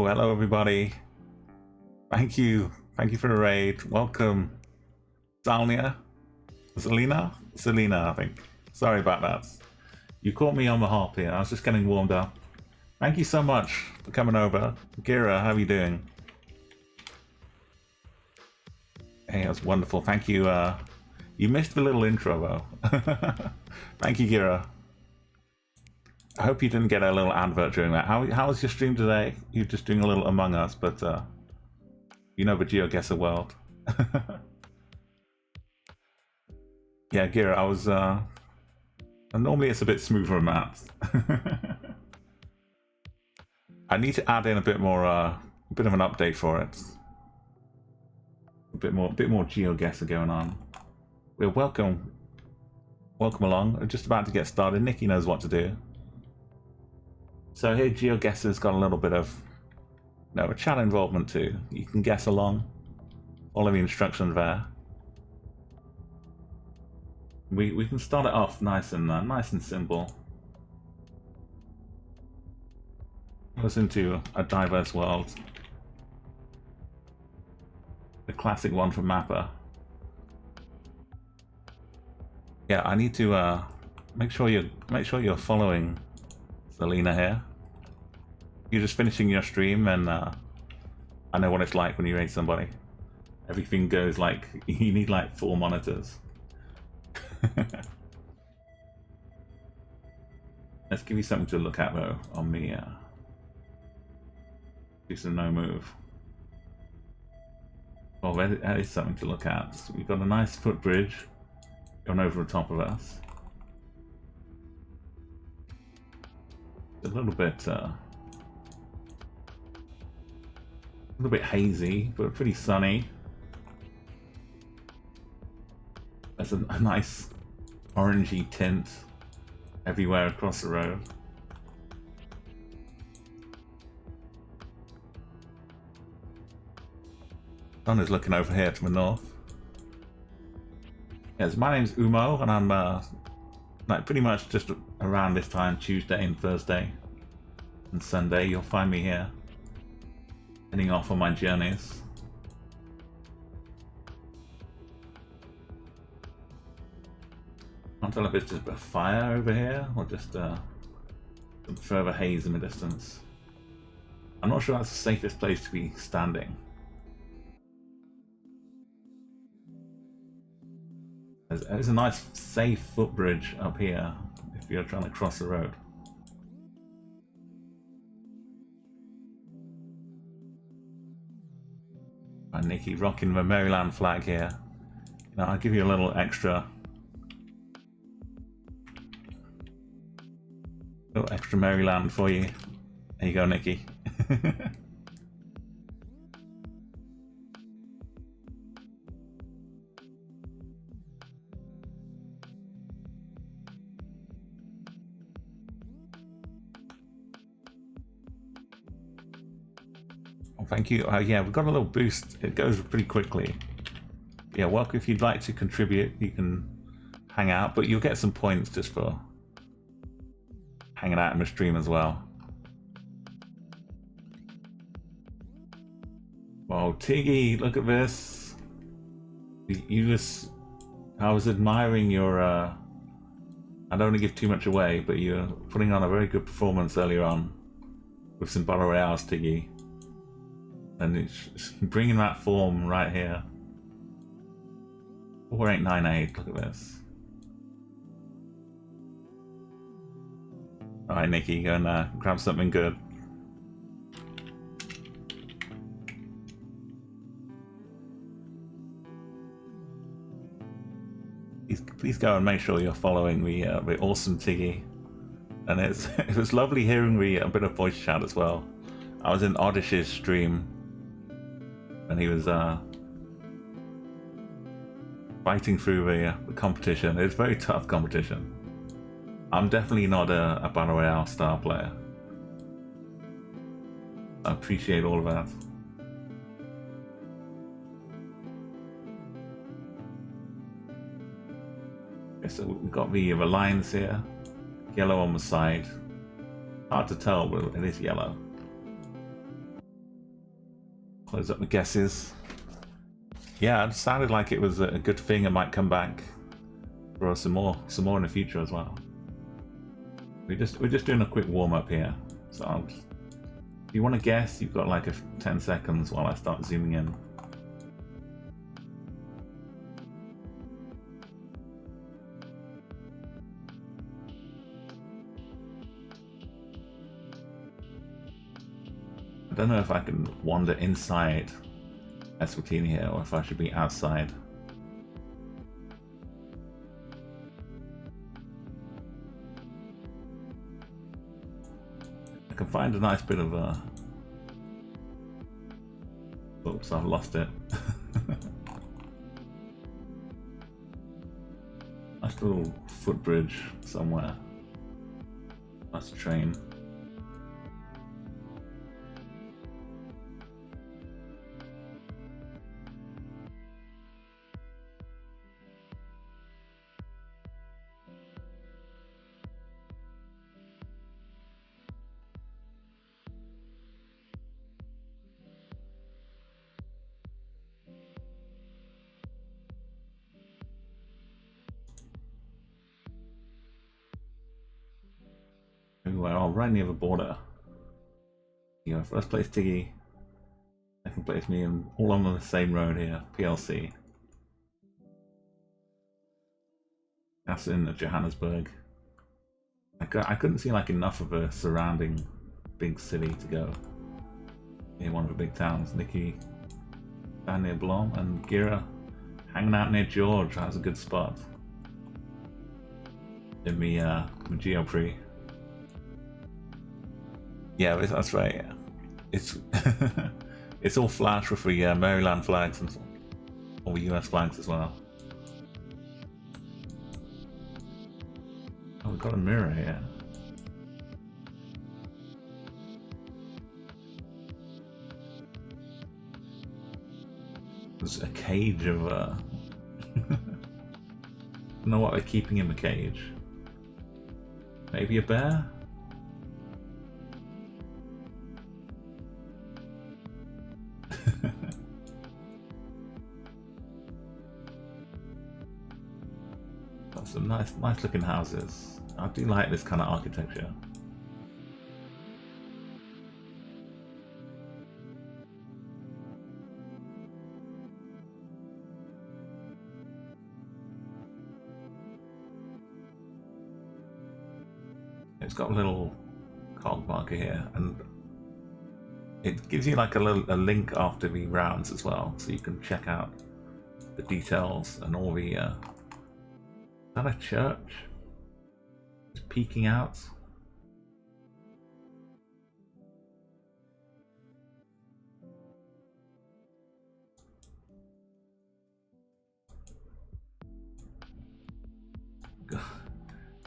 Hello everybody. Thank you for the raid. Welcome, Selena, I think. Sorry about that. You caught me on the hop here. I was just getting warmed up. Thank you so much for coming over. Gira, how are you doing? Hey, that's wonderful. Thank you. You missed the little intro though. Thank you, Gira. I hope you didn't get a little advert during that. How was your stream today? You're just doing a little Among Us, but you know the GeoGuessr world. Yeah, Gira, I was normally it's a bit smoother than that. I need to add in a bit more a bit of an update for it. A bit more GeoGuessr going on. We're welcome along. We're just about to get started. Nikki knows what to do. So here GeoGuessr's got a little bit of a chat involvement too. You can guess along. Follow the instructions there. We can start it off nice and simple. us into a diverse world. The classic one from Mappa. Yeah, I need to make sure you're following Selena here. You're just finishing your stream, and I know what it's like when you raid somebody. Everything goes like you need like 4 monitors. Let's give you something to look at though on the do some no move. Oh, that is something to look at. So we've got a nice footbridge going over the top of us. A little bit hazy, but pretty sunny. There's a nice orangey tint everywhere across the road. Sun is looking over here to the north. Yes, my name's Umo, and I'm like pretty much just around this time, Tuesday and Thursday and Sunday, you'll find me here, heading off on my journeys. Can't tell if it's just a fire over here or just some further haze in the distance. I'm not sure that's the safest place to be standing. There's a nice safe footbridge up here if you're trying to cross the road. And Nikki rocking the Maryland flag here. Now I'll give you a little extra Maryland for you. There you go, Nikki. Oh, thank you. Yeah, we've got a little boost. It goes pretty quickly. Yeah, welcome. If you'd like to contribute, you can hang out, but you'll get some points just for hanging out in the stream as well. Wow, Tiggy, look at this. I was admiring your, I don't want to give too much away, but you're putting on a very good performance earlier on with some Battle Royales, Tiggy. And it's bringing that form right here. 4898, look at this. Alright, Nikki, go and grab something good. Please go and make sure you're following the awesome Tiggy. And it was lovely hearing a bit of voice chat as well. I was in Oddish's stream and he was fighting through the competition. It was very tough competition. I'm definitely not a Battle Royale star player. I appreciate all of that. Okay, so we've got the lines here. Yellow on the side. Hard to tell, but it is yellow. Close up the guesses. Yeah, it sounded like it was a good thing. It might come back for some more in the future as well. We're just doing a quick warm up here. So if you want to guess, you've got like 10 seconds while I start zooming in. I don't know if I can wander inside Eswatini here or if I should be outside. I can find a nice bit of oops, I've lost it. Nice little footbridge somewhere. Nice train. everywhere. Oh, right near the border. You know, first place Tiggy, second place me, and all on the same road here. PLC. That's in Johannesburg. I couldn't see like enough of a surrounding big city to go in one of the big towns. Nikki down near Blom and Gira hanging out near George. That's a good spot. In me Geopre. Yeah, that's right. Yeah. It's it's all flash with the Maryland flags and all the US flags as well. Oh, we've got a mirror here. There's a cage of I don't know what they're keeping in the cage. Maybe a bear? Got some nice looking houses. I do like this kind of architecture. It's got a little cog marker here, and it gives you like a link after the rounds as well, so you can check out the details and all the. Is that a church? It's peeking out.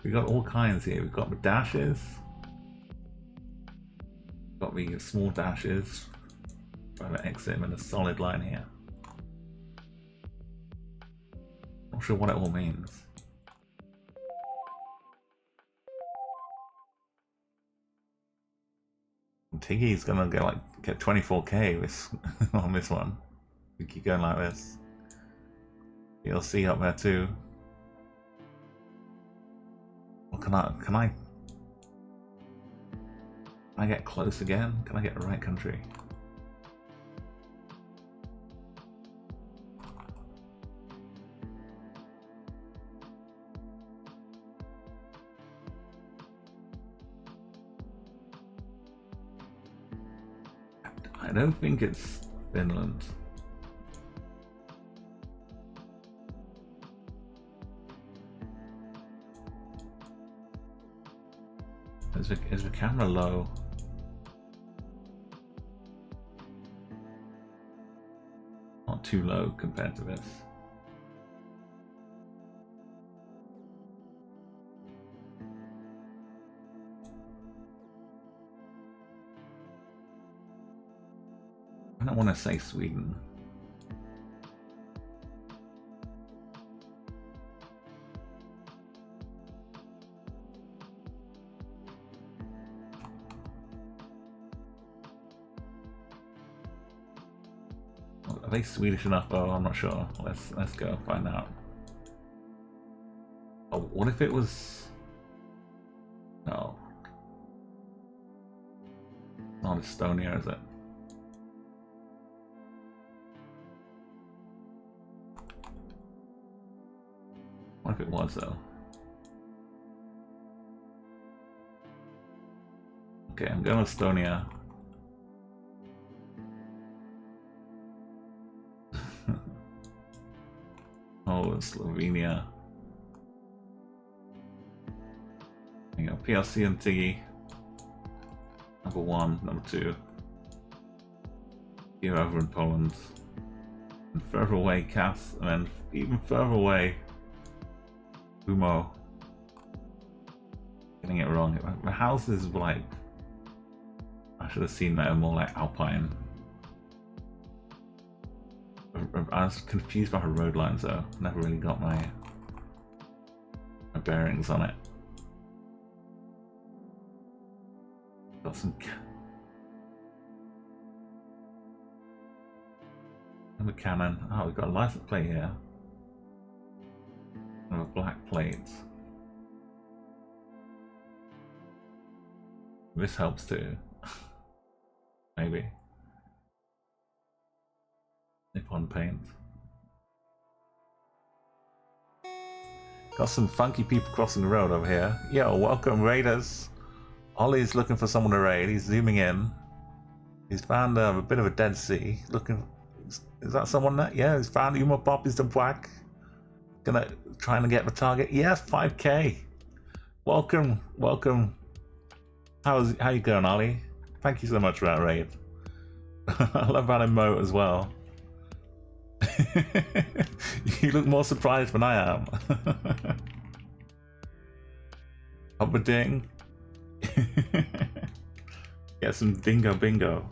We got all kinds here. We've got the dashes. Got the small dashes. Trying to exit them in a solid line here. Not sure what it all means. Tiggy's gonna get 24k this on this one. We keep going like this. You'll see up there too. Well, can I get close again? Can I get the right country? I don't think it's Finland. Is the camera low? Not too low compared to this. I don't want to say Sweden. Are they Swedish enough? Oh, I'm not sure. Let's go find out. Oh, what if it was? No, not Estonia, is it? What if it was though? Okay, I'm going to Estonia. Oh, Slovenia. There you go, PLC and Tiggy. Number 1, number 2. Here over in Poland. And further away, Cass, and then even further away, Umo. Getting it wrong. The houses were like, I should have seen that, more like Alpine. I was confused by her road lines though. Never really got my bearings on it. Got some and a cannon. Oh, we've got a license plate here. And a black plate. This helps too. Maybe. Nippon paint. Got some funky people crossing the road over here. Yo, welcome raiders. Ollie's looking for someone to raid. He's zooming in. He's found a bit of a dead sea. Looking, is that someone that? Yeah, he's found Uma Pop is the whack. Trying to get the target. Yes, 5k. Welcome, welcome. How you going, Ollie? Thank you so much for that raid. I love that emote as well. You look more surprised than I am. Up a ding. Get some dingo bingo.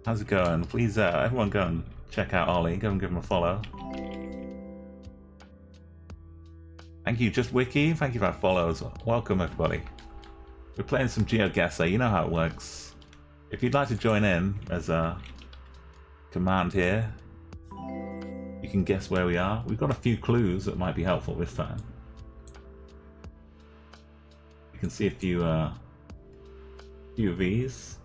How's it going? Please, everyone go and check out Ollie. Go and give him a follow. Thank you, Just Wiki. Thank you for that follows. Welcome, everybody. We're playing some GeoGuessr. You know how it works. If you'd like to join in, there's a command here. You can guess where we are. We've got a few clues that might be helpful this time. You can see a few of these.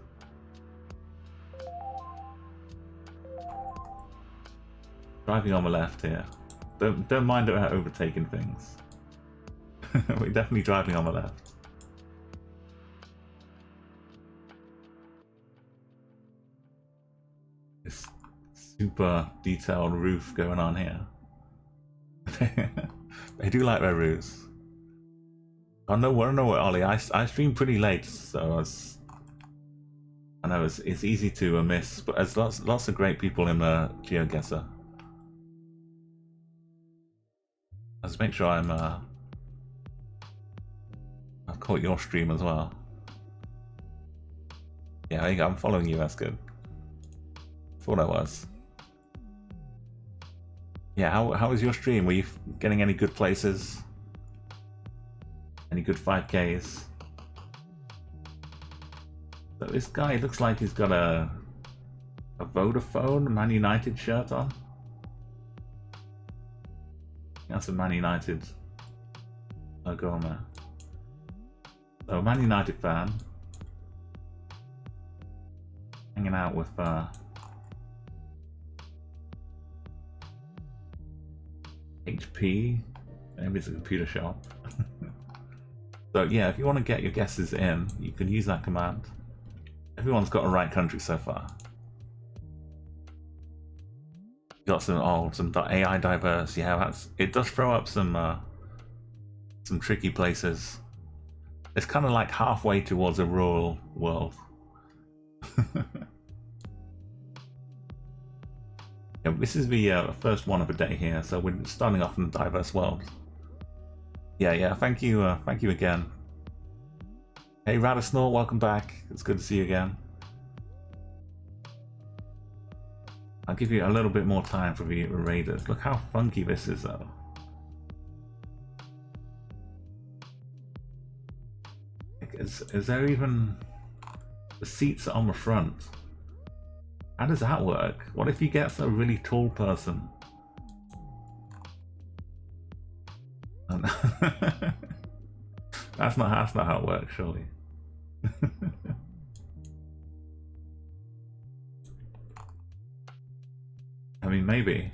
Driving on the left here. Don't mind about overtaking things. We're definitely driving on the left. This super detailed roof going on here. They do like their roofs. I know what Ollie. I stream pretty late, so I know it's easy to miss, but there's lots of great people in GeoGuessr. Let's make sure I've caught your stream as well. Yeah, I'm following you. That's good. Thought I was. Yeah, how was your stream? Were you getting any good places? Any good 5Ks? So this guy looks like he's got a Vodafone Man United shirt on. That's a Man United logo on there. So, Man United fan. Hanging out with HP. Maybe it's a computer shop. So yeah, if you want to get your guesses in, you can use that command. Everyone's got a right country so far. Got some AI diverse. Yeah, it does throw up some tricky places. It's kind of like halfway towards a rural world. Yeah, this is the first one of the day here, so we're starting off in a diverse world. Yeah. Thank you again. Hey, Radisnor, welcome back. It's good to see you again. I'll give you a little bit more time for the raiders. Look how funky this is, though. Is there even... The seats are on the front. How does that work? What if you get a really tall person? That's not how it works, surely. I mean, maybe.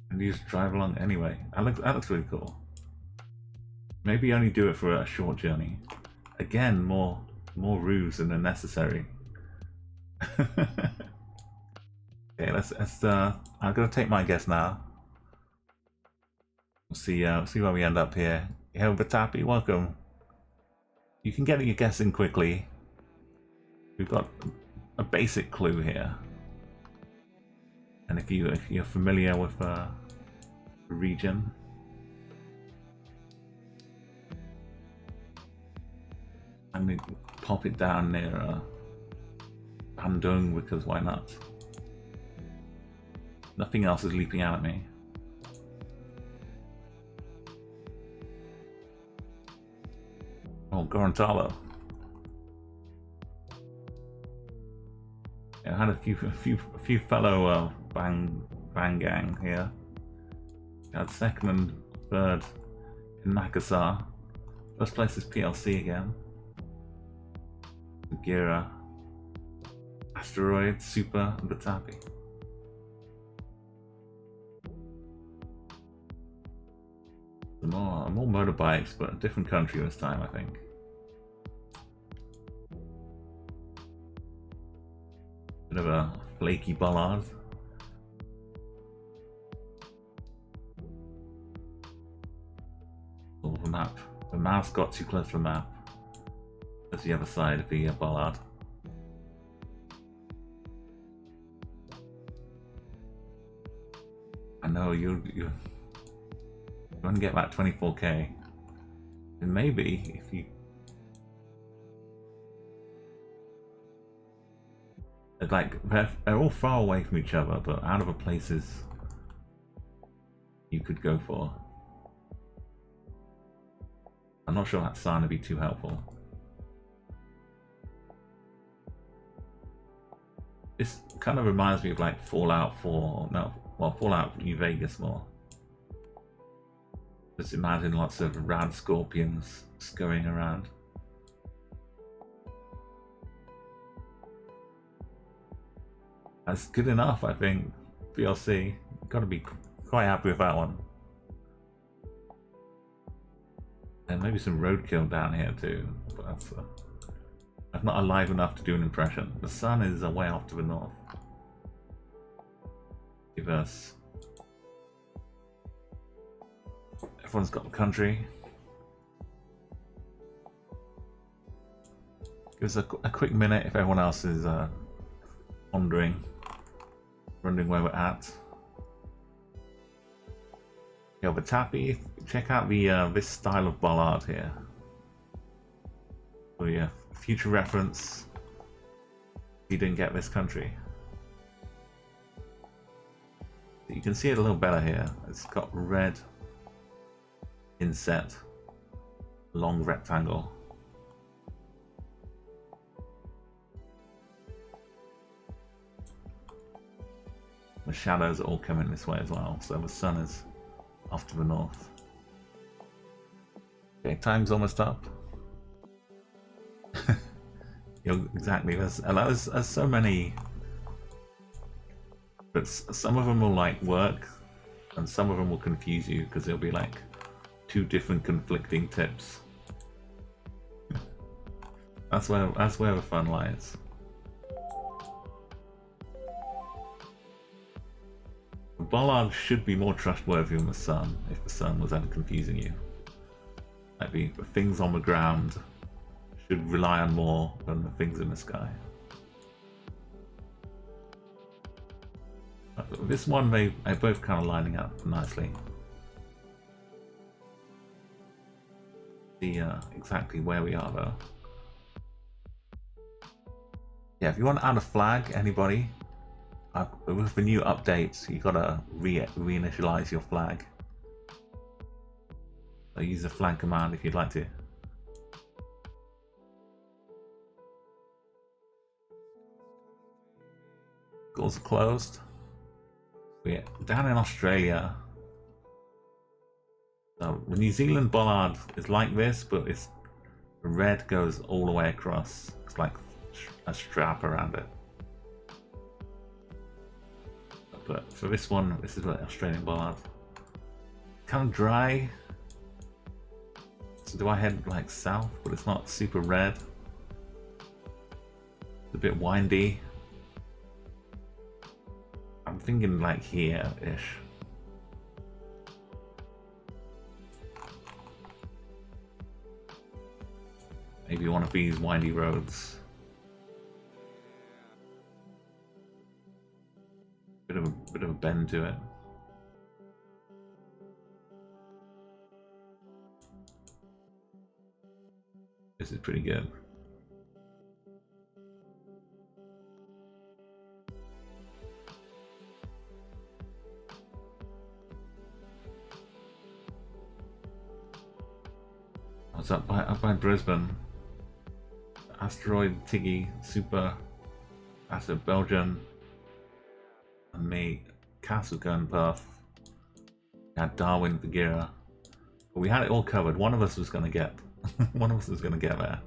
And you just drive along anyway. That looks really cool. Maybe only do it for a short journey. Again, more roofs than are necessary. Okay, let's I'm gonna take my guess now. We'll see where we end up here. Yo, Batapi, welcome. You can get your guess in quickly. We've got a basic clue here. And if you're familiar with the region, I'm gonna pop it down near Bandung because why not? Nothing else is leaping out at me. Oh, Gorontalo. Yeah, I had a few fellow bang gang here. Got second and third in Makassar. First place is PLC again. Gira, Asteroid, Super, and Batapi. More motorbikes, but a different country this time, I think. Bit of a flaky bollard. Oh, the map. The mouse got too close to the map. That's the other side of the bollard. I know you want to get that 24k, and maybe if you they're all far away from each other, but out of the places you could go for. I'm not sure that sign would be too helpful. This kind of reminds me of like Fallout 4. No, well, Fallout New Vegas more. Just imagine lots of rad scorpions scurrying around. That's good enough, I think. VLC, got to be quite happy with that one. And maybe some roadkill down here too, but that's I'm not alive enough to do an impression. The sun is way off to the north. Give us. Everyone's got the country. Give us a quick minute if everyone else is wondering where we're at. Yeah, but Tappy, check out the this style of bollard here. So yeah, future reference. You didn't get this country. You can see it a little better here. It's got red inset, long rectangle. The shadows are all coming this way as well, so the sun is off to the north. Okay, time's almost up. Exactly, there's so many, but some of them will like work and some of them will confuse you because there'll be like two different conflicting tips. That's where the fun lies. The bollard should be more trustworthy than the sun if the sun was ever confusing you. Like the things on the ground should rely on more than the things in the sky. But this one, they're both kind of lining up nicely. See exactly where we are though. Yeah, if you want to add a flag, anybody, with the new updates, you gotta reinitialize your flag. So use the flag command if you'd like to. Schools are closed. We're down in Australia. So the New Zealand bollard is like this, but it's the red goes all the way across. It's like a strap around it. But for this one, this is the Australian bollard. Kind of dry. So do I head like south? But it's not super red. It's a bit windy. I'm thinking like here-ish. Maybe one of these windy roads. Bit of a bend to it. This is pretty good. I was up by Brisbane. Asteroid, Tiggy, Super, that's a Belgian, and me, Castle Gun Puff. We had Darwin, Bagheera. But we had it all covered. One of us was going to get One of us is going to get there.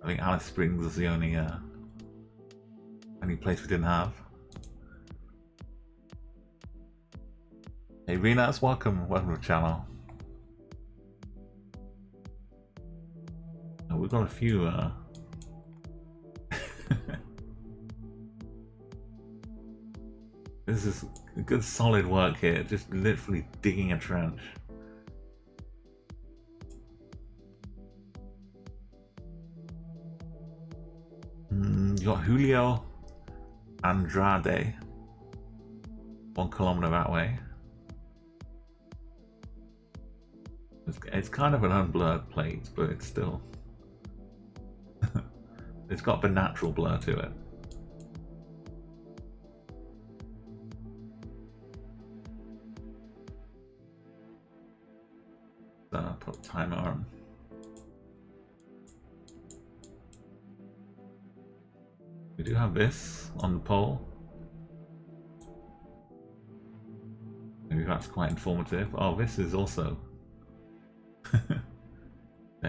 I think Alice Springs is the only place we didn't have. Hey Venus, welcome to the channel. Oh, we've got a few this is good solid work here, just literally digging a trench. You got Julio Andrade, 1 kilometer that way. It's kind of an unblurred plate, but it's still it's got the natural blur to it. Put timer on. We do have this on the poll. Maybe that's quite informative. Oh, this is also.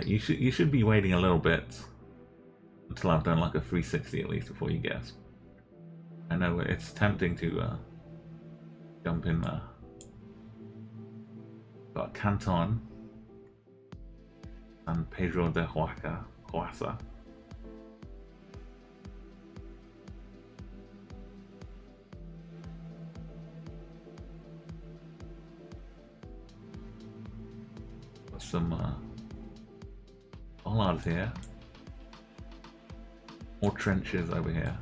You should be waiting a little bit until I've done like a 360 at least before you guess. I know it's tempting to jump in there. Got Canton and Pedro de Huasa. Got some bollards here. More trenches over here.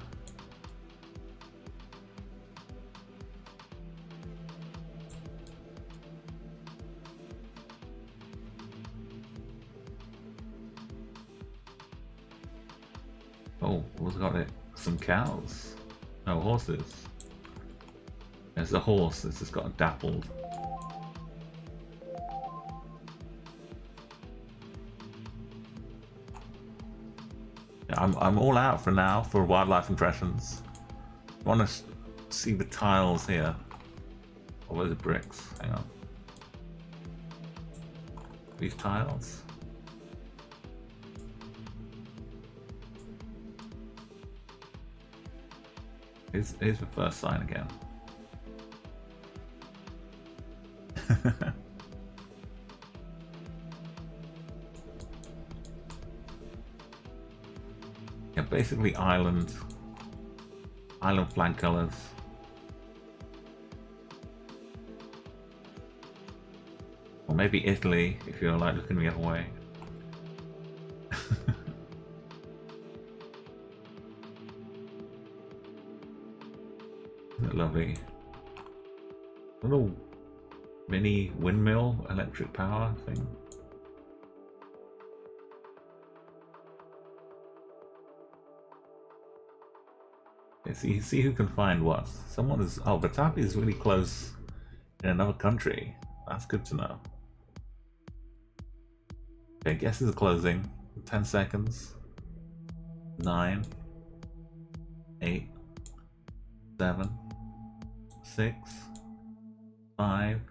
Oh, who's got it? Some cows. No, horses. There's a horse that's just got dappled. I'm all out for now for wildlife impressions. I want to see the tiles here. Oh, where's the bricks? Hang on. These tiles. Here's the first sign again. Yeah, basically island flag colors. Or maybe Italy if you're like looking the other way. Isn't it lovely? Little mini windmill electric power thing. Okay, see who can find what. Someone is. Oh, Batapi is really close in another country. That's good to know. Okay, guesses are closing. 10 seconds. 9, 8, 7, 6, 5,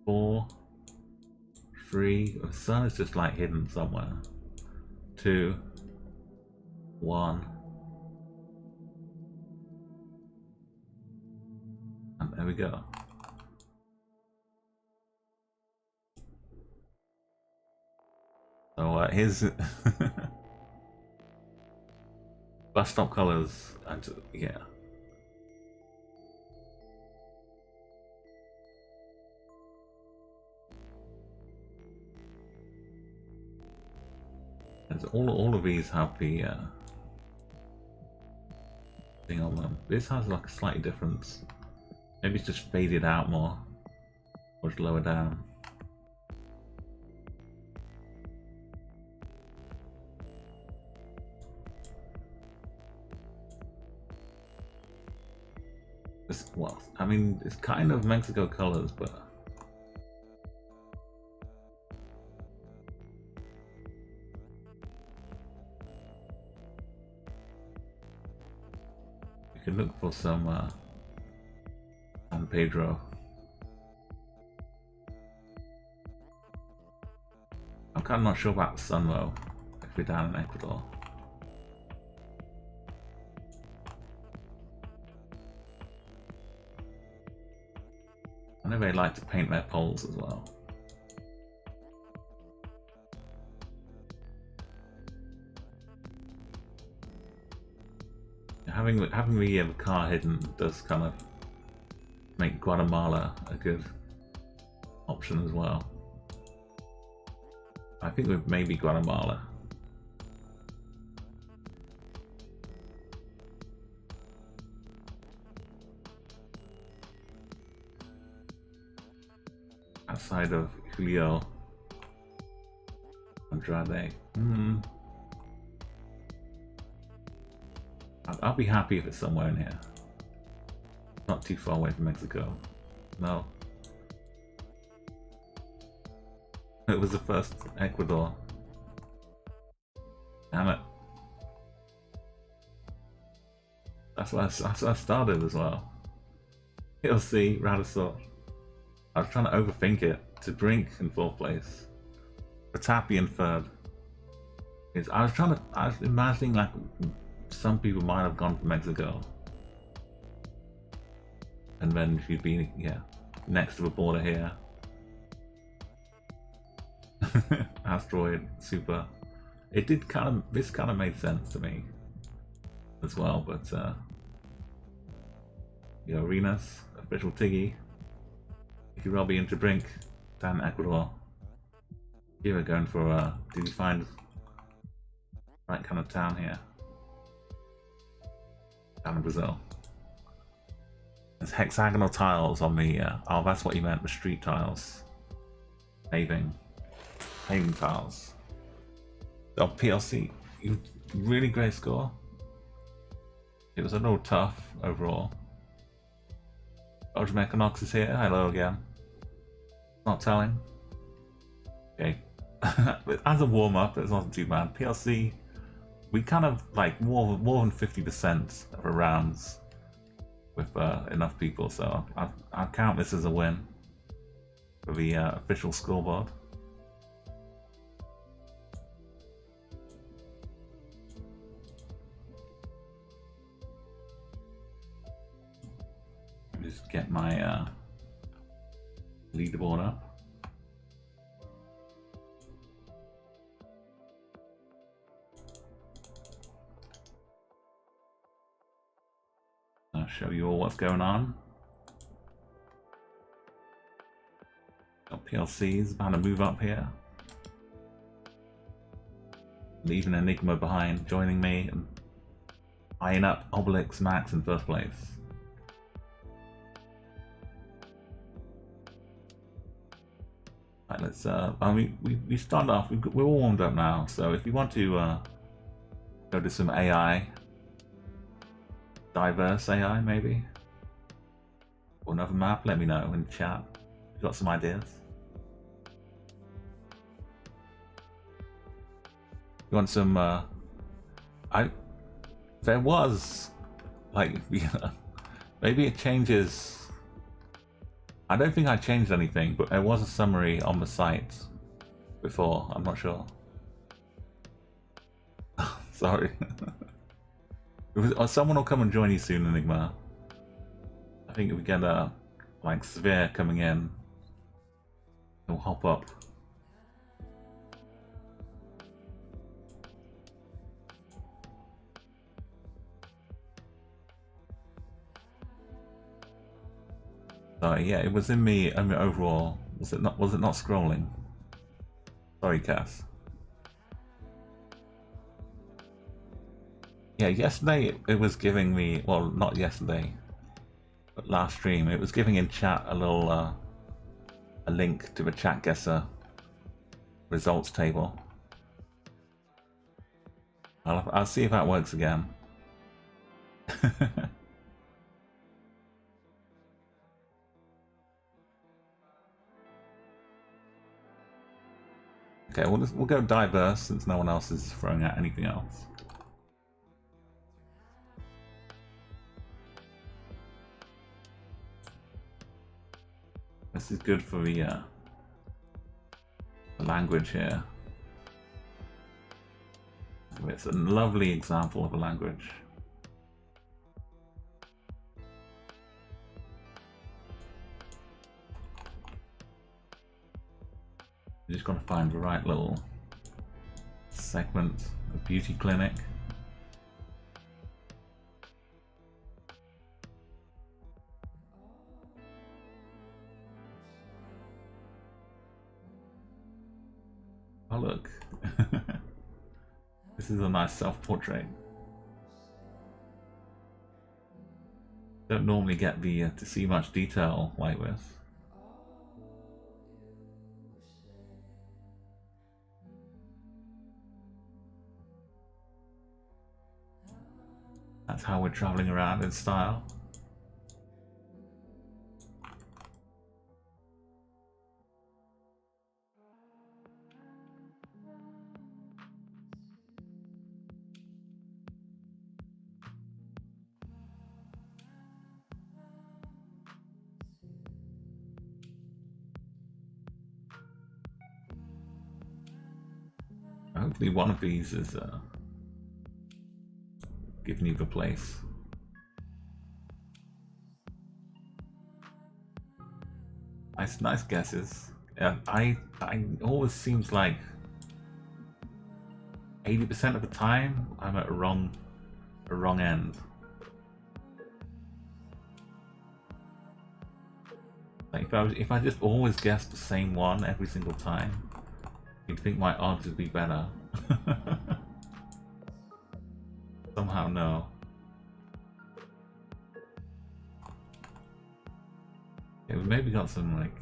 4, 3. The sun is just like hidden somewhere. 2, 1. And there we go. So here's bus stop colors, and yeah. And all of these have the thing on them. This has like a slightly difference. Maybe it's just faded out more, or just lower down. Well, I mean, it's kind of Mexico colors, but you can look for some San Pedro. I'm kind of not sure about the sun though, if we're down in Ecuador. I know they like to paint their poles as well. Having the car hidden does kind of make Guatemala a good option as well. I think with maybe Guatemala. Outside of Julio Andrade. I'll be happy if it's somewhere in here. Not too far away from Mexico. No. It was the first Ecuador. Damn it. That's where I started as well. You'll see, Radisor. I was trying to overthink it. To drink in 4th place. Ratapi in 3rd. I was imagining like some people might have gone for Mexico. And then she'd be, yeah, next to the border here. Asteroid, super. It did this kind of made sense to me as well, but you know, Arenas, official Tiggy. If you're Robbie into drink, down in Ecuador. You were going for did you find right kind of town here? Down in Brazil. There's hexagonal tiles on the oh, that's what you meant, the street tiles. Paving tiles. Oh, PLC, really great score. It was a little tough overall. Ultimate Equinox is here. Hello again. Not telling. Okay. As a warm up, it wasn't too bad. PLC, we kind of like more than 50% of our rounds with enough people, so I'll count this as a win for the official scoreboard. Just get my leaderboard up. I'll show you all what's going on. Got PLCs about to move up here. Leaving Enigma behind, joining me and eyeing up Obelix Max in 1st place. Right, let's I mean we start off, we're all warmed up now, so if you want to go to some AI, diverse AI maybe, or another map, let me know in chat. You've got some ideas. You want some there was like maybe it changes. I don't think I changed anything, but there was a summary on the site before. I'm not sure. Sorry. Someone will come and join you soon, Enigma. I think if we get like Severe coming in, he'll hop up. Yeah, it was in me. I mean, overall, was it not scrolling? Sorry, Cass. Yeah, yesterday it was giving me, well, not yesterday, but last stream, it was giving in chat a little a link to the Chatguessr results table. I'll see if that works again. Okay, we'll go diverse since no one else is throwing out anything else. This is good for the language here. It's a lovely example of a language. You just got to find the right little segment, a beauty clinic. Oh look, this is a nice self-portrait. Don't normally get the to see much detail like this. That's how we're traveling around in style. Hopefully one of these is giving you the place. Nice guesses. I always seems like 80% of the time I'm at a wrong end. Like if I just always guessed the same one every single time, you'd think my odds would be better. Somehow no. Yeah, we've maybe got some like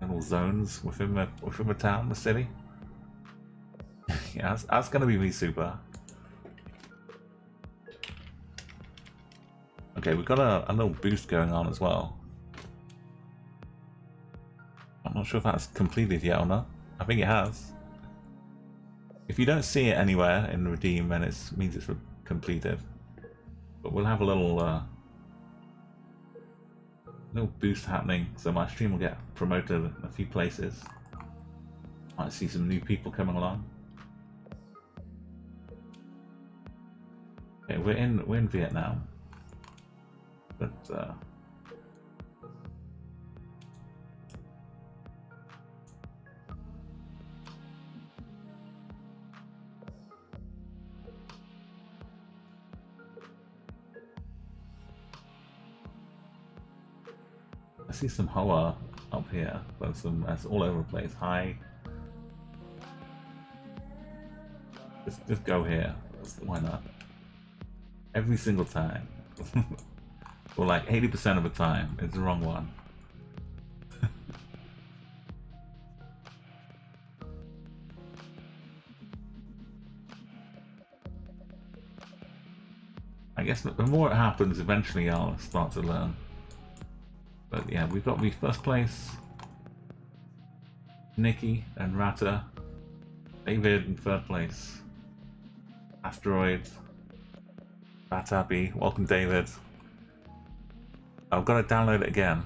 little zones within the town, the city. Yeah, that's gonna be me super. Okay, we've got a little boost going on as well. I'm not sure if that's completed yet or not. I think it has. If you don't see it anywhere in Redeem, then it means it's completed. But we'll have a little boost happening, so my stream will get promoted a few places. Might see some new people coming along. Okay, we're in Vietnam, but I see some Hoa up here, but that's all over the place. Hi. Just go here. Why not? Every single time. Or like 80% of the time, it's the wrong one. I guess the more it happens, eventually I'll start to learn. But yeah, we've got the first place, Nikki and Rata, David in third place, Asteroid, Batabi, welcome David. I've got to download it again.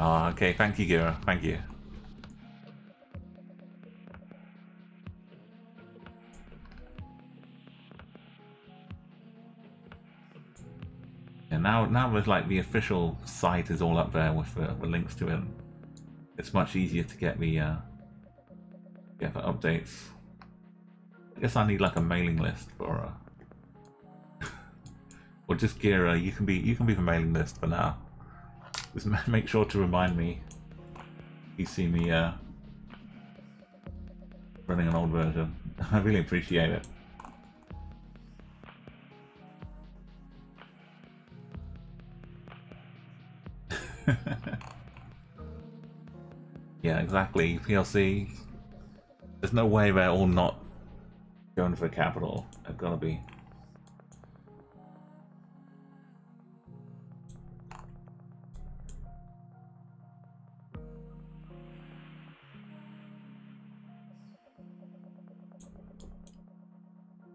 Ah, okay, thank you Gira, thank you. And now there's like the official site is all up there with the links to it. It's much easier to get the updates. I guess I need like a mailing list for or just Gira. You can be the mailing list for now. Just make sure to remind me. You see me running an old version. I really appreciate it. Yeah, exactly. PLC. There's no way they're all not going for capital. They've got to be.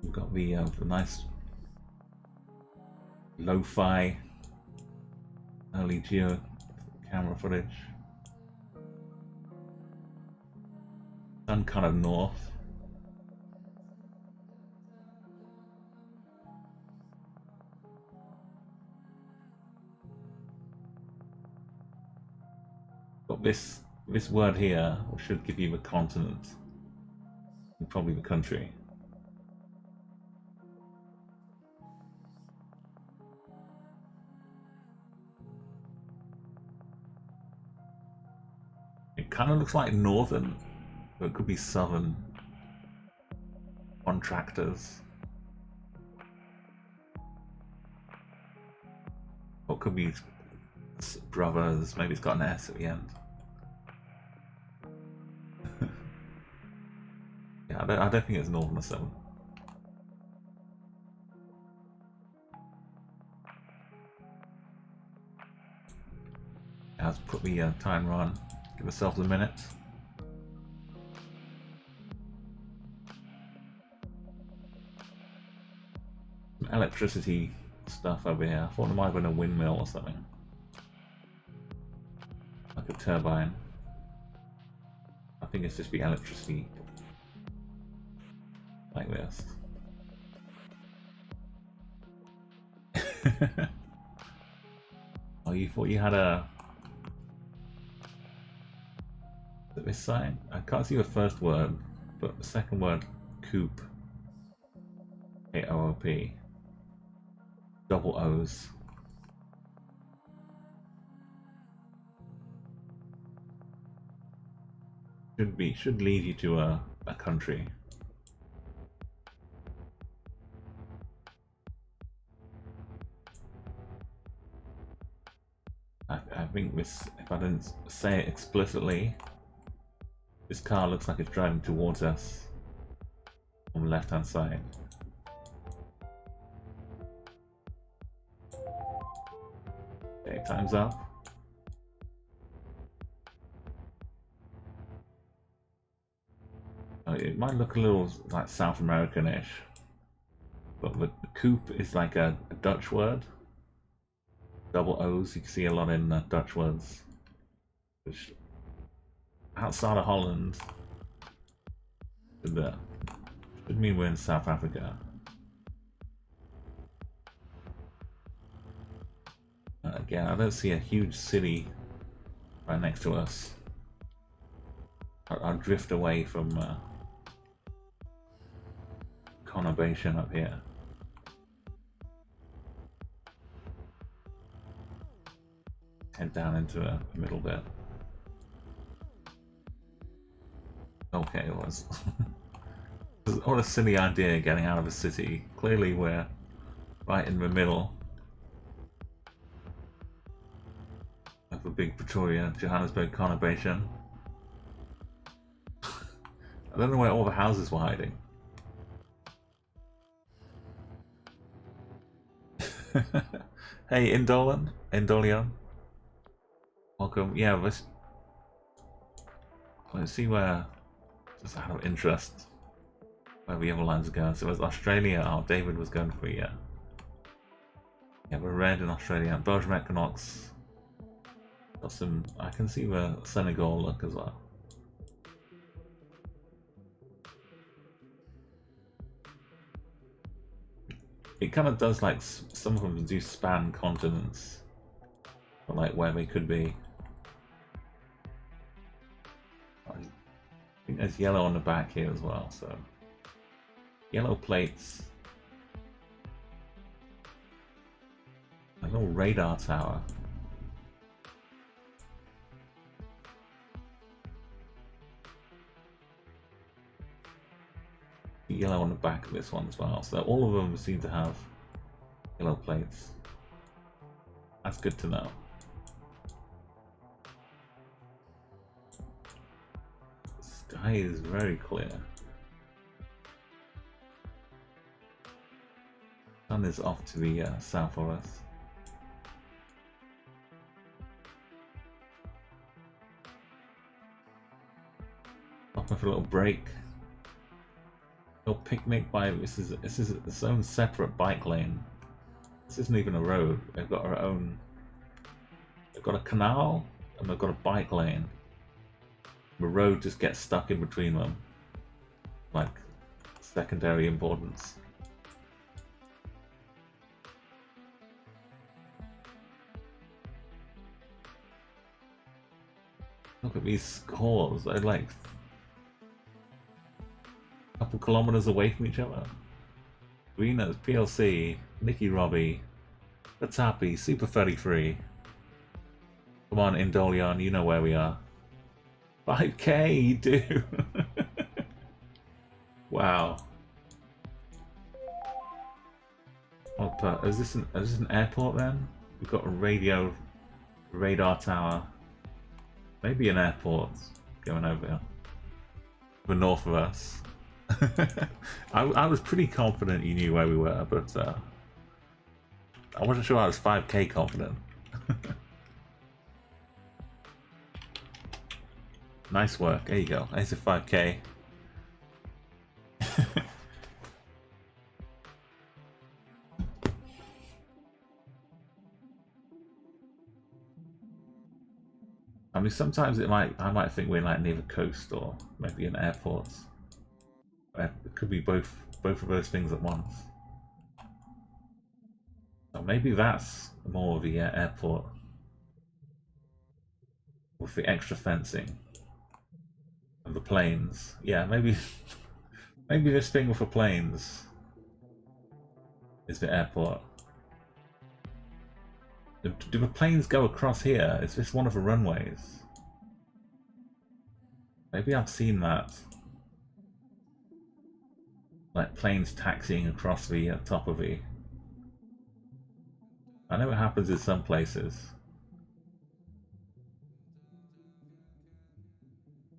We've got the nice lo-fi early camera footage. Done kind of north. Got this word here, which should give you the continent and probably the country. It kind of looks like northern, but it could be southern. Contractors. Or it could be brothers, maybe it's got an S at the end. Yeah, I don't think it's northern or southern. Let's put the timer on. Give ourselves a minute. Some electricity stuff over here. I thought there might have been a windmill or something. Like a turbine. I think it's just the electricity. Like this. Oh, you thought you had a... this sign? I can't see the first word, but the second word, coop. K-O-O-P. Double O's. Should lead you to a country. I think this, if I didn't say it explicitly, this car looks like it's driving towards us on the left hand side. Okay, time's up. It might look a little like South American-ish, but the coupe is like a Dutch word. Double O's, you can see a lot in Dutch words. Which, outside of Holland, should mean we're in South Africa. Again, I don't see a huge city right next to us. I'll drift away from conurbation up here. Head down into a middle bit. Okay, it was. What a silly idea getting out of a city. Clearly we're right in the middle of a big Pretoria, Johannesburg conurbation. I don't know where all the houses were hiding. Hey, Indolion. Welcome. Yeah, let's see where, just out of interest, where the other lines are going. So there's Australia. Oh, David was going for yeah. Yeah, we're red in Australia. Belgium Equinox. Got some. I can see the Senegal look as well. It kind of does, like, some of them do span continents, but like where they could be. I think there's yellow on the back here as well, so yellow plates. A little radar tower. Yellow on the back of this one as well, so all of them seem to have yellow plates. That's good to know. The sky is very clear. Sun is off to the south of us. Off for a little break. Little picnic by this is its own separate bike lane. This isn't even a road. They've got our own. They've got a canal and they've got a bike lane. The road just gets stuck in between them, like secondary importance. Look at these scores, they're like a couple kilometers away from each other. Greeners, PLC, Nicky Robbie, That's Happy, Super 33. Come on, Indolion, you know where we are. 5k, you do! Wow. Oh, is this an airport then? We've got a radar tower. Maybe an airport going over here. The north of us. I was pretty confident you knew where we were, but I wasn't sure I was 5k confident. Nice work. There you go. There's a 5k. I mean, sometimes I might think we're like near the coast or maybe an airport. It could be both of those things at once. So maybe that's more of the airport with the extra fencing and the planes. Yeah, maybe maybe this thing with the planes is the airport. Do the planes go across here? Is this one of the runways? Maybe I've seen that. Like planes taxiing across the top of the... I know it happens in some places.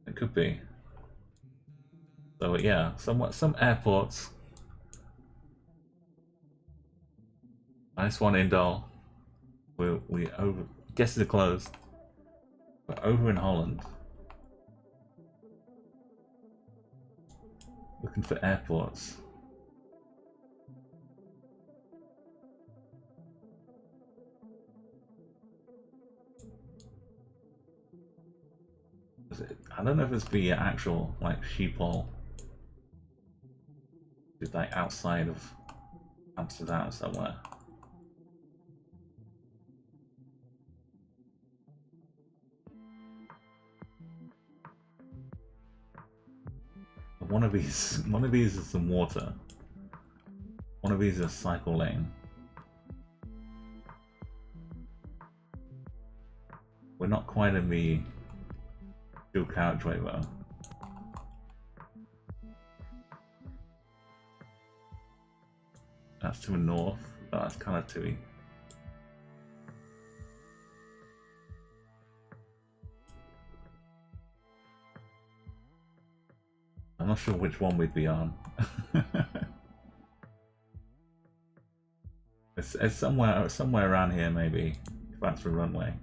It could be. So yeah, some airports. Nice one, Indol. We over. Guesses are closed. We're over in Holland. Looking for airports. I don't know if it's the actual like Schiphol. It's like outside of Amsterdam somewhere. One of these is some water. One of these is a cycle lane. We're not quite in the dual carriageway though. That's to the north. Oh, that's kind of too. I'm not sure which one we'd be on. it's somewhere around here maybe. If that's the runway.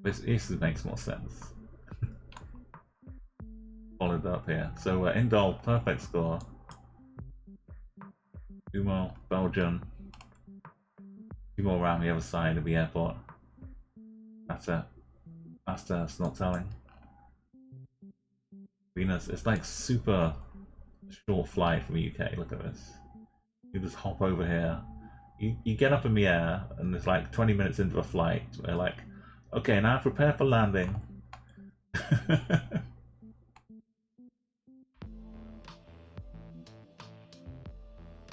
This makes more sense. Followed up here. So Indol, perfect score. Two more, Belgium. Two more around the other side of the airport. That's it. That's not telling. Venus, it's like super short flight from the UK. Look at this. You just hop over here. You get up in the air, and it's like 20 minutes into the flight. They're like, okay, now prepare for landing.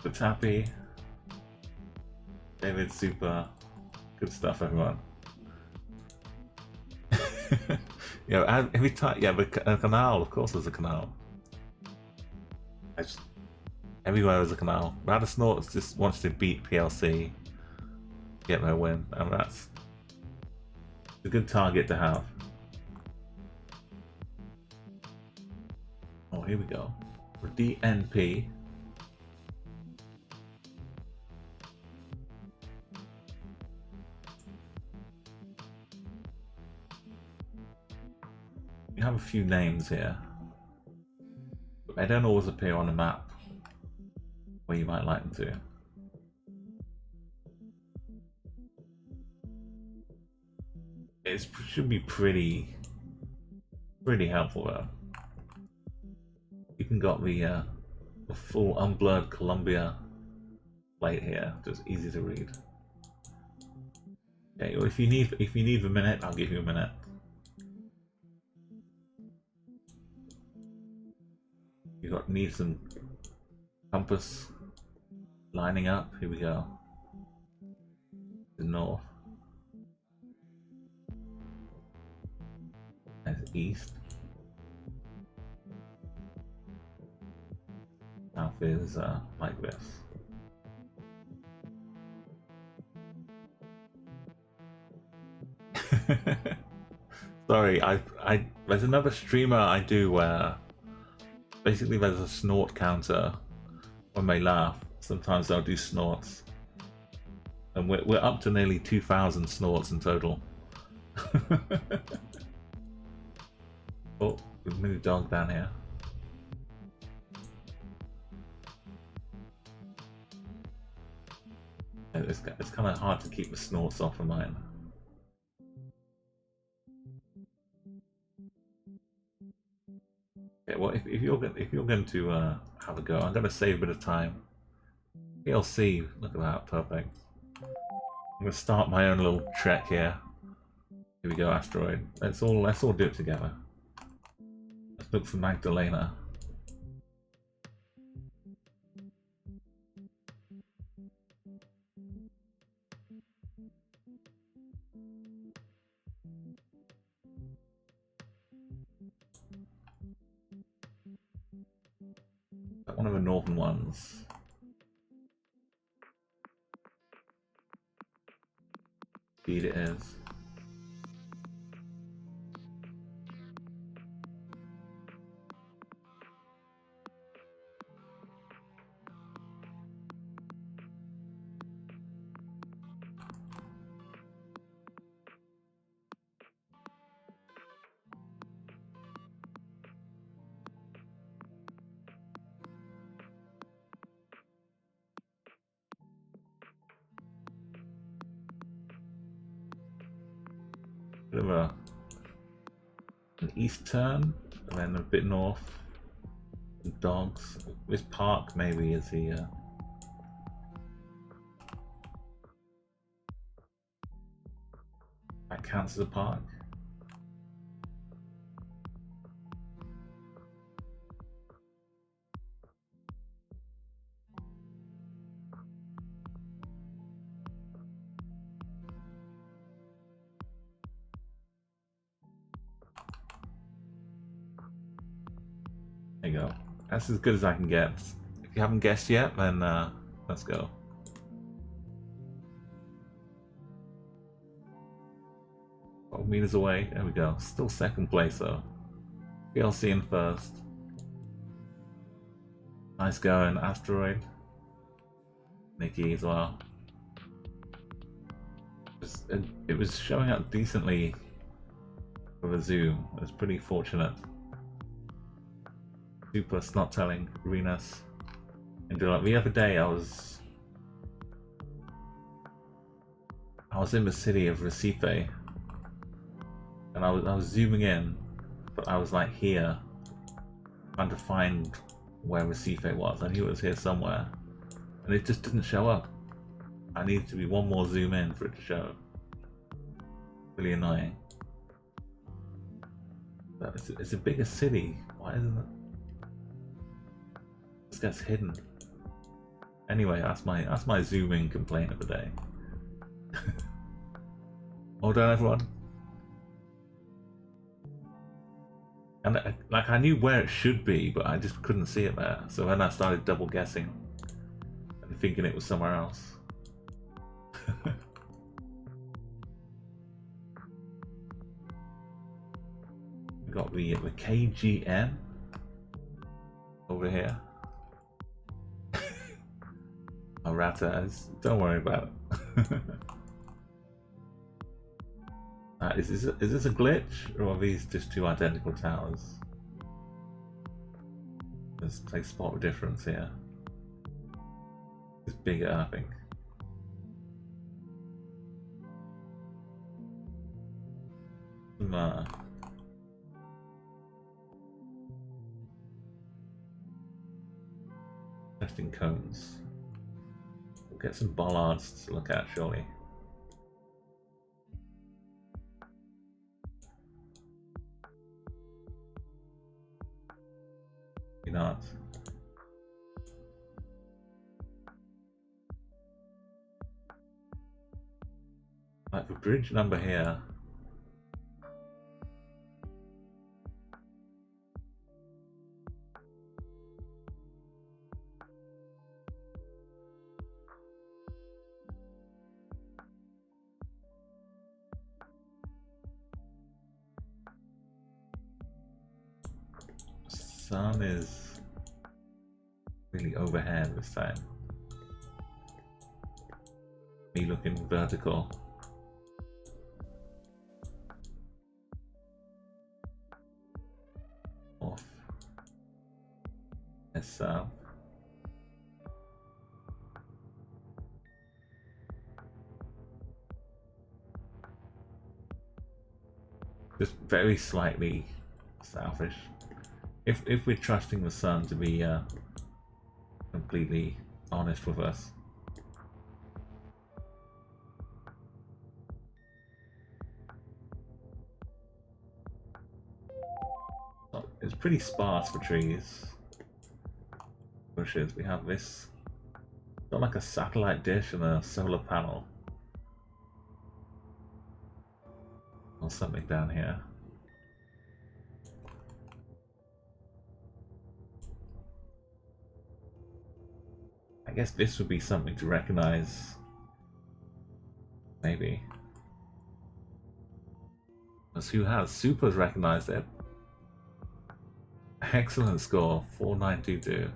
It's happy. David, super. Good stuff, everyone. Yeah, every time, yeah, a canal, of course there's a canal. Everywhere there's a canal. Radisnorts just wants to beat PLC, get their win, and that's a good target to have. Oh, here we go. For DNP. We have a few names here, but they don't always appear on the map where you might like them to. It should be pretty helpful though. You can got the full unblurred Columbia plate here, just easy to read. Okay, well, if you need a minute, I'll give you a minute. You need some compass lining up. Here we go. The north. That's east. South is like this. Sorry, there's another streamer I do where basically there's a snort counter when they laugh. Sometimes they'll do snorts, and we're up to nearly 2,000 snorts in total. Oh, there's a mini dog down here. It's kind of hard to keep the snorts off of mine. Okay, well, if you're going to have a go, I'm going to save a bit of time. PLC, look at that, perfect. I'm going to start my own little trek here. Here we go, asteroid. Let's all do it together. Let's look for Magdalena. One of the northern ones. Indeed it is. Bit of an east turn, and then a bit north. Dogs. This park maybe is the that counts as a park. There you go. That's as good as I can get. If you haven't guessed yet, then let's go. Meters away. There we go. Still second place though. PLC in first. Nice going, asteroid. Nikki as well. It was showing up decently for the zoom. It was pretty fortunate. Super snot telling Renus. And the other day I was in the city of Recife, and I was zooming in, but I was like here, trying to find where Recife was. I knew it was here somewhere, and it just didn't show up. I needed to be one more zoom in for it to show. Really annoying. But it's a bigger city. Why isn't it? This gets hidden. Anyway, that's my zooming complaint of the day. Well done, everyone. And like I knew where it should be, but I just couldn't see it there. So then I started double guessing and thinking it was somewhere else. We got the KGN over here. Arata, don't worry about it. Is this a glitch, or are these just two identical towers? They spot a difference here. It's bigger, I think. some testing cones. We'll get some bollards to look at, surely. Maybe not. Like the bridge number here. Sun is really overhead this time. Me looking vertical. Off. That's south. Just very slightly southish. If we're trusting the sun to be completely honest with us. Oh, it's pretty sparse for trees. Bushes. We have this. Got like a satellite dish and a solar panel. Or something down here. I guess this would be something to recognize. Maybe. Because who has? Super's recognized it. Excellent score, 4922.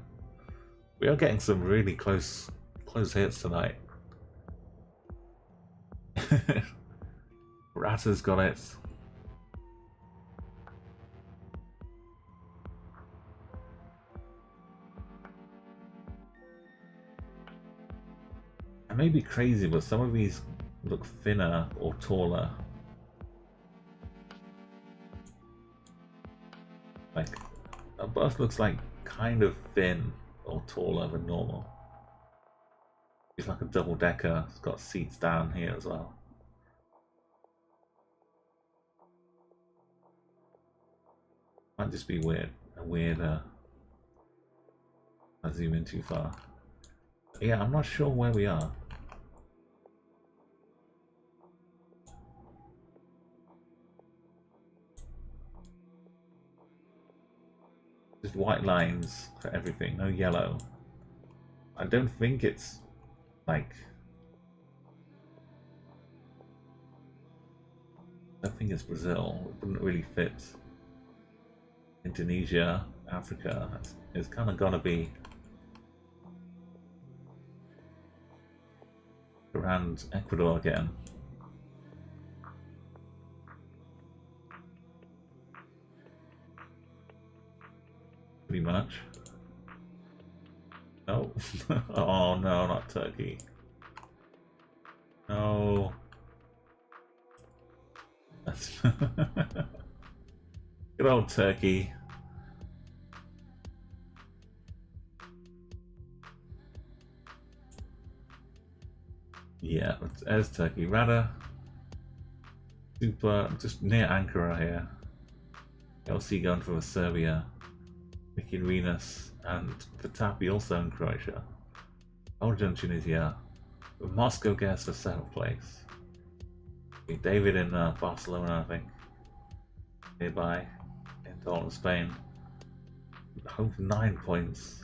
We are getting some really close hits tonight. Ratter's got it. I may be crazy, but some of these look thinner or taller. Like, a bus looks like kind of thin or taller than normal. It's like a double decker. It's got seats down here as well. Might just be weird. A weird. I zoom in too far. Yeah, I'm not sure where we are. Just white lines for everything, no yellow. I don't think it's like. I don't think it's Brazil. It wouldn't really fit. Indonesia, Africa. It's kind of gonna be around Ecuador again. Pretty much. No. Oh no, not Turkey. No. That's good old Turkey. Yeah, there's Turkey. Rather super, just near Ankara here. LC going for Serbia. Mickey Venus and Vatapi also in Croatia. Belgium, Tunisia. Moscow gets for 7th place. David in Barcelona, I think. Nearby. In Dortmund, Spain. Home for 9 points.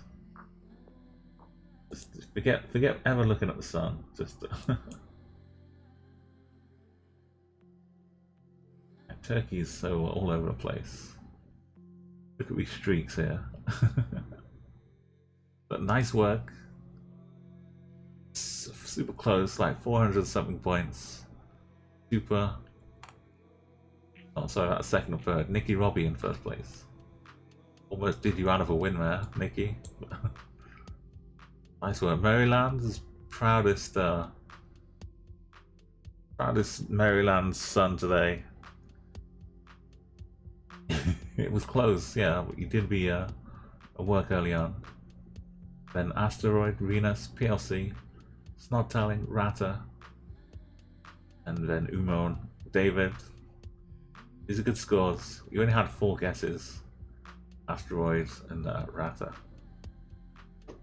Just forget ever looking at the sun. Just Turkey is so all over the place. Look at these streaks here. But nice work. Super close, like 400 something points. Super. Oh, sorry, that's second or third. Nikki Robbie in first place. Almost did you out of a win there, Nikki. Nice work. Maryland's proudest Maryland's son today. It was close, yeah. You did be a work early on. Then Asteroid, Venus, PLC, Snodtelling, Rata, and then Umon, David. These are good scores. You only had 4 guesses. Asteroids and Rata.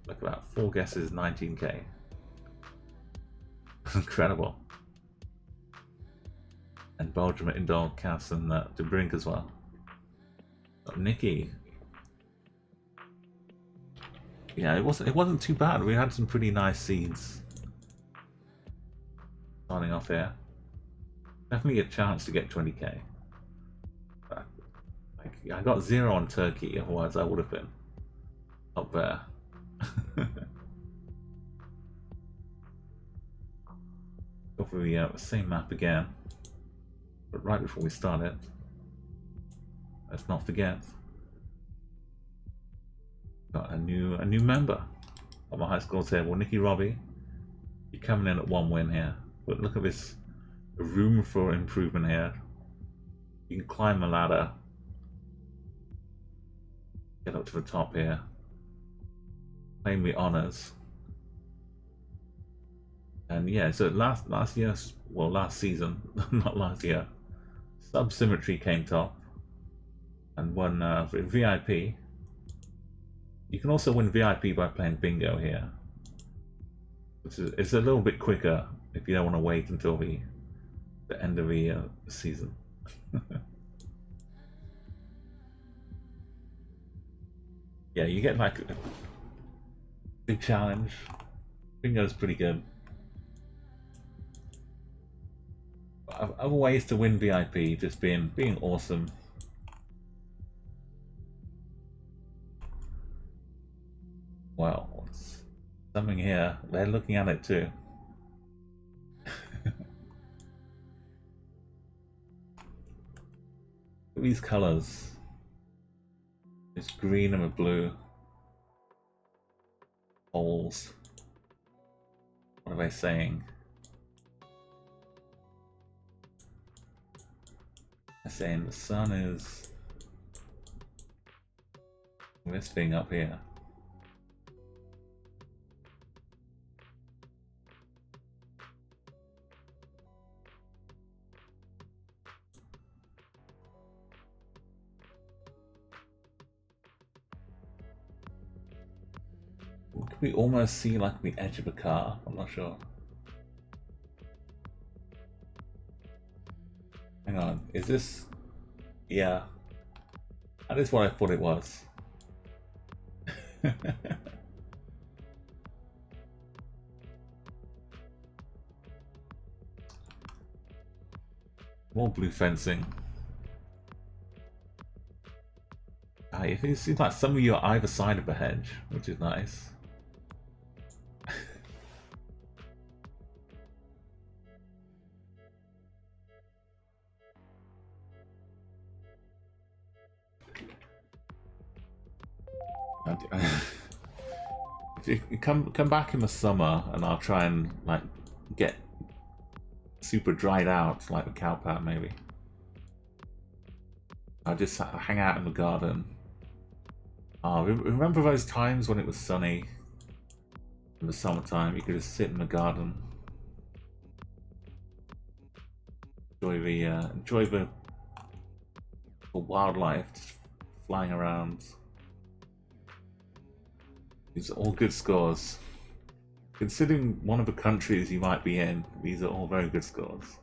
Look at that, 4 guesses, 19k. Incredible. And Belgium, Indol, Cass, and De Brink as well. Nikki. Yeah, it wasn't too bad. We had some pretty nice seeds. Starting off here. Definitely a chance to get 20k. I got 0 on Turkey, otherwise I would have been up there. Go for the same map again, but right before we start it, let's not forget, got a new member on my high score table, Nikki Robbie. You're coming in at 1 win here, but look at this room for improvement here. You can climb a ladder, get up to the top here, claim the honors. And yeah, so last year, well, last season, not last year, Sub-Symmetry came top and won for VIP. You can also win VIP by playing bingo here. It's a little bit quicker if you don't want to wait until the end of the season. Yeah, you get like a big challenge. Bingo's pretty good. Other ways to win VIP, just being awesome. Well, something here. They're looking at it too. These colors. It's green and a blue. Holes. What are they saying? They're saying the sun is this thing up here. Could we almost see like the edge of a car? I'm not sure. Hang on, is this? Yeah, that is what I thought it was. More blue fencing. It seems like some of you are either side of the hedge, which is nice. You come back in the summer and I'll try and like get super dried out like the cowpat maybe. I'll just hang out in the garden. Remember those times when it was sunny in the summertime? You could just sit in the garden, enjoy the wildlife just flying around. These are all good scores. Considering one of the countries you might be in, these are all very good scores.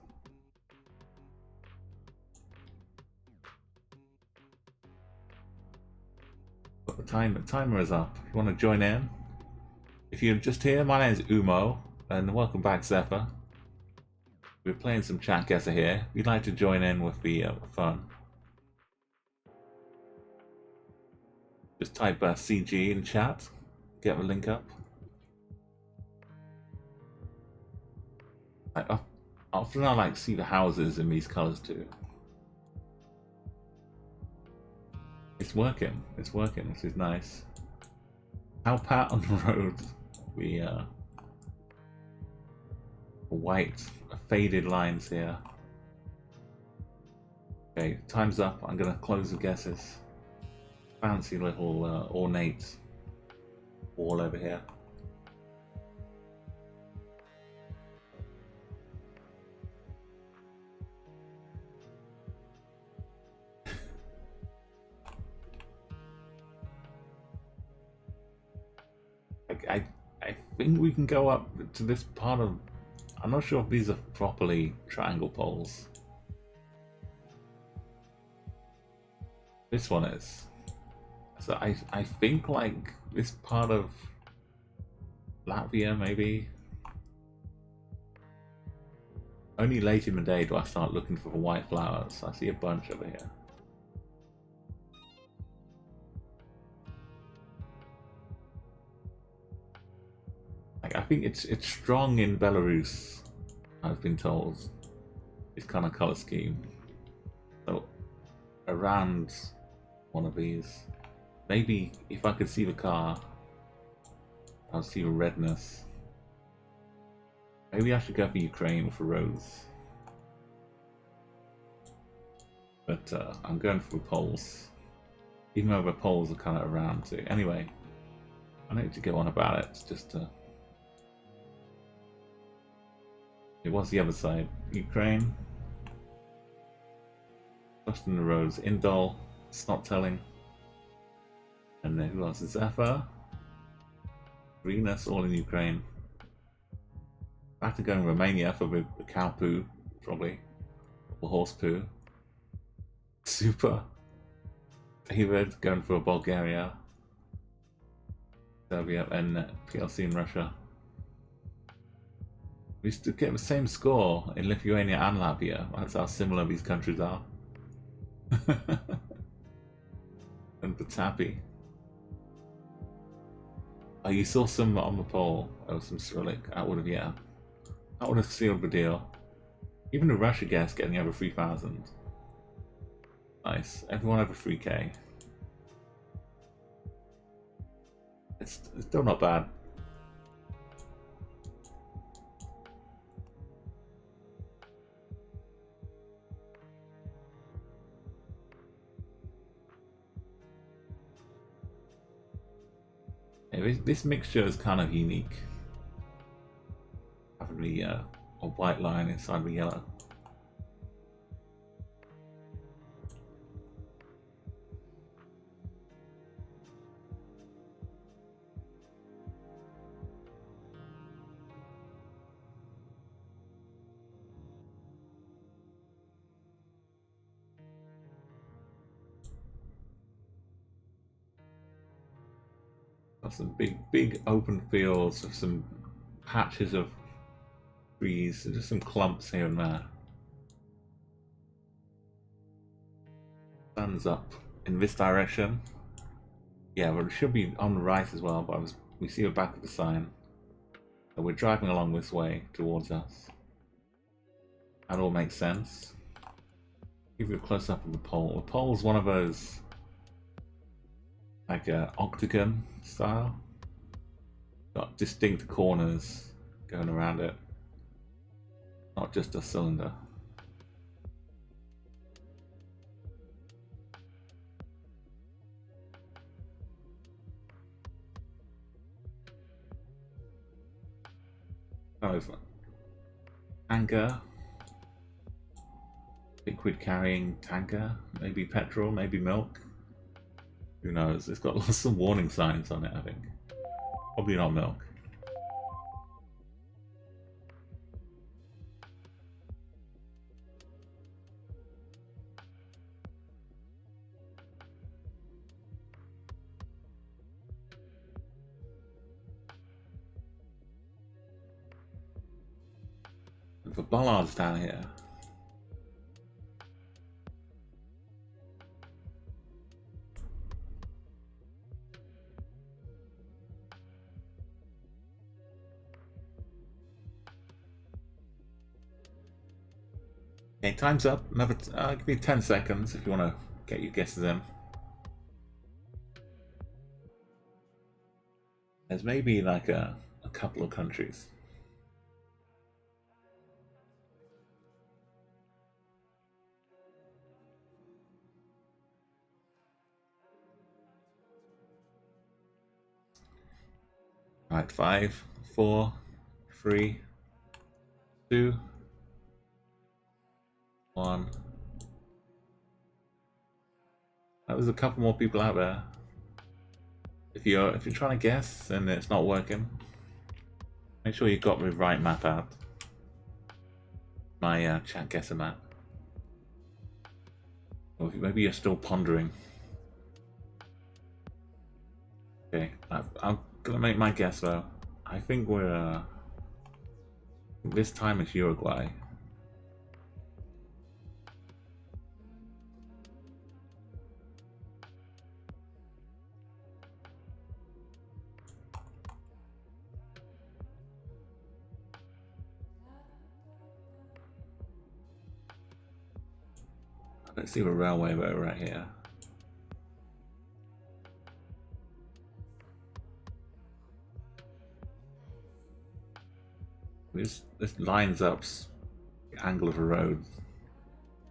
But the timer is up. If you want to join in, if you're just here, my name is Umo, and welcome back, Zephyr. We're playing some Chatguessr here. If you'd like to join in with the fun, just type CG in chat. Get the link up. Often I like see the houses in these colors too. It's working, which is nice. How pat on the road. We white faded lines here. Okay, time's up. I'm gonna close the guesses. fancy little ornate wall over here. I think we can go up to this part of... I'm not sure if these are properly triangle poles. This one is. So I think like this part of Latvia maybe. Only late in the day do I start looking for the white flowers. I see a bunch over here. Like I think it's strong in Belarus, I've been told. This kind of color scheme. So around one of these. Maybe if I could see the car, I'll see the redness. Maybe I should go for Ukraine for roads. But I'm going for poles. Even though the poles are kind of around too. Anyway, I need to go on about it. Just to... It was the other side. Ukraine. Just in the roads. Indol. It's not telling. And then who else? Zephyr. Venus, all in Ukraine. I have to go in Romania for the cow poo, probably. Or horse poo. Super. David going for Bulgaria. Serbia and PLC in Russia. We used to get the same score in Lithuania and Latvia. That's how similar these countries are. And Batapi. Oh, you saw some on the pole. Oh, some Cyrillic. That would have, yeah. That would have sealed the deal. Even the Russia guess getting over 3,000. Nice. Everyone over 3k. It's still not bad. This mixture is kind of unique. Having the a white line inside the yellow. Got some big open fields with some patches of trees, just some clumps here and there. Sun's up in this direction. Yeah, well, it should be on the right as well, but we see the back of the sign. So we're driving along this way towards us. That all makes sense. Give you a close up of the pole. The pole's one of those like a octagon style. Got distinct corners going around it. Not just a cylinder. Over. Tanker. Liquid carrying tanker. Maybe petrol, maybe milk. Who knows? It's got lots of warning signs on it, I think. Probably not milk. And for bollards down here. Okay, time's up. Another, give me 10 seconds if you want to get your guesses in. There's maybe like a couple of countries. Right, 5, 4, 3, 2, 1. There's a couple more people out there. If you're trying to guess and it's not working, make sure you got the right map out. My Chatguessr map. Or maybe you're still pondering. Okay, I'm gonna make my guess though. I think we're this time it's Uruguay. Let's see the railway road right here. This lines up the angle of the road.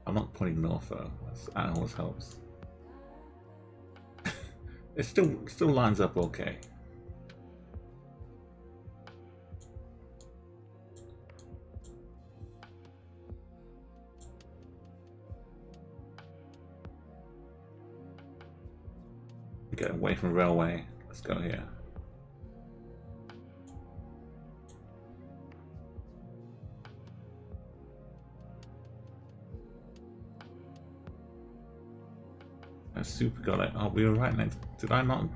I'm not pointing north though. That always helps. It still lines up okay. Get away from railway. Let's go here. Super got it. Oh, we were right next. Did I not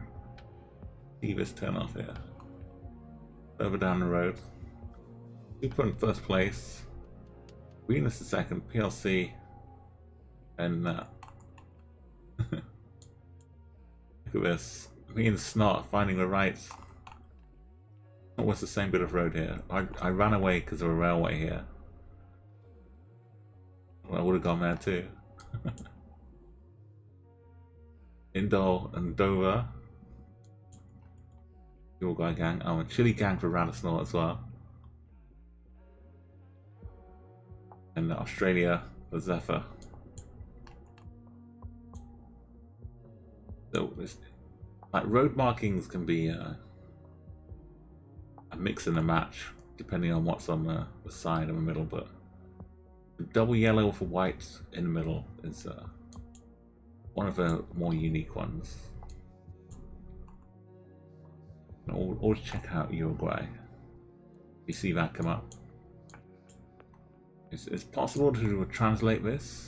see this turn off here? Further down the road. Super in first place. Venus in second. PLC. And look at this. Me and Snot finding the right. Oh, what's the same bit of road here? I ran away because of a railway here. Well, I would have gone there too. Indol and Dover. Uruguay gang. Oh, and Chile gang for Radisson as well. And Australia for Zephyr. So, like, road markings can be a mix and a match, depending on what's on the side and the middle, but double yellow for white in the middle is one of the more unique ones. Always check out Uruguay. You see that come up. It's possible to translate this.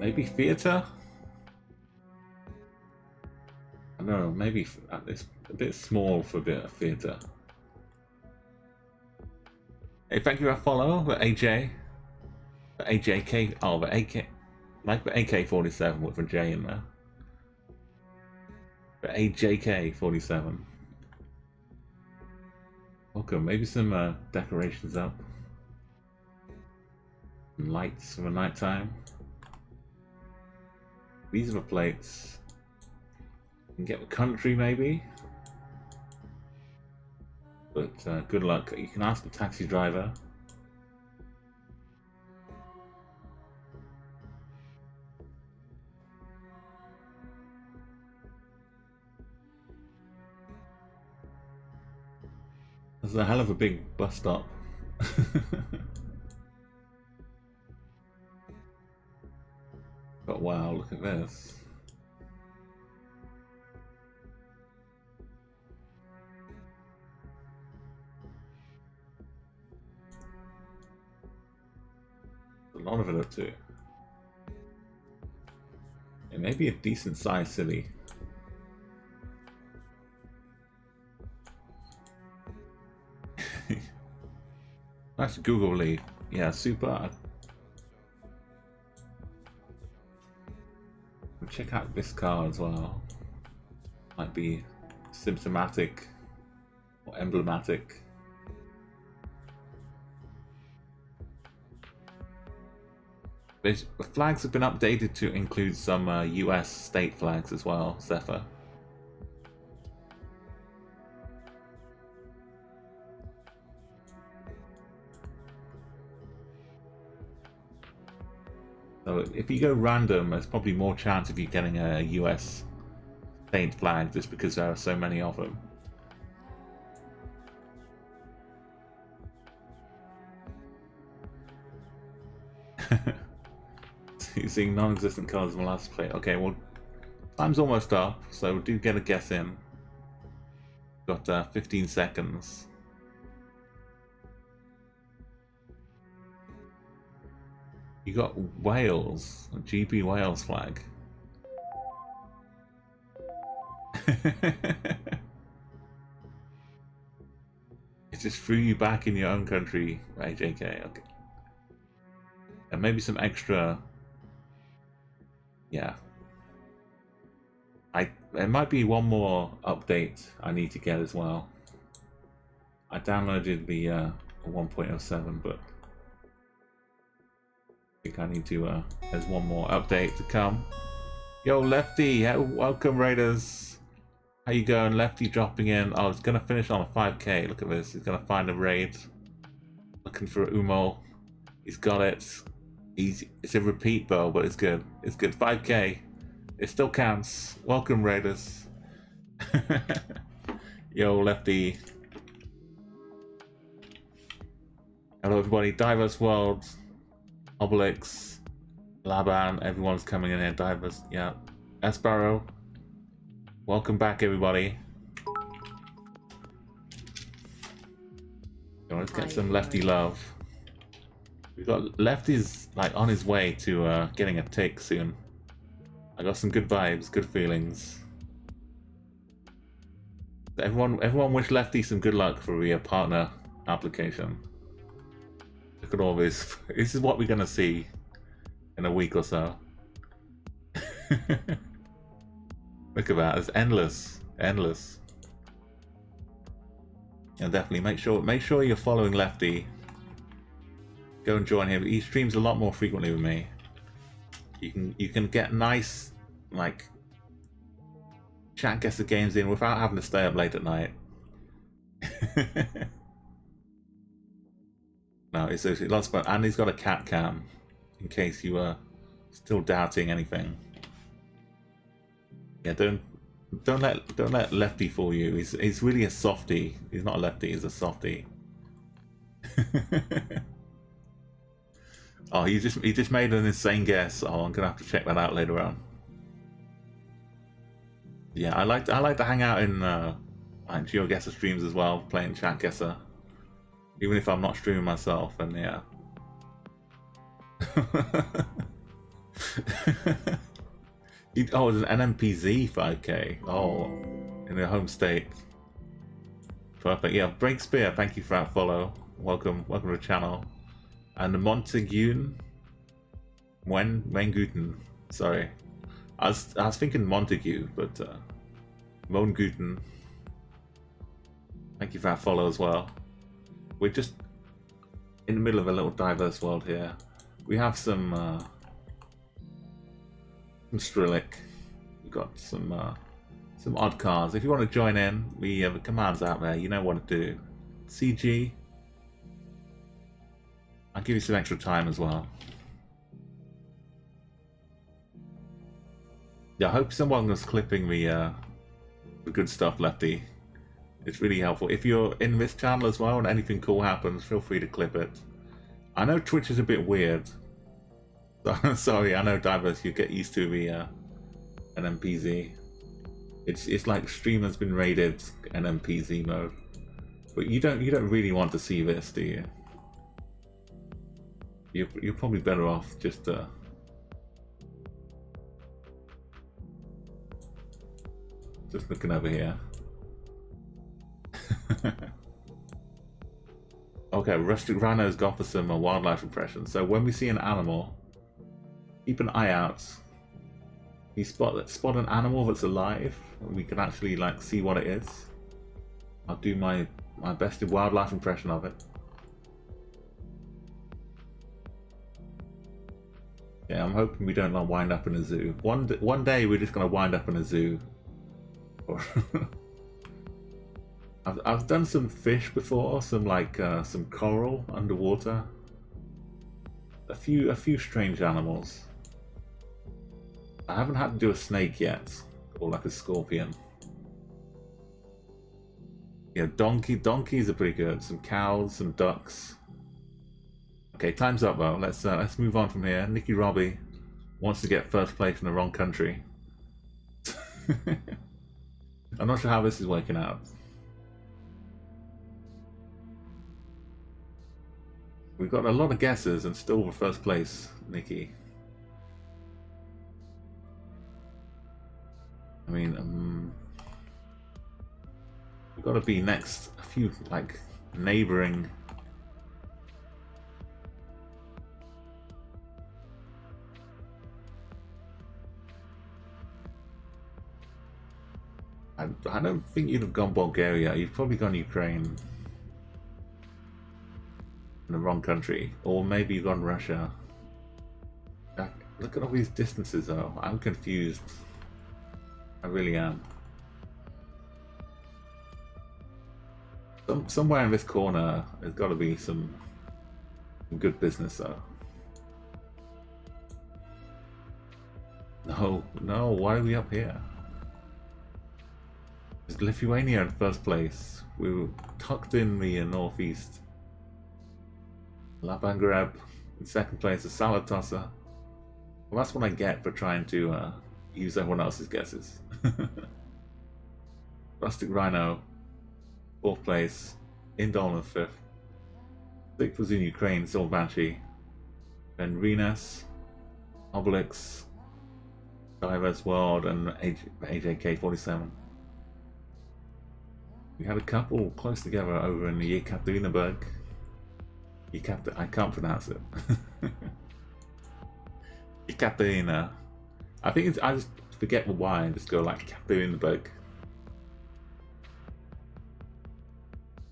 Maybe theatre? I don't know, maybe it's a bit small for a bit of theatre. Hey, thank you for follow, the AJ. The AJK, oh, the AK, like the AK-47 with a J in there. The AJK-47. Welcome, maybe some decorations up. Some lights for the night time. These are the plates. You can get the country maybe. But good luck. You can ask the taxi driver. There's a hell of a big bus stop. But wow, look at this. A lot of it up too. It may be a decent sized city. That's googly. Yeah, super. Check out this car as well. Might be symptomatic more emblematic. The flags have been updated to include some US state flags as well, Zephyr. So if you go random, there's probably more chance of you getting a US state flag just because there are so many of them. You're seeing non-existent colours in the last play. Okay, well, time's almost up, so do get a guess in. Got 15 seconds. You got Wales, a GB Wales flag. It just threw you back in your own country, AJK. Okay. And maybe some extra. Yeah. There might be one more update I need to get as well. I downloaded the 1.07, but I think I need to. There's one more update to come. Yo, Lefty, welcome Raiders. How you going, Lefty? Dropping in. Oh, it's gonna finish on a 5k. Look at this. He's gonna find a raid. Looking for Umo. He's got it. It's a repeat though, but it's good. It's good. 5k. It still counts. Welcome Raiders. Yo, Lefty. Hello everybody. Diverse World. Obelix. Laban. Everyone's coming in here. Diverse. Yeah. Esparrow. Welcome back everybody. So let's get some Lefty love. We've got Lefty's like on his way to getting a tick soon. I got some good vibes, good feelings. Everyone wish Lefty some good luck for the partner application. Look at all this. This is what we're gonna see in a week or so. Look at that. It's endless, endless. And definitely make sure you're following Lefty. Go and join him. He streams a lot more frequently with me. You can get nice like Chatguessr games in without having to stay up late at night. No, it's lots of fun, and he's got a cat cam in case you are still doubting anything. Yeah, don't let Lefty fool you. He's really a softie. He's not a lefty. He's a softie. Oh, he just made an insane guess. Oh, I'm gonna have to check that out later on. Yeah, I like to hang out in like GeoGuessr streams as well, playing Chatguessr, even if I'm not streaming myself. And yeah. Oh, it's an NMPZ 5k. Oh, in your home state. Perfect. Yeah, Break Spear. Thank you for that follow. Welcome to the channel. And the Montague, Guten. Sorry, I was thinking Montague, but Guten. Thank you for that follow as well. We're just in the middle of a little diverse world here. We have some Strillic. We've got some odd cars. If you want to join in, we have the commands out there. You know what to do. CG. I'll give you some extra time as well. Yeah, I hope someone was clipping the good stuff, Lefty. It's really helpful. If you're in this channel as well and anything cool happens, feel free to clip it. I know Twitch is a bit weird. So, sorry, I know Diverse, you get used to the NMPZ. It's like streamer's been raided NMPZ mode. But you don't really want to see this, do you? You're probably better off just looking over here. Okay, rustic rhinos go for some wildlife impressions. So when we see an animal, keep an eye out. You spot an animal that's alive, we can actually like see what it is. I'll do my my best wildlife impression of it. Yeah, I'm hoping we don't like wind up in a zoo. One day we're just gonna wind up in a zoo. I've done some fish before, some coral underwater. A few strange animals. I haven't had to do a snake yet, or like a scorpion. Yeah, donkeys are pretty good. Some cows, some ducks. Okay, time's up though. Let's move on from here. Nicky Robbie wants to get first place in the wrong country. I'm not sure how this is working out. We've got a lot of guesses and still the first place, Nicky. I mean, we've got to be next. A few like neighboring. I don't think you'd have gone Bulgaria. You've probably gone Ukraine. In the wrong country, or maybe you've gone Russia. Look at all these distances though. I'm confused. I really am. Somewhere in this corner there's got to be some good business though. No, why are we up here? It's Lithuania in first place. We were tucked in the northeast. Labangreb in second place, a salad tosser. Well, that's what I get for trying to use everyone else's guesses. Rustic Rhino, fourth place. Indolent fifth. Sixth was in Ukraine, Silver Banshee. Then Renas, Obelix, Diverse World, and AJK47. We had a couple close together over in the Yekaterinburg. I can't pronounce it. Ekaterina. I think I just forget the Y and just go like Yekaterinburg.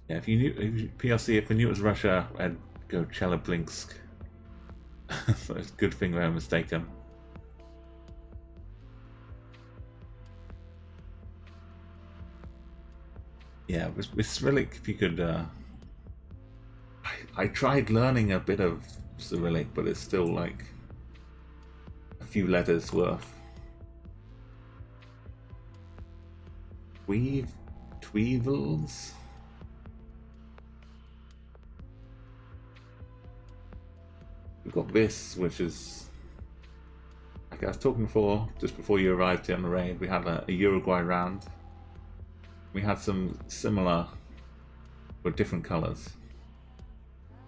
Yeah, if you knew PLC, if I knew it was Russia, I'd go Chelyabinsk. So it's a good thing we were mistaken. Yeah, with Cyrillic, if you could. I tried learning a bit of Cyrillic, but it's still like a few letters worth. Tweevils? We've got this, which is... Like I was talking before, just before you arrived here on the raid, we had a Uruguay round. We had some similar, but different colours.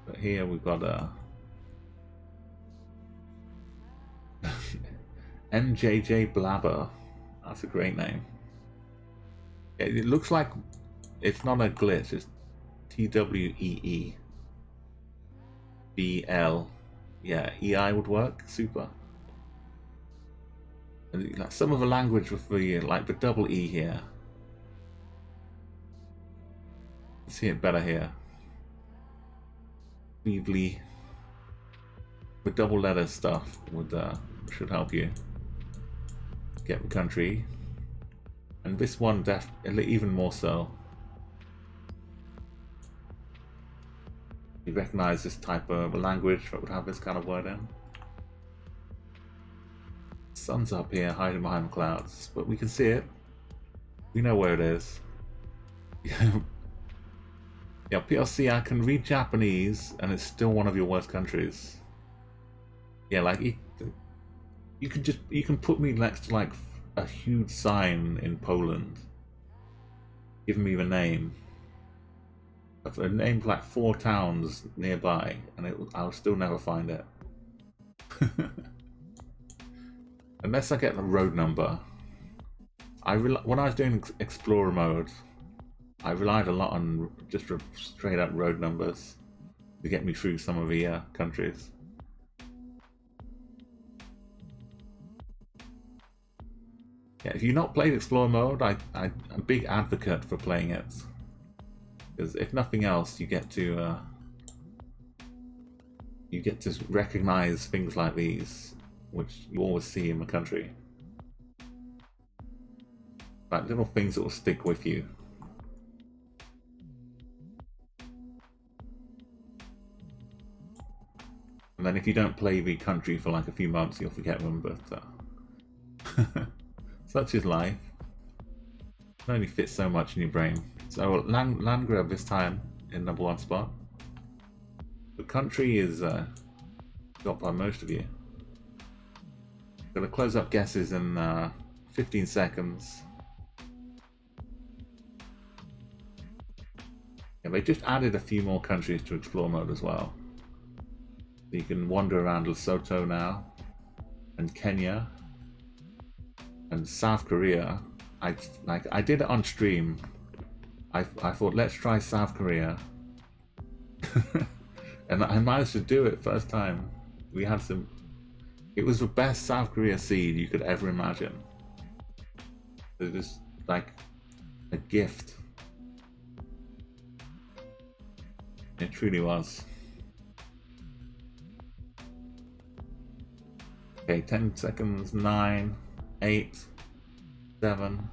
But here we've got a NJJ Blabber. That's a great name. It looks like it's not a glitch. It's TWEEBL. Yeah, EI would work. Super. And like some of the language with the like the double E here. See it better here. Weebly with double letter stuff would should help you get the country, and this one even more so. You recognize this type of language that would have this kind of word in. Sun's up here hiding behind the clouds, but we can see it. We know where it is. Yeah, PLC, I can read Japanese, and it's still one of your worst countries. Yeah, like you can put me next to like a huge sign in Poland, giving me the name. A name for like 4 towns nearby, and I'll still never find it. Unless I get the road number. When I was doing Explorer mode, I relied a lot on just straight up road numbers to get me through some of the countries. Yeah, if you've not played Explorer mode, I'm a big advocate for playing it. Because if nothing else, you get to recognize things like these, which you always see in the country. Like little things that will stick with you. And then if you don't play the country for like a few months, you'll forget them, but such is life. It only fits so much in your brain. So land grab this time in #1 spot. The country is got by most of you. Gonna close up guesses in 15 seconds. Yeah, they just added a few more countries to explore mode as well. So you can wander around Lesotho now, and Kenya, and South Korea. I did it on stream. I thought, let's try South Korea. And I managed to do it first time. We had some... It was the best South Korea seed you could ever imagine. It was like a gift. It truly was. Okay, 10 seconds, 9, 8, 7,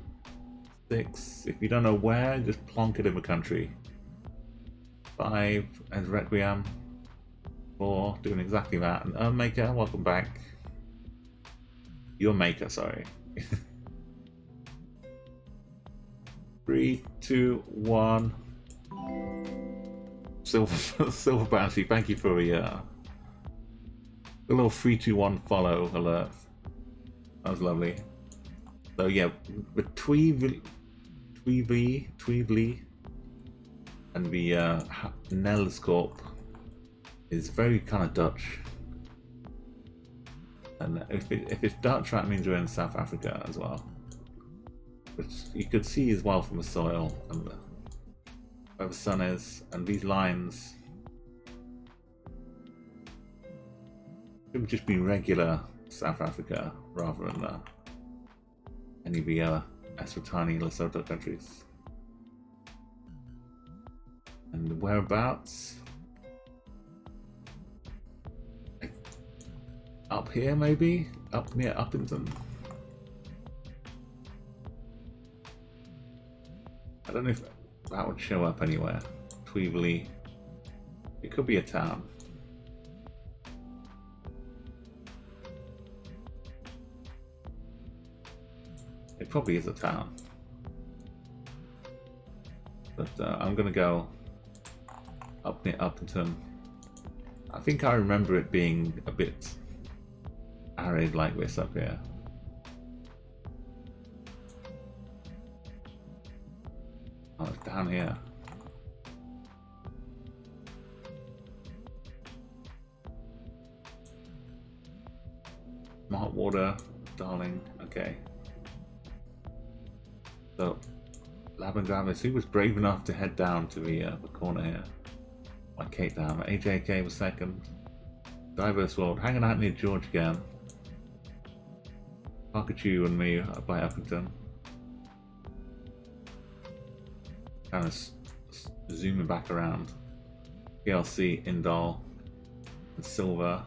6. If you don't know where, just plonk it in the country. 5, as Requiem. 4, doing exactly that. And Maker, welcome back. Your Maker, sorry. 3, 2, 1. Silver Bounty, thank you for the little 3, 2, 1 follow alert. That was lovely. So yeah, the Tweevlee and the Nelscorp is very kind of Dutch. And if it's Dutch, that means we're in South Africa as well. Which you could see as well from the soil and where the sun is, and these lines should just be regular South Africa rather than any of the Eswatini, Lesotho countries. And whereabouts? Up here maybe? Up near Uppington? I don't know if that would show up anywhere. Tweevlee. It could be a town. It probably is a town. But I'm gonna go up near Uppington. I think I remember it being a bit arid like this up here. Oh, it's down here. Smart water, darling. Okay. So, Labandavis, who was brave enough to head down to the corner here? Like Kate down. AJK was second. Diverse World, hanging out near George again. Pikachu and me by Uppington. Kind of zooming back around. PLC, Indol, and Silver,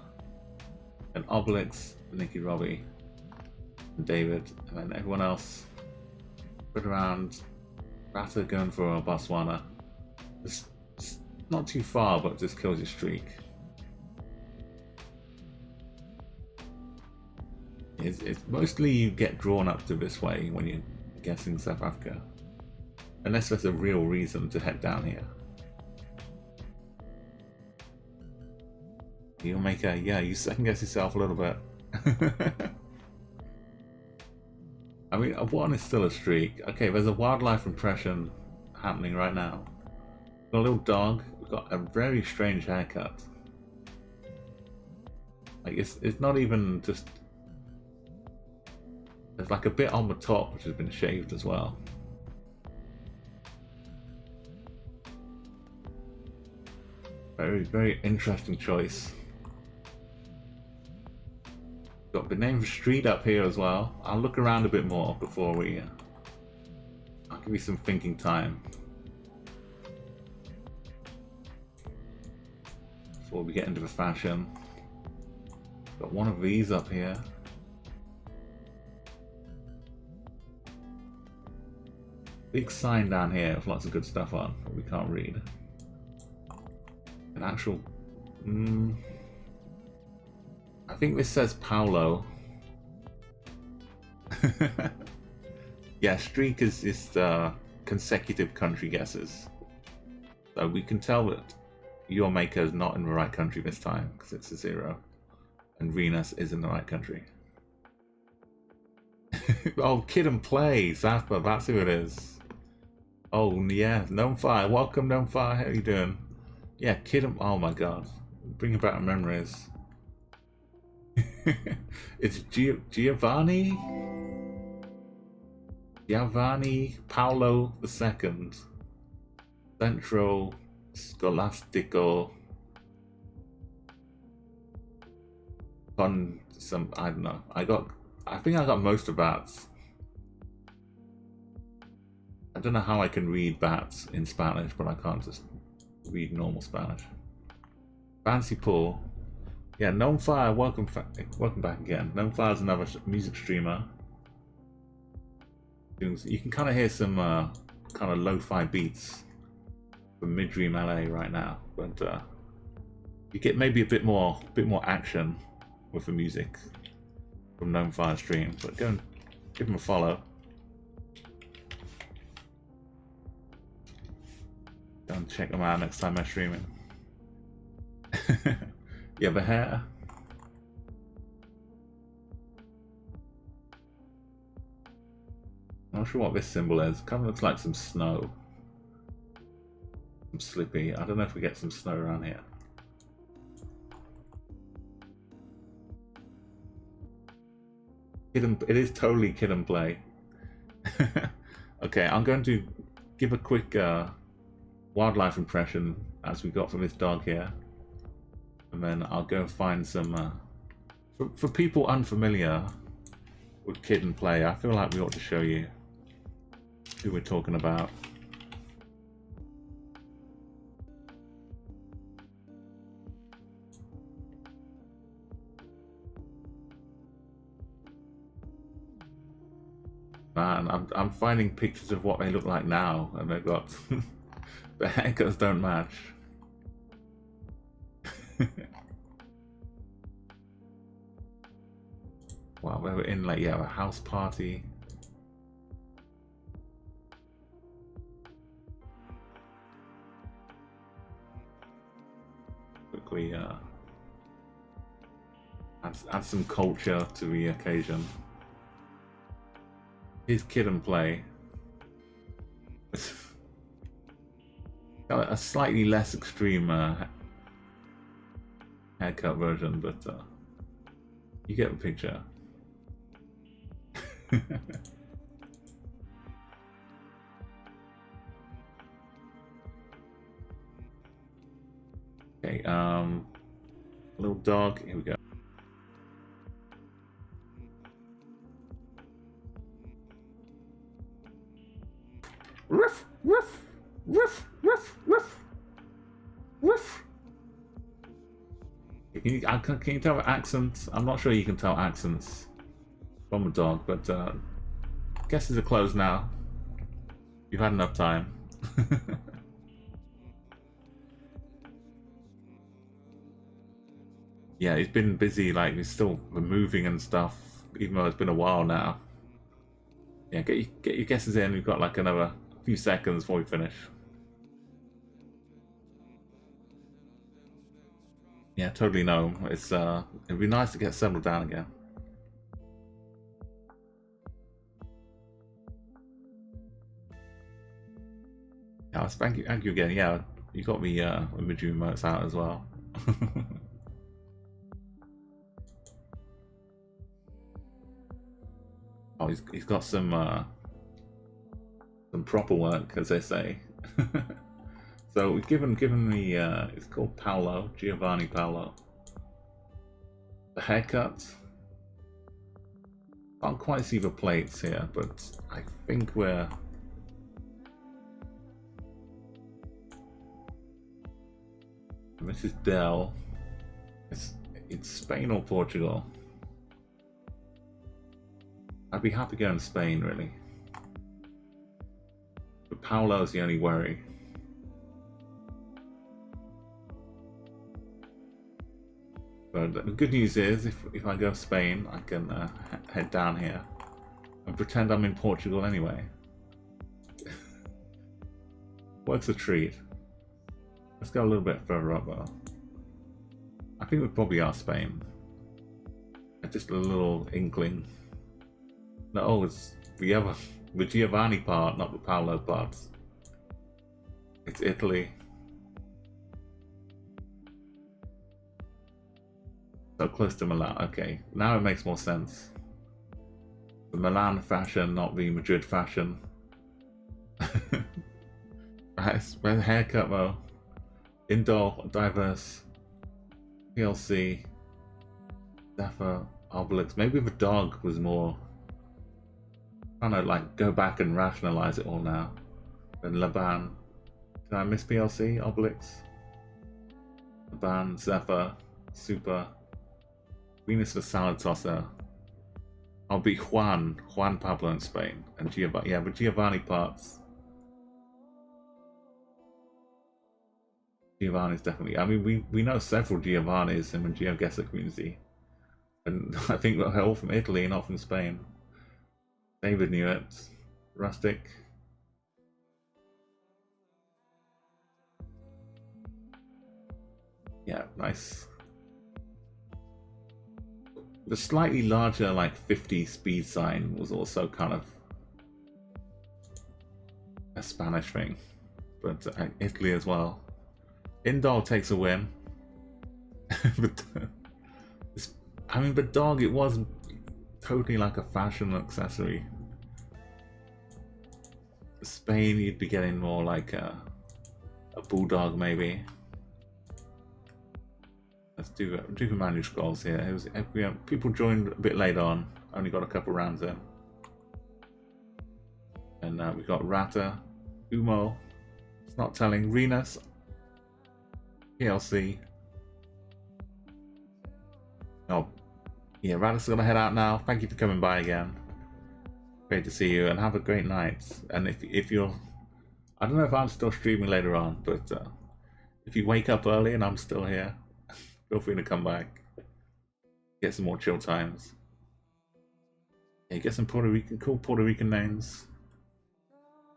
and Obelix, Nicky Robbie, and David, and then everyone else spread around. Rata going for Botswana. It's not too far, but just kills your streak. It's mostly you get drawn up to this way when you're guessing South Africa. Unless there's a real reason to head down here. You'll make a, yeah, you second guess yourself a little bit. I mean, one is still a streak. Okay, there's a wildlife impression happening right now. We've got a little dog. We've got a very strange haircut. Like, it's not even just... There's like a bit on the top which has been shaved as well. Very, very interesting choice. Got the name of the street up here as well. I'll look around a bit more before we... I'll give you some thinking time. before we get into the fashion. Got one of these up here. Big sign down here with lots of good stuff on, but we can't read. An actual... I think this says Paolo. Yeah, streak is just consecutive country guesses. So we can tell that your maker is not in the right country this time, because it's a 0. And Venus is in the right country. Oh, Kid and Play, Zappa, that's who it is. Oh, yeah, Gnome Fire, welcome Gnome Fire, how are you doing? Yeah, Kid and... oh my god, bringing back memories. It's Giovanni Paolo II, Centro Scolastico con some, I don't know. I think I got most of that. I don't know how I can read that in Spanish, but I can't just read normal Spanish. Fancy Paul. Yeah, Gnome Fire, welcome back again. Gnome Fire is another music streamer. You can kind of hear some kind of lo-fi beats from Midream LA right now, but you get maybe a bit more action with the music from Gnome Fire stream. But go and give him a follow. Go and check them out next time I'm streaming. Yeah, the hair. I'm not sure what this symbol is. Kind of looks like some snow. Some slippy. I don't know if we get some snow around here. It is totally Kid and Play. Okay, I'm going to give a quick wildlife impression as we got from this dog here. And then I'll go find some... for people unfamiliar with Kid and Play, I feel like we ought to show you who we're talking about. Man, I'm finding pictures of what they look like now, and they've got... the haircuts don't match. Wow, we were in like, yeah, a house party. Quickly add some culture to the occasion. Here's Kid and Play. Got a slightly less extreme haircut version, but you get the picture. Okay, little dog, here we go. Ruff, ruff, ruff, ruff, ruff, ruff. Can you tell accents? I'm not sure you can tell accents from a dog, but guesses are closed now. You've had enough time. Yeah, he's been busy, like he's still moving and stuff, even though it's been a while now. Yeah, get your guesses in. We've got like another few seconds before we finish. Yeah, totally no. It's it'd be nice to get settled down again. Yeah, thank you again. Yeah, you got me imagery remotes out as well. Oh, he's got some proper work, as they say. So we've given the it's called Paolo, Giovanni Paolo. The haircut. Can't quite see the plates here, but I think we're... This is Dell. It's Spain or Portugal. I'd be happy going to Spain, really. But Paolo's the only worry. But the good news is, if I go to Spain, I can head down here and pretend I'm in Portugal anyway. What's a treat? Let's go a little bit further up though. I think we probably are Spain. Just a little inkling. No, it's the Giovanni part, not the Paolo part. It's Italy. So close to Milan. Okay, now it makes more sense. The Milan fashion, not the Madrid fashion. Where's the haircut though? Indoor, diverse, PLC, Zephyr, Obelix. Maybe the dog was more. I'm trying to like go back and rationalize it all now. Then Laban. Did I miss PLC? Obelix? Laban, Zephyr, Super. Venus the Salad Tosser. I'll be Juan Pablo in Spain. And Giovanni, yeah, the Giovanni parts. Giovanni's definitely, I mean, we know several Giovannis in the GeoGuessr community. And I think they're all from Italy, not from Spain. David knew it. Rustic. Yeah, nice. The slightly larger, like 50 speed sign was also kind of a Spanish thing, but Italy as well. Indol takes a win. But, I mean, the dog, it was totally like a fashion accessory. Spain, you'd be getting more like a bulldog, maybe. Let's do the manual scrolls here. It was, people joined a bit late on. Only got a couple rounds in. And we got Rata, Umo. It's not telling. Renus, PLC. Oh, yeah. Rata's gonna head out now. Thank you for coming by again. Great to see you, and have a great night. And if you're, I don't know if I'm still streaming later on, but if you wake up early and I'm still here. Feel free to come back. Get some more chill times. Yeah, get some cool Puerto Rican names.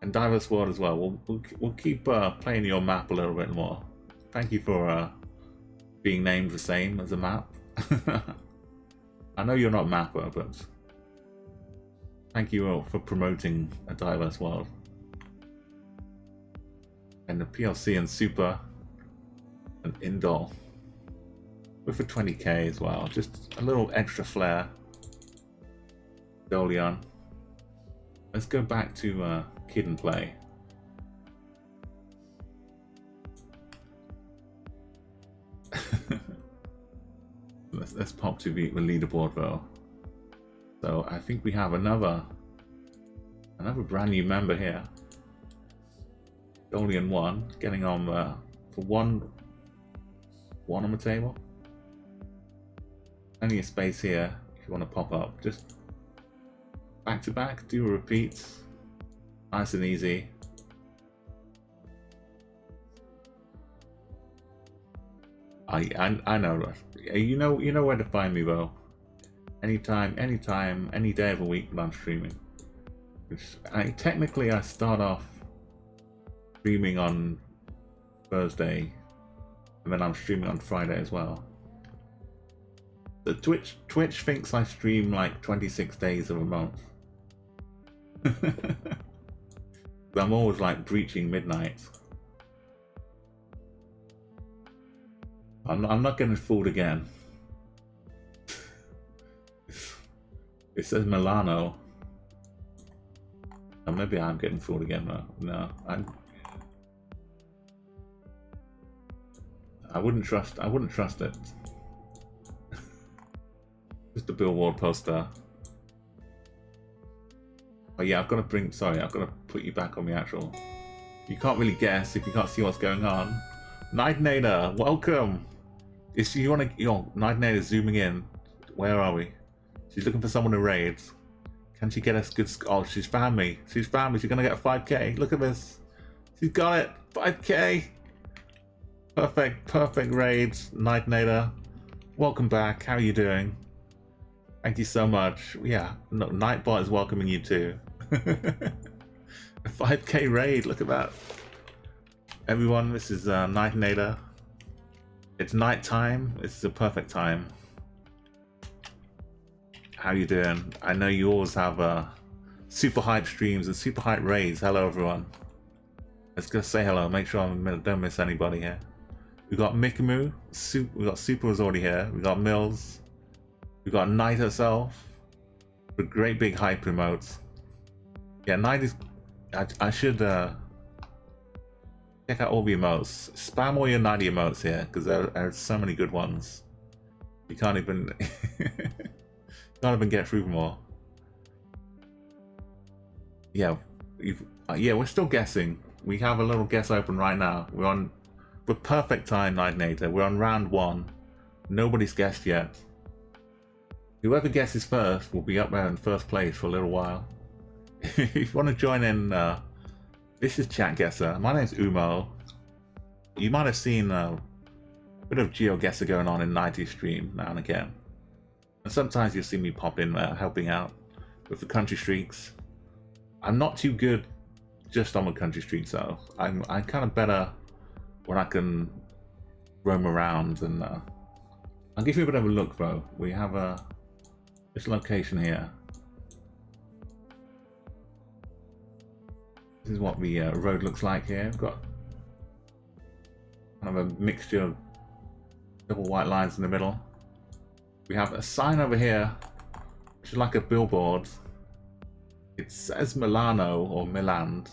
And diverse world as well. We'll keep playing your map a little bit more. Thank you for being named the same as a map. I know you're not mapper, but thank you all for promoting a diverse world. And the PLC and Super and Indol. With a 20k as well, just a little extra flair. Dolion. Let's go back to Kid and Play. let's pop to the leaderboard though. So I think we have another brand new member here. Dolion 1 getting on for one on the table. Plenty of space here if you want to pop up. Just back to back, do a repeat. Nice and easy. I know. You know where to find me though. Anytime, any day of the week when I'm streaming. Technically I start off streaming on Thursday, and then I'm streaming on Friday as well. The Twitch thinks I stream like 26 days of a month. I'm always like breaching midnight. I'm not getting fooled again. It says Milano. Or maybe I'm getting fooled again though. No, I wouldn't trust it. Just a billboard poster. Oh yeah, I've got to put you back on the actual. You can't really guess if you can't see what's going on. Night Nader, welcome! If you want to, Night Nader is zooming in. Where are we? She's looking for someone to raid. Can she get us good? Oh, she's found me. She's found me. She's gonna get a 5k. Look at this. She's got it. 5k. Perfect raids. Night Nader. Welcome back. How are you doing? Thank you so much. Yeah, no, Nightbot is welcoming you too. A 5k raid. Look at that. Everyone, this is Night Nader. It's night time. It's the perfect time. How you doing? I know you always have super hype streams and super hype raids. Hello everyone. Let's just say hello. Make sure I don't miss anybody here. We got Mikamu. We got Super was already here. We got Mills. We got Knight herself. With great big hype emotes. Yeah, Knight is. I should check out all the emotes. Spam all your 90 emotes here because there are so many good ones. You can't even. Can't even get through them all. Yeah, we're still guessing. We have a little guess open right now. We're on the perfect time, Night Nader. We're on round 1. Nobody's guessed yet. Whoever guesses first will be up there in first place for a little while. If you want to join in, this is Chatguessr. My name's Umo. You might have seen a bit of GeoGuessr going on in 90 stream now and again. And sometimes you'll see me pop in there helping out with the country streaks. I'm not too good just on the country streaks though. I'm kind of better when I can roam around and I'll give you a bit of a look though. We have this location here. This is what the road looks like here. We've got kind of a mixture of double white lines in the middle. We have a sign over here, which is like a billboard. It says Milano or Milan,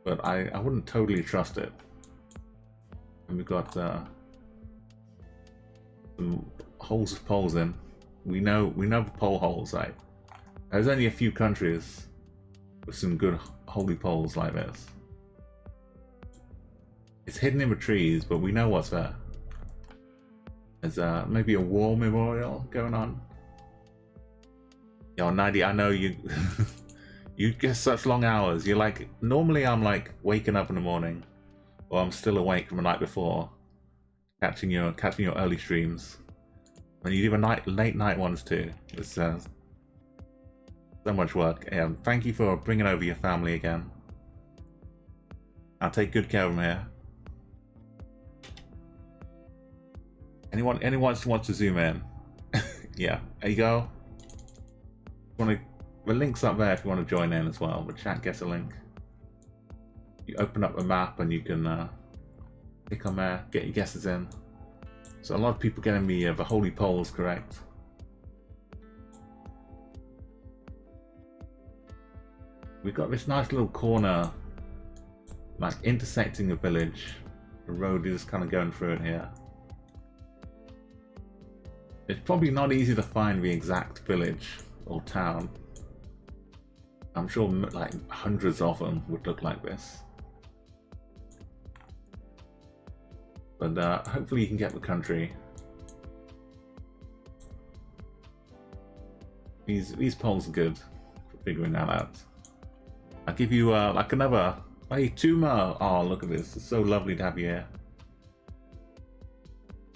but I wouldn't totally trust it. And we've got some holes of poles in. We know the pole holes, right? There's only a few countries with some good holy poles like this. It's hidden in the trees, but we know what's there. There's maybe a war memorial going on. Yo, Nadi, I know you you get such long hours. You're like, normally I'm like waking up in the morning, or I'm still awake from the night before, catching your early streams. And you do the late night ones too. It's so much work. Yeah, thank you for bringing over your family again. I'll take good care of them here. Anyone wants to zoom in? Yeah, there you go. The link's up there if you want to join in as well. The Chatguessr link. You open up the map and you can click on there, get your guesses in. So a lot of people getting the holy poles correct. We've got this nice little corner, like intersecting a village. The road is kind of going through it here. It's probably not easy to find the exact village or town. I'm sure like hundreds of them would look like this. But hopefully you can get the country. These polls are good for figuring that out. I'll give you like another. Hey, 2 more. Oh, look at this. It's so lovely to have you here.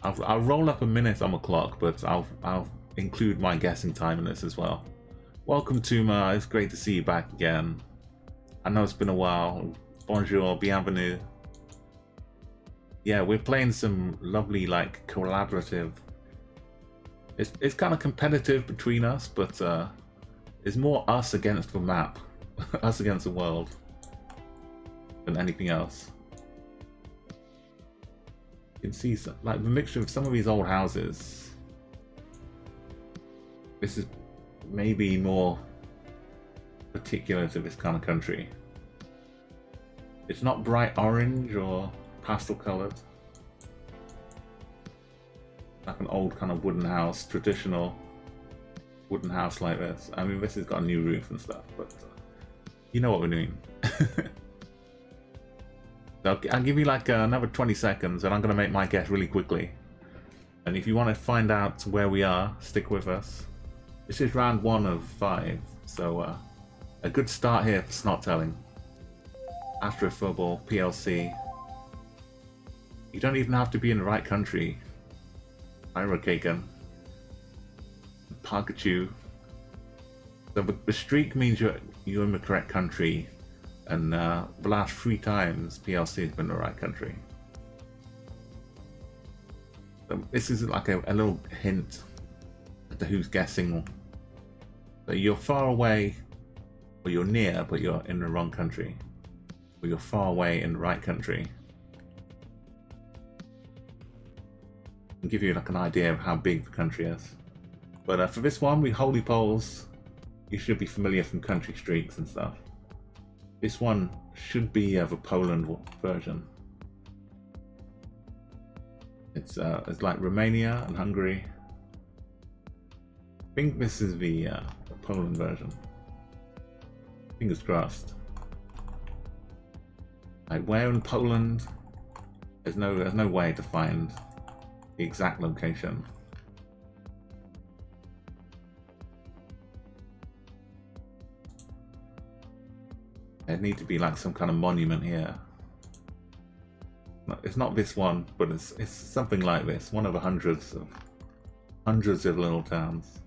I'll roll up a minute on the clock, but I'll include my guessing time in this as well. Welcome, Tuma. It's great to see you back again. I know it's been a while. Bonjour, bienvenue. Yeah, we're playing some lovely, like, collaborative. It's kind of competitive between us, but it's more us against the map, us against the world, than anything else. You can see like the mixture of some of these old houses. This is maybe more particular to this kind of country. It's not bright orange or pastel colored. Like an old kind of wooden house, traditional wooden house like this. I mean, this has got a new roof and stuff, but you know what we're doing. So I'll give you like another 20 seconds and I'm going to make my guess really quickly. And if you want to find out where we are, stick with us. This is round 1 of 5, so a good start here for snot telling. After a football, PLC. You don't even have to be in the right country. Pyrokaken. Pikachu. So the streak means you're in the correct country, and the last 3 times PLC has been the right country. So this is like a little hint as to who's guessing. So you're far away, or you're near, but you're in the wrong country. Or you're far away in the right country. And give you like an idea of how big the country is. But for this one, we holy polls. You should be familiar from country streaks and stuff. This one should be the Poland version. It's like Romania and Hungary. I think this is the Poland version. Fingers crossed. Like where in Poland? There's no way to find the exact location. There need to be like some kind of monument here. It's not this one, but it's something like this. One of the hundreds of little towns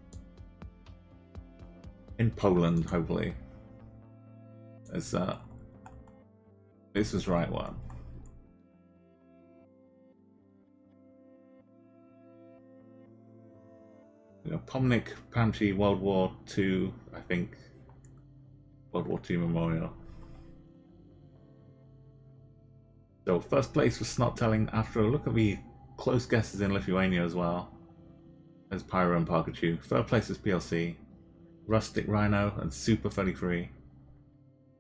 in Poland, hopefully. As this was the right one. You know, Pomnik Pamchi World War II, I think. World War II Memorial. So first place for snot telling after a look at the close guesses in Lithuania as well. There's Pyro and Pikachu. Third place is PLC. Rustic Rhino and Super 33.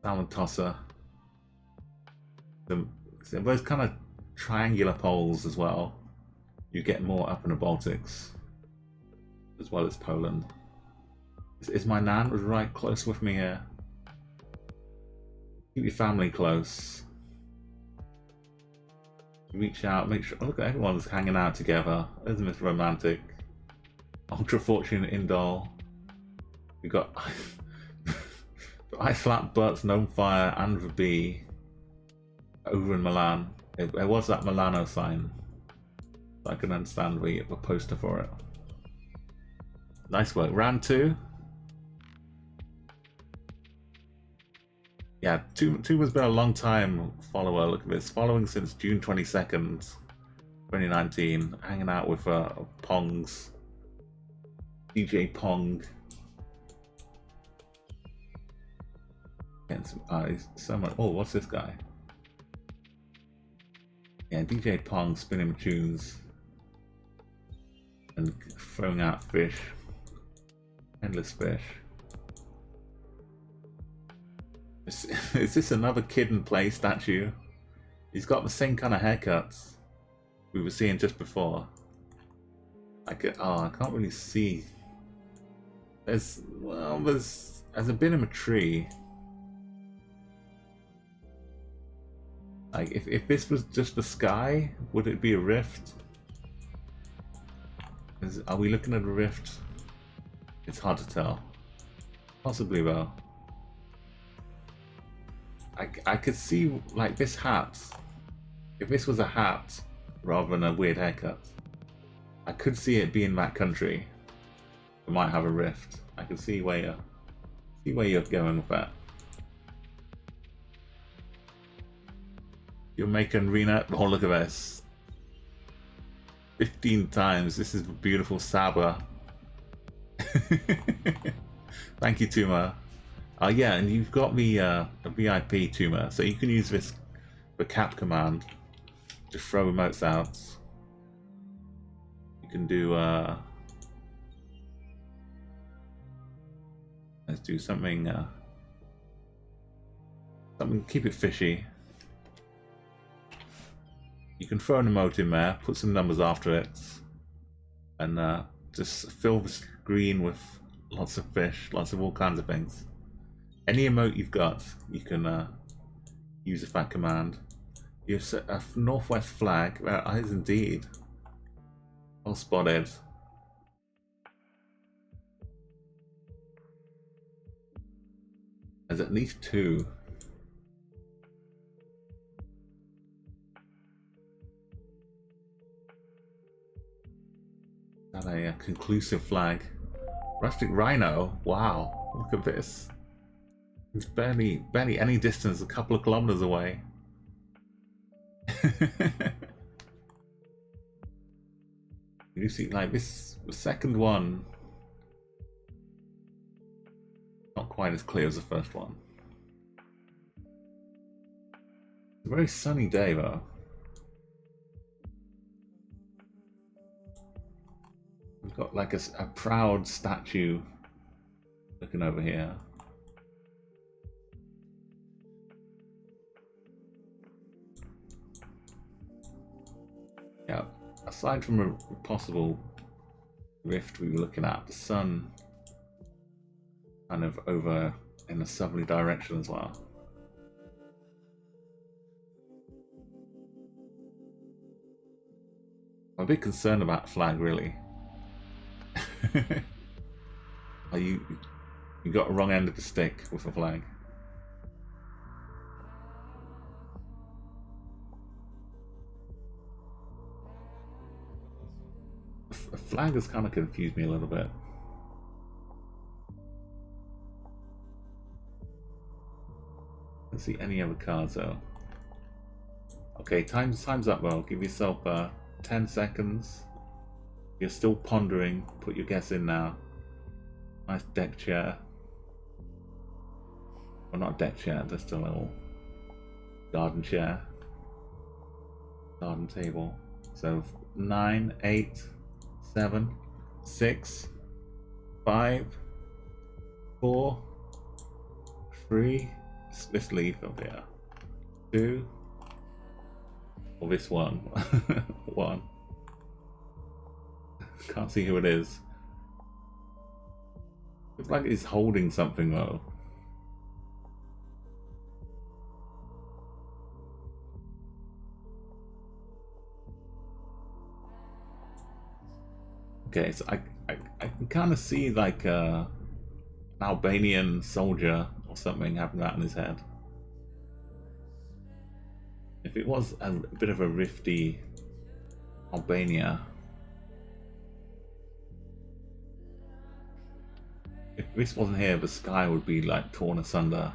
Salmon Tosser. So those kind of triangular poles as well. You get more up in the Baltics. As well as Poland. Is my nan was right close with me here? Keep your family close. Reach out, make sure. Look at everyone's hanging out together. Isn't this romantic? Ultra Fortunate Indol. We got I Slap Butts, Gnome Fire, and the Bee over in Milan. There was that Milano sign. I can understand the poster for it. Nice work. Round 2. Yeah, Tuma's been a long time follower. Look at this. Following since June 22nd, 2019. Hanging out with Pongs. DJ Pong. Getting some eyes. So much. Oh, what's this guy? Yeah, DJ Pong spinning tunes. And throwing out fish. Endless fish. Is this another Kid and Play statue? He's got the same kind of haircuts we were seeing just before. I can't really see. There's a bit of a tree. Like if this was just the sky, would it be a rift? Are we looking at a rift? It's hard to tell. Possibly though. I could see like this hat. If this was a hat rather than a weird haircut, I could see it being that country. It might have a rift. I can see where you're going with that. You're making Rena. Oh, look at this. 15 times. This is beautiful Saba. Thank you, Tuma. Yeah, and you've got the a VIP Tuma, so you can use the cap command to throw emotes out. You can do let's do something keep it fishy. You can throw an emote in there, put some numbers after it, and just fill the screen with lots of fish, lots of all kinds of things. Any emote you've got, you can use a fat command. You've set a northwest flag. That is indeed. Well spotted. There's at least 2. Is that a conclusive flag? Rustic Rhino? Wow, look at this. It's barely any distance, a couple of kilometers away. You see, like this, the second one, not quite as clear as the first one. It's a very sunny day though. We've got like a proud statue looking over here. Yeah, aside from a possible rift we were looking at, the sun kind of over in a southerly direction as well. I'm a bit concerned about the flag, really. You got a wrong end of the stick with the flag. The flag has kind of confused me a little bit. Let's see any other cars though. Okay, time's up though. Give yourself 10 seconds. If you're still pondering, put your guess in now. Nice deck chair. Well, not deck chair, just a little garden chair. Garden table. So 9, 8, 7, 6, 5, 4, 3. Let's leave up here. 2. Or this one. 1. Can't see who it is. Looks like he's holding something though. Okay, so I can kind of see like an Albanian soldier or something having that in his head. If it was a bit of a rifty Albania, if this wasn't here, the sky would be like torn asunder.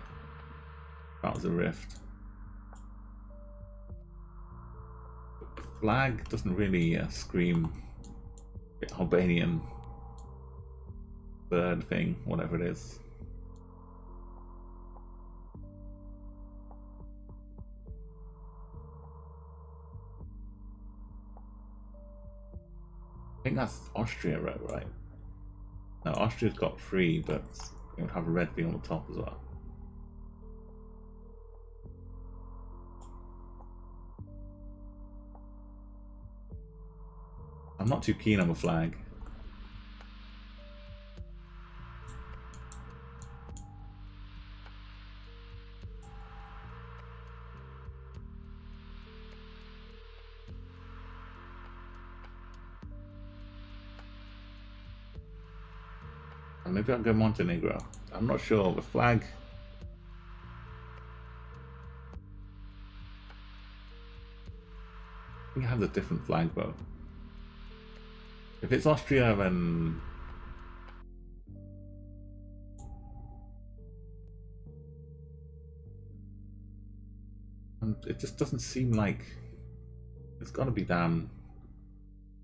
That was a rift. The flag doesn't really scream Albanian bird thing, whatever it is. I think that's Austria, right? No, Austria's got 3, but it would have a red thing on the top as well. I'm not too keen on the flag. Maybe I'll go Montenegro. I'm not sure. The flag. I think it has a different flag though. If it's Austria, then it just doesn't seem like it's got to be down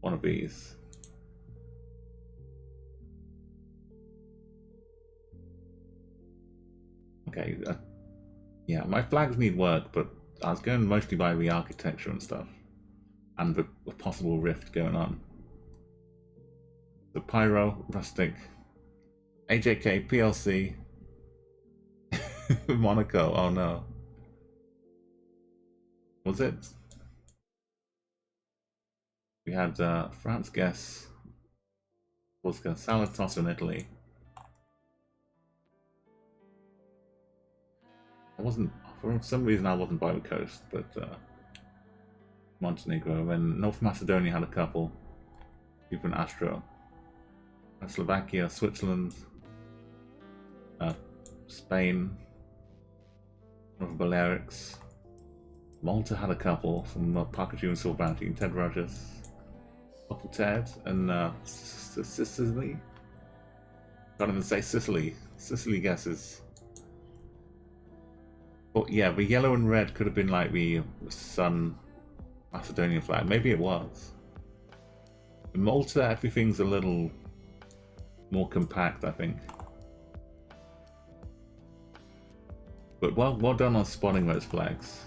one of these. Okay, yeah, my flags need work, but I was going mostly by the architecture and stuff, and the possible rift going on. The Pyro, Rustic, AJK, PLC, Monaco, oh no. Was it? We had France guess, was Salad Toss in Italy. I wasn't, for some reason I wasn't by the coast, but Montenegro, and North Macedonia had a couple. Even Astro. Slovakia, Switzerland, Spain, North Balearics. Malta had a couple from Parker and Silver Bounty, Ted Rogers, Uncle Ted, and Sicily. Can't even say Sicily. Sicily guesses. But yeah, the yellow and red could have been like the Sun Macedonian flag. Maybe it was. In Malta, everything's a little more compact, I think. But well done on spotting those flags.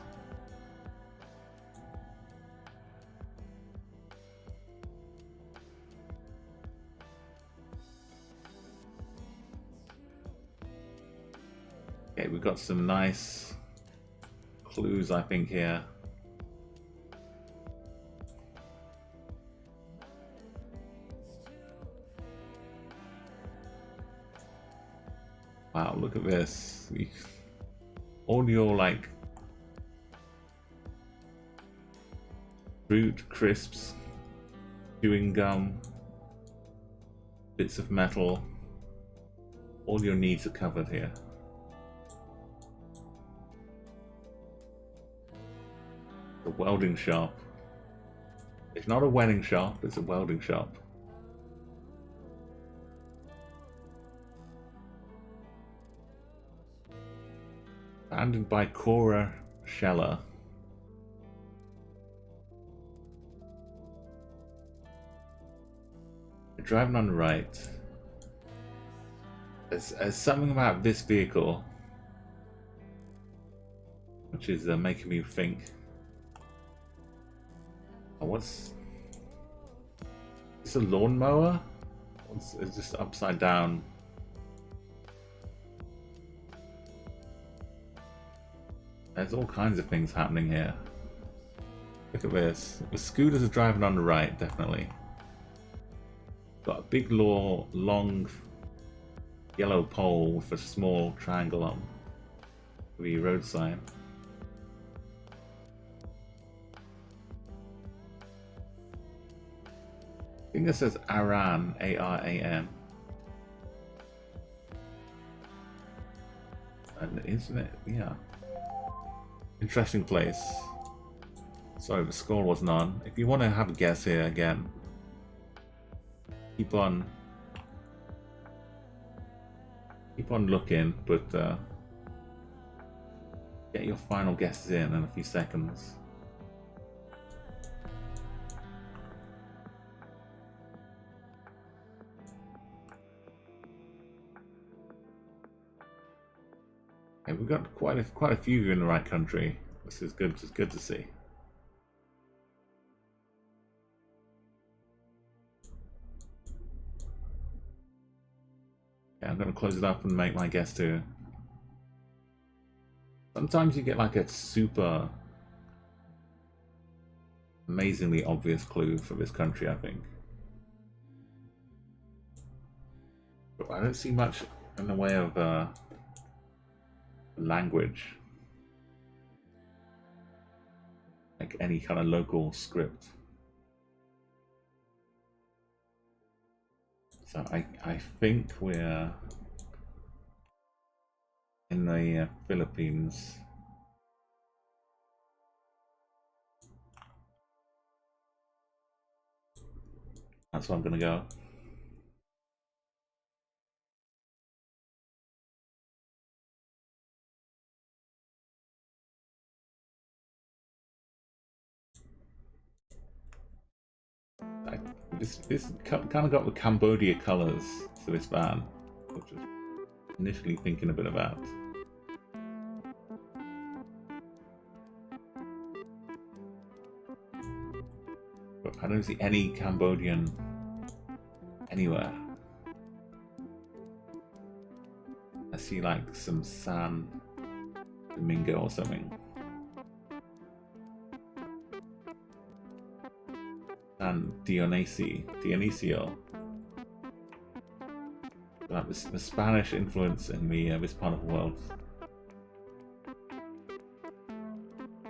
Okay, we've got some nice clues, I think, here. Wow, look at this. All your, like, fruit, crisps, chewing gum, bits of metal, all your needs are covered here. A welding shop. It's not a wedding shop, it's a welding shop. Founded by Cora Scheller. Driving on the right. There's something about this vehicle which is making me think. Oh, what's this? A lawnmower? It's just upside down. There's all kinds of things happening here. Look at this. The scooters are driving on the right, definitely. Got a big long yellow pole with a small triangle on the road sign. I think it says Aran, A-R-A-N. And isn't it? Yeah. Interesting place. Sorry, the score wasn't on. If you want to have a guess here again, keep on looking, but get your final guesses in a few seconds. Okay, we've got quite a few in the right country. This is good. It's good to see. Yeah, I'm going to close it up and make my guess too. Sometimes you get like a super amazingly obvious clue for this country, I think. But I don't see much in the way of language. Like any kind of local script. So I think we're in the Philippines. That's where I'm gonna go. This kind of got the Cambodia colors for this van, which I was initially thinking a bit about. But I don't see any Cambodian anywhere. I see like some San Domingo or something. And Dionisio. Like the Spanish influence in this part of the world.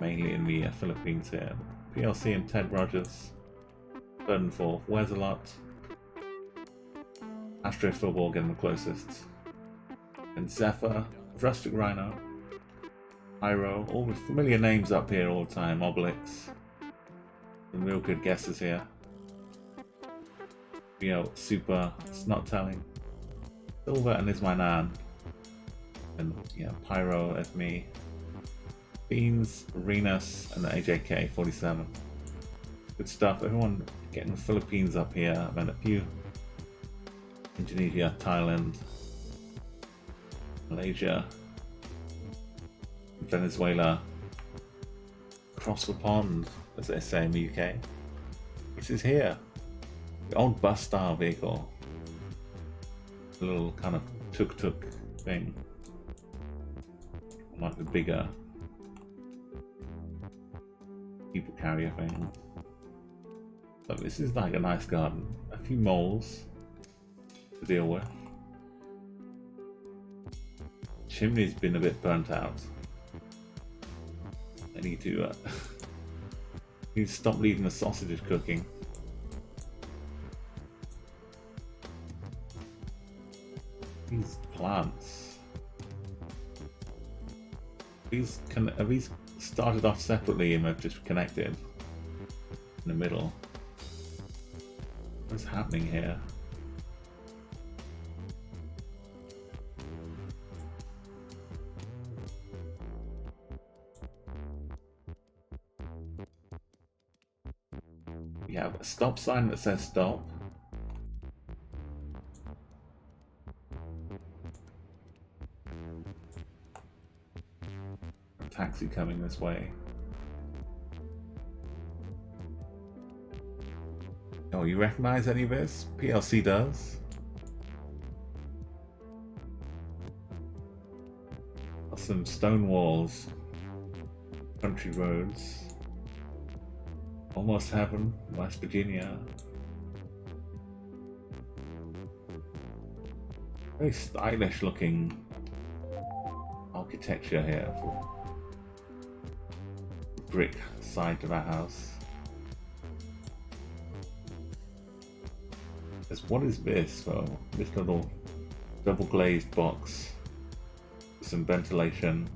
Mainly in the Philippines here. PLC and Ted Rogers. Third and fourth. Where's a lot? Astro Football getting the closest. And Zephyr, Rustic Rhino, Pyro, all the familiar names up here all the time. Obelix. Some real good guesses here. Super, it's not telling. Silver and is my nan. And yeah, Pyro as me. Beans, Renus, and the AJK47. Good stuff. Everyone getting the Philippines up here. I've had a few. Indonesia, Thailand, Malaysia, Venezuela. Across the pond, as they say in the UK. This is here. The old bus style vehicle. A little kind of tuk-tuk thing. Like the bigger people carrier thing. So this is like a nice garden. A few moles to deal with. Chimney's been a bit burnt out. I need to stop leaving the sausages cooking. These plants. Have these started off separately and have just connected in the middle? What's happening here? We have a stop sign that says stop. A taxi coming this way. Oh, you recognize any of this? PLC does. Some stone walls. Country roads. Almost Heaven, West Virginia. Very stylish looking architecture here for brick side to that house. What is this? Oh, this little double glazed box with some ventilation.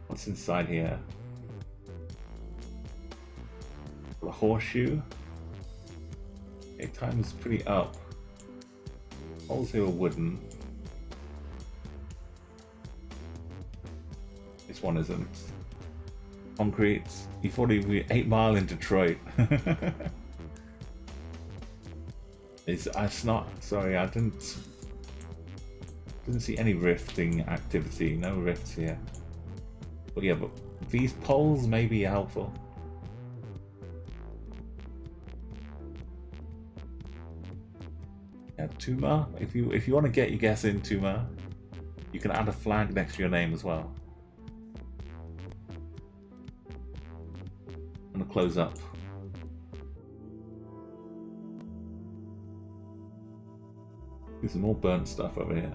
What's inside here? A horseshoe. Okay, time is pretty up. Holes here are wooden. This one isn't. Concrete. You thought he'd be 8 Mile in Detroit. It's not. Sorry, I didn't see any rifting activity. No rifts here. But yeah, but these poles may be helpful. Yeah, Tuma. If you want to get your guess in Tuma, you can add a flag next to your name as well. I'm gonna close up. There's some more burnt stuff over here.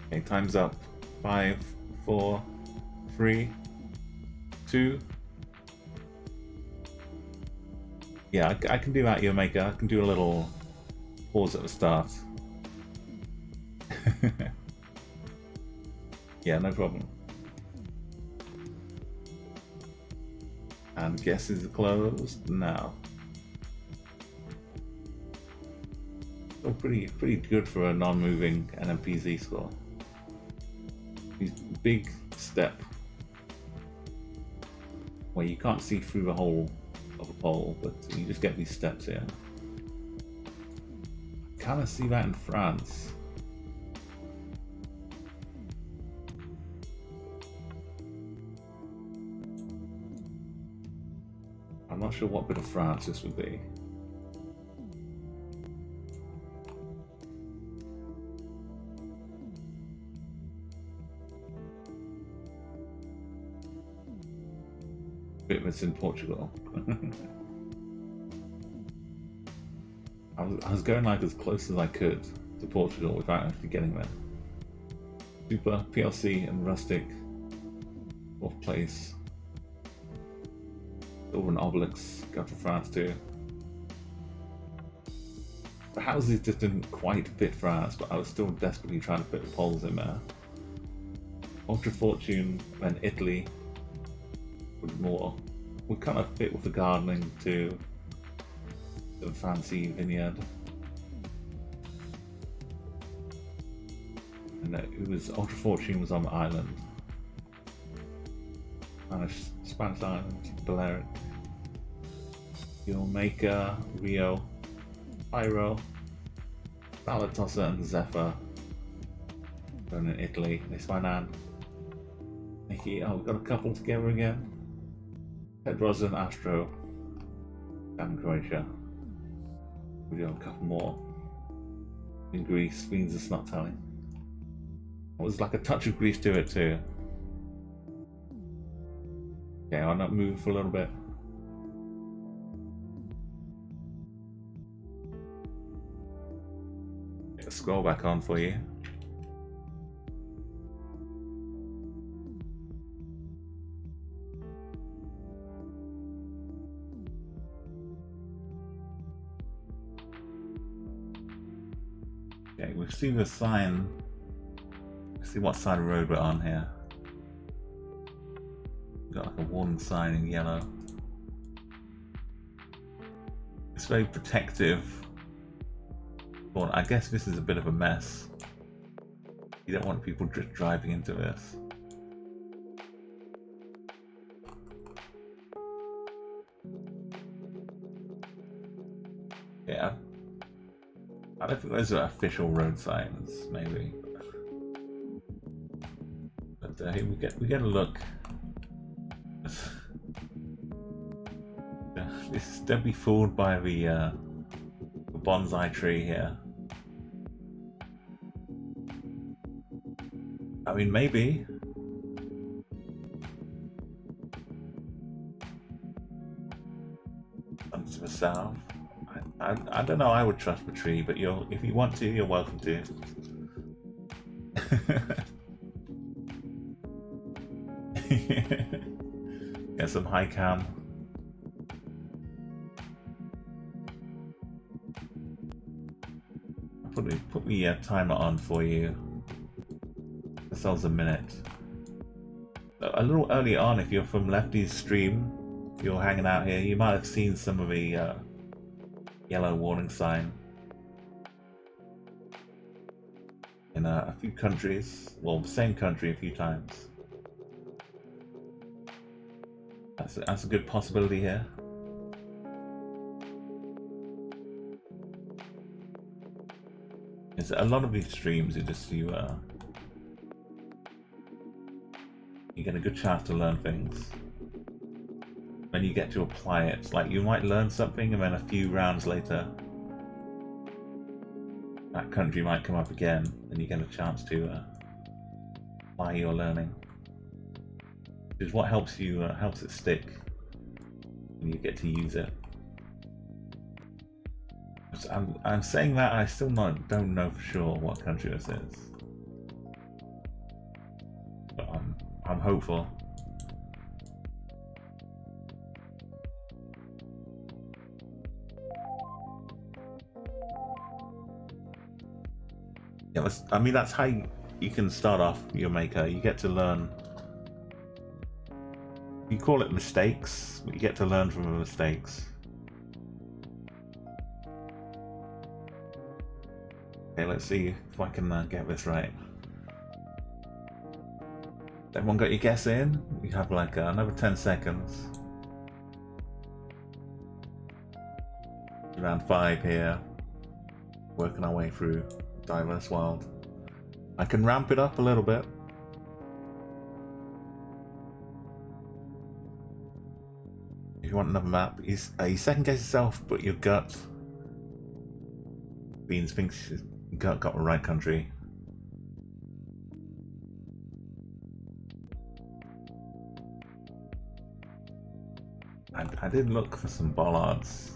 Okay, time's up. 5, 4, 3, 2. Yeah, I can do that, your maker. I can do a little pause at the start. Yeah, no problem. And guess is closed now. So pretty good for a non-moving NMPZ score. Big step where you can't see through the whole of a pole, but you just get these steps here. Kind of see that in France. I'm not sure what bit of France this would be. It's in Portugal. I was going like as close as I could to Portugal without actually getting there. Super, PLC and Rustic. 4th place. Silver and Obelix go for France too. The houses just didn't quite fit France, but I was still desperately trying to fit the poles in there. Ultra Fortune and Italy would kind of fit with the gardening too. The fancy vineyard. And it was Ultra Fortune was on the island. Spanish island, Balearic. Maker, Rio, Pyro, Balatossa and Zephyr. Going in Italy, Ispanan. Nikki, oh, we've got a couple together again. Pedros and Astro. Down in Croatia. We do have a couple more. In Greece, Fiends are not telling. It was like a touch of Greece to it too. Okay, I'll not move for a little bit. Scroll back on for you. Okay, we've seen the sign. Let's see what side of the road we're on here. We've got like a warning sign in yellow. It's very protective. Well, I guess this is a bit of a mess. You don't want people just driving into this. Yeah. I don't think those are official road signs, maybe. But here we get a look. Don't be fooled by the bonsai tree here. I mean, maybe. To the south. I don't know. I would trust the tree, but if you want to, you're welcome to. Get some high cam. Put the timer on for you. Ourselves a minute. A little early on, if you're from Lefty's stream, if you're hanging out here, you might have seen some of the yellow warning sign in a few countries. Well, the same country a few times. That's a good possibility here. It's a lot of these streams are just you get a good chance to learn things. When you get to apply it, it's like you might learn something and then a few rounds later that country might come up again and you get a chance to apply your learning. Which is what helps you helps it stick when you get to use it. I'm saying that I still don't know for sure what country this is. But I'm hopeful. Yeah, I mean that's how you can start off your maker. You get to learn. You call it mistakes, but you get to learn from the mistakes. Okay, let's see if I can get this right. Everyone got your guess in? We have like another 10 seconds. Round 5 here. Working our way through Diverse World. I can ramp it up a little bit. If you want another map, you second guess yourself, but your gut. Beans thinks your gut got the right country. I did look for some bollards.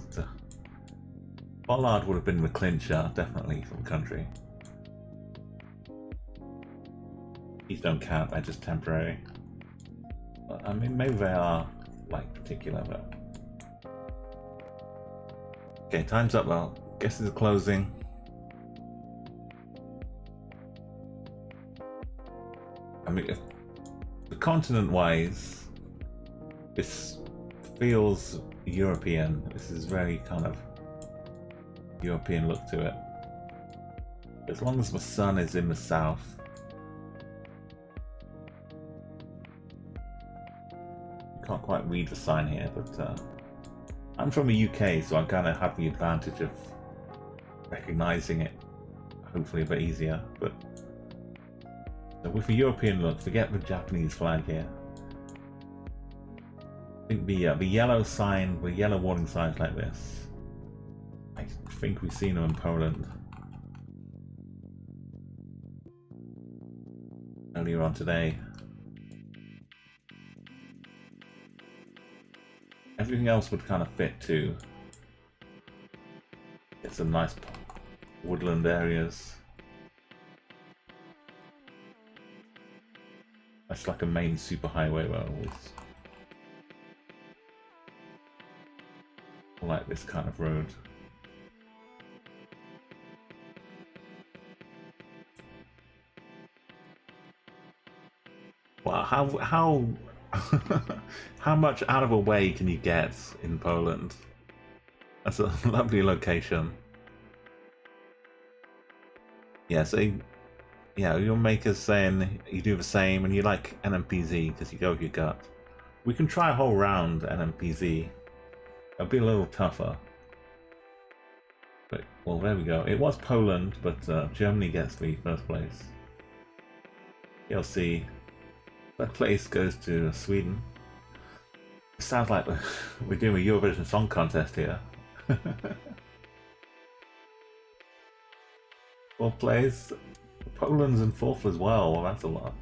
Bollard would have been the clincher, definitely, for the country. These don't count, they're just temporary. But, I mean, maybe they are, like, particular, but... Okay, time's up, well. Guesses are closing. I mean, if the continent-wise, this feels European. This is very kind of European look to it. As long as the sun is in the south. You can't quite read the sign here, but I'm from the UK, so I kind of have the advantage of recognizing it, hopefully a bit easier. But so with the European look, forget the Japanese flag here. I think the yellow sign, the yellow warning signs like this, I think we've seen them in Poland earlier on today. Everything else would kind of fit too. Get some nice woodland areas. That's like a main superhighway where I always like this kind of road. Wow, how how much out of a way can you get in Poland? That's a lovely location. Yeah, so yeah, your maker's saying you do the same and you like NMPZ because you go with your gut. We can try a whole round NMPZ. It'll be a little tougher. But, well, there we go. It was Poland, but Germany gets the first place. You'll see. That place goes to Sweden. It sounds like we're doing a Eurovision Song Contest here. Fourth place. Poland's in fourth as well. Well, that's a lot.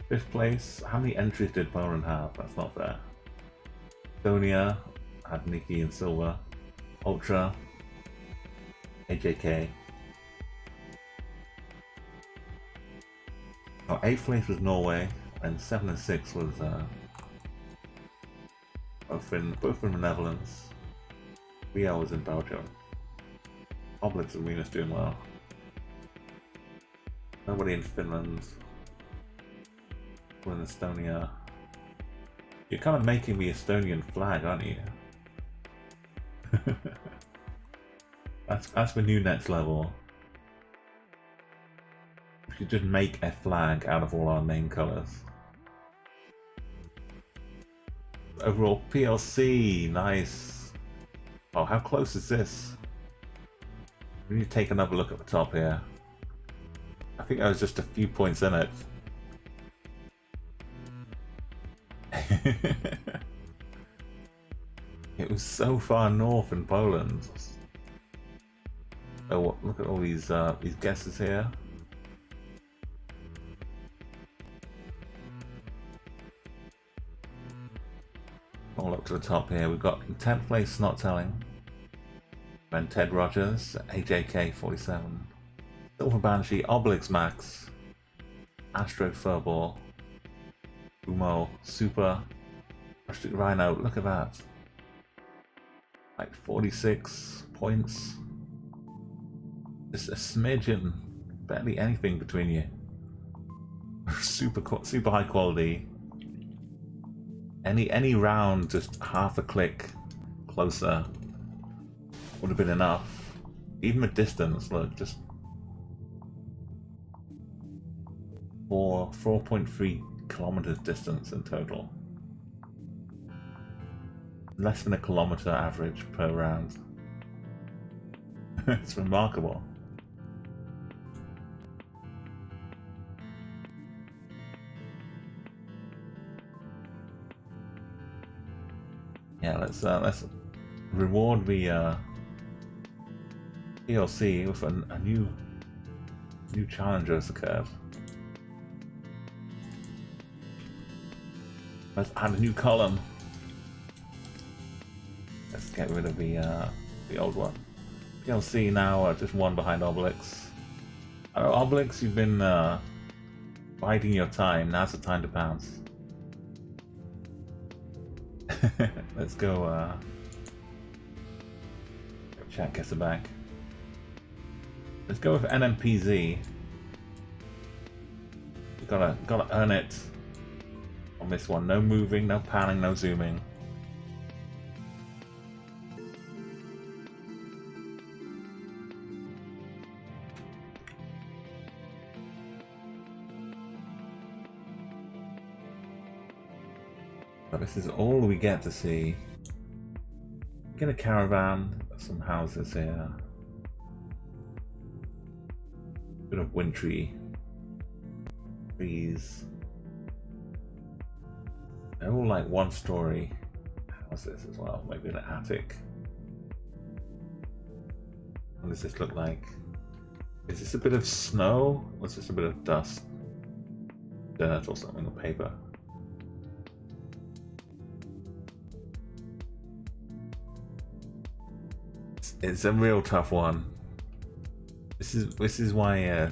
Fifth place. How many entries did Poland have? That's not fair. Estonia had Nikki in silver. Ultra. AJK. Oh, 8th place was Norway, and 7 and 6 was both in the Netherlands. VL was in Belgium. Oblitz and Venus doing well. Nobody in Finland. We're in Estonia. You're kind of making the Estonian flag, aren't you? That's the new next level. We should just make a flag out of all our main colours. Overall PLC, nice. Oh, how close is this? We need to take another look at the top here. I think I was just a few points in it. It was so far north in Poland. Oh, look at all these guesses here. All up to the top here. We've got 10th place Not Telling. Then Ted Rogers, AJK 47. Silver Banshee, Obelix Max, Astro Furball, Umo, Super, Rhino, look at that. Like 46 points. Just a smidgen, barely anything between you. Super high quality. Any round, just half a click closer would have been enough. Even the distance, look, just 4.3 kilometers distance in total. Less than a kilometer average per round. It's remarkable. Yeah, let's reward the PLC with a new challenger has occurred. Let's add a new column. get rid of the old one. PLC now just one behind Obelix. Obelix, you've been biding your time. Now's the time to pounce. Let's go. Chatguessr back. Let's go with NMPZ. You gotta earn it on this one. No moving, no panning, no zooming. But this is all we get to see. Get a caravan, some houses here. Bit of wintry trees. They're all like one-story houses as well, maybe an attic. What does this look like? Is this a bit of snow? Or is this a bit of dust? Dirt or something, or paper? It's a real tough one. This is why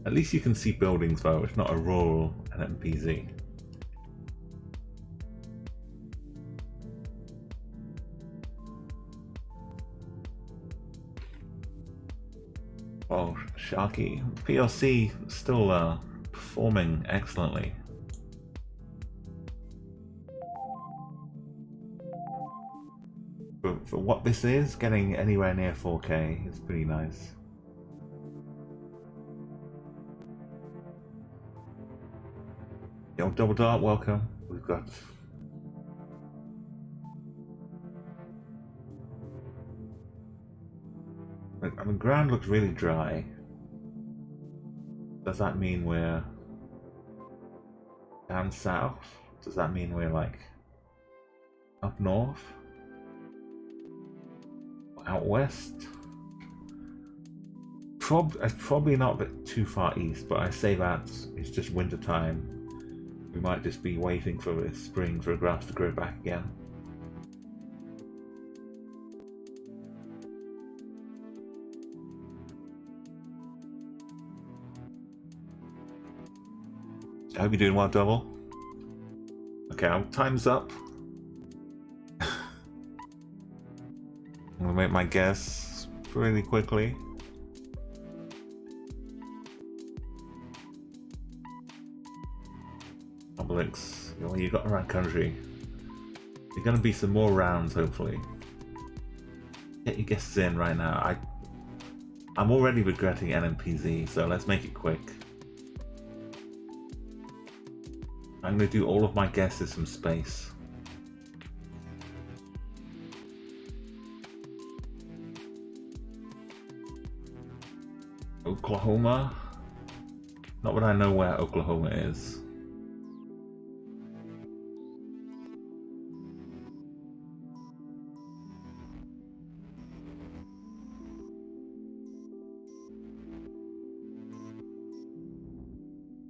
at least you can see buildings though. It's not a rural NMPZ. Oh, Sharky. PLC still performing excellently. For what this is, getting anywhere near 4K is pretty nice. Yo, Double Dart, welcome. We've got... I mean, ground looks really dry. Does that mean we're down south? Does that mean we're like up north? Out west? Probably not a bit too far east, but I say that it's just winter time. We might just be waiting for the spring for the grass to grow back again. I hope you're doing well, Double. Okay, our time's up. I'm gonna make my guess really quickly. Obelix, well, you got around country. There's gonna be some more rounds, hopefully. Get your guesses in right now. I'm already regretting NMPZ, so let's make it quick. I'm gonna do all of my guesses from space. Oklahoma? Not that I know where Oklahoma is.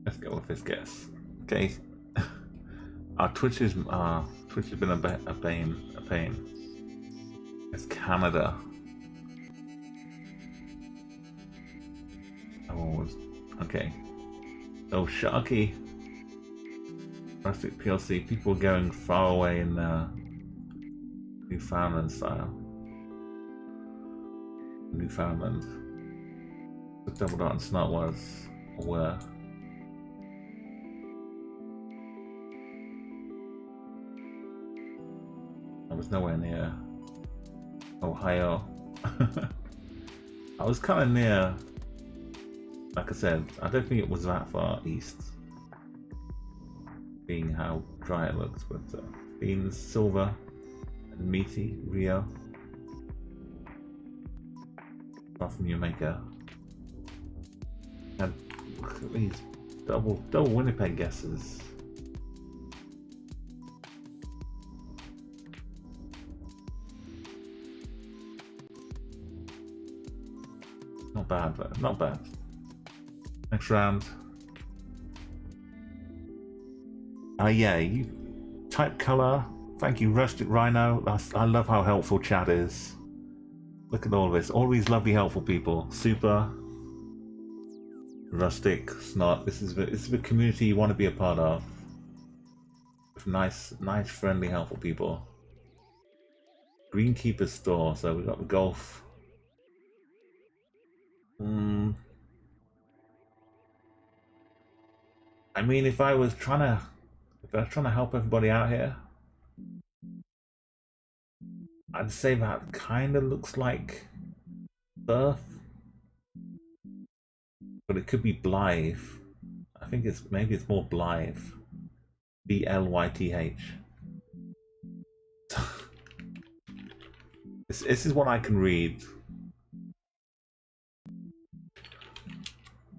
Let's go with this guess. Okay. Our Twitch has been a pain. It's Canada. Oh, okay. Oh, Sharky. Plastic PLC. People going far away in Newfoundland style. Newfoundland. The Double Dart and Snot was or were. I was nowhere near Ohio. I was kind of near. Like I said, I don't think it was that far east, being how dry it looks, but beans, silver, and meaty, Rio. Apart from Jamaica. And look at these double Winnipeg guesses. Not bad, but not bad. Next round. Yeah, you type color Thank you, Rustic Rhino. I love how helpful chat is. Look at all this. All these lovely, helpful people. Super. Rustic, Snot. This is the community you want to be a part of. With nice, friendly, helpful people. Greenkeeper's store. So we've got the golf. I mean, if I was trying to help everybody out here, I'd say that kind of looks like Birth, but it could be Blythe. I think maybe it's more Blythe. Blyth. This is what I can read.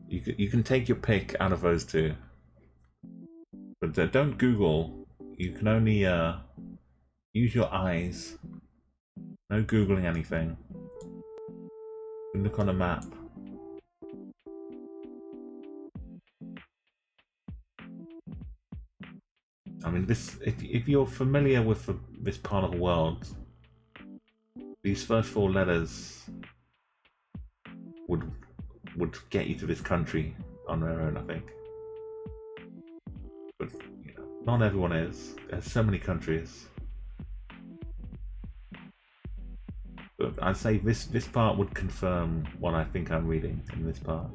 You can take your pick out of those two, but don't Google. You can only use your eyes. No Googling anything. You can look on a map. I mean, if you're familiar with this part of the world, these first 4 letters would get you to this country on their own, I think. But you know, not everyone is. There's so many countries. But I'd say this part would confirm what I think I'm reading in this part.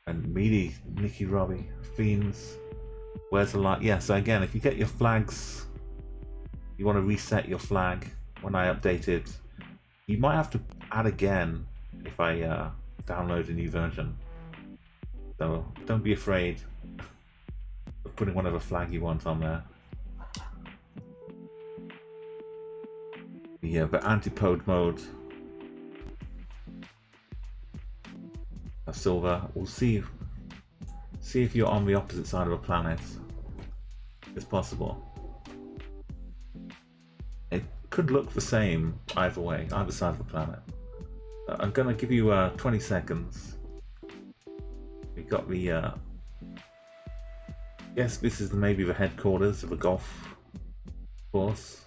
And Meaty, Nicky Robbie, Fiends, where's the light? Yeah, so again, if you get your flags, you want to reset your flag when I update it. You might have to add again if I download a new version. So don't be afraid of putting whatever flag you want on there. Yeah, the antipode mode. Silver. We'll see if you're on the opposite side of a planet. It's possible. It could look the same either way, either side of the planet. I'm gonna give you 20 seconds. We got the guess this is maybe the headquarters of a golf course,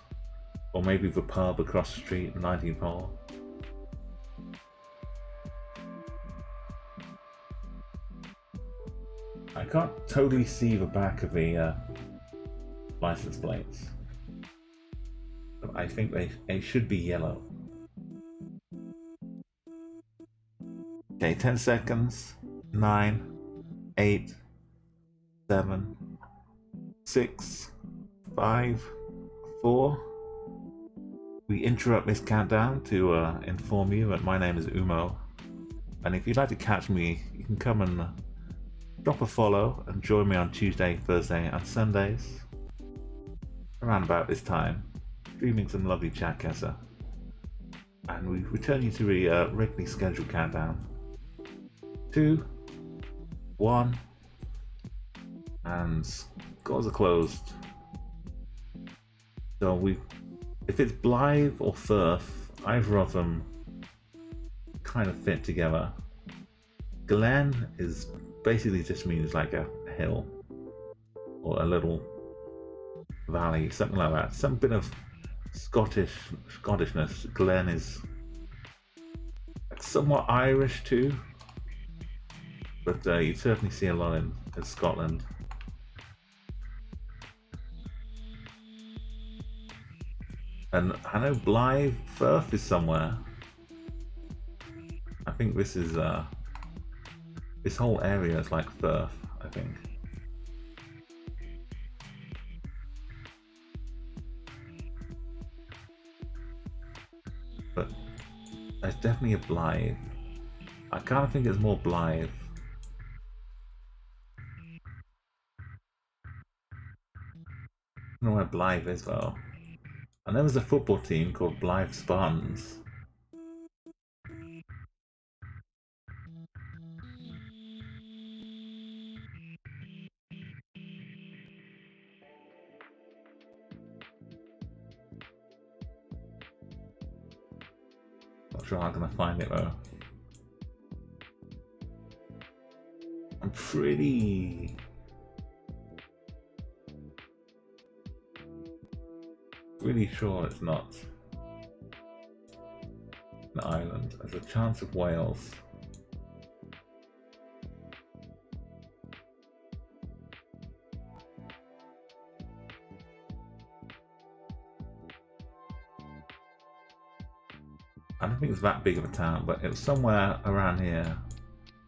or maybe the pub across the street, 19th hole. I can't totally see the back of the license plates, but I think they should be yellow. Okay, 10 seconds. 9, 8, 7, 6, 5, 4. We interrupt this countdown to inform you that my name is Umo, and if you'd like to catch me, you can come and drop a follow and join me on Tuesday, Thursday and Sundays around about this time, streaming some lovely Chatguessr. And we return you to the regularly scheduled countdown. 2, 1, and scores are closed. So if it's Blythe or Firth, either of them kind of fit together. Glen is basically just means like a hill or a little valley, something like that. Some bit of Scottishness. Glen is somewhat Irish too, but you certainly see a lot in Scotland. And I know Blythe, Firth is somewhere. I think this is this whole area is like Firth, I think. But there's definitely a Blythe. I kind of think it's more Blythe. I don't know where Blythe is though. I know there's a football team called Blythe Spartans. Not sure how I'm gonna find it though. I'm pretty really sure it's not an island. There's a chance of Wales. I don't think it's that big of a town, but it was somewhere around here.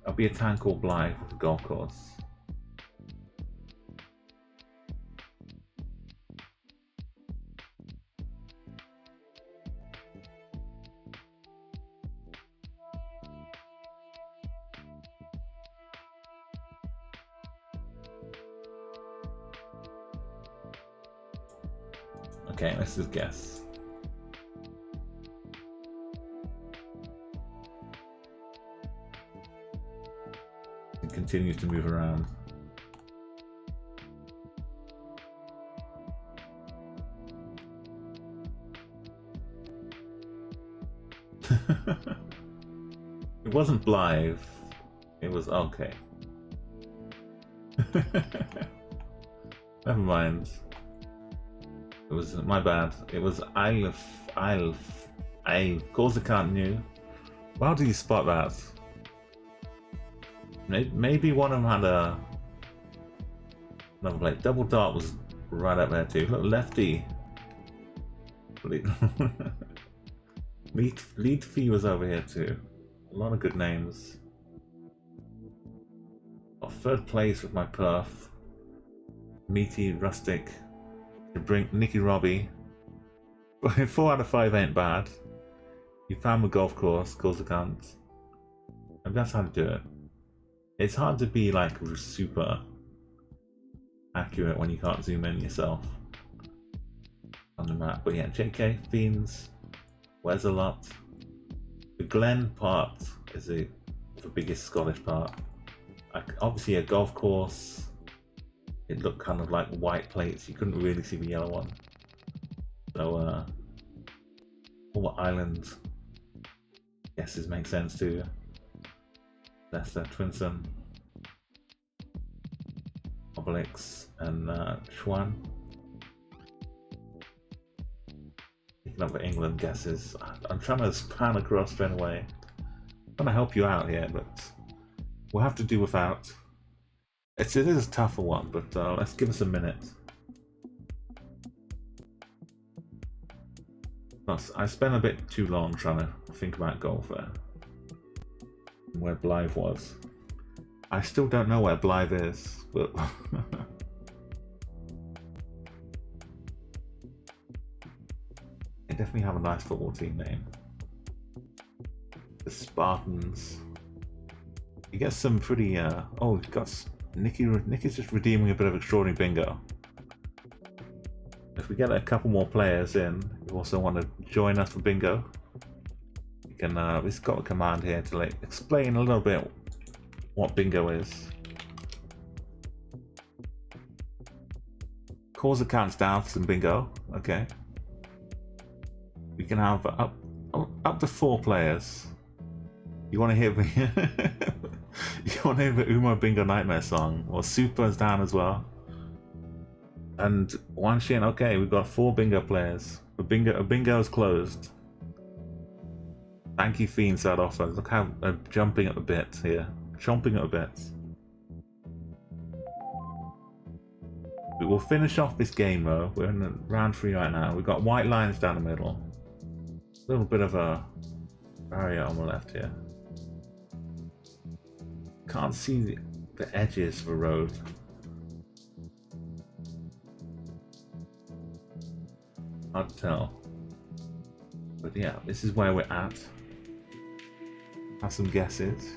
There'll be a town called Blythe with a golf course. Okay, let's just guess. It continues to move around. It wasn't Blythe. It was okay. Never mind. It was my bad. It was Corsican knew. How do you spot that? Maybe one of them had another plate. Double Dart was right up there too. Look, Lefty. Lead Fee was over here too. A lot of good names. Third place with my perf. Meaty Rustic. To bring Nicky Robbie. 4 out of 5 ain't bad. You found the golf course, Corsican. And that's how to do it. It's hard to be like super accurate when you can't zoom in yourself on the map. But yeah, JK, Fiends, where's a lot. The Glen part is the biggest Scottish part. Like, obviously a golf course. It looked kind of like white plates. You couldn't really see the yellow one. So all the island guesses make sense too. Leicester, Twinson, Obelix, and Schwan. Picking up the England guesses. I'm trying to span across straight away. I'm trying to help you out here, but we'll have to do without. It is a tougher one, but let's give us a minute. Plus, I spent a bit too long trying to think about golf there. Where Blythe was. I still don't know where Blythe is, but they definitely have a nice football team name. The Spartans. You get some pretty oh, you've got Nicky's just redeeming a bit of extraordinary bingo. If we get a couple more players in who also want to join us for bingo, we can we've got a command here to like explain a little bit what bingo is. Cause accounts down for some bingo. Okay. We can have up to 4 players. You want to hear the you want to hear the Umo Bingo Nightmare song? Well, Super's down as well. And One Shin. Okay, we've got 4 bingo players. A bingo is closed. Thank you, Fiends, that offer. Look how they're jumping at the bit here, chomping at the bit. We will finish off this game though. We're in round 3 right now. We've got white lines down the middle. A little bit of a barrier on the left here. Can't see the edges of the road. Hard to tell. But yeah, this is where we're at. Have some guesses.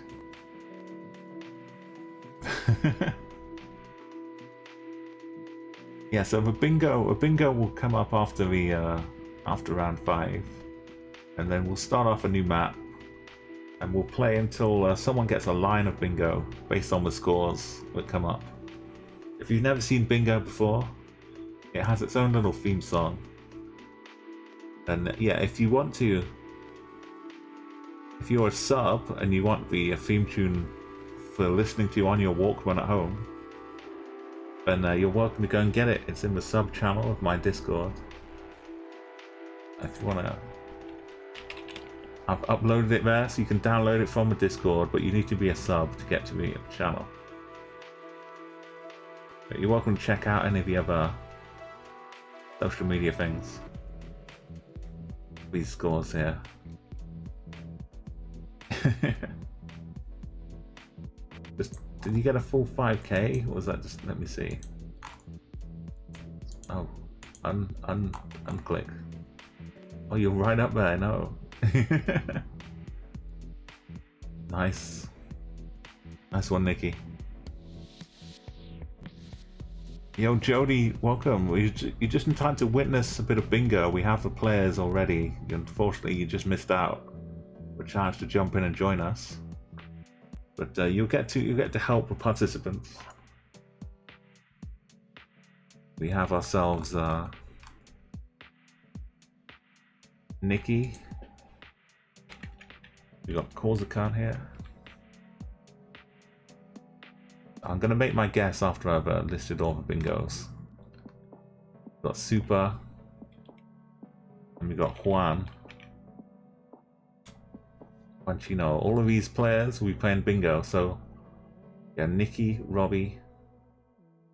Yeah, so a bingo will come up after the after round 5, and then we'll start off a new map, and we'll play until someone gets a line of bingo based on the scores that come up. If you've never seen bingo before, it has its own little theme song. And yeah, if you want to, if you're a sub and you want the theme tune for listening to on your Walkman at home, then you're welcome to go and get it. It's in the sub channel of my Discord. if you wanna. I've uploaded it there, so you can download it from the Discord, but you need to be a sub to get to the channel. But you're welcome to check out any of the other social media things. These scores here. Did you get a full 5k? Or was that just, let me see. Oh, unclick. Oh, you're right up there, no. Nice. Nice one, Nikki. Yo, Jody, welcome. You're just in time to witness a bit of bingo. We have the players already. Unfortunately, you just missed out for a chance to jump in and join us. But you'll get to help the participants. We have ourselves Nikki. We got Corsican here. I'm gonna make my guess after I've listed all the bingos. We've got Super, and we got Juan. Panchino. All of these players will be playing bingo. So yeah, Nikki, Robbie,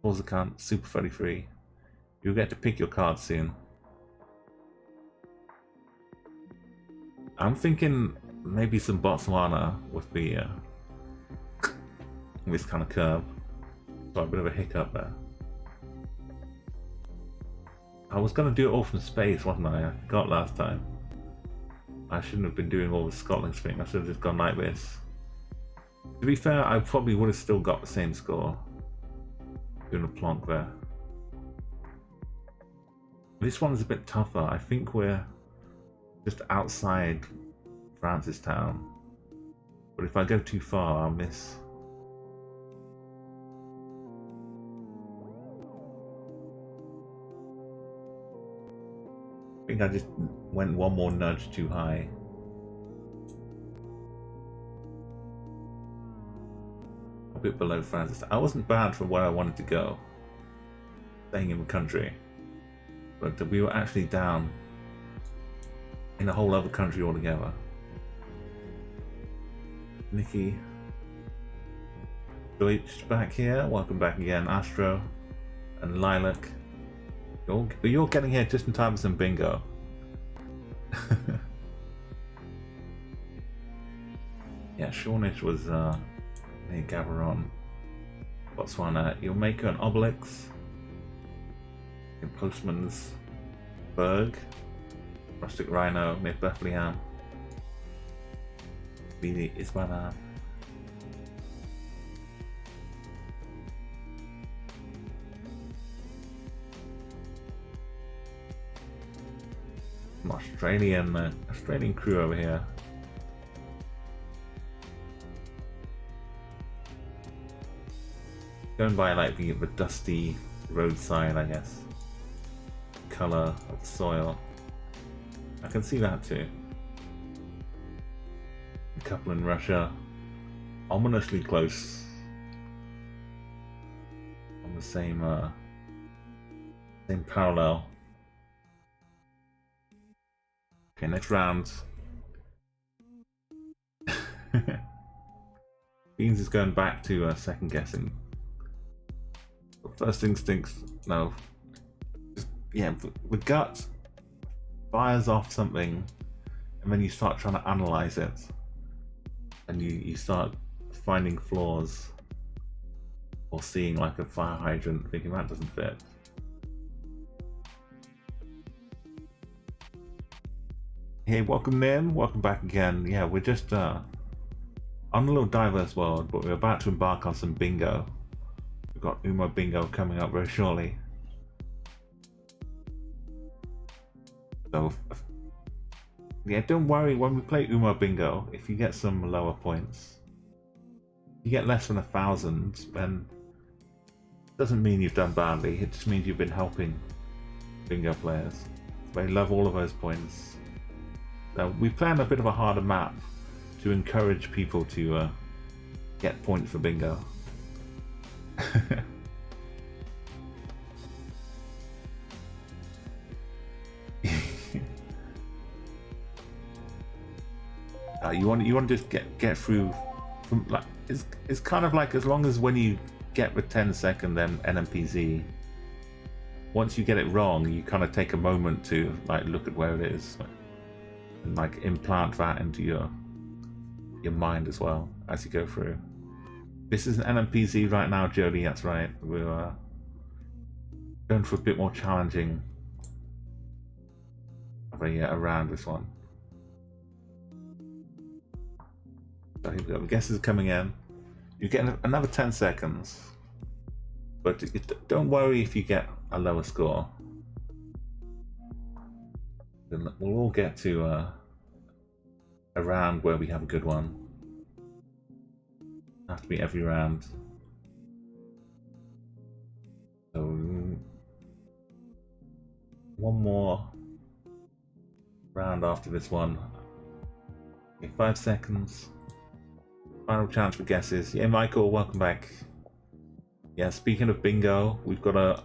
Corsican, Super 33. You'll get to pick your cards soon. I'm thinking maybe some Botswana with the this kind of curve. Got a bit of a hiccup there. I was gonna do it all from space, wasn't I? I forgot last time. I shouldn't have been doing all the Scotland thing. I should have just gone like this. To be fair, I probably would have still got the same score. Doing a plonk there. This one's a bit tougher. I think we're just outside Francistown. But if I go too far, I'll miss. I think I just went one more nudge too high. A bit below Francis. I wasn't bad from where I wanted to go. Staying in the country. But we were actually down in a whole other country altogether. Nikki. Deutsch back here. Welcome back again. Astro and Lilac. You're getting here just in time for some bingo. Yeah, Shawnish was near Gaborone. Botswana. You'll make an Obelix. In Postman's Berg. Rustic Rhino near Bethlehem. Bini Isbana. Australian crew over here. Going by like the dusty roadside, I guess. Color of the soil. I can see that too. A couple in Russia. Ominously close. On the same parallel. Okay, next round. Beans is going back to second guessing. But first instincts, no. Just, yeah, the gut fires off something, and then you start trying to analyze it, and you start finding flaws, or seeing like a fire hydrant, thinking that doesn't fit. Hey, welcome Nim, welcome back again. Yeah, we're just on a little diverse world, but we're about to embark on some bingo. We've got Umo Bingo coming up very shortly. So, yeah, don't worry when we play Umo Bingo, if you get some lower points. If you get less than 1,000, then it doesn't mean you've done badly, it just means you've been helping bingo players. They love all of those points. So we planned a bit of a harder map to encourage people to get points for bingo. You want to just get through. From, like it's kind of like, as long as when you get the 10-second NMPZ, once you get it wrong, you kind of take a moment to like look at where it is and like implant that into your mind as well as you go through. This is an NMPZ right now, Jody. That's right. We're going for a bit more challenging of around this one. So here we go. The guesses are coming in. You get another 10 seconds, but don't worry if you get a lower score. Then we'll all get to a round where we have a good one. Have to be every round. So one more round after this one. Okay, 5 seconds. Final chance for guesses. Yeah, Michael, welcome back. Yeah, speaking of bingo, we've got a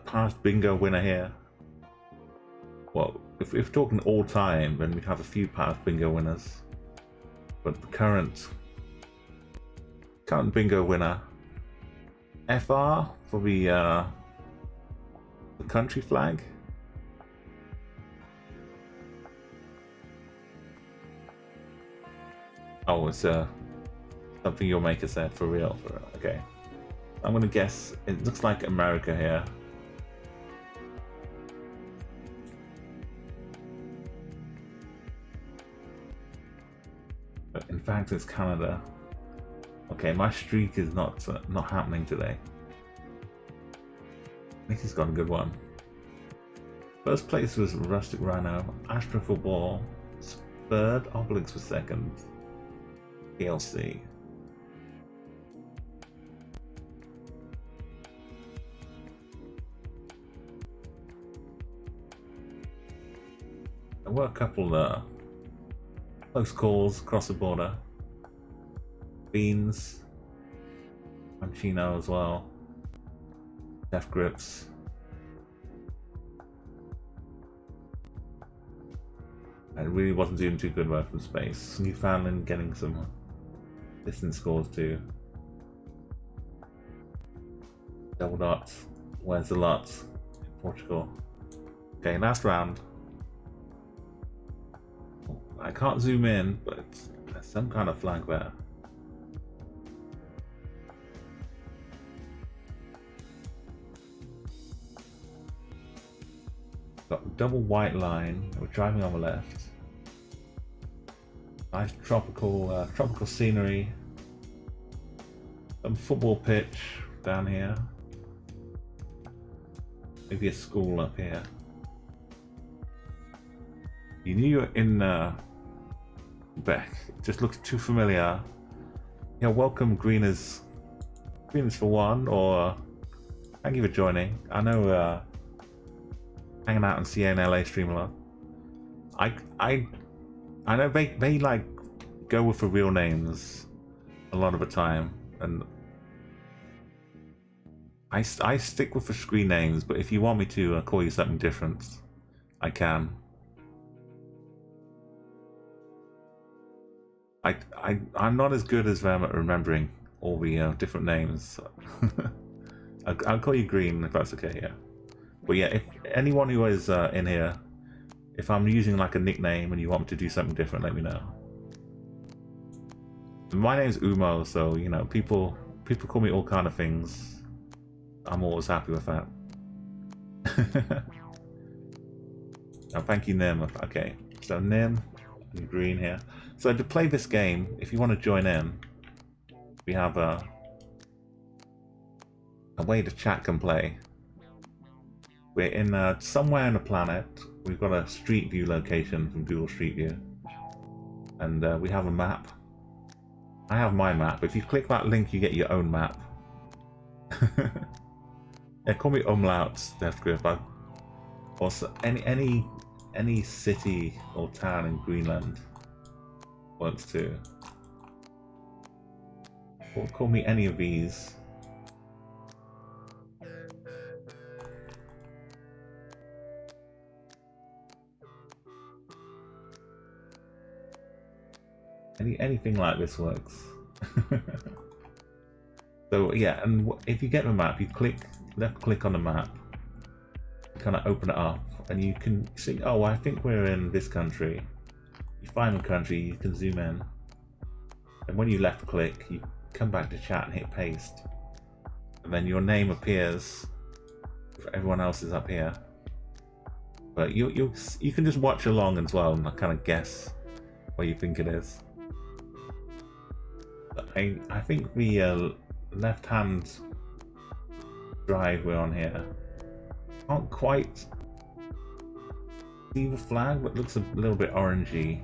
past bingo winner here. Well, if we're talking all time, then we have a few past bingo winners. But the current bingo winner, FR for the country flag. Oh, it's something your maker said, for real. Okay. I'm gonna guess, it looks like America here. But in fact, it's Canada. Okay, my streak is not happening today. Nicky's got a good one. First place was Rustic Rhino, Astro Football, third, Obelix was second, PLC. There were a couple close calls across the border. Beans, Mancino as well, Def Grips. It really wasn't doing too good work from space. Newfoundland getting some distance scores too. Double dots. Where's the lots? Portugal. Okay, last round. I can't zoom in, but there's some kind of flag there. Got a double white line. We're driving on the left. Nice tropical scenery. Some football pitch down here. Maybe a school up here. You knew you were in Beck. It just looks too familiar. Yeah, welcome Greeners for one, or thank you for joining. I know hanging out and seeing LA stream a lot. I know they like go with the real names a lot of the time, and I stick with the screen names, but if you want me to call you something different, I can. I'm not as good as them at remembering all the different names. I'll call you Green if that's okay, yeah. But yeah, if anyone who is in here, if I'm using like a nickname and you want me to do something different, let me know. My name's Umo, so you know, people call me all kind of things. I'm always happy with that. Oh, thank you, Nim. Okay, so Nim and Green here. So to play this game, if you want to join in, we have a way the chat can play. We're in somewhere on the planet. We've got a Street View location from Google Street View, and we have a map. I have my map. If you click that link, you get your own map. Yeah, call me Umlaut, Death Grip. Also, any city or town in Greenland works too. Or call me any of these. anything like this works. So yeah, and if you get the map, you left click on the map, kind of open it up, and you can see, oh, I think we're in this country. You find the country, you can zoom in, and when you left click, you come back to chat and hit paste, and then your name appears if everyone else is up here. But you can just watch along as well and kind of guess where you think it is. But I think the left hand drive we're on here, can't quite see the flag, but it looks a little bit orangey.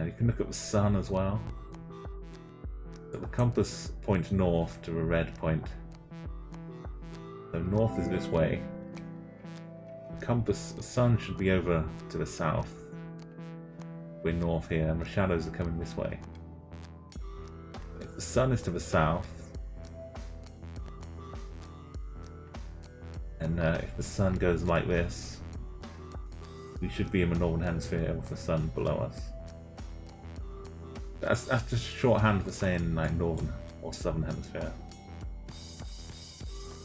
You can look at the sun as well, but the compass points north to a red point, so north is this way. The sun should be over to the south. We're north here, and the shadows are coming this way. If the sun is to the south, and if the sun goes like this, we should be in the northern hemisphere with the sun below us. That's just shorthand for saying like northern or southern hemisphere.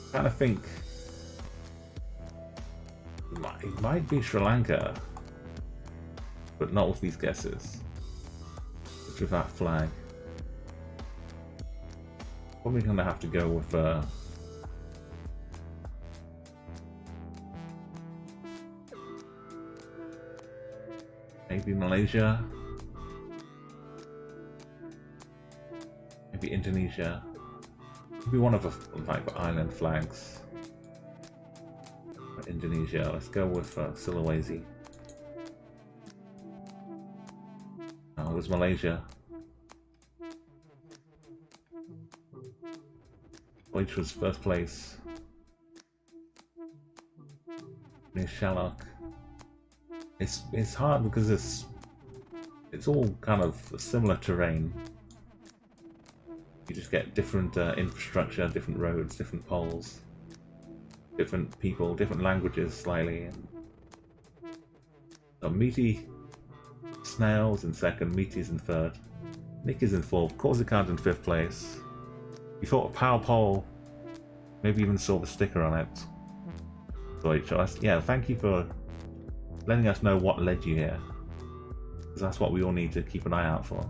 I kind of think it might be Sri Lanka, but not with these guesses. Just with that flag. Probably gonna have to go with maybe Malaysia, maybe Indonesia, maybe one of the like the island flags. Indonesia. Let's go with Sulawesi. Oh, it was Malaysia. Which was first place. Near Shalok. It's hard because it's all kind of similar terrain. You just get different infrastructure, different roads, different poles, different people, different languages slightly. So meaty snails in second, meaty's in third, Nicky's in fourth, Corsican's in fifth place. You thought a power pole, maybe even saw the sticker on it. So yeah, thank you for letting us know what led you here, because that's what we all need to keep an eye out for.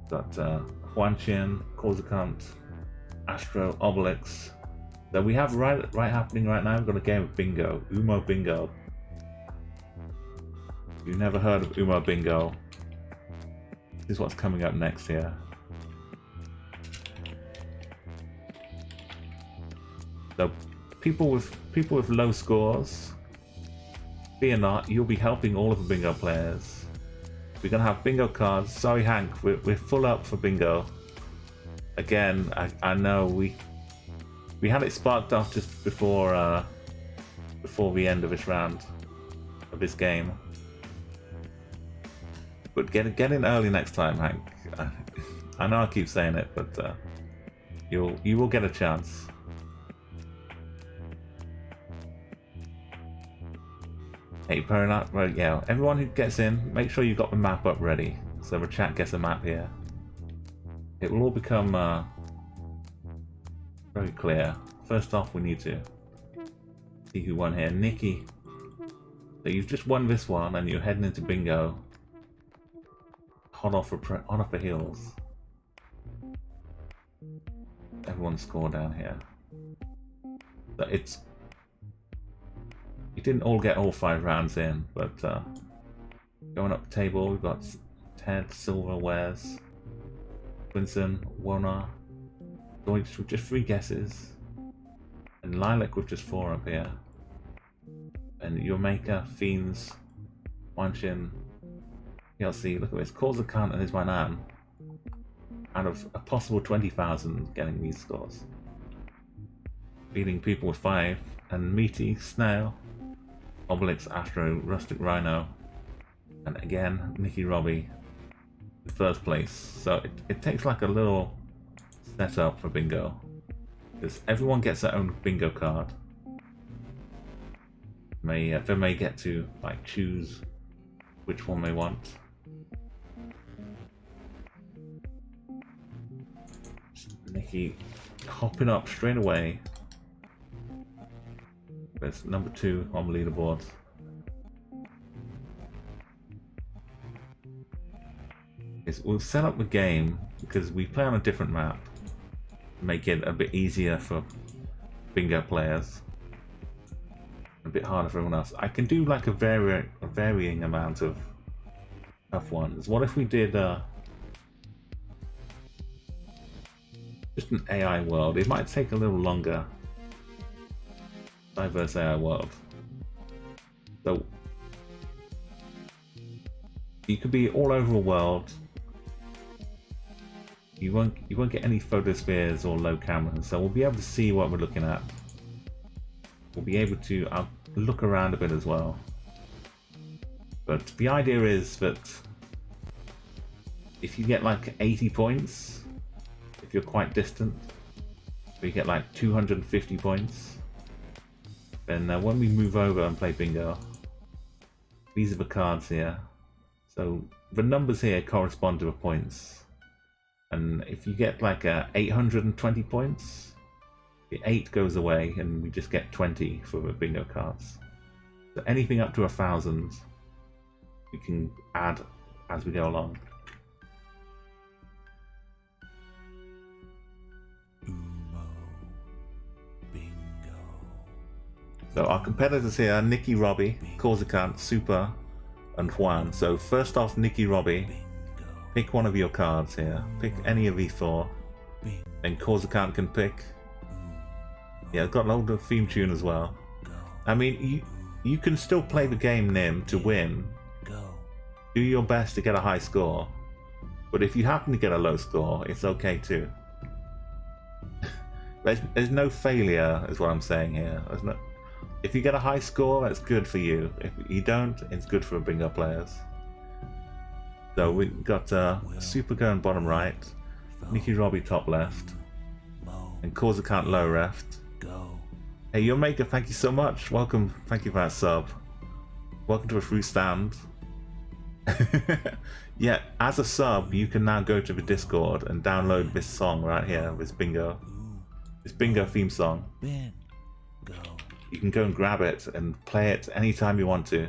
Got Huanchin, Corsicant, Astro, Obelix. So we have right happening right now. We've got a game of bingo, Umo Bingo. If you've never heard of Umo Bingo, this is what's coming up next here. So people with low scores, fear not, you'll be helping all of the bingo players. We're gonna have bingo cards. Sorry, Hank, we're full up for bingo. Again, I know we had it sparked off just before the end of this round of this game. But get in early next time, Hank. I know I keep saying it, but you will get a chance. Hey, right, yeah, everyone who gets in, make sure you've got the map up ready. So the chat gets a map here. It will all become very clear. First off, we need to see who won here. Nikki. So you've just won this one and you're heading into bingo. Hot off the heels. Everyone's score down here. So you didn't all get all 5 rounds in, but going up the table, we've got Ted, Silver, Wares, Quinson, Wona, Deutsch with just 3 guesses, and Lilac with just 4 up here. And your maker, Fiends, Wanchin, PLC, look at this, calls a count and is my nan. Out of a possible 20,000 getting these scores. Beating people with 5, and Meaty, Snail, Obelix, Astro, Rustic Rhino, and again, Nicky Robbie, in first place. So it takes like a little setup for bingo. Because everyone gets their own bingo card. They may get to like choose which one they want. Nikki hopping up straight away. There's number 2 on the leaderboard. We'll set up the game because we play on a different map. Make it a bit easier for bingo players. A bit harder for everyone else. I can do like a varying amount of tough ones. What if we did just an AI world? It might take a little longer. Diverse AI world. So you could be all over a world. You won't get any photospheres or low cameras, so we'll be able to see what we're looking at. We'll be able to look around a bit as well. But the idea is that if you get like 80 points, if you're quite distant, if you get like 250 points, then when we move over and play bingo, these are the cards here. So the numbers here correspond to the points. And if you get like 820 points, the 8 goes away and we just get 20 for the bingo cards. So anything up to 1,000, we can add as we go along. So our competitors here are Nikki, Robbie, Corsican, Super, and Juan. So first off, Nikki, Robbie. Pick one of your cards here. Pick any of these 4. And Corsican can pick. Yeah, I've got an older theme tune as well. I mean, you can still play the game, Nim, to win. Do your best to get a high score. But if you happen to get a low score, it's okay too. There's no failure, is what I'm saying here. If you get a high score, that's good for you. If you don't, it's good for bingo players. So we got Super going bottom right, Nikki Robbie top left, and Corsican low left. Hey, your maker, thank you so much. Welcome, thank you for that sub. Welcome to a fruit stand. Yeah, as a sub, you can now go to the Discord and download this song right here, this bingo theme song. You can go and grab it and play it anytime you want to.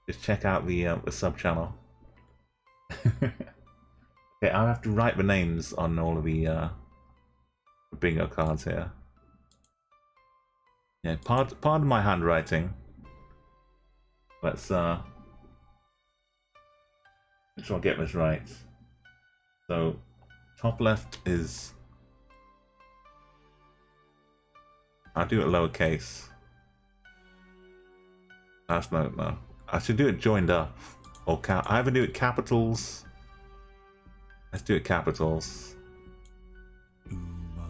Just check out the sub channel. Okay, I'll have to write the names on all of the bingo cards here. Yeah, pardon my handwriting. Let's make sure I get this right. So, top left is... I'll do it lowercase. That's no. I should do it joined up. Or I either do it capitals. Let's do it capitals.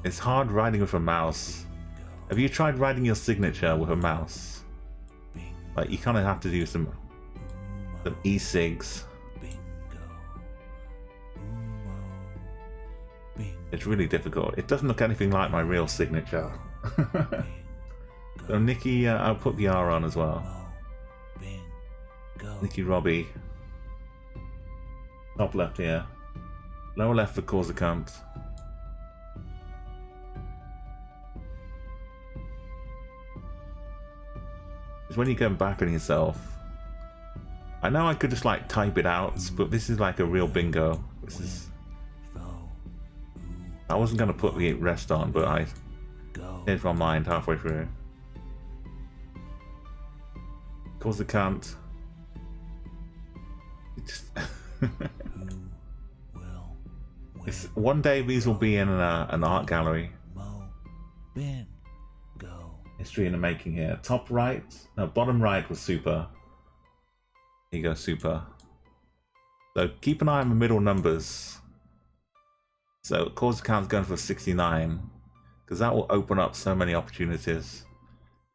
It's hard writing with a mouse. Have you tried writing your signature with a mouse? Like, you kind of have to do some e-cigs. It's really difficult. It doesn't look anything like my real signature. So Nikki, I'll put the R on as well. Nikki Robbie. Top left here. Lower left for Corsican. It's when you go back on yourself. I know I could just like type it out, but this is like a real bingo. This is... I wasn't going to put the rest on, but I changed my mind halfway through. Corsican. It's, one day these will be in an art gallery. History in the making here. Top right, no, bottom right was Super. Here you go, Super. So keep an eye on the middle numbers. So Corsican's going for 69, because that will open up so many opportunities.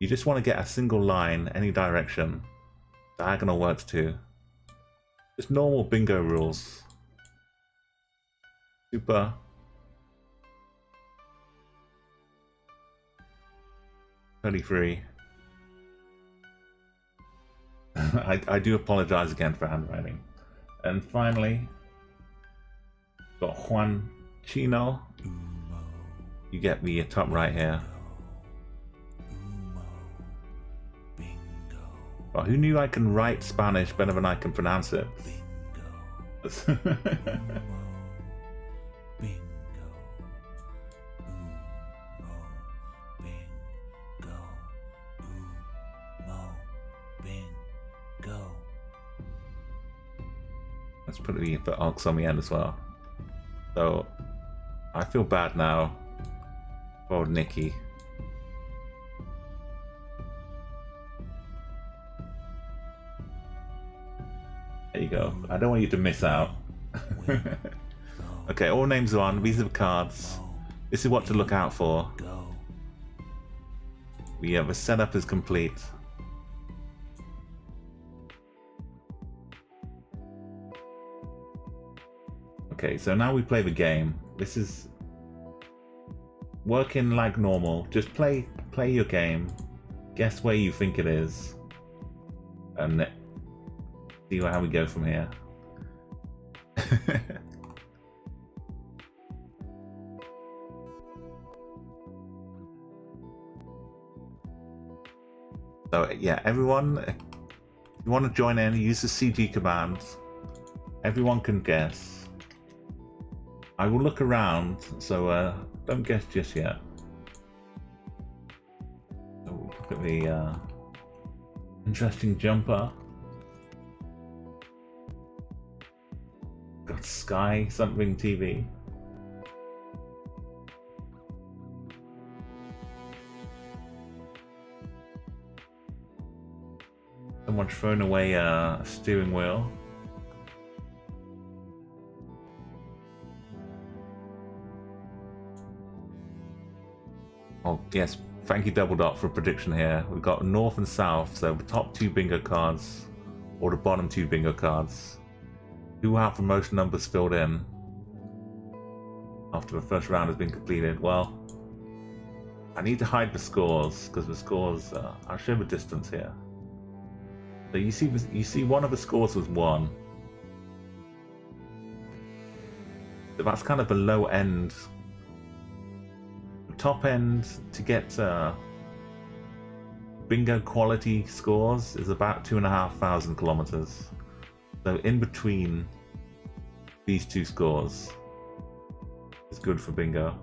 You just want to get a single line, any direction. Diagonal works too. Just normal bingo rules. Super. 33. I do apologize again for handwriting. And finally, got Juan Chino. You get the top right here. Well, who knew I can write Spanish better than I can pronounce it? Let's put the ox on the end as well. So I feel bad now for Nikki. There you go. I don't want you to miss out. Okay, all names are on. These are the cards. This is what to look out for. The setup is complete. Okay, so now we play the game. This is working like normal. Just play your game. Guess where you think it is. And see how we go from here. So yeah, everyone, if you want to join in, use the CG command. Everyone can guess. I will look around, so don't guess just yet. Oh, look at the interesting jumper. Got Sky something TV. Someone's thrown away a steering wheel. Oh yes, thank you Double Dot for a prediction here. We've got North and South, so the top 2 bingo cards, or the bottom 2 bingo cards. Who have the most numbers filled in after the first round has been completed? Well, I need to hide the scores, because the scores, I'll show the distance here. So you see one of the scores was 1. So that's kind of the low end. The top end to get bingo quality scores is about 2,500 kilometers. So in between these 2 scores is good for bingo.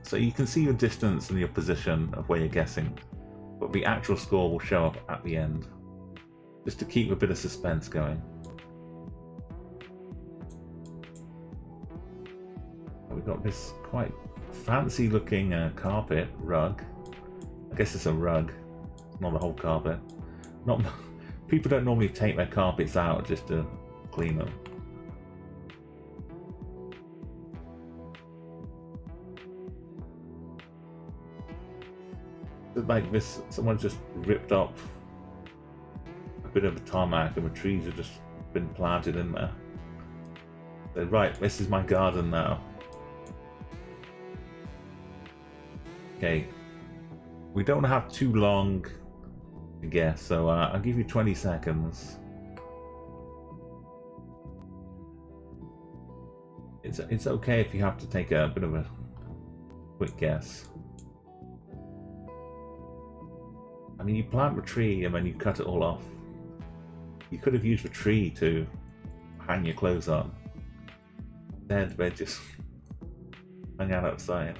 So you can see your distance and your position of where you're guessing, but the actual score will show up at the end, just to keep a bit of suspense going. We've got this quite fancy looking carpet rug. I guess it's a rug, not a whole carpet. People don't normally take their carpets out just to clean them. It's like this, someone's just ripped up a bit of a tarmac and the trees have just been planted in there. So, right, this is my garden now. Okay, we don't have too long to guess, so I'll give you 20 seconds. It's okay if you have to take a bit of a quick guess. I mean, you plant the tree and then you cut it all off. You could have used the tree to hang your clothes on. Instead, they just hung out outside.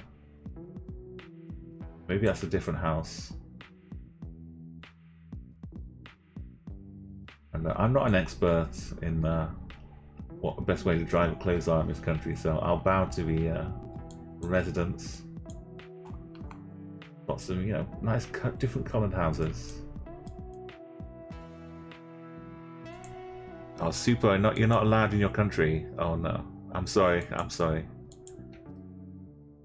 Maybe that's a different house. And I'm not an expert in what the best way to dry the clothes are in this country, so I'll bow to the residents. Got some, nice different coloured houses. Oh, super! You're not allowed in your country. Oh no, I'm sorry.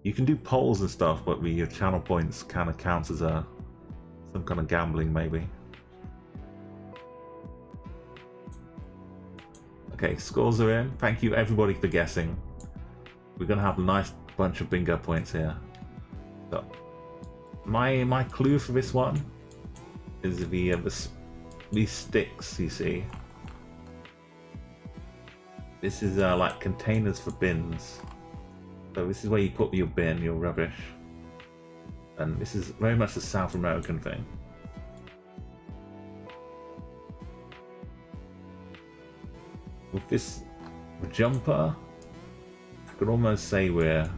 You can do polls and stuff, but your channel points kind of counts as some kind of gambling, maybe. Okay, scores are in. Thank you everybody for guessing. We're gonna have a nice bunch of bingo points here. So my clue for this one is these sticks you see. This is like containers for bins. So this is where you put your bin, your rubbish. And this is very much a South American thing. With this jumper, I could almost say we're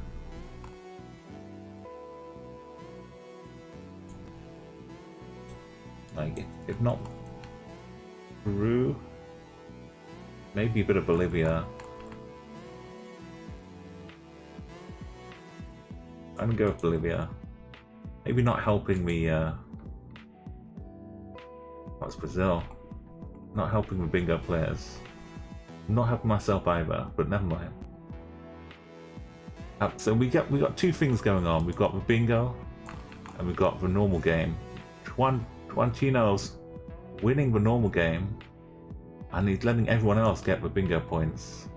like, if not Peru, maybe a bit of Bolivia. I'm gonna go with Bolivia. Maybe not helping me. What's Brazil? Not helping the bingo players. I'm not helping myself either, but never mind. So we got two things going on. We've got the bingo, and we've got the normal game. Juan Chino's winning the normal game, and he's letting everyone else get the bingo points,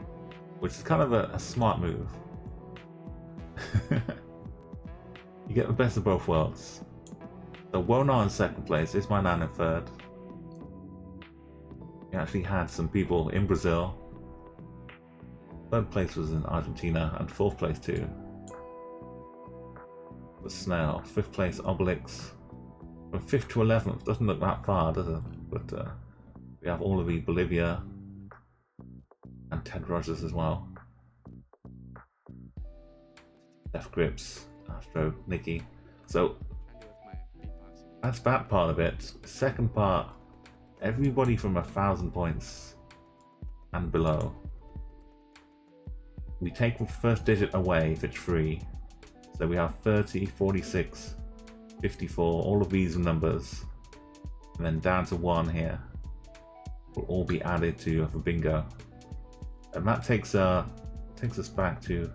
which is kind of a smart move. You get the best of both worlds. So Wona in second place, is my nan in third. We actually had some people in Brazil. Third place was in Argentina, and fourth place too was Snail. Fifth place Obelix. From 5th to 11th doesn't look that far, does it? But we have all of the Bolivia and Ted Rogers as well. Def Grips, Astro, Nikki. So that's that part of it. Second part, everybody from 1,000 points and below. We take the first digit away if it's free. So we have 30, 46, 54, all of these numbers. And then down to 1 here will all be added to the bingo. And that takes us back to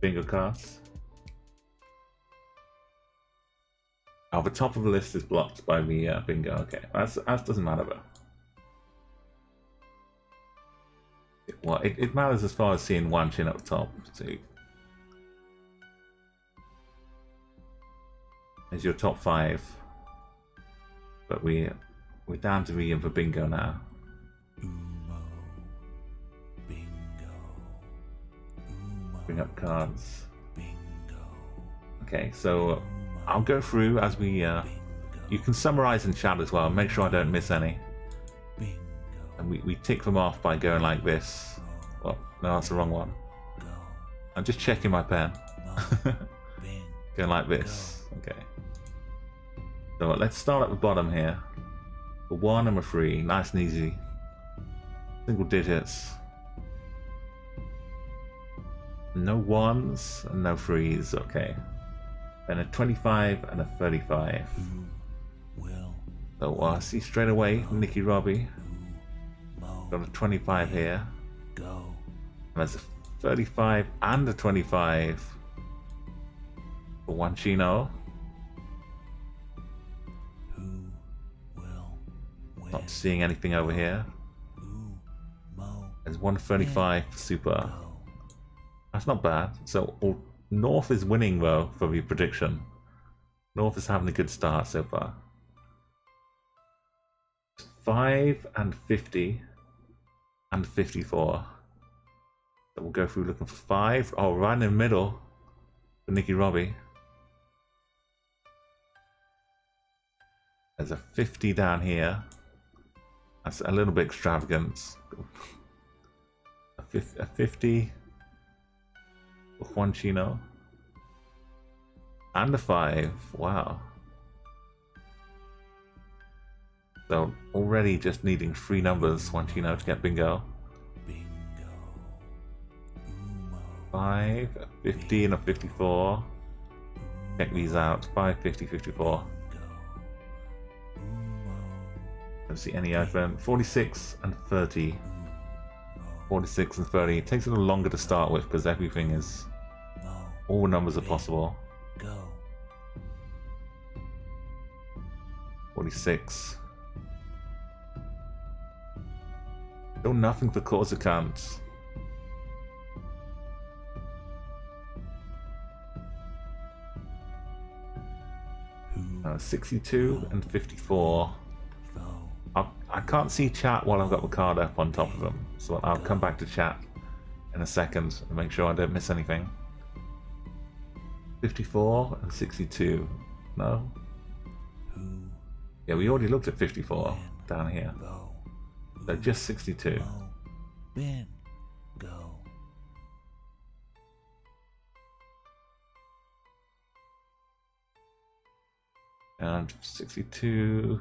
bingo cards. Oh, the top of the list is blocked by the bingo. Okay, that doesn't matter though. Well, it matters as far as seeing one chin up the top. So there's your top 5. But we're down to the bingo now. Bring up cards. Okay, so I'll go through as we. You can summarize in chat as well. Make sure I don't miss any. And we tick them off by going like this. Well, no, that's the wrong one. I'm just checking my pen. Going like this. Okay. So let's start at the bottom here. For 1 and a 3, nice and easy. Single digits. No 1s and no 3s. Okay. Then a 25 and a 35. So I see straight away Nicky Robbie. Got a 25 here. There's a 35 and a 25 for Juan Chino. Not seeing anything over here. There's 135 for Super. That's not bad. So North is winning though for the prediction. North is having a good start so far. 5 and 50 and 54. So we'll go through looking for 5. Oh, right in the middle for Nicky Robbie. There's a 50 down here. That's a little bit extravagant. A 50 for Juan Chino. And a 5. Wow. So already just needing 3 numbers, Juan Chino, to get bingo. 5, a 50 and a 54. Check these out. 5, 50, 54. Don't see any iPhone. 46 and 30. 46 and 30. It takes a little longer to start with because everything is. All the numbers are possible. 46. Still nothing for cause accounts. 62 and 54. I can't see chat while I've got the card up on top of them, so I'll come back to chat in a second and make sure I don't miss anything. 54 and 62. No? Yeah, we already looked at 54 down here. So just 62. And 62.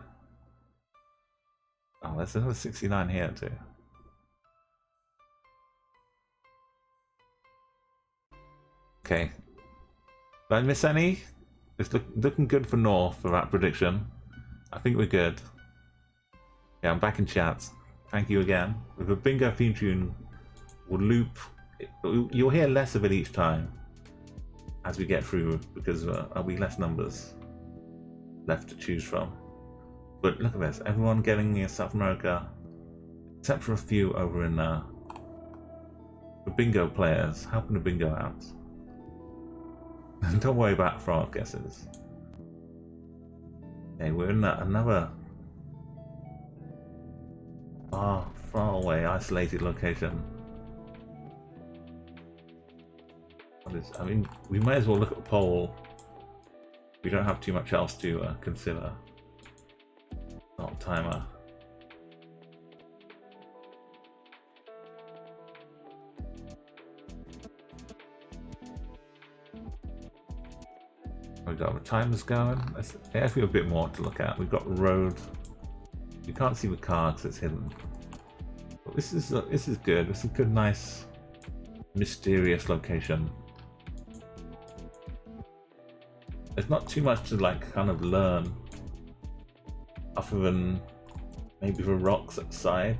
Oh, there's another 69 here too. Okay. Did I miss any? It's looking good for North for that prediction. I think we're good. Yeah, I'm back in chat. Thank you again. With a bingo theme tune, we'll loop. You'll hear less of it each time as we get through, because there'll be less numbers left to choose from. But look at this, everyone getting South America, except for a few over in the bingo players, helping the bingo out. Don't worry about frog guesses. Okay, we're in another far away, isolated location. I mean, we may as well look at the poll. We don't have too much else to consider. Not timer. We've got the timers going. There's a bit more to look at. We've got the road. You can't see the car because it's hidden. But this is good. This is a good, nice, mysterious location. There's not too much to like kind of learn, other than maybe the rocks at the side.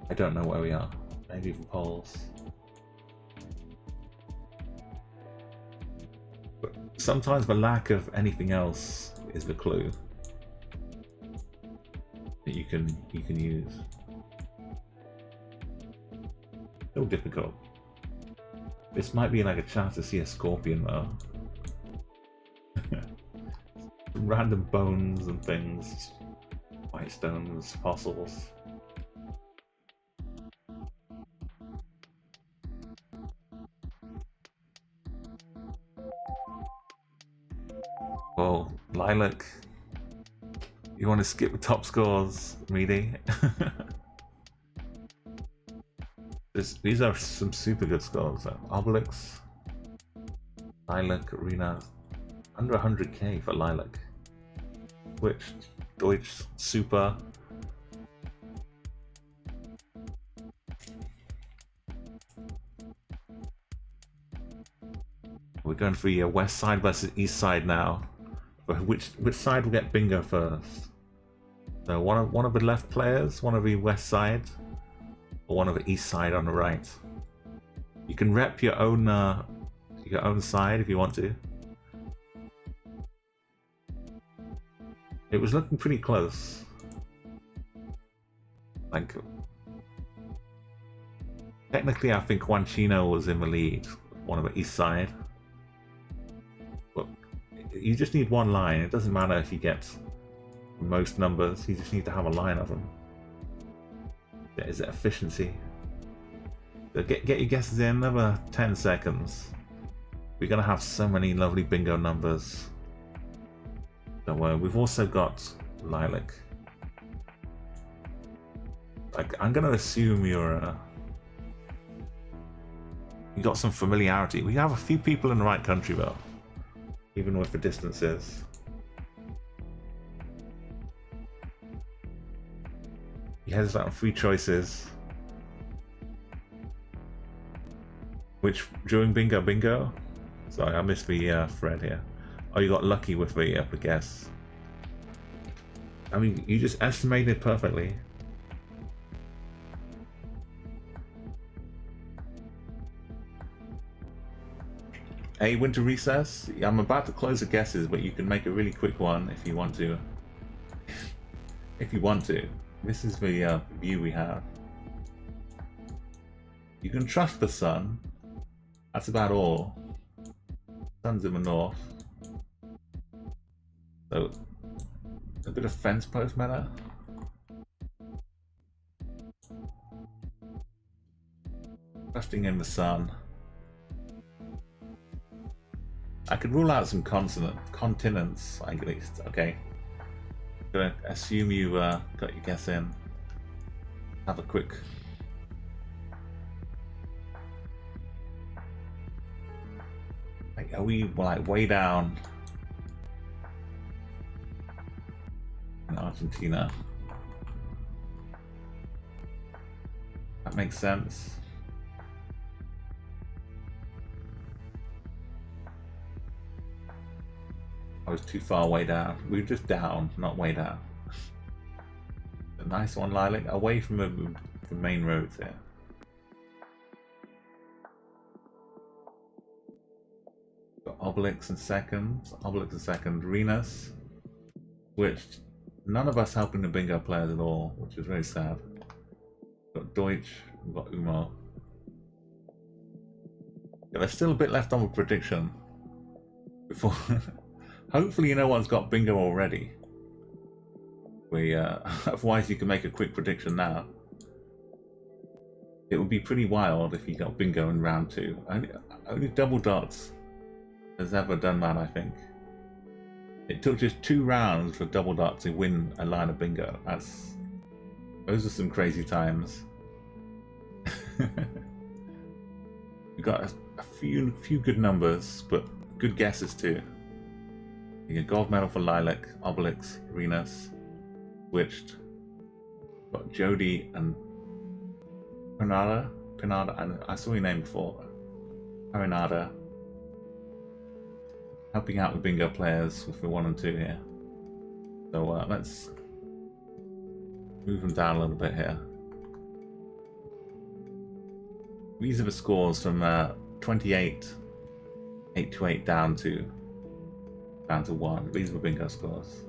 I don't know where we are. Maybe the poles. But sometimes the lack of anything else is the clue that you can use. Still difficult. This might be like a chance to see a scorpion though. Random bones and things, white stones, fossils. Whoa, Lilac. You want to skip the top scores, Meaty? These are some super good scores. Obelix, Lilac, Arena, under 100k for Lilac. Twitch, Deutsch, Super. We're going for your west side versus east side now. But which side will get bingo first? So one of the left players, one of the west side, or one of the east side on the right. You can rep your own side if you want to. It was looking pretty close. Like, technically I think Juanchino was in the lead, one of the east side. But you just need one line. It doesn't matter if you get most numbers, you just need to have a line of them. Is it efficiency? So get your guesses in, another 10 seconds. We're gonna have so many lovely bingo numbers. Don't worry, we've also got Lilac. Like, I'm gonna assume you got some familiarity. We have a few people in the right country though, even with the distances. He has like 3 choices. Which during bingo? Sorry, I missed the thread here. Oh, you got lucky with the guess. I mean, you just estimated perfectly. Hey, winter recess. I'm about to close the guesses, but you can make a really quick one if you want to. If you want to. This is the view we have. You can trust the sun. That's about all. Sun's in the north. So a bit of fence post meta. Resting in the sun. I could rule out some continents at least. Okay. Gonna assume you got your guess in. Have a quick. Like, are we like way down in Argentina? That makes sense. I was too far way down. We were just down, not way down. A nice one, Lilac, away from the main roads here. Got Obelix in second, Renus, which none of us helping the bingo players at all, which is very sad. Got Deutsch, we've got Umo. Yeah, there's still a bit left on the prediction before. Hopefully, no one's got bingo already. Otherwise, you can make a quick prediction now. It would be pretty wild if you got bingo in round 2. Only Double Dots has ever done that, I think. It took just 2 rounds for Double Dots to win a line of bingo. Those are some crazy times. We got a few good numbers, but good guesses too. You get gold medal for Lilac, Obelix, Renus, Witched. Got Jody and Pinada, and I saw your name before. Pinada. Helping out the bingo players with the 1 and 2 here. So let's move them down a little bit here. These are the scores from 28, 828 down to 1. These are the bingo scores.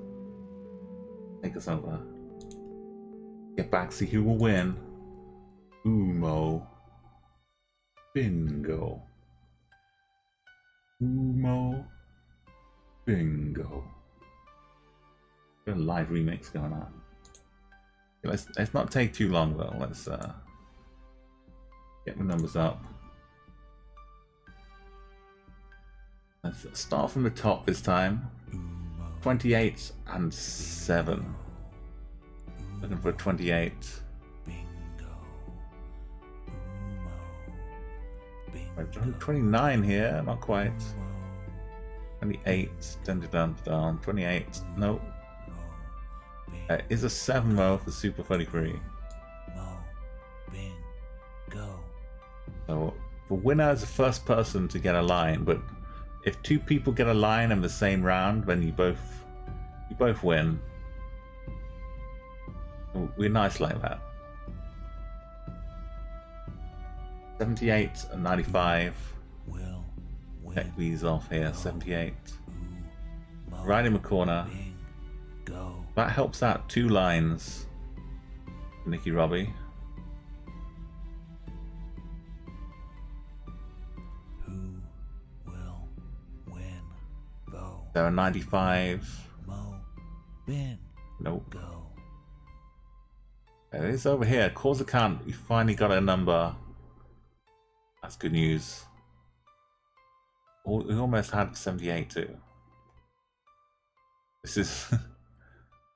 Take us over. Get back, see who will win. Umo. Bingo. Umo. Bingo. Got a live remix going on. Let's not take too long though. Let's get the numbers up. Let's start from the top this time. 28 and 7. Looking for a 28. Bingo. 29 here, not quite. 28, down. 28, nope. Is a 7 mo for Super 33. So the winner is the first person to get a line, but if 2 people get a line in the same round, then you both win. We're nice like that. 78 and 95. Check these off here. 78. Right in the corner. That helps out 2 lines. Nicky Robbie. There are 95. Nope. It is over here. Cause account. We finally got a number. That's good news. We almost had 78 too. This is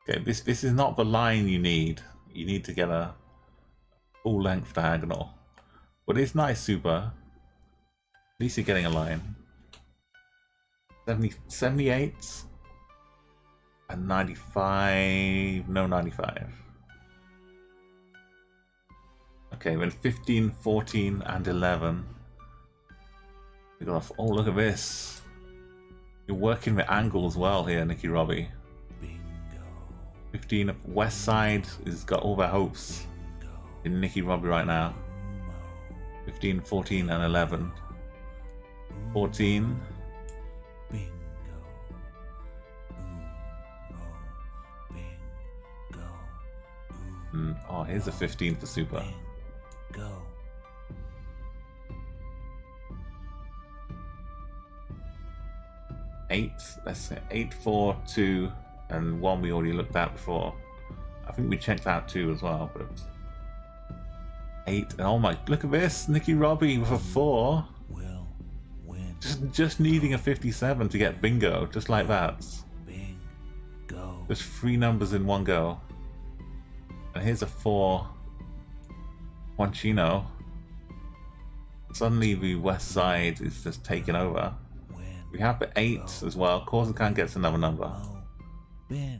okay. This is not the line you need. You need to get a full length diagonal. But it's nice, Super. At least you're getting a line. 78 and 95. No, 95. Okay, when 15, 14, and 11. We got off. Oh, look at this. You're working with angles well here, Nicky Robbie. 15 of West Side has got all their hopes in Nicky Robbie right now. 15, 14, and 11. 14. Oh, here's a 15 for Super. Go. 8, let's say 8, 4, 2, and 1 we already looked at before. I think we checked out 2 as well, but 8, and oh my, look at this, Nicky Robbie with a 4. Will win. Just needing a 57 to get bingo, just like that. Bingo. Just 3 numbers in one go. And here's a 4. One Chino. Suddenly the west side is just taken over. We have the 8 as well. Corsican gets another number. Bingo.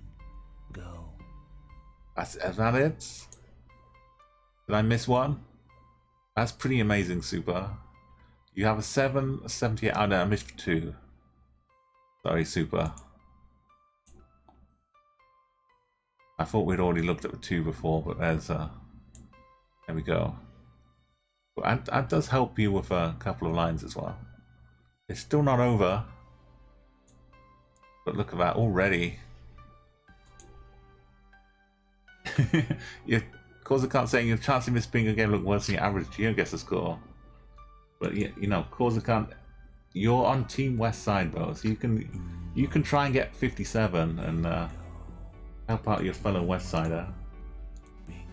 Is that it? Did I miss one? That's pretty amazing, Super. You have a 7, a 78. Oh no, I missed 2. Sorry, Super. I thought we'd already looked at the 2 before, but there's there we go. But that does help you with a couple of lines as well. It's still not over, but look at that already. Of course, I can't say your chance of missing again look worse than your average GeoGuessr score. But you know, Corsican, you're on Team West Side, bro. So you can try and get 57 and help out your fellow West Sider.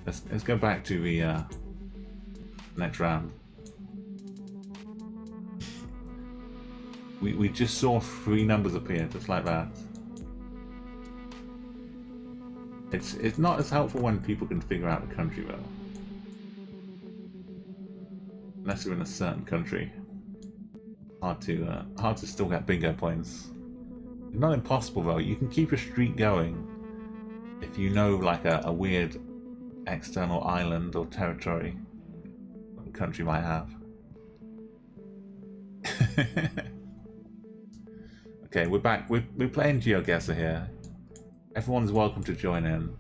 Let's go back to the next round. We just saw 3 numbers appear just like that. It's not as helpful when people can figure out the country though. Unless you're in a certain country. Hard to still get bingo points. Not impossible though, you can keep a streak going if you know like a weird external island or territory the country might have. Okay, we're back. We're playing GeoGuessr here. Everyone's welcome to join in.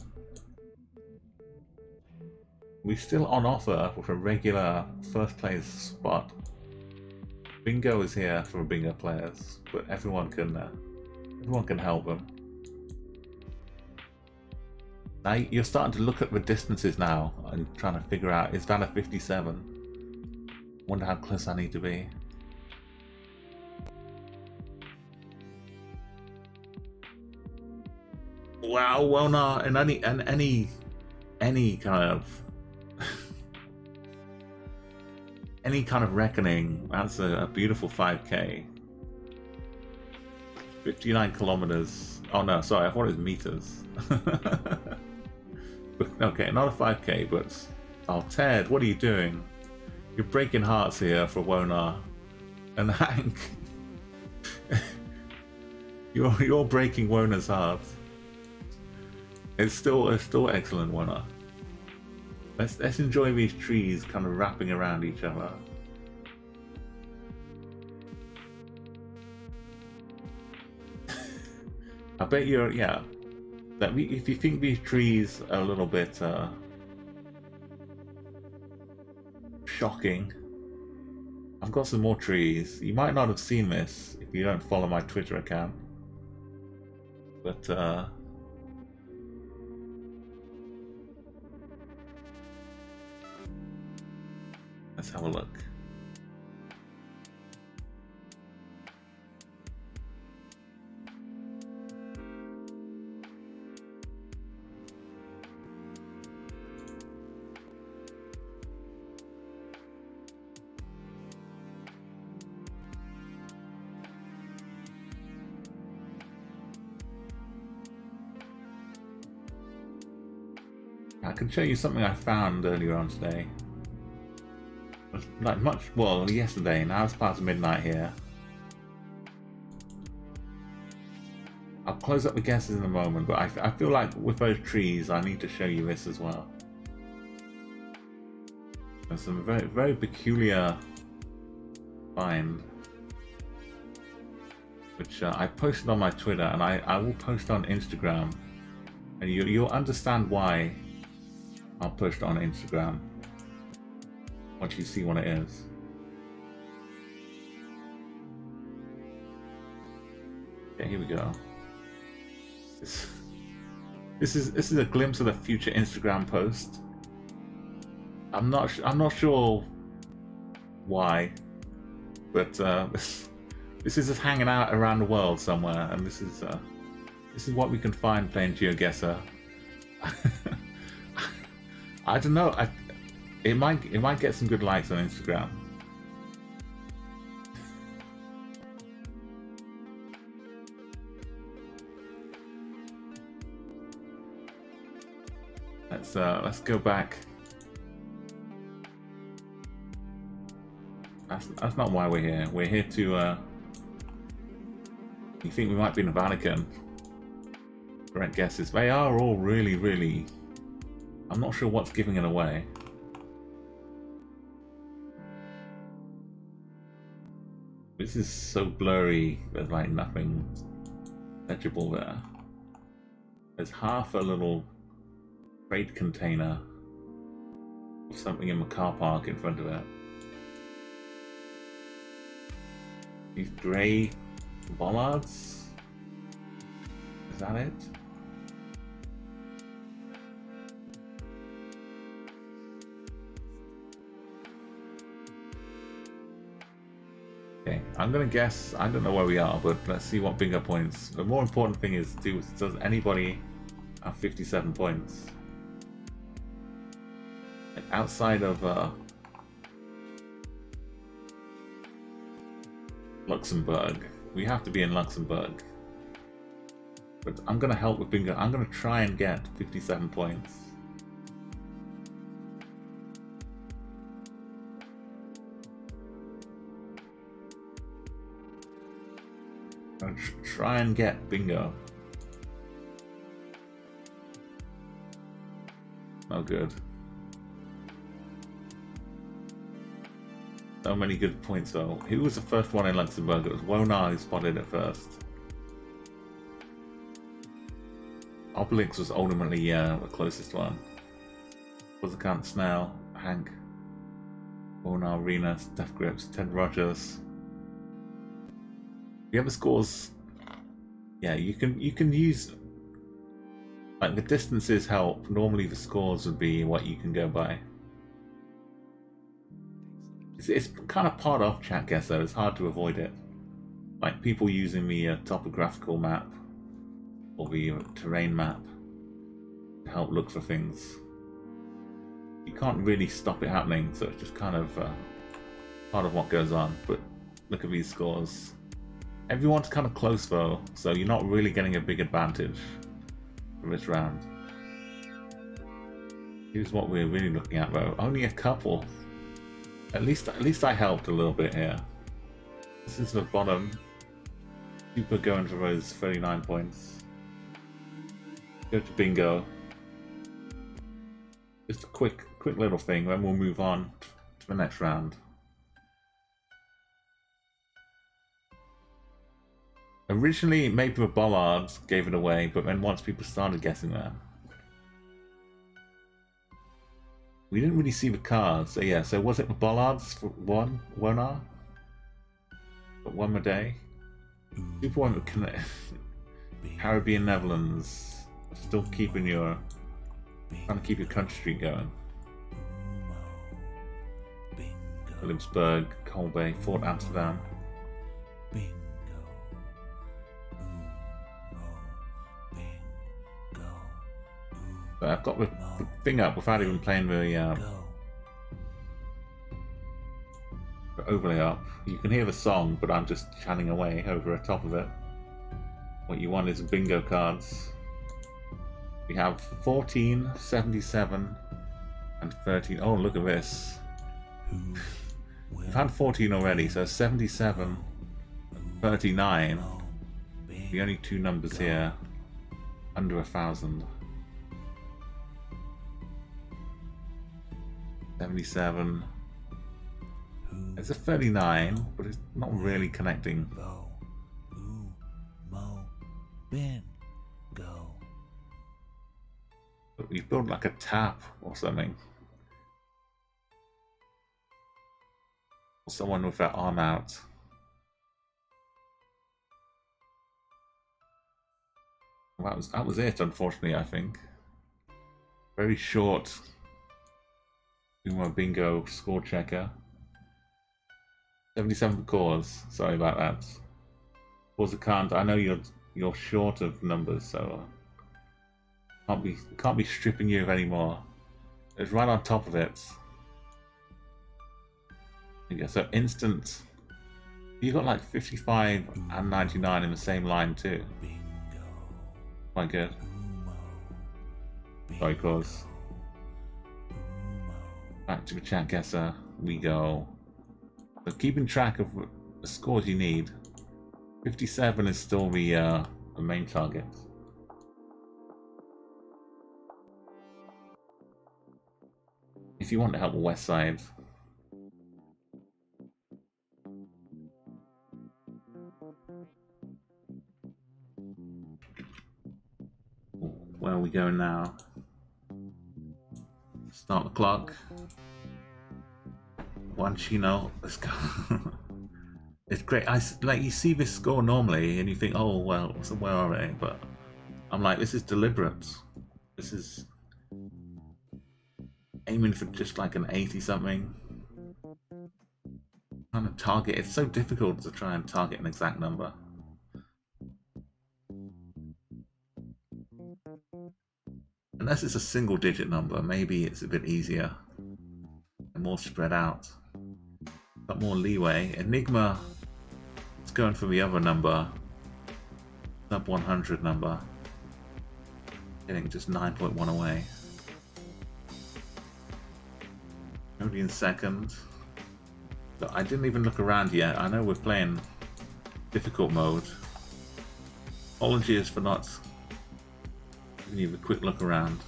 We're still on offer with a regular first place spot. Bingo is here for bingo players, but everyone can help them. Now you're starting to look at the distances now and trying to figure out, is that a 57? Wonder how close I need to be. Wow, well not in any kind of any kind of reckoning. That's a beautiful 5k. 59 kilometers. Oh no, sorry, I thought it was meters. Okay, not a 5k, but oh Ted, what are you doing? You're breaking hearts here for Wona and Hank. You're breaking Wona's heart. It's still excellent, Wona. Let's enjoy these trees kind of wrapping around each other. I bet you're if you think these trees are a little bit shocking, I've got some more trees. You might not have seen this if you don't follow my Twitter account, but let's have a look. I can show you something I found earlier on today. Like yesterday. Now it's past midnight here. I'll close up the guesses in a moment, but I feel like with those trees, I need to show you this as well. There's some very, very peculiar find, which I posted on my Twitter, and I will post on Instagram, and you'll understand why I'll post it on Instagram once you see what it is. Okay, here we go. This is a glimpse of the future Instagram post. I'm not sure why, but this This is us hanging out around the world somewhere, and this is what we can find playing GeoGuessr. I don't know. It might get some good likes on Instagram. Let's go back. That's not why we're here. We're here to. You think we might be in the Vatican? Correct guesses. They are all really, really. I'm not sure what's giving it away. This is so blurry. There's like nothing legible there. There's half a little freight container with something in the car park in front of it. These grey bollards? Is that it? Okay, I'm gonna guess, I don't know where we are, but let's see what bingo points. The more important thing is, does anybody have 57 points? Like outside of Luxembourg. We have to be in Luxembourg. But I'm gonna help with bingo. I'm gonna try and get 57 points. I'm gonna try and get bingo. Oh, good. So many good points though. Who was the first one in Luxembourg? It was Wonar who spotted it first. Obelix was ultimately the closest one. Buzzercant, Snell, Hank, Wonar, Rena, Steph Grips, Ted Rogers. The other scores, yeah, you can use, like, the distances help. Normally the scores would be what you can go by. It's kind of part of Chatguessr. It's hard to avoid it. Like people using the topographical map or the terrain map to help look for things. You can't really stop it happening, so it's just kind of part of what goes on. But look at these scores. Everyone's kind of close though, so you're not really getting a big advantage for this round. Here's what we're really looking at though. Only a couple. At least I helped a little bit here. This is the bottom. Super going for those 39 points. Go to bingo. Just a quick little thing, then we'll move on to the next round. Originally, maybe the bollards gave it away, but then once people started guessing that, we didn't really see the cards. So yeah, so was it the bollards for one hour? But one a day? Super one connect. Caribbean Netherlands. Still keeping your, trying to keep your country streak going. Williamsburg, Colbay, Fort Amsterdam. But I've got the thing up without even playing the overlay up. You can hear the song, but I'm just chanting away over the top of it. What you want is bingo cards. We have 14, 77, and 13. Oh, look at this. We've had 14 already, so 77, 39. The only two numbers here under 1,000. 77. It's a 39, but it's not really connecting. But we built like a tap or something. Or someone with their arm out. Well, that was it, unfortunately, I think. Very short. Bingo score checker. 77 cores. Sorry about that. course, I can't. I know you're short of numbers, so can't be stripping you of any more. It's right on top of it. Okay, so instant. You got like 55 and 99 in the same line too. Bingo. Quite good. Sorry, course. Back to the Chatguessr we go. But keeping track of the scores you need. 57 is still the main target. If you want to help the west side. Where are we going now? Start the clock. One Chino, let's go. It's great. Like you see this score normally and you think, oh well, so where are they? But I'm like, this is deliberate. This is aiming for just like an 80 something. Trying to target. It's so difficult to try and target an exact number. Unless it's a single digit number, maybe it's a bit easier and more spread out. Got more leeway. Enigma is going for the other number, sub 100 number, getting just 9.1 away. Only in second. But I didn't even look around yet. I know we're playing difficult mode. Apologies for not giving you a quick look around.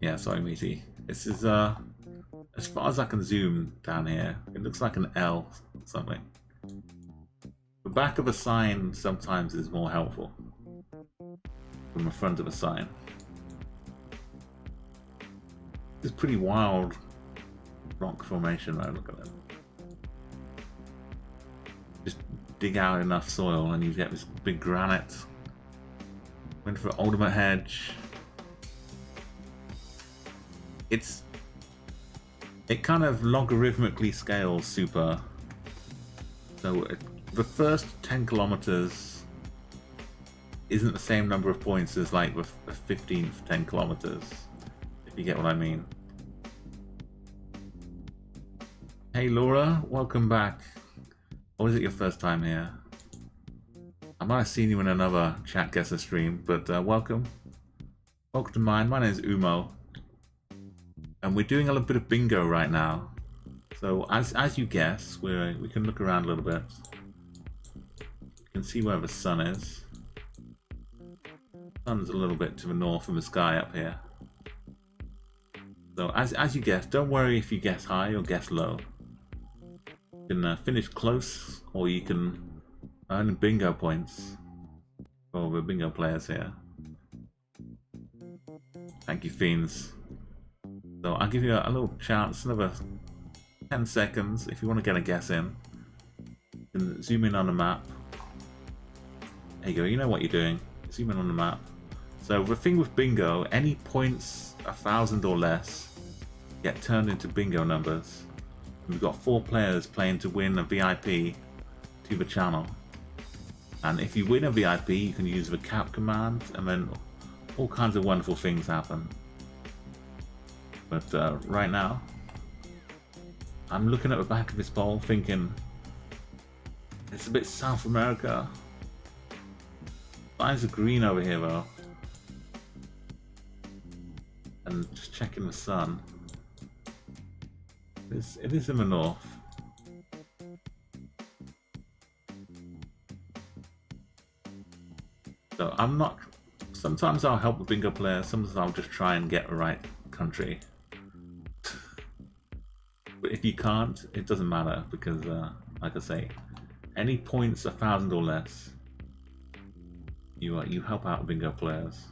Yeah, sorry, Meaty. This is as far as I can zoom down here, it looks like an L something. The back of a sign sometimes is more helpful from the front of a sign. It's pretty wild rock formation though, look at it. Just dig out enough soil and you get this big granite. Went for ultimate hedge. It kind of logarithmically scales super. So the first 10 kilometers isn't the same number of points as like the 15th 10 kilometers, if you get what I mean. Hey Laura, welcome back. Or is it your first time here? I might have seen you in another Chatguessr stream, but welcome. Welcome to mine. My name is Umo. And we're doing a little bit of bingo right now. So as you guess, we can look around a little bit. You can see where the sun is. Sun's a little bit to the north of the sky up here. So as you guess, don't worry if you guess high or guess low. You can finish close, or you can earn bingo points for the bingo players here. Thank you, Fiends. So I'll give you a little chance, another 10 seconds if you want to get a guess in. You can zoom in on the map. There you go, you know what you're doing. Zoom in on the map. So the thing with bingo, any points 1,000 or less get turned into bingo numbers. And we've got 4 players playing to win a VIP to the channel. And if you win a VIP, you can use the cap command, and then all kinds of wonderful things happen. But right now, I'm looking at the back of this bowl thinking, it's a bit South America. Lines are green over here though. And just checking the sun. It is in the north. So I'm not, sometimes I'll help the bingo player, sometimes I'll just try and get the right country. But if you can't, it doesn't matter, because like I say, any points 1,000 or less, you help out bingo players.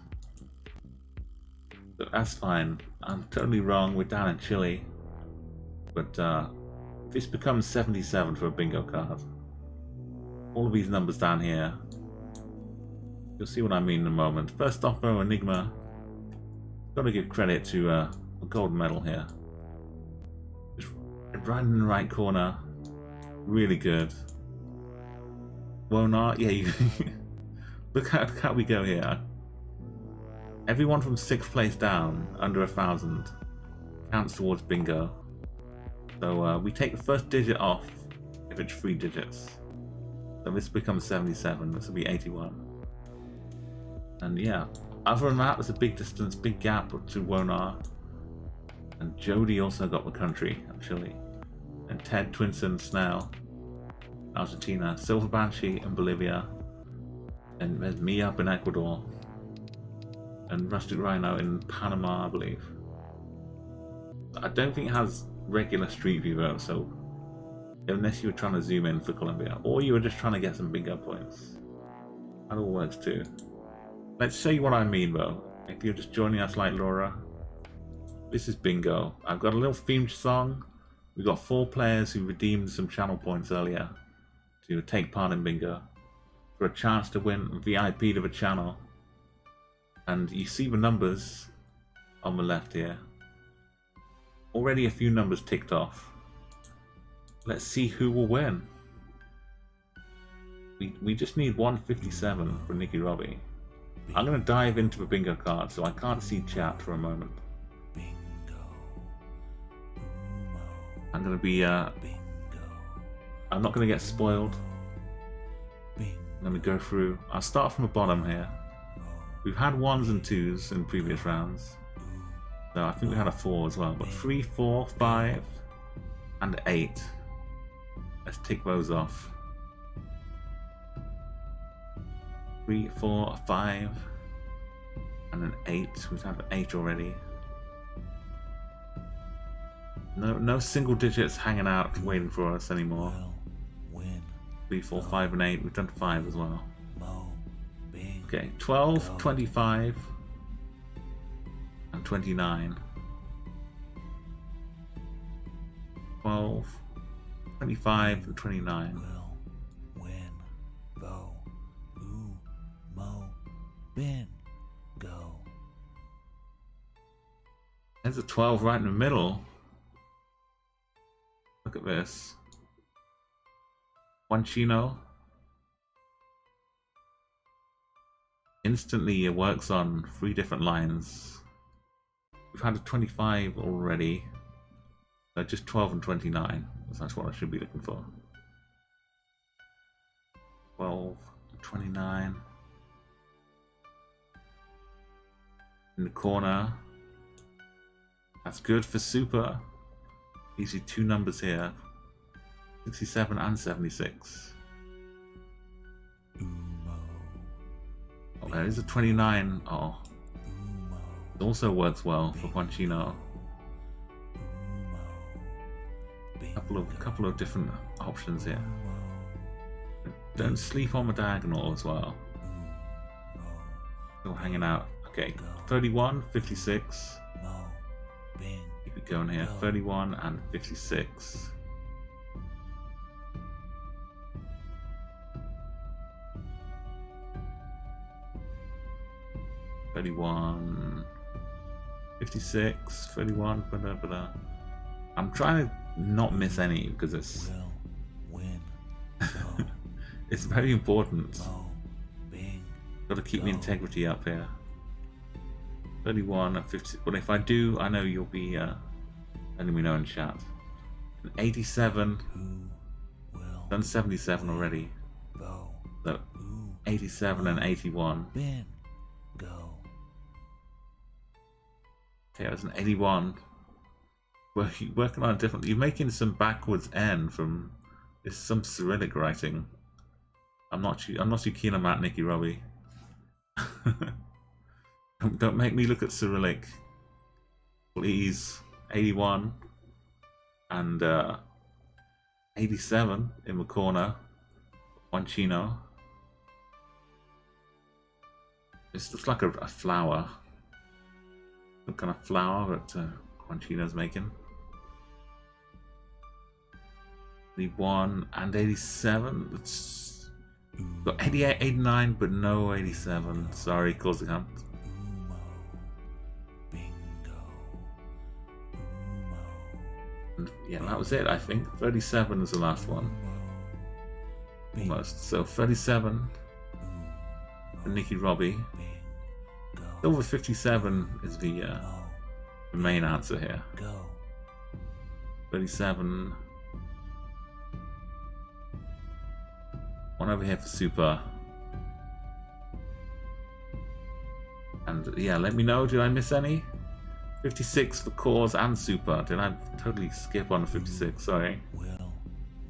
So that's fine. I'm totally wrong. We're down in Chile, but this becomes 77 for a bingo card. all of these numbers down here. You'll see what I mean in a moment. First off, though, Enigma. Got to give credit to a gold medal here. Just right in the right corner. Really good. Wonar, yeah, you look how we go here. Everyone from 6th place down, under 1,000, counts towards bingo. So we take the first digit off if it's 3 digits. So this becomes 77, this will be 81. And yeah, other than that, there's a big distance, big gap to Wonar. And Jody also got the country, actually. And Ted, Twinson, Snell, Argentina, Silver Banshee in Bolivia. And there's me up in Ecuador. And Rustic Rhino in Panama, I believe. I don't think it has regular Street View though, so unless you were trying to zoom in for Colombia, or you were just trying to get some bingo points. That all works too. Let's show you what I mean though. If you're just joining us like Laura, this is bingo. I've got a little themed song. We've got 4 players who redeemed some channel points earlier to take part in bingo for a chance to win VIP to the channel. And you see the numbers on the left here. Already a few numbers ticked off. Let's see who will win. We just need 157 for Nicky Robbie. I'm going to dive into the bingo card, so I can't see chat for a moment. I'm going to be, I'm not going to get spoiled. I'm going to go through, I'll start from the bottom here. We've had 1s and 2s in previous rounds. So I think we had a 4 as well, but 3, 4, 5, and 8. Let's tick those off. 3, 4, 5, and an 8. We've had 8 already. No single digits hanging out waiting for us anymore. 3, 4, 5, and 8. We've done 5 as well. Okay, 12, 25, and 29. 12, 25, and 29. There's a 12 right in the middle. Look at this. One Chino. Instantly it works on 3 different lines. We've had a 25 already. So just 12 and 29. That's what I should be looking for. 12, 29. In the corner. That's good for super. These are 2 numbers here. 67 and 76. Oh, there is a 29. Oh. It also works well for Juanchino. Couple of different options here. Don't sleep on the diagonal as well. Still hanging out. Okay, 31, 56. Keep it going here. 31 and 56. $31, 56, 31, blah. I'm trying to not miss any because it's it's very important. Got to keep the integrity up here. 31 and 50. But if I do, I know you'll be letting me know in chat. 87. Done 77 already. So 87 and 81. Okay, that's an 81. Working on a different. You're making some backwards N from this some Cyrillic writing. I'm not too keen on that, Nicky Robbie. Don't make me look at Cyrillic, please. 81 and 87 in the corner. One Chino. This looks like a flower. Some kind of flower that Juanchino's making. 81 and 87. Got 88, 89, but no 87. Sorry, close the count. And yeah, that was it, I think. 37 is the last one. Almost. So 37 for Nikki Robbie. Over 57 is the main answer here. 37. One over here for Super. And yeah, let me know, did I miss any? 56 for Cause and Super. Did I totally skip on 56? Sorry.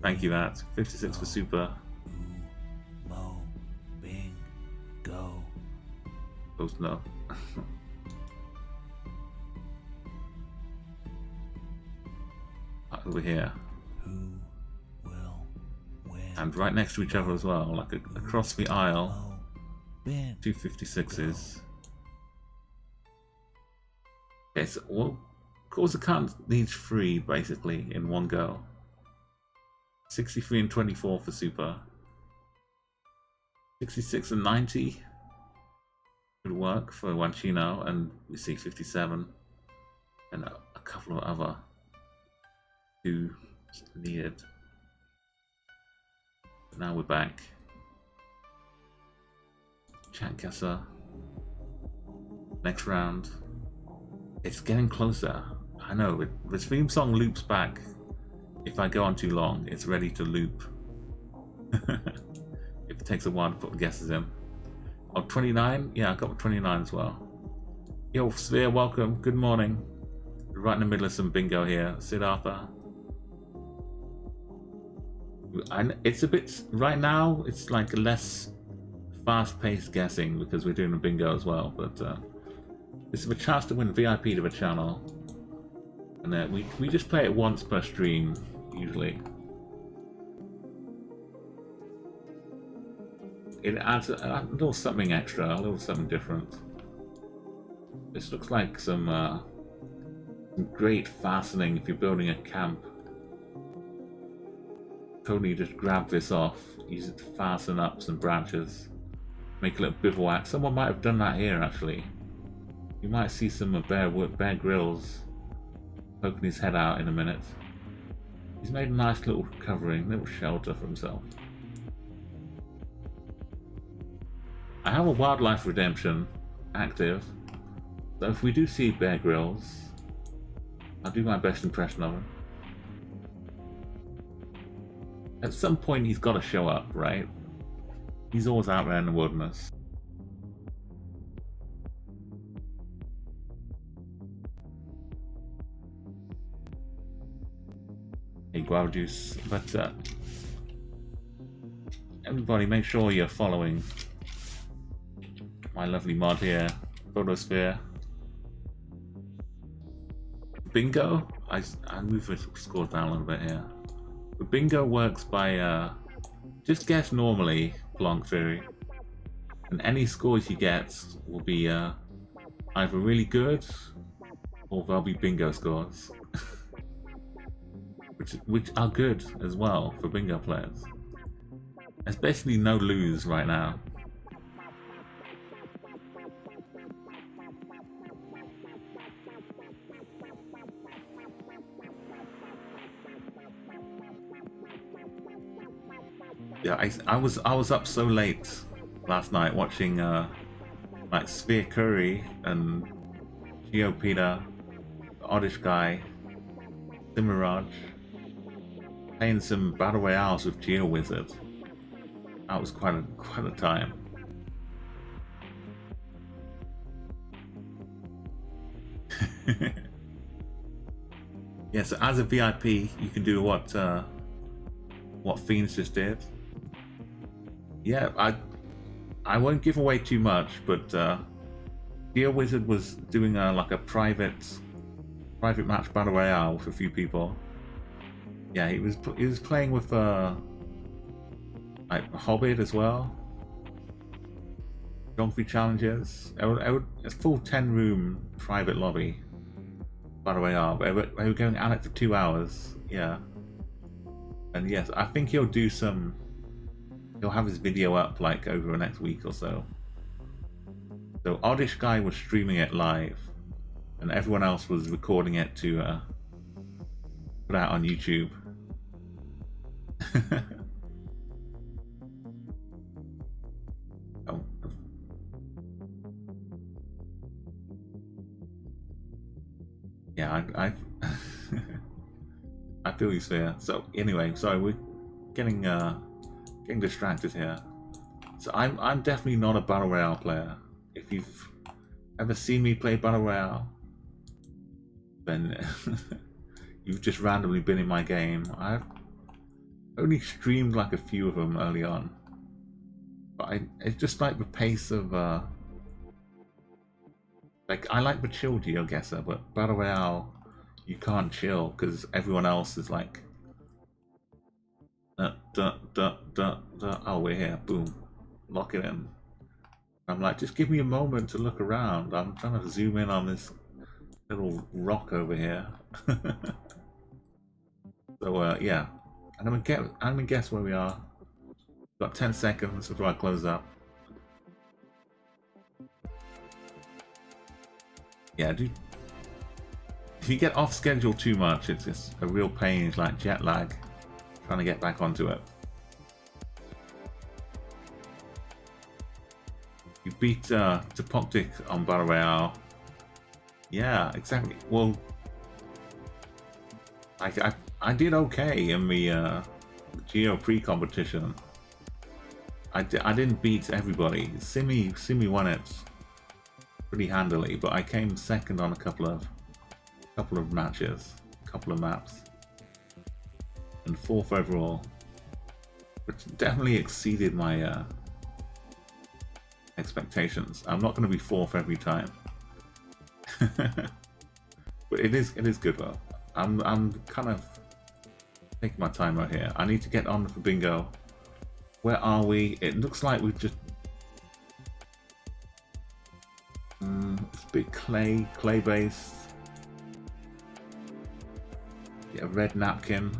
Thank you, that. 56 for Super. Post no. Over here. And right next to each other as well, like across the aisle. 2 56s. Okay, so, well, Cause Account needs 3 basically in one go. 63 and 24 for Super. 66 and 90 would work for Wanchino, and we see 57 and a couple of other 2 needed. Now we're back. Chatguessr. Next round. It's getting closer. I know, the theme song loops back. If I go on too long, it's ready to loop. If it takes a while to put the guesses in. Oh, 29? Yeah, I got 29 as well. Yo, Sphere, welcome. Good morning. We're right in the middle of some bingo here. Sid Arthur. And it's a bit, right now, it's like less fast-paced guessing because we're doing a bingo as well, but this is a chance to win VIP to the channel. And we just play it once per stream, usually. It adds a little something extra, a little something different. This looks like some great fastening if you're building a camp. Totally just grab this off, use it to fasten up some branches, make a little bivouac. Someone might have done that here actually. You might see some Bear Grylls poking his head out in a minute. He's made a nice little covering, little shelter for himself. I have a Wildlife Redemption active, so if we do see Bear Grylls, I'll do my best impression of him. At some point he's got to show up, right? He's always out there in the wilderness. Hey, guava juice. But everybody, make sure you're following my lovely mod here, Photosphere. Bingo. I move the score down a little bit here. The bingo works by just guess normally, Blanc Theory, and any scores you get will be either really good or they'll be bingo scores, which are good as well for bingo players. There's basically no lose right now. Yeah, I was up so late last night watching like Sphere Curry and Geo Peter, Oddish Guy, Simiraj, playing some battle royales with Geo Wizard. That was quite a time. Yeah, so as a VIP, you can do what Fiends just did. Yeah, I won't give away too much, but Geo Wizard was doing like a private match battle royale with a few people. Yeah, he was playing with like Hobbit as well. Geography challenges. A full 10-room private lobby battle royale. They were going at it for 2 hours. Yeah, and yes, I think he'll do some he'll have his video up like over the next week or so. So Oddish Guy was streaming it live, and everyone else was recording it to put out on YouTube. Oh. Yeah, I I feel you, Sphere. So anyway, sorry, we're getting distracted here. So I'm definitely not a battle royale player. If you've ever seen me play battle royale, then you've just randomly been in my game. I've only streamed like a few of them early on, but it's just like the pace of like I like the chill GeoGuessr, but battle royale you can't chill because everyone else is like oh, we're here, boom, lock it in. I'm like, just give me a moment to look around. I'm trying to zoom in on this little rock over here. So yeah, and I'm gonna guess where we are. Got 10 seconds before I close up. Yeah, dude. If you get off schedule too much, it's just a real pain. It's like jet lag, trying to get back onto it. You beat Topoptic on Battle Royale. Yeah, exactly. Well, I did okay in the Geo pre-competition. I didn't beat everybody. Simi won it pretty handily, but I came second on a couple of matches, couple of maps, and fourth overall, which definitely exceeded my expectations. I'm not going to be fourth every time, but it is good though. I'm kind of taking my time right here. I need to get on for bingo. Where are we? It looks like we've just it's a bit clay based. Get a red napkin.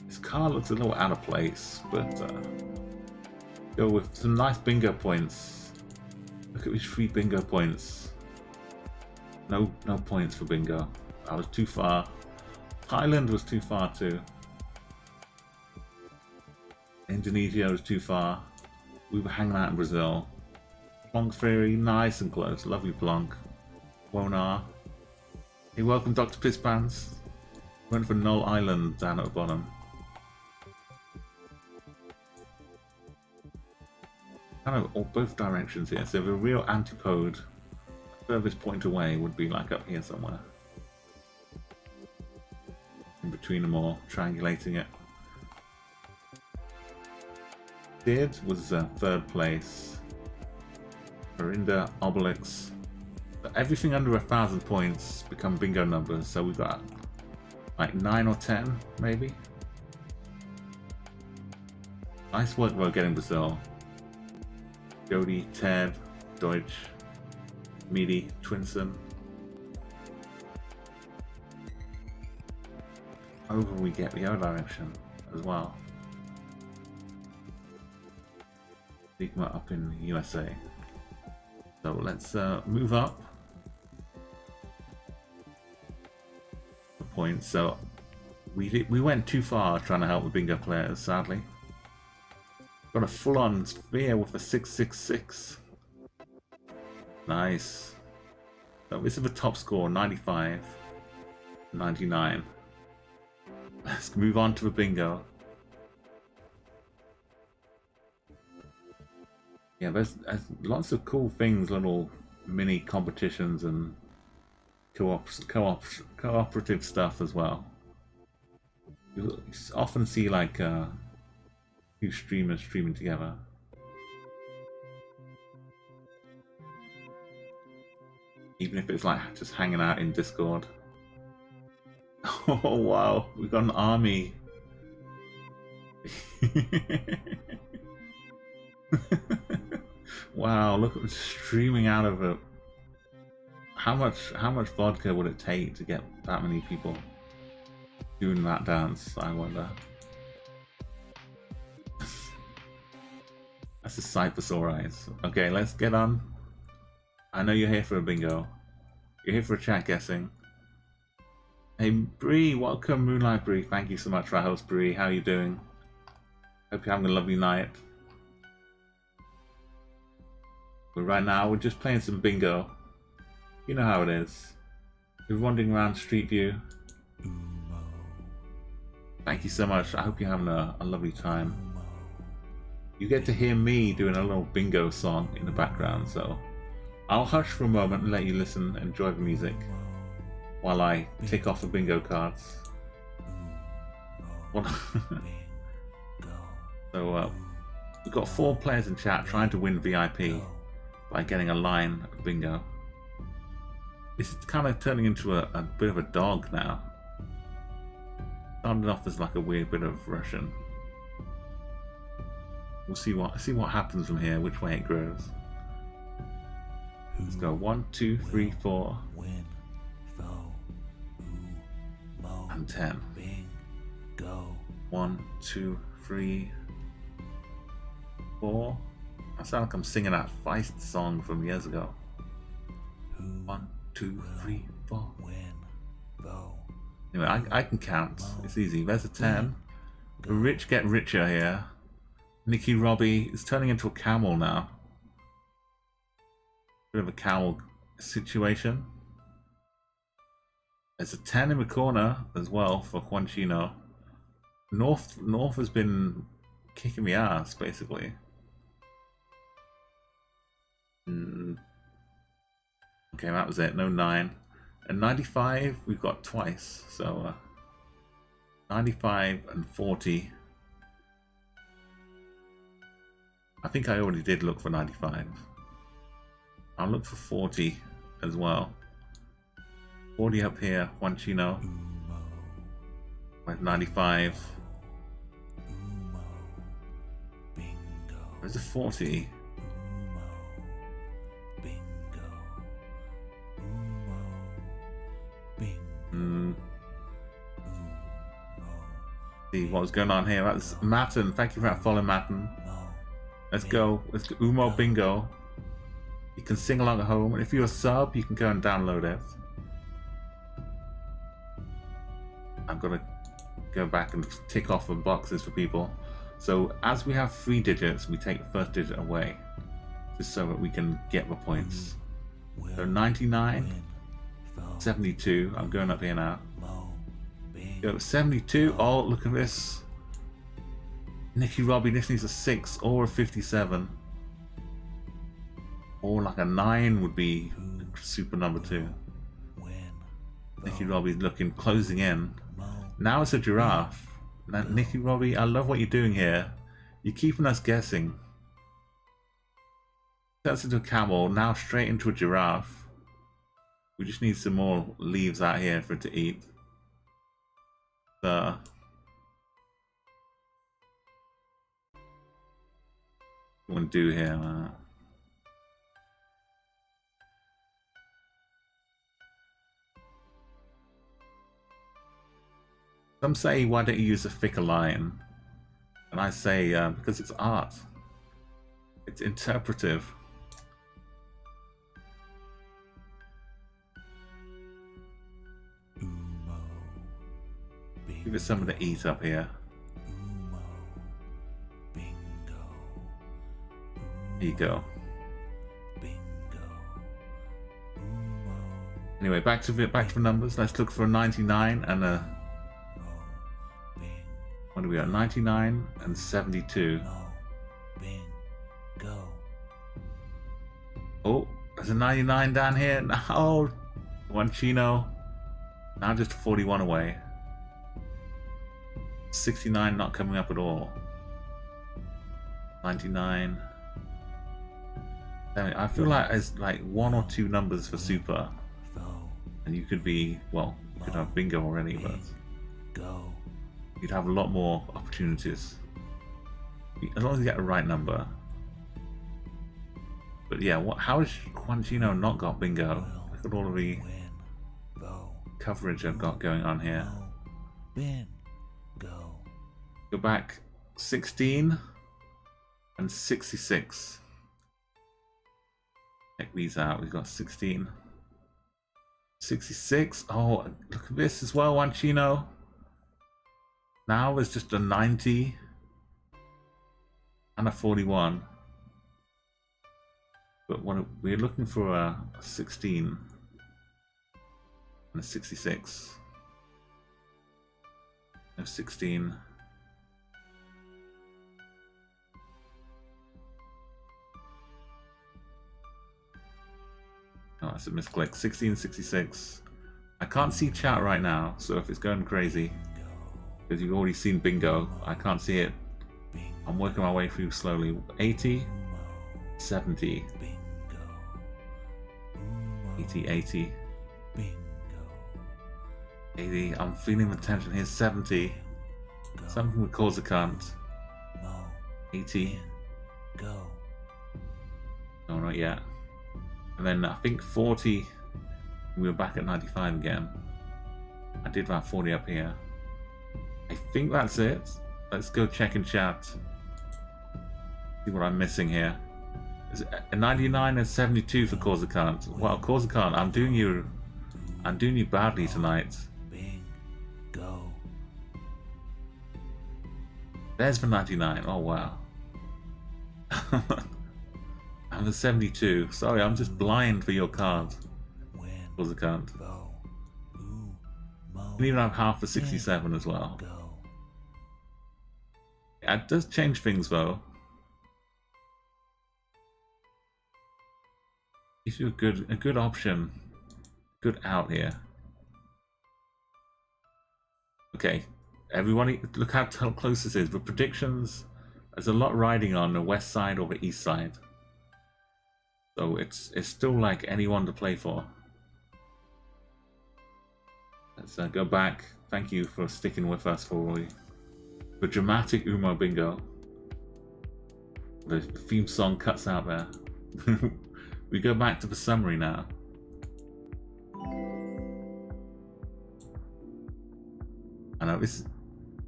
This car looks a little out of place, but go with some nice bingo points. Look at these 3 bingo points. No points for bingo. I was too far. Thailand was too far too. Indonesia was too far. We were hanging out in Brazil. Plonk Theory, nice and close. Lovely Plonk. Wonar. Hey, welcome Dr. Pisspants. Went for Null Island down at the bottom. Kind of both directions here. So the real antipode, furthest point away, would be like up here somewhere. In between them all, triangulating it. Did was third place. Verinda, Obelix. But everything under 1,000 points become bingo numbers. So we've got like 9 or 10, maybe. Nice work though getting Brazil. Jody, Ted, Deutsch, Meaty, Twinson. Over we get the other direction as well. Sigma up in USA. So let's move up the points. So we went too far trying to help the bingo players, sadly. Got a full-on sphere with a 666. Nice. So this is the top score, 95, 99. Let's move on to the bingo. Yeah, there's lots of cool things, little mini competitions and cooperative stuff as well. You often see like two streamers streaming together. Even if it's like just hanging out in Discord. Oh wow, we've got an army. Wow, look at it streaming out of it. how much vodka would it take to get that many people doing that dance? I wonder. That's a sight for sore eyes. Okay, let's get on. I know you're here for a bingo. You're here for a chat guessing. Hey Bree, welcome Moonlight Bree. Thank you so much for our host Bree. How are you doing? Hope you're having a lovely night. But right now we're just playing some bingo. You know how it is. We're wandering around Street View. Thank you so much. I hope you're having a lovely time. You get to hear me doing a little bingo song in the background, so I'll hush for a moment and let you listen and enjoy the music while I tick off the bingo cards. So we've got 4 players in chat trying to win VIP by getting a line of bingo. It's kind of turning into a bit of a dog now. Started off as like a weird bit of Russian. We'll see what happens from here, which way it grows. Let's go 1, 2, 3, 4, and 10. 1, 2, 3, 4. I sound like I'm singing that Feist song from years ago. 1, 2, 3, 4. Anyway, I can count. It's easy. There's a 10. The rich get richer here. Nicky Robbie is turning into a camel now. Bit of a camel situation. There's a 10 in the corner as well for Juan Chino. North has been kicking me ass basically. Okay, that was it. No 9. And 95 we've got twice. So 95 and 40. I think I already did look for 95. I'll look for 40 as well. 40 up here, Juan Chino. With 95. Where's the 40? See what was going on here. That's Matten. Thank you for that follow, Matten. Let's go. Let's go. Umo Bingo. You can sing along at home. And if you're a sub, you can go and download it. I'm going to go back and tick off the boxes for people. So as we have 3 digits, we take the first digit away. Just so that we can get the points. So 99, 72. I'm going up here now. Go 72. Oh, look at this. Nicky Robbie, this needs a 6 or a 57. Or like a 9 would be super number 2. Nicky Robbie's looking, closing in. Now it's a giraffe. Now, Nicky Robbie, I love what you're doing here. You're keeping us guessing. Turns into a camel, now straight into a giraffe. We just need some more leaves out here for it to eat. What do we do here? Some say, why don't you use a thicker line? And I say, because it's art. It's interpretive. Give it something to eat up here. Here you go. Anyway, back to the numbers. Let's look for a 99 and a. What do we got? 99 and 72. Oh, there's a 99 down here. Oh, Juan Chino. Now just 41 away. 69 not coming up at all. 99. I feel like there's like 1 or 2 numbers for super. And you could be, well, you could have bingo already, but you'd have a lot more opportunities. As long as you get the right number. But yeah, how has Juan Chino not got bingo? Look at all of the win, go, coverage I've got going on here. go, win, go. Go back 16 and 66. Check these out. We've got 16, 66. Oh, look at this as well, Wanchino. Now there's just a 90 and a 41. But what we're looking for a 16 and a 66. No 16. Oh, that's a misclick. 1666. I can't see chat right now, so if it's going crazy, because you've already seen bingo, I can't see it. I'm working my way through slowly. 80, 70, 80, 80, 80. I'm feeling the tension here. 70. Something would cause a cunt. 80. No, not yet. And then I think 40, we were back at 95 again. I did about 40 up here. I think that's it. Let's go check in chat. See what I'm missing here. Is it a 99 and 72 for Corsican? Well, Corsican, I'm doing you badly tonight. Go. There's the 99. Oh wow. And the 72. Sorry, I'm just blind for your card. Corsican. You can even have half the 67 as well. Yeah, it does change things though. Gives you a good option. Good out here. Okay, everybody, look how close this is. The predictions, there's a lot riding on the west side or the east side. So it's still like anyone to play for. Let's go back. Thank you for sticking with us for the dramatic Umo bingo. The theme song cuts out there. We go back to the summary now. I know this is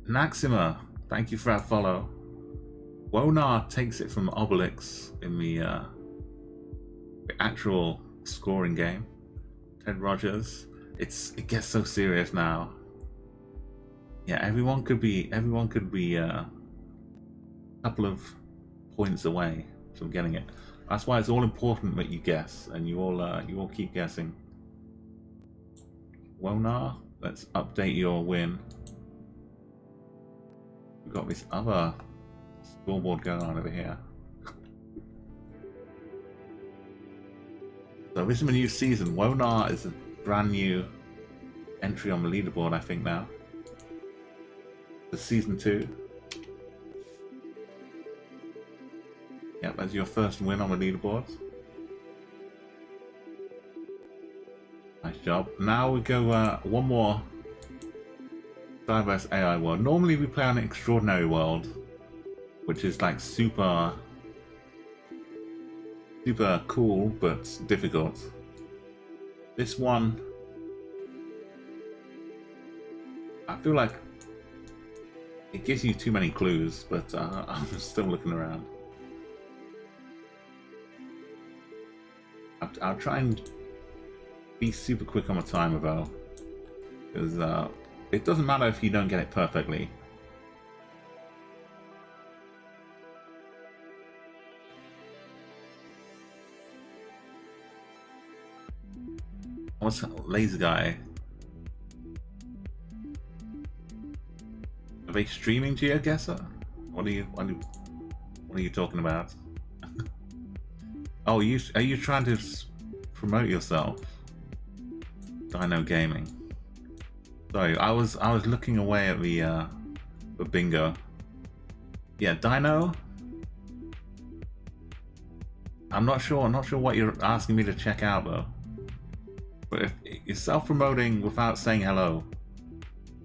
Naxima. Thank you for that follow. Wonar takes it from Obelix in the actual scoring game. Ted Rogers. It gets so serious now. Yeah, everyone could be a couple of points away from getting it. That's why it's all important that you guess, and you all keep guessing. Wonar, let's update your win. We've got this other scoreboard going on over here. So this is a new season. Wonar is a brand new entry on the leaderboard, I think now. For season 2. Yeah, that's your first win on the leaderboard. Nice job. Now we go one more diverse AI world. Normally we play on an extraordinary world, which is like super cool but difficult. This one, I feel like it gives you too many clues, but I'm still looking around. I'll try and be super quick on my timer though, because it doesn't matter if you don't get it perfectly. What's laser guy? Are they streaming Chatguessr? What are you talking about? Oh, are you trying to promote yourself? Dino Gaming. Sorry, I was looking away at the bingo. Yeah, Dino. I'm not sure what you're asking me to check out though. But if you're self-promoting without saying hello,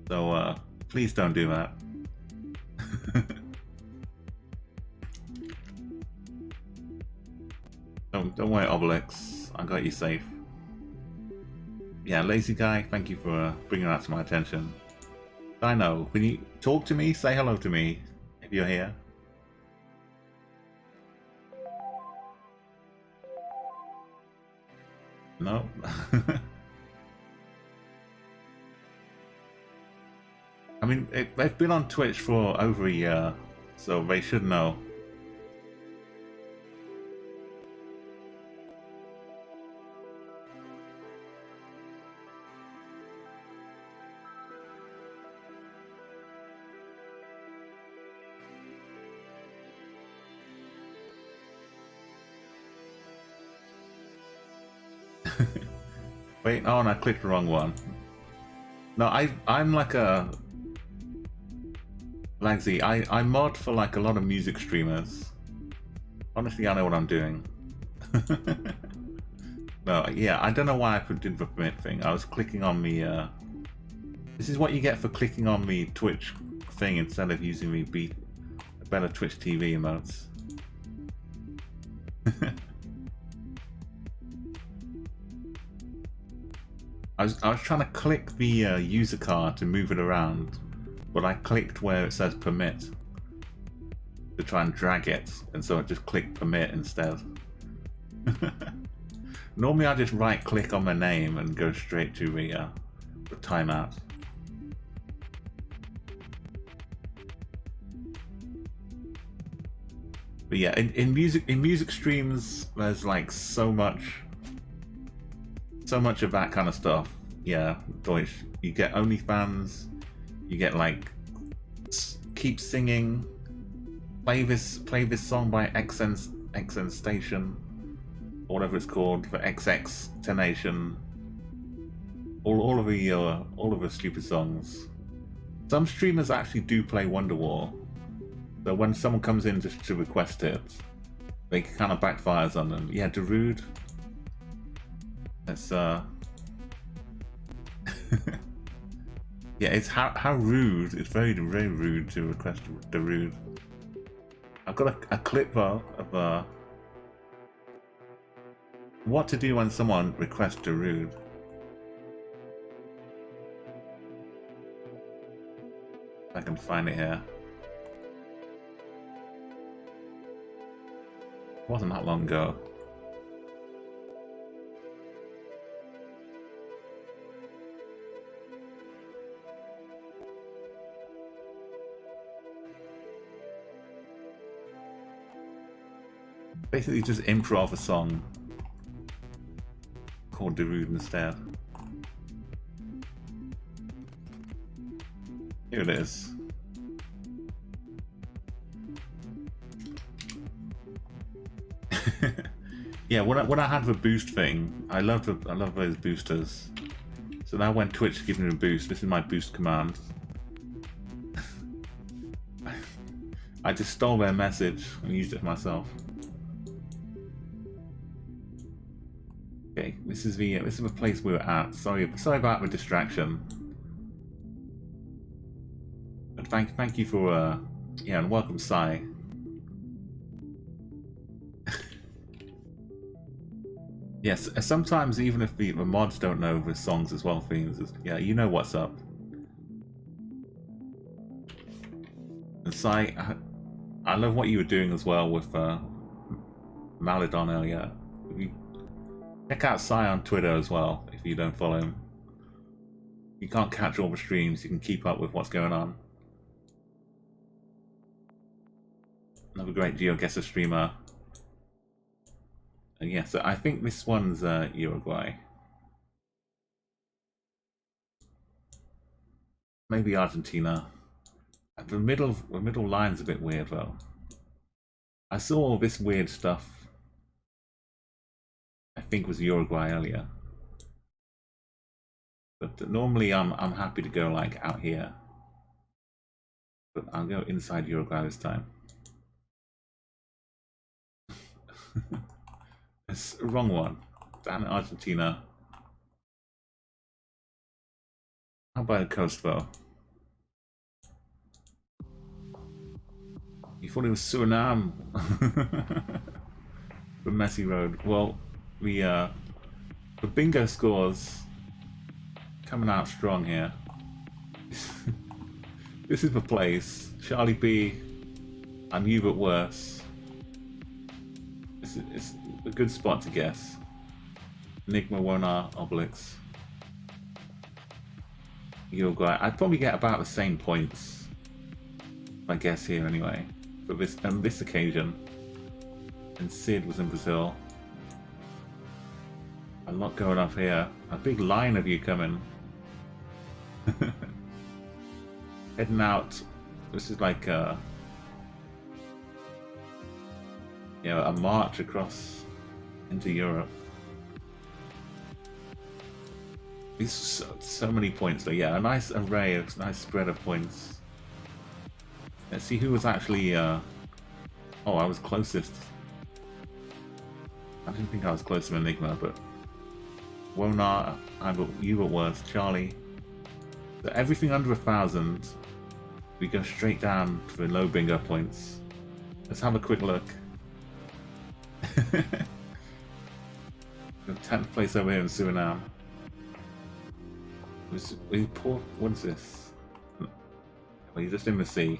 so please don't do that. Don't worry, Obelix. I got you safe. Yeah, lazy guy, thank you for bringing that to my attention. I know, when you talk to me, say hello to me if you're here. No. I mean, they've been on Twitch for over a year, so they should know. Wait, oh, and I clicked the wrong one. No, I'm like a Lagsy. I mod for like a lot of music streamers. Honestly, I know what I'm doing. No, yeah, I don't know why I did the permit thing. I was clicking on the. This is what you get for clicking on the Twitch thing instead of using the better Twitch TV emotes. I was trying to click the user card to move it around, but I clicked where it says permit to try and drag it, and so I just clicked permit instead. Normally I just right click on my name and go straight to the timeout. But yeah, in music streams, there's like so much of that kind of stuff. Yeah, Deutsch. You get OnlyFans. You get like keep singing. Play this song by XN Station, or whatever it's called, for XX Tenation. All of the stupid songs. Some streamers actually do play Wonderwall. So when someone comes in just to request it, they kind of backfires on them. Yeah, Darude. It's yeah, it's how rude. It's very rude to request Darude. I've got a clip though of what to do when someone requests Darude. If I can find it here. It wasn't that long ago. Basically just improv a song called Darude instead. Here it is. Yeah, when I had the boost thing, I love those boosters. So now when Twitch gives me a boost, this is my boost command. I just stole their message and used it for myself. Okay, this is the place we were at. Sorry about the distraction. But thank you for yeah, and welcome Sai. Yes, sometimes even if the mods don't know the songs as well, things, yeah, you know what's up. And Sai, I love what you were doing as well with Maladon earlier. Check out Sai on Twitter as well if you don't follow him. You can't catch all the streams, you can keep up with what's going on. Another great Chatguessr streamer. And yeah, so I think this one's Uruguay. Maybe Argentina. The middle line's a bit weird though. I saw all this weird stuff. I think was Uruguay earlier. But normally I'm happy to go like out here. But I'll go inside Uruguay this time. It's the wrong one. Damn it, Argentina. How about the coast though? You thought it was Suriname. The messy road. Well, the bingo scores coming out strong here. This is the place. Charlie B, I'm you but worse. It's a good spot to guess. Enigma, Wonar, Obelix. Uruguay. I'd probably get about the same points, I guess, here anyway. For this on this occasion. And Sid was in Brazil. A lot going up here. A big line of you coming. Heading out. This is like a march across into Europe. These so many points though. Yeah, a nice array, a nice spread of points. Let's see who was actually. Oh, I was closest. I didn't think I was close to Enigma, but Wonar, you were worse. Charlie. So everything under 1,000, we go straight down to the low bingo points. Let's have a quick look. 10th place over here in Suriname. What is this? Well, you're just in the sea.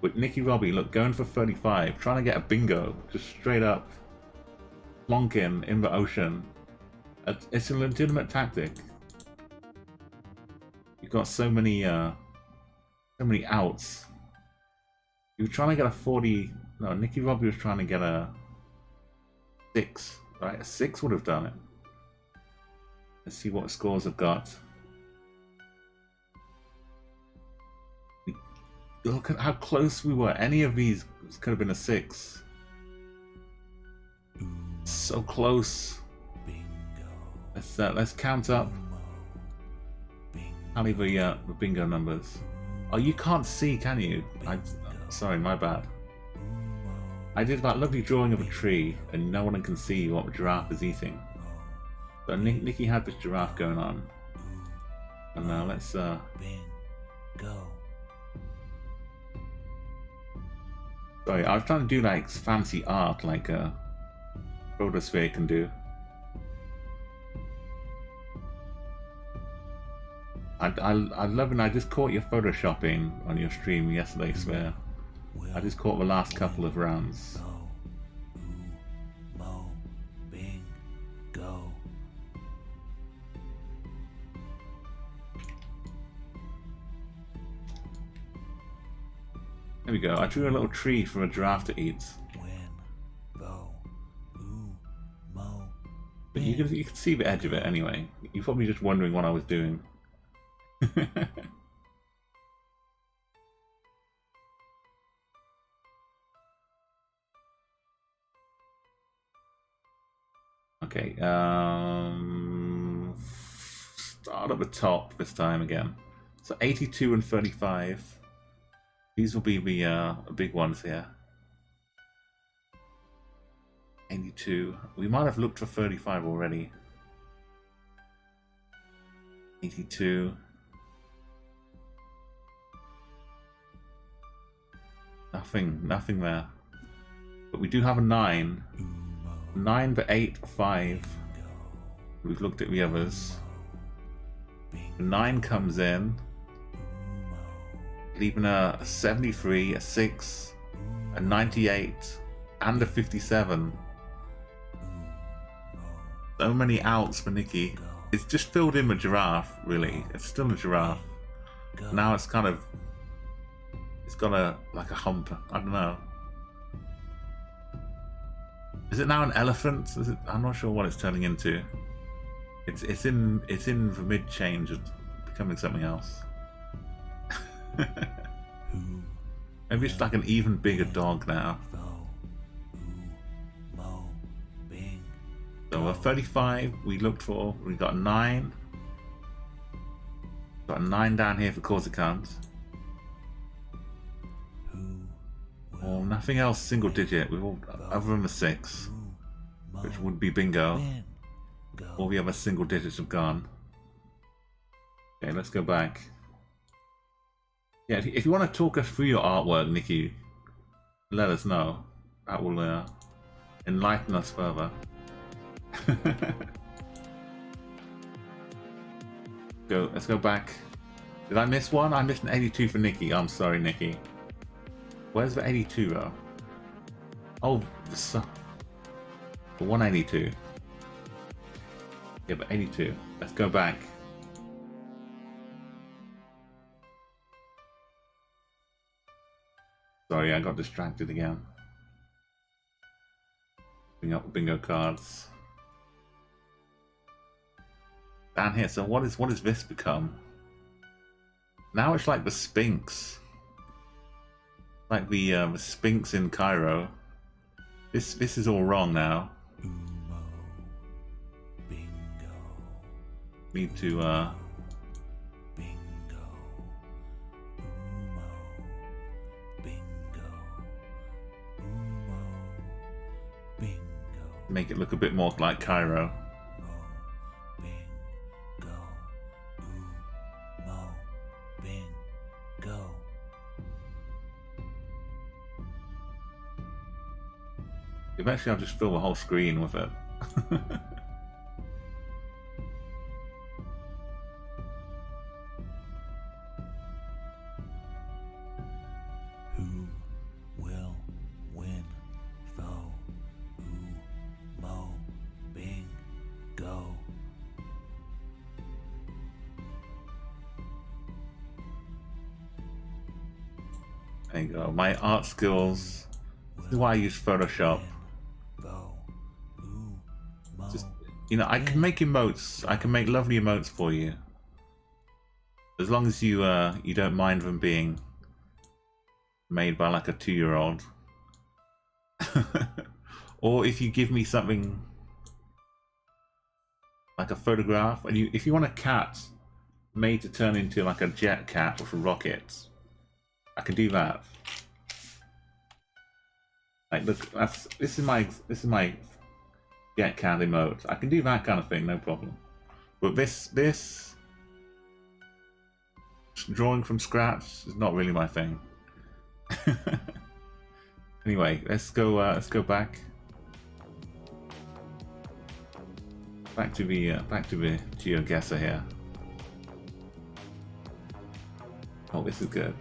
With Nicky Robbie, look, going for 35, trying to get a bingo, just straight up plonking in the ocean. It's a legitimate tactic. You've got so many outs. You were trying to get a 40. No, Nicky Robbie was trying to get a 6. Right, a 6 would have done it. Let's see what scores I've got. Look at how close we were. Any of these could have been a 6. So close. Let's count up. I'll leave the bingo numbers. Oh, you can't see, can you? Sorry, my bad. I did that lovely drawing of a tree, and no one can see what the giraffe is eating. But Nicky had this giraffe going on. And now let's go. Sorry, I was trying to do like fancy art, like a photosphere can do. I love it. I just caught your photoshopping on your stream yesterday, Swear. I just caught the last couple of rounds. There we go. I drew a little tree for a giraffe to eat. But you can see the edge of it anyway. You're probably just wondering what I was doing. Okay, start at the top this time again. So 82 and 35. These will be the big ones here. 82. We might have looked for 35 already. 82. Nothing there. But we do have a 9. 9 but 8, 5. We've looked at the others. The 9 comes in, leaving a 73, a 6, a 98, and a 57. So many outs for Nicky. It's just filled in with giraffe, really. It's still a giraffe. Now it's kind of... It's got like a hump. I don't know. Is it now an elephant? I'm not sure what it's turning into. It's in the mid change of becoming something else. Maybe it's like an even bigger dog now. So a 35 we looked for. We got a 9. Got a 9 down here for Corsicans. Oh, nothing else single digit. We've all, other than the 6, which would be bingo. All the other single digits have gone. Okay, let's go back. Yeah, if you want to talk us through your artwork, Nicky, let us know. That will enlighten us further. Go. Let's go back. Did I miss one? I missed an 82 for Nikki. I'm sorry, Nikki. Where's the 82 though? Oh, the 182. Yeah, but 82. Let's go back. Sorry, I got distracted again. Bring up bingo cards. Down here. So what is this become? Now it's like the Sphinx. Like the Sphinx in Cairo. This is all wrong now. Umo. Bingo. Need to Bingo. Umo. Bingo. Umo. Bingo. make it look a bit more like Cairo. Eventually I'll just fill the whole screen with it. Who will win? Fo. Mo. Bing. Go. There you go. My art skills. This is why I use Photoshop. Just, you know, I can make emotes. I can make lovely emotes for you, as long as you you don't mind them being made by like a 2-year-old. Or if you give me something like a photograph, and if you want a cat made to turn into like a jet cat with rockets, I can do that. Like, look, this is my jet cat emote. I can do that kind of thing, no problem. But this drawing from scratch is not really my thing. Anyway, let's go back to the GeoGuessr here. Oh, this is good.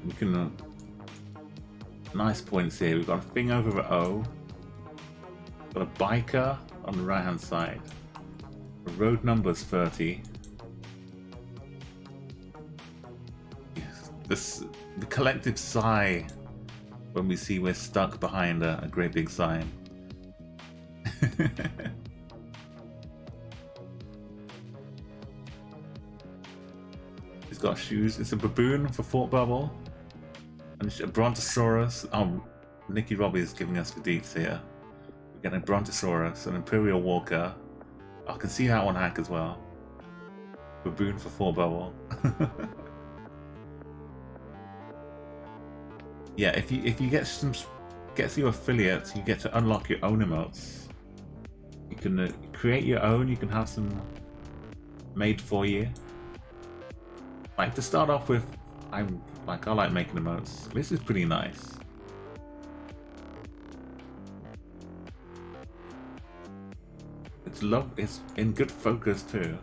We can nice points here. We've got a thing over the O. Got a biker on the right hand side. The road number's 30. Yes. The collective sigh when we see we're stuck behind a great big sign. It's got shoes. It's a baboon for Thought Bubble. And it's a Brontosaurus. Oh, Nicky Robbie is giving us the deets here. We're getting a Brontosaurus, an Imperial Walker. I can see that one hack as well. Baboon for Thought Bubble. Yeah, if you get your affiliates, you get to unlock your own emotes. You can create your own. You can have some made for you. Like, to start off with, I like making emotes. This is pretty nice. It's in good focus too.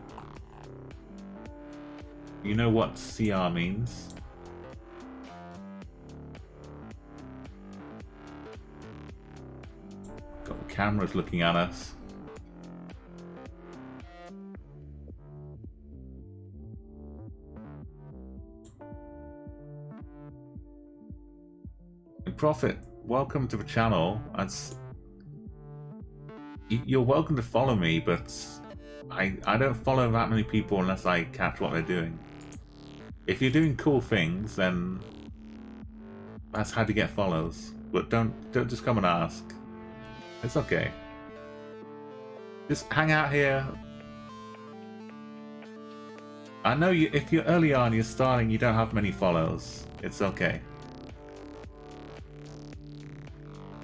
You know what CR means. Got the cameras looking at us. Prophet, welcome to the channel. You're welcome to follow me, but I don't follow that many people unless I catch what they're doing. If you're doing cool things, then that's how to get follows. But don't just come and ask. It's okay. Just hang out here. I know if you're early on, you're starting, you don't have many follows. It's okay.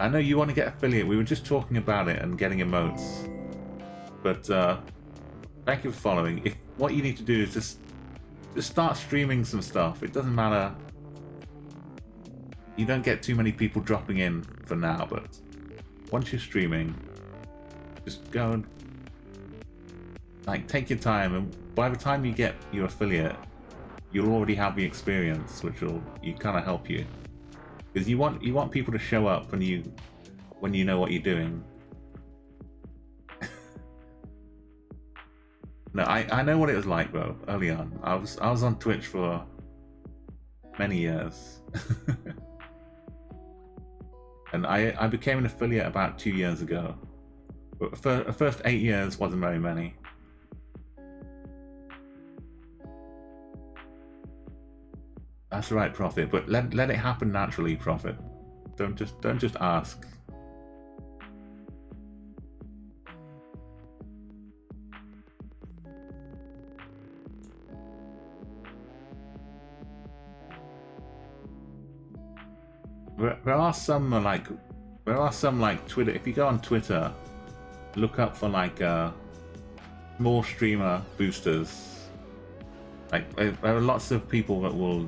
I know you want to get affiliate. We were just talking about it and getting emotes. But thank you for following. If what you need to do is just start streaming some stuff. It doesn't matter. You don't get too many people dropping in for now, but once you're streaming, just go and take your time, and by the time you get your affiliate, you'll already have the experience, which will kind of help you, because you want people to show up when you know what you're doing. No, I know what it was like, bro. Early on, I was on Twitch for many years, and I became an affiliate about 2 years ago. But the first 8 years wasn't very many. That's right, Prophet. But let it happen naturally, Prophet. Don't just ask. There are some like Twitter. If you go on Twitter, look up for like more streamer boosters. Like there are lots of people that will.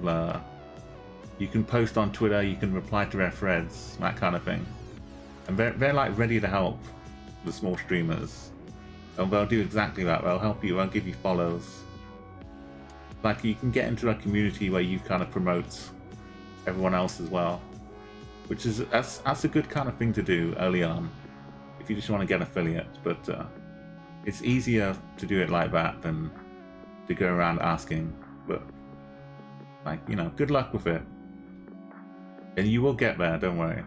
You can post on Twitter. You can reply to their threads, that kind of thing, and they're like ready to help the small streamers, and they'll do exactly that. They'll help you. They'll give you follows. Like you can get into a community where you kind of promote everyone else as well. Which is that's a good kind of thing to do early on, if you just want to get affiliate. But it's easier to do it like that than to go around asking. But like, you know, good luck with it, and you will get there. Don't worry.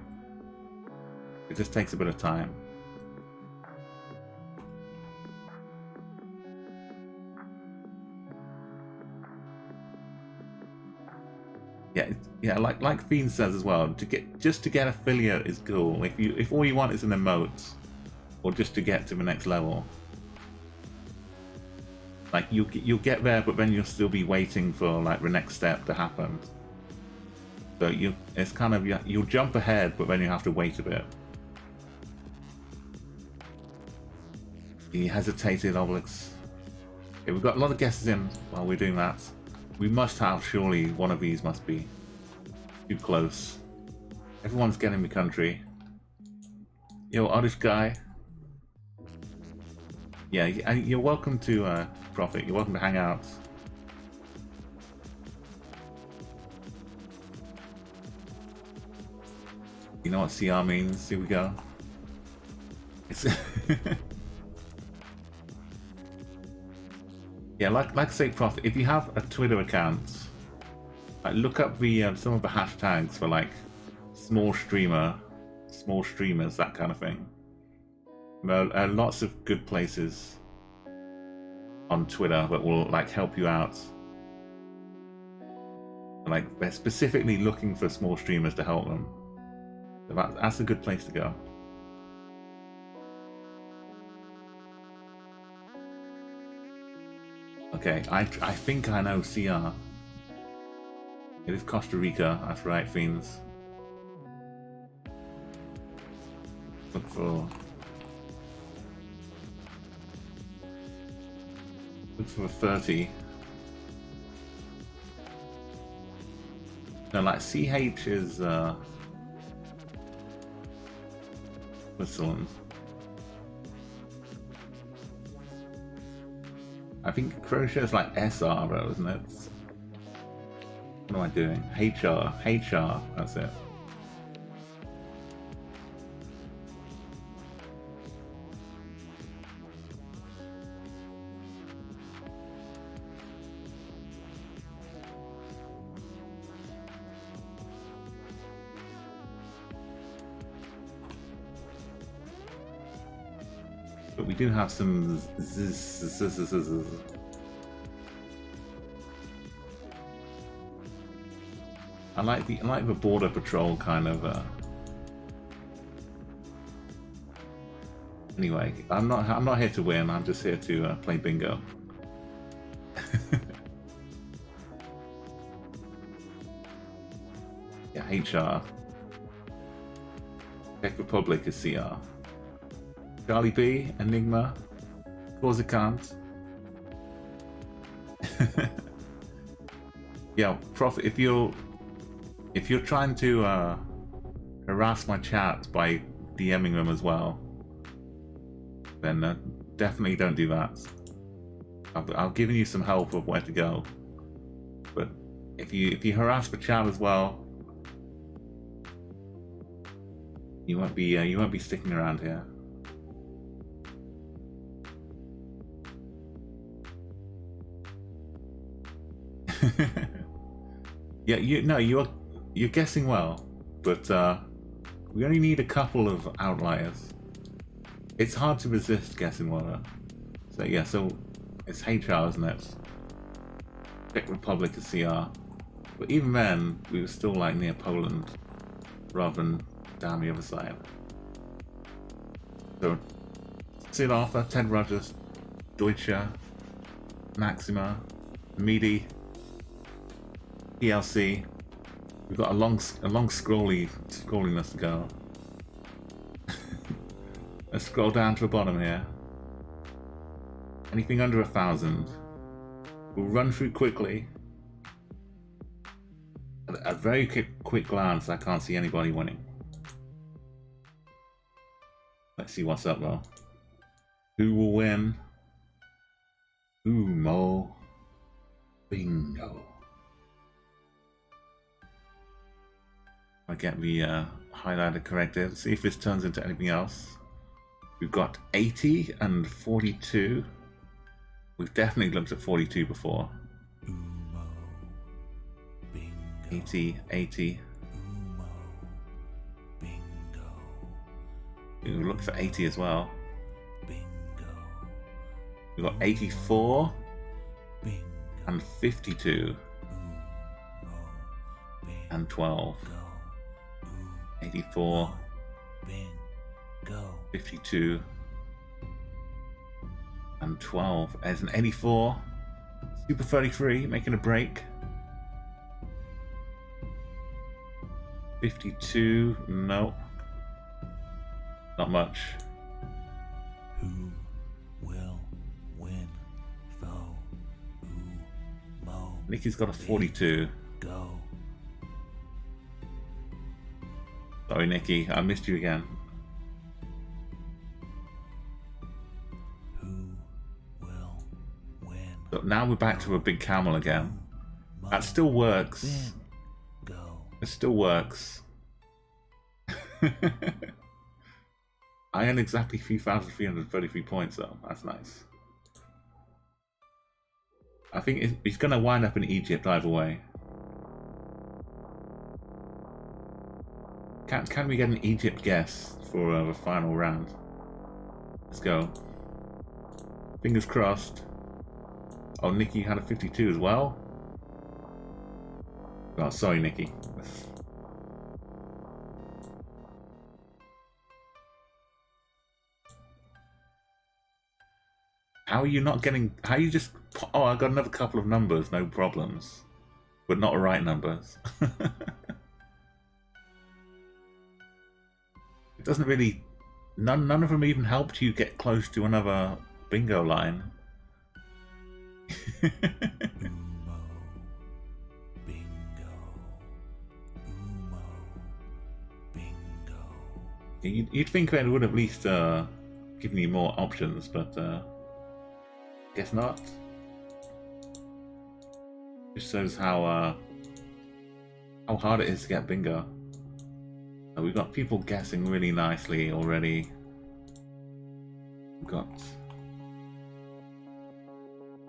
It just takes a bit of time. Yeah, like Fiend says as well. To get affiliate is cool. If all you want is an emote, or just to get to the next level, like you'll get there, but then you'll still be waiting for like the next step to happen. So it's kind of you'll jump ahead, but then you have to wait a bit. He hesitated, Obelix. Okay, we've got a lot of guesses in while we're doing that. We must have, surely one of these must be too close. Everyone's getting the country. Yo, Oddish guy. Yeah, and you're welcome to Prophet. You're welcome to hang out. You know what CR means? Here we go. It's yeah, like I say, Prophet, if you have a Twitter account, like look up the some of the hashtags for like small streamers, that kind of thing. There are lots of good places on Twitter that will like help you out. Like they're specifically looking for small streamers to help them. So that's a good place to go. Okay, I think I know CR. It is Costa Rica, that's right, Fiends. Look for 30. No, like CH is Switzerland. I think Croatia is like SR though, isn't it? What am I doing? HR, that's it. But we do have some I like the border patrol kind of anyway, I'm not here to win, I'm just here to play bingo. Yeah, HR. Czech Republic is CR. Charlie B, Enigma, Corsican't. Yeah, Prof, if you're trying to harass my chat by DMing them as well, then definitely don't do that. I've given you some help of where to go. But if you harass the chat as well, you won't be sticking around here. Yeah, you're guessing well, but we only need a couple of outliers. It's hard to resist guessing well. So yeah, so it's HR, isn't it? Czech Republic is CR, but even then we were still like near Poland rather than down the other side. So Sid Arthur, Ted Rogers, Deutsche, Maxima, Meaty, PLC. We've got a long scrolliness to go. Let's scroll down to the bottom here. Anything under 1,000. We'll run through quickly. At a very quick glance, I can't see anybody winning. Let's see what's up though. Who will win? Mo. Bingo. I get the highlighter corrected. See if this turns into anything else. We've got 80 and 42. We've definitely looked at 42 before. 80, 80. We looked for 80 as well. We've got 84 and 52 and 12. 84, 52 and 12. There's an 84. Super 33 making a break. 52, no. Not much. Who will win? Foe. Mo. Nikki's got a 42. Go. Sorry, Nikki, I missed you again. Who will win? But now we're back to a big camel again. That still works. Then go. It still works. I earned exactly 3,333 points though. That's nice. I think he's going to wind up in Egypt either way. Can we get an Egypt guess for the final round? Let's go. Fingers crossed. Oh, Nikki had a 52 as well. Oh, sorry, Nikki. How are you not getting... How are you just... Oh, I got another couple of numbers, no problems. But not right numbers. It doesn't really... None of them even helped you get close to another bingo line. Umo. Bingo. Umo. Bingo. You'd think they would at least given you more options, but guess not. Just shows how hard it is to get bingo. We've got people guessing really nicely already. We've got.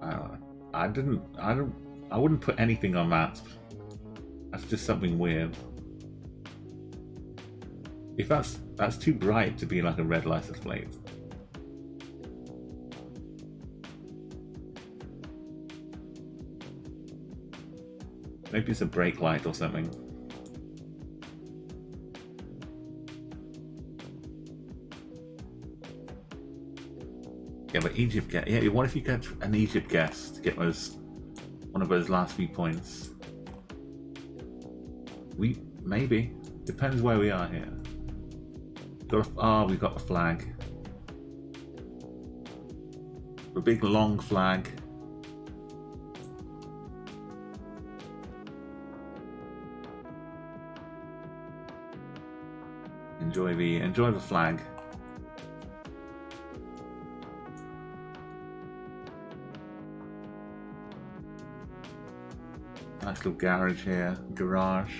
I wouldn't put anything on that. That's just something weird. If that's too bright to be like a red license plate. Maybe it's a brake light or something. Yeah, but Egypt guess. Yeah, what if you get an Egypt guess to get one of those last few points? Maybe depends where we are here. We've got a flag, a big long flag. Enjoy the flag. Nice little garage here, garage.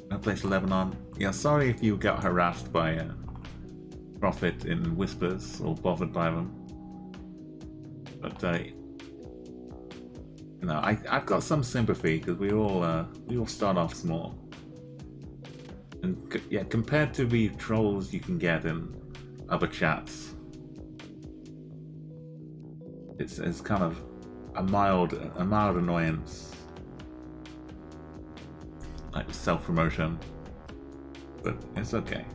No place in Lebanon. Yeah, sorry if you got harassed by Prophet in whispers or bothered by them. But you know, I've got some sympathy because we all start off small. And yeah, compared to the trolls you can get in other chats, it's kind of a mild annoyance, like self-promotion, but it's okay.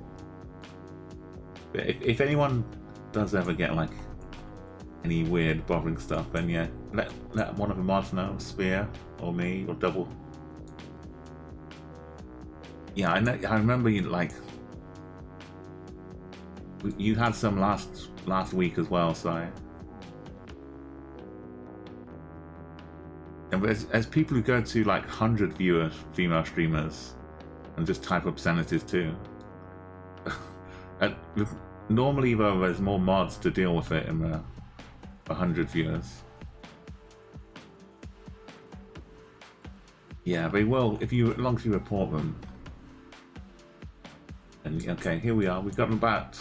But if anyone does ever get like any weird bothering stuff, then yeah, let one of the mods know, Spear or me or Double. Yeah, I know. I remember you you had some last week as well, so. And as people who go to like 100 viewers, female streamers, and just type obscenities too. And normally though, there's more mods to deal with it in the 100 viewers. Yeah, they will as long as you report them. And okay, here we are. We've got about.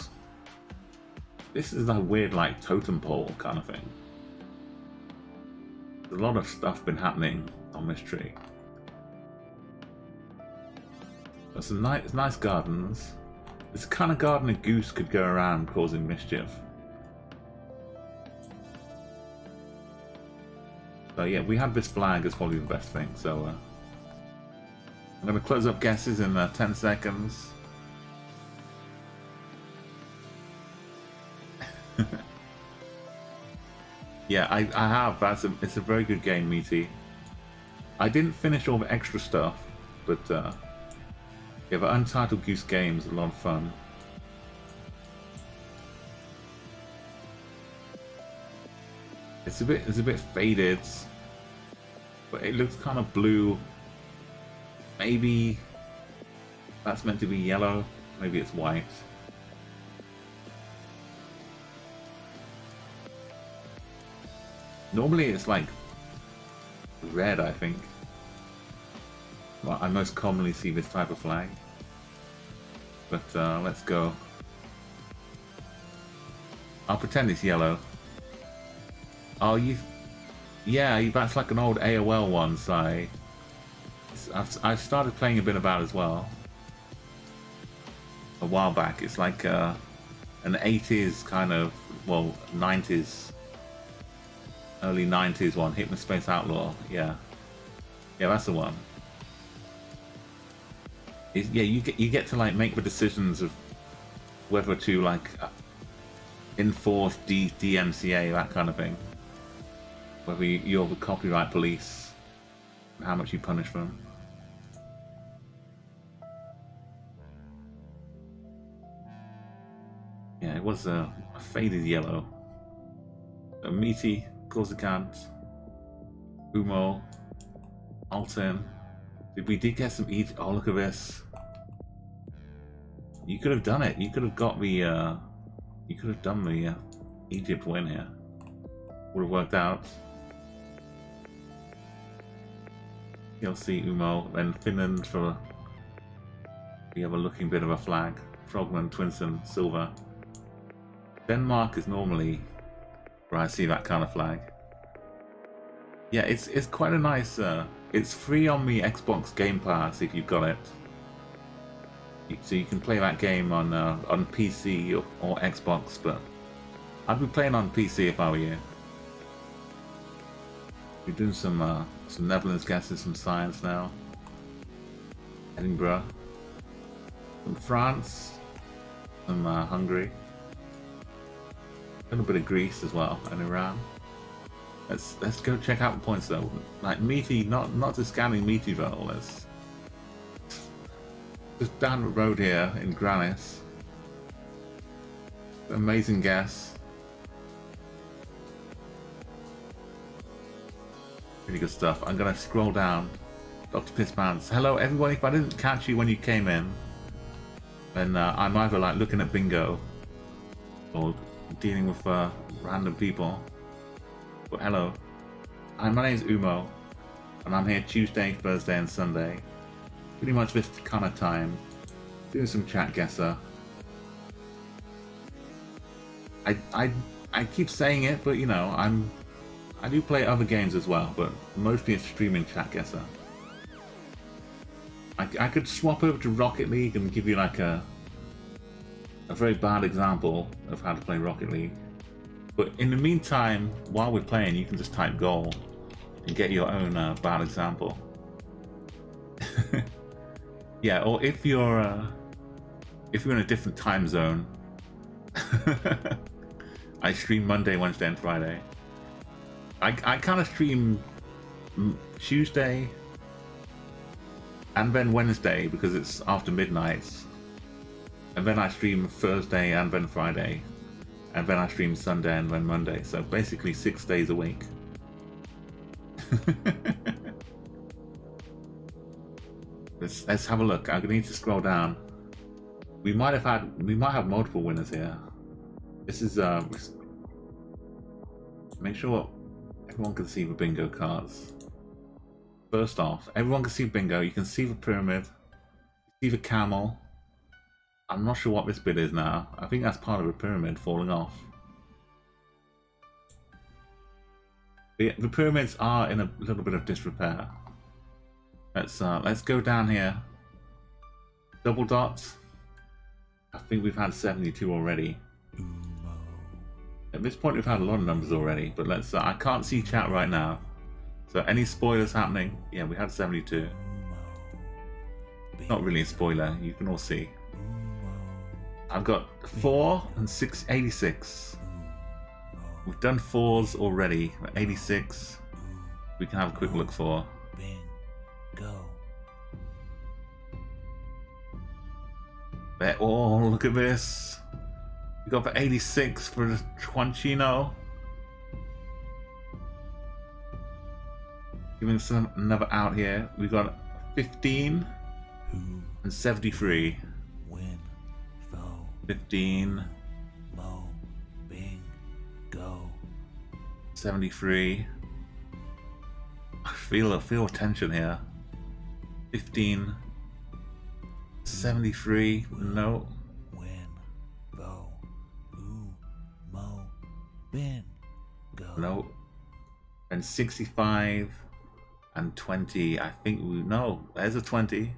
This is a weird like totem pole kind of thing. There's a lot of stuff been happening on this tree. There's some nice gardens. It's the kind of garden a goose could go around causing mischief. So yeah, we have this flag is probably the best thing. So I'm going to close up guesses in 10 seconds. Yeah, I have. It's a very good game, Meaty. I didn't finish all the extra stuff, but yeah, the Untitled Goose game is a lot of fun. It's a bit faded, but it looks kind of blue. Maybe that's meant to be yellow. Maybe it's white. Normally it's like red, I think. Well, I most commonly see this type of flag. But let's go. I'll pretend it's yellow. Oh, yeah, that's like an old AOL one, so I've started playing a bit about as well. A while back. It's like an 80s kind of, well, 90s. Early 90s one, Hypnospace Outlaw, yeah. Yeah, that's the one. Yeah, you get to like make the decisions of whether to like enforce DMCA, that kind of thing. Whether you're the copyright police, and how much you punish them. Yeah, it was a faded yellow. A meaty Corsicant, Umo, Alton. We did get some Egypt. Oh, look at this. You could have done it. You could have got the. You could have done the Egypt win here. Would have worked out. PLC Umo, then Finland for the other looking bit of a flag. Frogman, Twinson, silver. Denmark is normally where I see that kind of flag. Yeah, it's quite a nice. It's free on the Xbox Game Pass if you've got it. So you can play that game on PC or Xbox, but I'd be playing on PC if I were you. We're doing some Netherlands guesses, some science now. Edinburgh, some France, some Hungary. A little bit of Greece as well, and Iran. Let's go check out the points though. Like Meaty, not just scanning Meaty though. Let's just down the road here in Granis. Amazing guess. Really good stuff. I'm gonna scroll down. Dr. Pisspants. Hello everyone. If I didn't catch you when you came in, then I'm either like looking at bingo or dealing with random people. But hello. Hi, my name's Umo, and I'm here Tuesday, Thursday, and Sunday. Pretty much this kind of time. Doing some Chatguessr. I keep saying it, but you know, I do play other games as well, but mostly it's streaming Chatguessr. I could swap over to Rocket League and give you like a very bad example of how to play Rocket League. But in the meantime, while we're playing, you can just type goal and get your own bad example. Yeah, or if you're in a different time zone, I stream Monday, Wednesday, and Friday. I kind of stream Tuesday and then Wednesday because it's after midnight, and then I stream Thursday and then Friday, and then I stream Sunday and then Monday. So basically 6 days a week. Let's have a look. I'm gonna need to scroll down. We might have multiple winners here. This is make sure everyone can see the bingo cards. First off, everyone can see bingo. You can see the pyramid, see the camel. I'm not sure what this bit is now. I think that's part of the pyramid falling off. The pyramids are in a little bit of disrepair. Let's go down here. Double dots. I think we've had 72 already. At this point, we've had a lot of numbers already, but let's. I can't see chat right now. So any spoilers happening? Yeah, we had 72. Not really a spoiler. You can all see. I've got 4 and 86. We've done 4s already. 86. We can have a quick look for. Oh, look at this. We got the 86 for the Chuanchino. Giving us another out here. We got 15 and 73. 15. 73. I feel tension here. 15. 73. No. No. And 65 and 20. I think we no. There's a 20.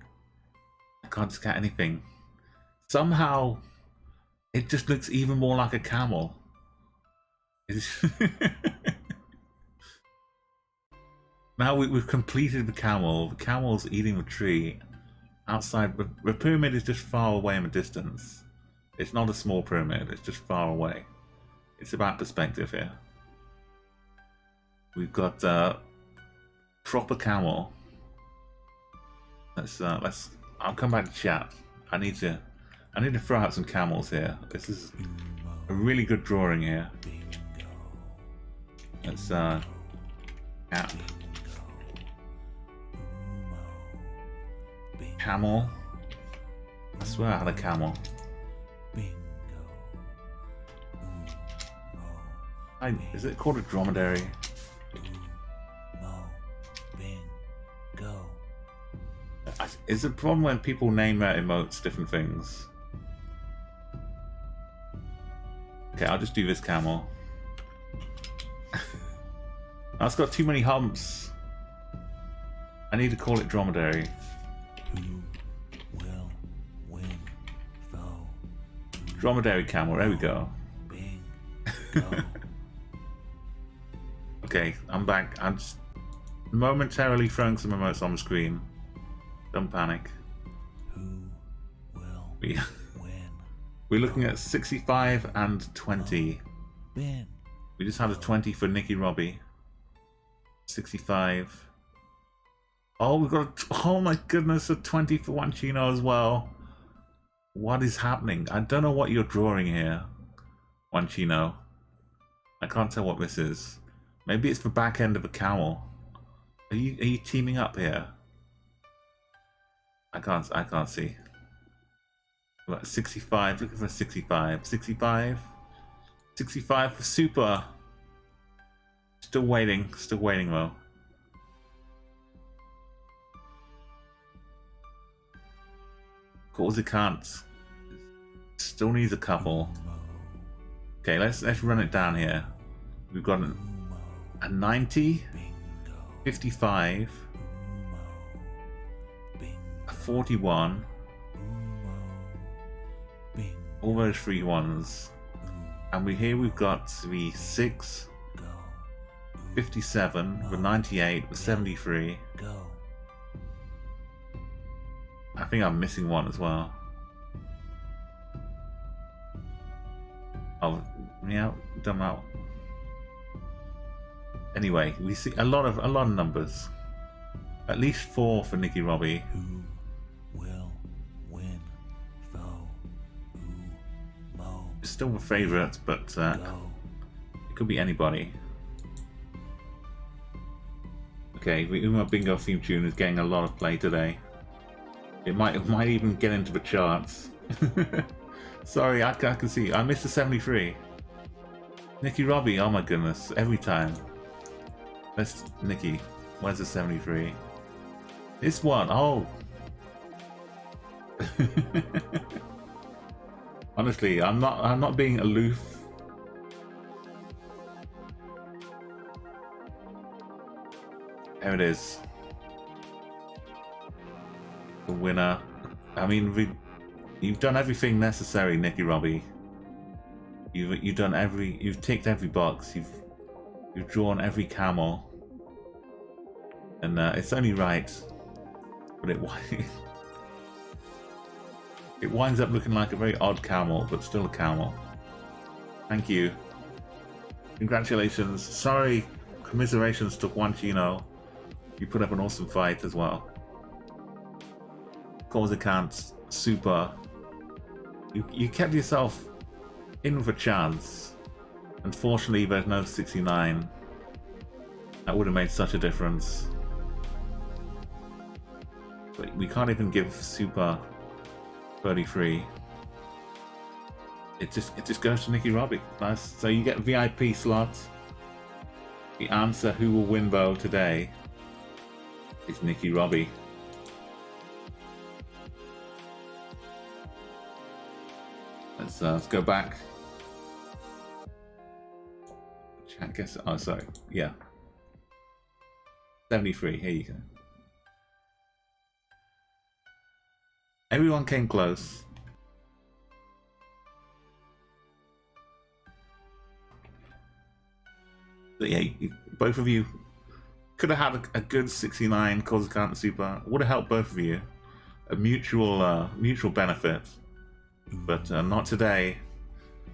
I can't just get anything. Somehow, it just looks even more like a camel. Now we've completed the camel. The camel's eating the tree. Outside, the pyramid is just far away in the distance. It's not a small pyramid, it's just far away. It's about perspective here. We've got proper camel. Let's I'll come back to chat. I need to throw out some camels here. This is a really good drawing here. Let's yeah. Camel. I swear I had a camel. Is it called a dromedary? Is it a problem when people name their emotes different things? Okay, I'll just do this camel. That's got too many humps. I need to call it dromedary. Dromedary camel, there we go. Okay, I'm back. I'm just momentarily throwing some emotes on the screen. Don't panic. We're looking at 65 and 20. We just had a 20 for Nicky Robbie. 65. Oh, we've got oh my goodness, a 20 for Wanchino as well. What is happening? I don't know what you're drawing here, Wanchino. I can't tell what this is. Maybe it's the back end of a camel. Are you teaming up here? I can't see. What, 65? Looking for 65. 65? 65 for Super. Still waiting though. Of course it can't. Still needs a couple. Okay, let's run it down here. We've got a 90, 55, a 41, all those free ones. And we've got the 6, 57, the 98, the 73. I think I'm missing one as well. Oh, yeah, done that. Anyway, we see a lot of numbers. At least 4 for Nicky Robbie. Who will win? Still a favourite, but it could be anybody. Okay, the Uma Bingo theme tune is getting a lot of play today. It might even get into the charts. Sorry, I can see. I missed the 73. Nicky Robbie, oh my goodness, every time. Let's Nicky. Where's the 73? This one, oh. Honestly, I'm not being aloof. There it is. The winner. I mean, you've done everything necessary, Nicky Robbie. You've ticked every box. You've drawn every camel. And it's only right, but it winds up looking like a very odd camel, but still a camel. Thank you. Congratulations. Sorry, commiserations to Juan Chino. You put up an awesome fight as well. Corsicant, super. You kept yourself in with a chance. Unfortunately, there's no 69. That would have made such a difference. But we can't even give super 33. It just goes to Nicky Robbie. Nice. So you get VIP slots. The answer who will win though today is Nicky Robbie. Let's go back. Chatguessr. Oh, sorry. Yeah. 73. Here you go. Everyone came close. But yeah, both of you could have had a good 69 Corsicant Super. Would have helped both of you. A mutual benefit. But not today.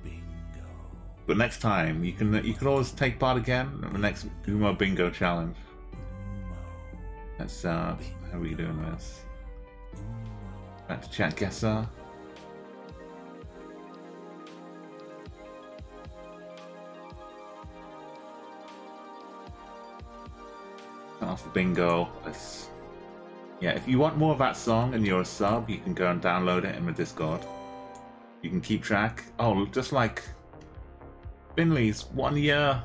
Bingo. But next time you can always take part again in the next Umo Bingo challenge. Let's how are we doing this? Back to Chatguessr. Off bingo. Yeah, if you want more of that song and you're a sub, you can go and download it in the Discord. You can keep track. Oh, just like Finley's 1 year.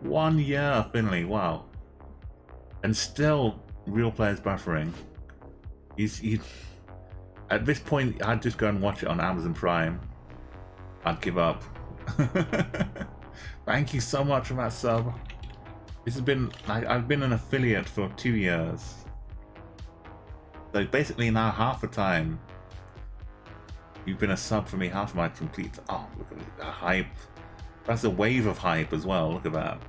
1 year, Finley, wow. And still real players buffering. He's at this point I'd just go and watch it on Amazon Prime. I'd give up. Thank you so much for that sub. This has been, I've been an affiliate for 2 years. So basically now half the time you've been a sub for me, half of my complete. Oh, look at the hype. That's a wave of hype as well. Look at that.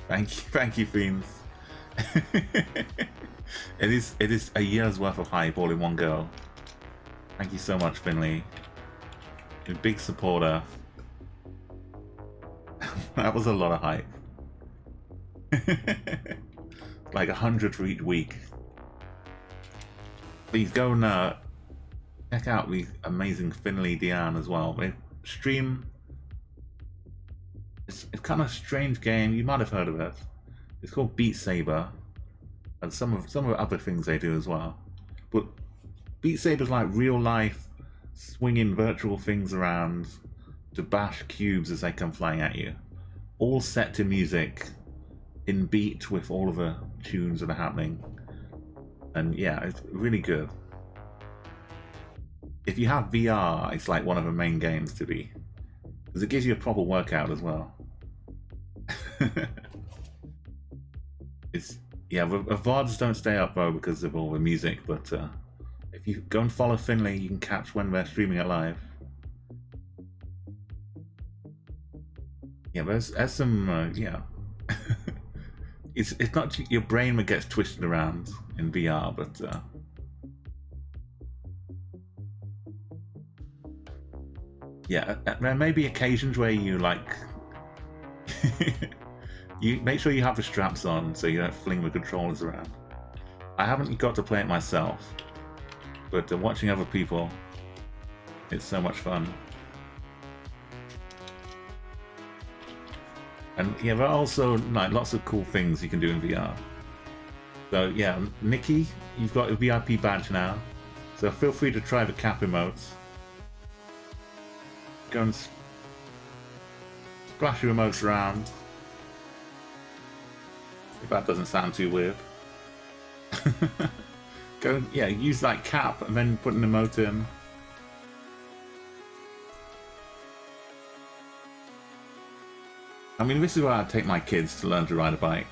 Thank you, Fiends. It is a year's worth of hype all in one go. Thank you so much, Finley. You're a big supporter. That was a lot of hype. Like 100 for each week. Please go and check out the amazing Finley Diane as well. They stream. It's kind of a strange game. You might have heard of it. It's called Beat Saber, and some of the other things they do as well. But Beat Saber's like real life, swinging virtual things around to bash cubes as they come flying at you. All set to music in beat with all of the tunes that are happening. And yeah, it's really good. If you have VR, it's like one of the main games to be, because it gives you a proper workout as well. It's yeah, the VODs don't stay up though because of all the music, but if you go and follow Finley, you can catch when they're streaming it live. Yeah, there's some yeah. it's not your brain that gets twisted around in VR, but yeah, there may be occasions where you like you make sure you have the straps on so you don't fling the controllers around. I haven't got to play it myself, but watching other people, it's so much fun. And yeah, there are also like lots of cool things you can do in VR. So yeah, Nikki, you've got a VIP badge now, so feel free to try the cap emotes. Go and splash your emotes around. If that doesn't sound too weird. Go, yeah, use that cap and then put an emote in. I mean, this is where I take my kids to learn to ride a bike.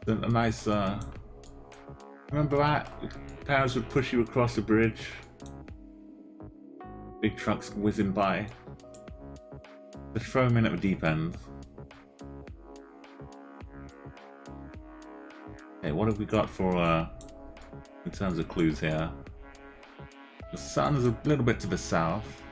A nice, remember that? Cars would push you across the bridge. Big trucks whizzing by. Just throw them in at the deep end. Okay, what have we got for in terms of clues here? The sun's a little bit to the south.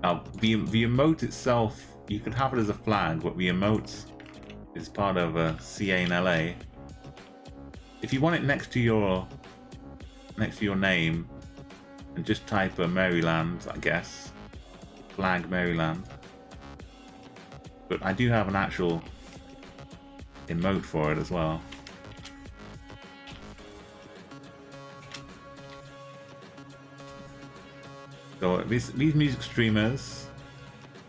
Now, the emote itself, you could have it as a flag, but the emote is part of a CA in LA. If you want it next to your name, and just type Maryland, I guess, flag Maryland. But I do have an actual emote for it as well. So these music streamers,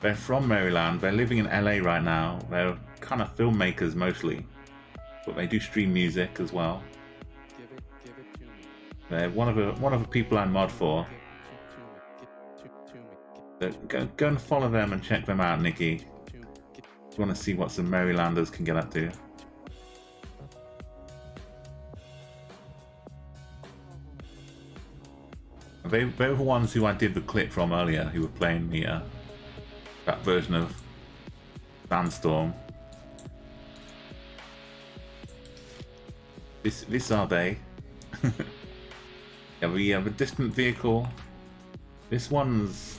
they're from Maryland, they're living in LA right now, they're kind of filmmakers mostly, but they do stream music as well. They're one of the people I mod for. So go and follow them and check them out, Nikki. If you want to see what some Marylanders can get up to. They were the ones who I did the clip from earlier, who were playing the that version of Sandstorm. This are they. Yeah, we have a distant vehicle. This one's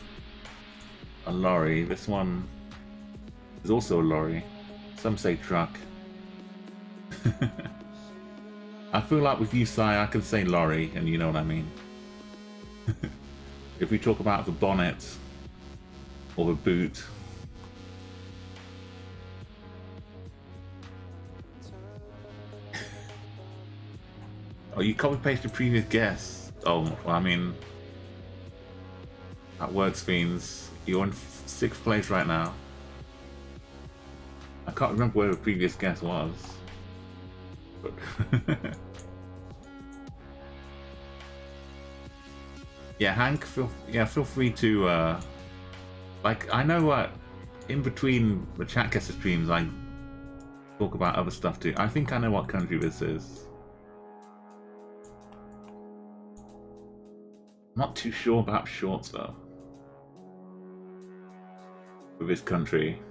a lorry. This one is also a lorry. Some say truck. I feel like with you, Sai, I can say lorry, and you know what I mean. If we talk about the bonnet or the boot. Oh, you copy pasted previous guess. Oh, well, I mean, that works, Fiends. You're in 6th place right now. I can't remember where the previous guess was. But yeah, Hank, feel free to like, I know in between the Chatguessr streams I talk about other stuff too. I think I know what country this is. Not too sure about shorts though. With this country.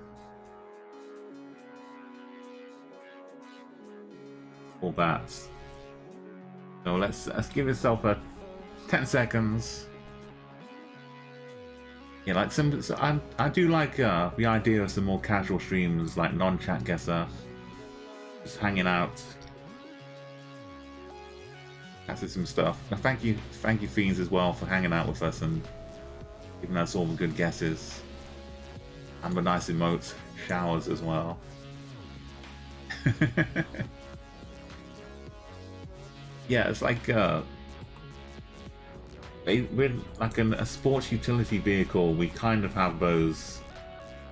All that. So let's give yourself a 10 seconds. Yeah, like some. I do like the idea of some more casual streams, like non-Chatguessr, just hanging out. That's some stuff. And thank you, Fiends, as well, for hanging out with us and giving us all the good guesses and the nice emotes, showers as well. Yeah, it's like with like a sports utility vehicle. We kind of have those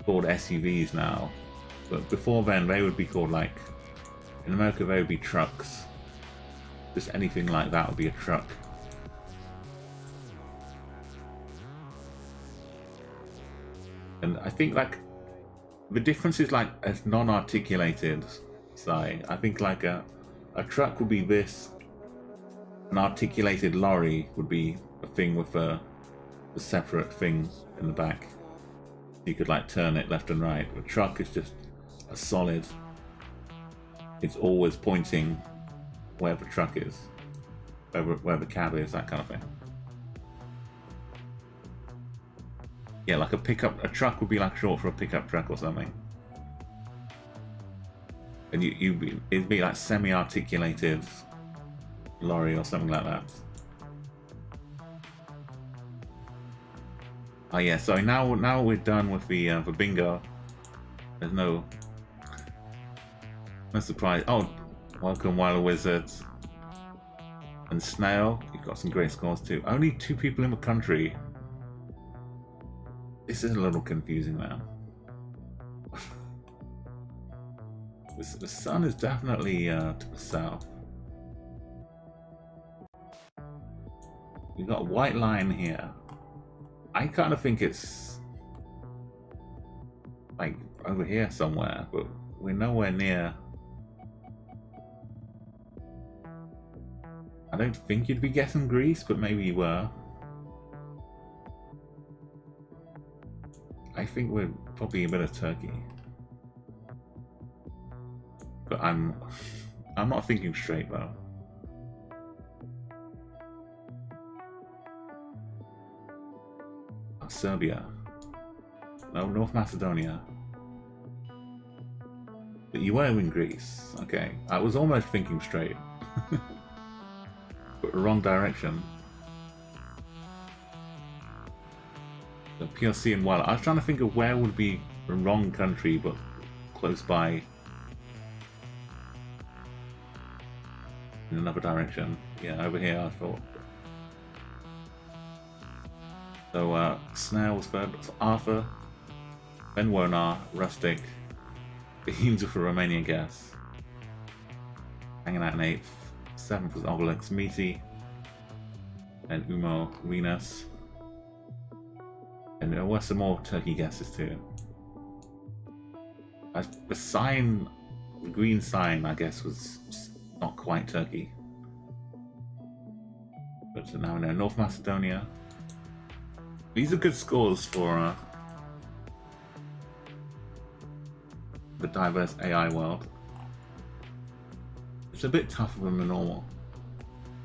called SUVs now, but before then they would be called, like, in America they would be trucks. Just anything like that would be a truck. And I think, like, the difference is, like, a non-articulated side. I think, like, a truck would be this. An articulated lorry would be a thing with a separate thing in the back. You could, like, turn it left and right. A truck is just a solid. It's always pointing where the truck is, where the cab is, that kind of thing. Yeah, like a truck would be like short for a pickup truck or something. And it'd be like semi-articulated lorry or something like that. Oh yeah, so now we're done with the bingo. There's no surprise. Oh, welcome Wild Wizards. And Snail, you've got some great scores too. Only 2 people in the country. This is a little confusing now. The sun is definitely to the south. We've got a white line here. I kind of think it's like over here somewhere, but we're nowhere near. I don't think you'd be guessing Greece, but maybe you were. I think we're probably a bit of Turkey. But I'm not thinking straight though. Serbia. No, North Macedonia. But you were in Greece. Okay. I was almost thinking straight. But the wrong direction. The PLC and Wild. I was trying to think of where would be the wrong country, but close by. In another direction. Yeah, over here I thought. So, Snail was third, Arthur, Ben Werner, Rustic, Behemoth for Romania guess. Hanging out in 8th. 7th was Obelix, Meaty, and Umo, Venus. And there were some more Turkey guesses too. The sign, the green sign, I guess, was not quite Turkey. But now we know North Macedonia. These are good scores for the diverse AI world. It's a bit tougher than the normal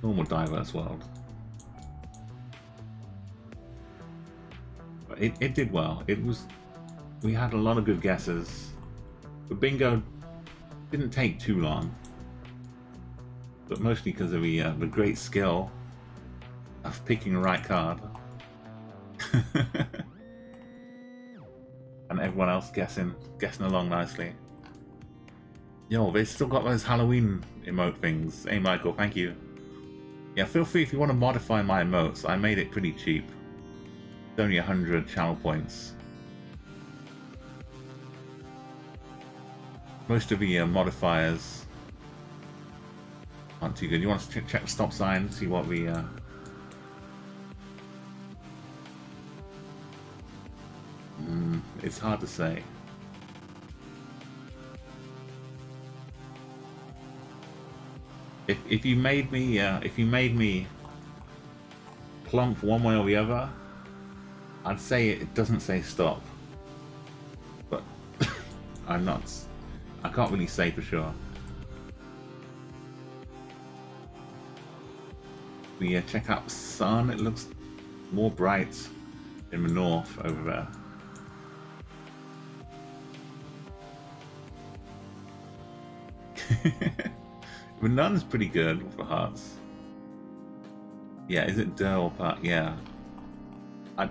diverse world. But it did well. We had a lot of good guesses. The bingo didn't take too long, but mostly because of the great skill of picking the right card. And everyone else guessing along nicely. Yo, they still got those Halloween emote things. Hey Michael, thank you. Yeah, feel free if you want to modify my emotes. I made it pretty cheap. It's only 100 channel points. Most of the modifiers aren't too good. You want to check the stop sign, see what we it's hard to say. If you made me plump one way or the other, I'd say it doesn't say stop. But I can't really say for sure. We check out the sun. It looks more bright in the north over there. The nun's pretty good with the hearts. Yeah, is it Dur or Part? Yeah. I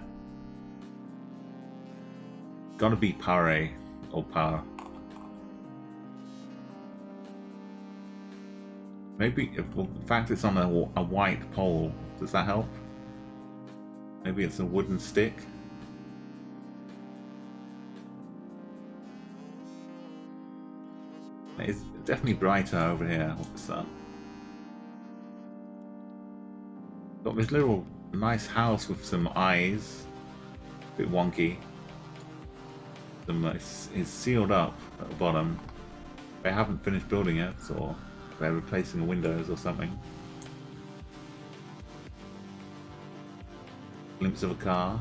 gotta be Pare or Par. Maybe, well, the fact it's on a white pole, does that help? Maybe it's a wooden stick? It's definitely brighter over here with the sun. Got this little nice house with some eyes. A bit wonky. It's sealed up at the bottom. They haven't finished building it, or they're replacing the windows or something. Glimpse of a car.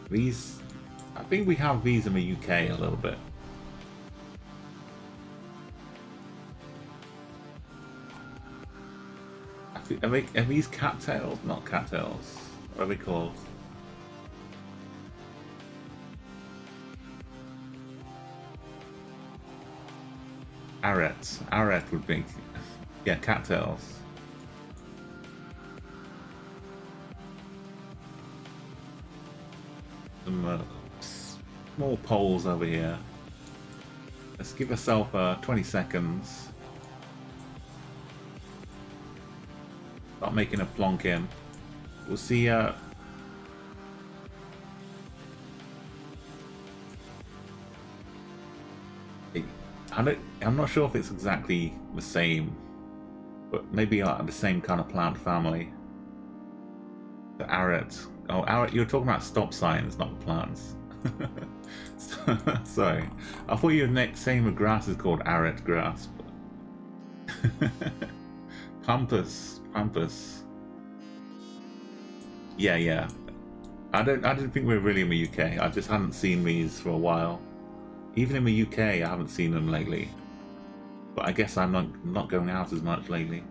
These, I think we have these in the UK a little bit. Are these cattails? Not cattails. What are they called? Arrets. Arret would be... Yeah, cattails. Some small poles over here. Let's give ourselves 20 seconds. Start making a plonk in. We'll see. I'm not sure if it's exactly the same, but maybe the same kind of plant family. The arret. Oh, arret. You're talking about stop signs, not plants. Sorry, I thought your next same grass is called arret grass. But pampas. Yeah. I didn't think we were really in the UK. I just hadn't seen these for a while. Even in the UK, I haven't seen them lately. But I guess I'm not going out as much lately.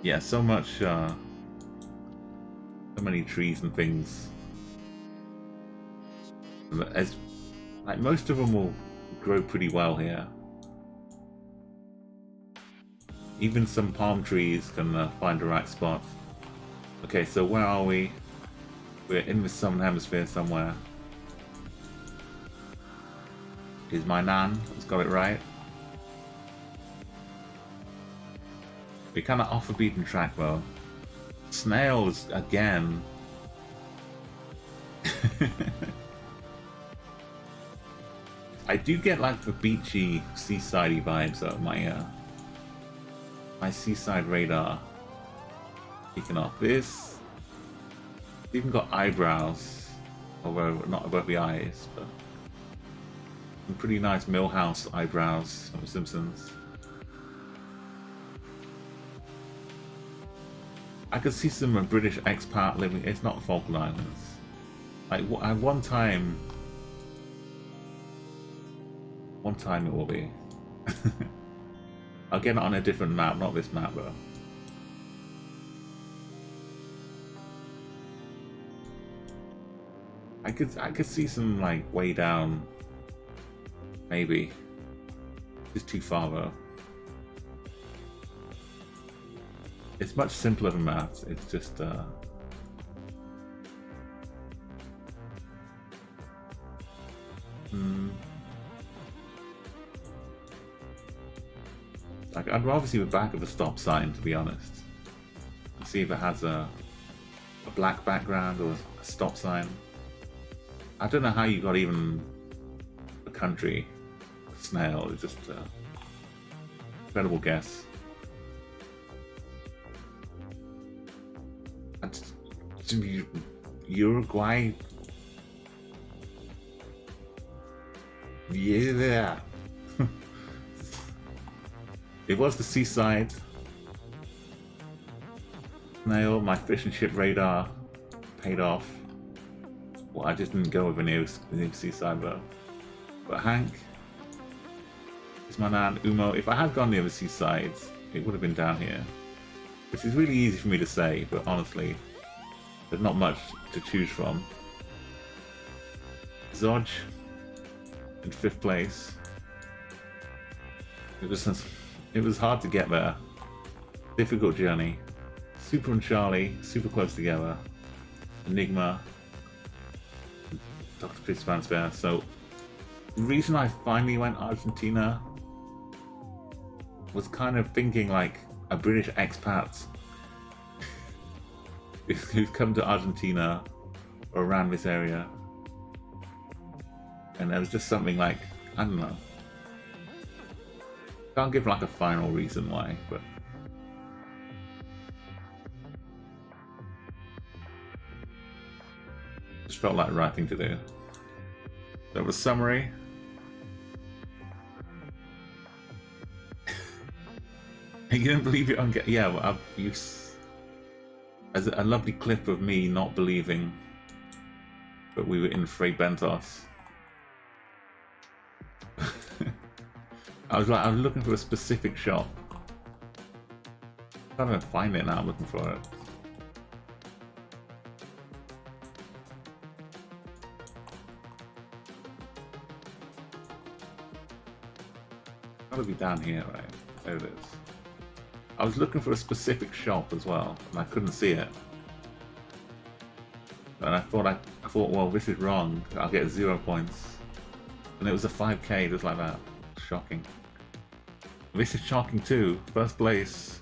Yeah, so many trees and things. Like most of them will grow pretty well here. Even some palm trees can find the right spot. Okay, so where are we? We're in the southern hemisphere somewhere. Is my nan has got it right? We're kind of off the beaten track though. Snails again. I do get like the beachy, seasidey vibes out of my seaside radar. Kicking off this. It's even got eyebrows, although not above the eyes, but some pretty nice Millhouse eyebrows from The Simpsons. I could see some British expat living. It's not Falkland Islands. Like at one time it will be. I'll get it on a different map, not this map though. I could see some like way down, maybe. It's too far though. It's much simpler than that. It's just like I'd rather see the back of the stop sign, to be honest. And see if it has a black background or a stop sign. I don't know how you got even a country snail. It's just incredible guess. Uruguay. Yeah. It was the seaside. Snail, my fish and chip radar paid off. Well, I just didn't go with a new seaside though. But Hank, it's my nan, Umo. If I had gone near the seaside, it would have been down here. Which is really easy for me to say, but honestly, there's not much to choose from. Zodge in 5th place. It was hard to get there. Difficult journey. Super and Charlie, super close together. Enigma, Dr. Fistfan's there. So The reason I finally went Argentina was kind of thinking like a British expat who's come to Argentina or around this area, and there was just something like, I don't know, can't give like a final reason why, but just felt like the right thing to do. That was summary. You didn't believe it on... Yeah, well, I've used as a lovely clip of me not believing that we were in Fray Bentos. I was looking for a specific shop. I don't find it now. I'm looking for it. Gotta be down here, right? There it is. I was looking for a specific shop as well, and I couldn't see it. And I thought, well, this is wrong. I'll get 0 points. And it was a 5k, just like that. Shocking. This is shocking too. First place.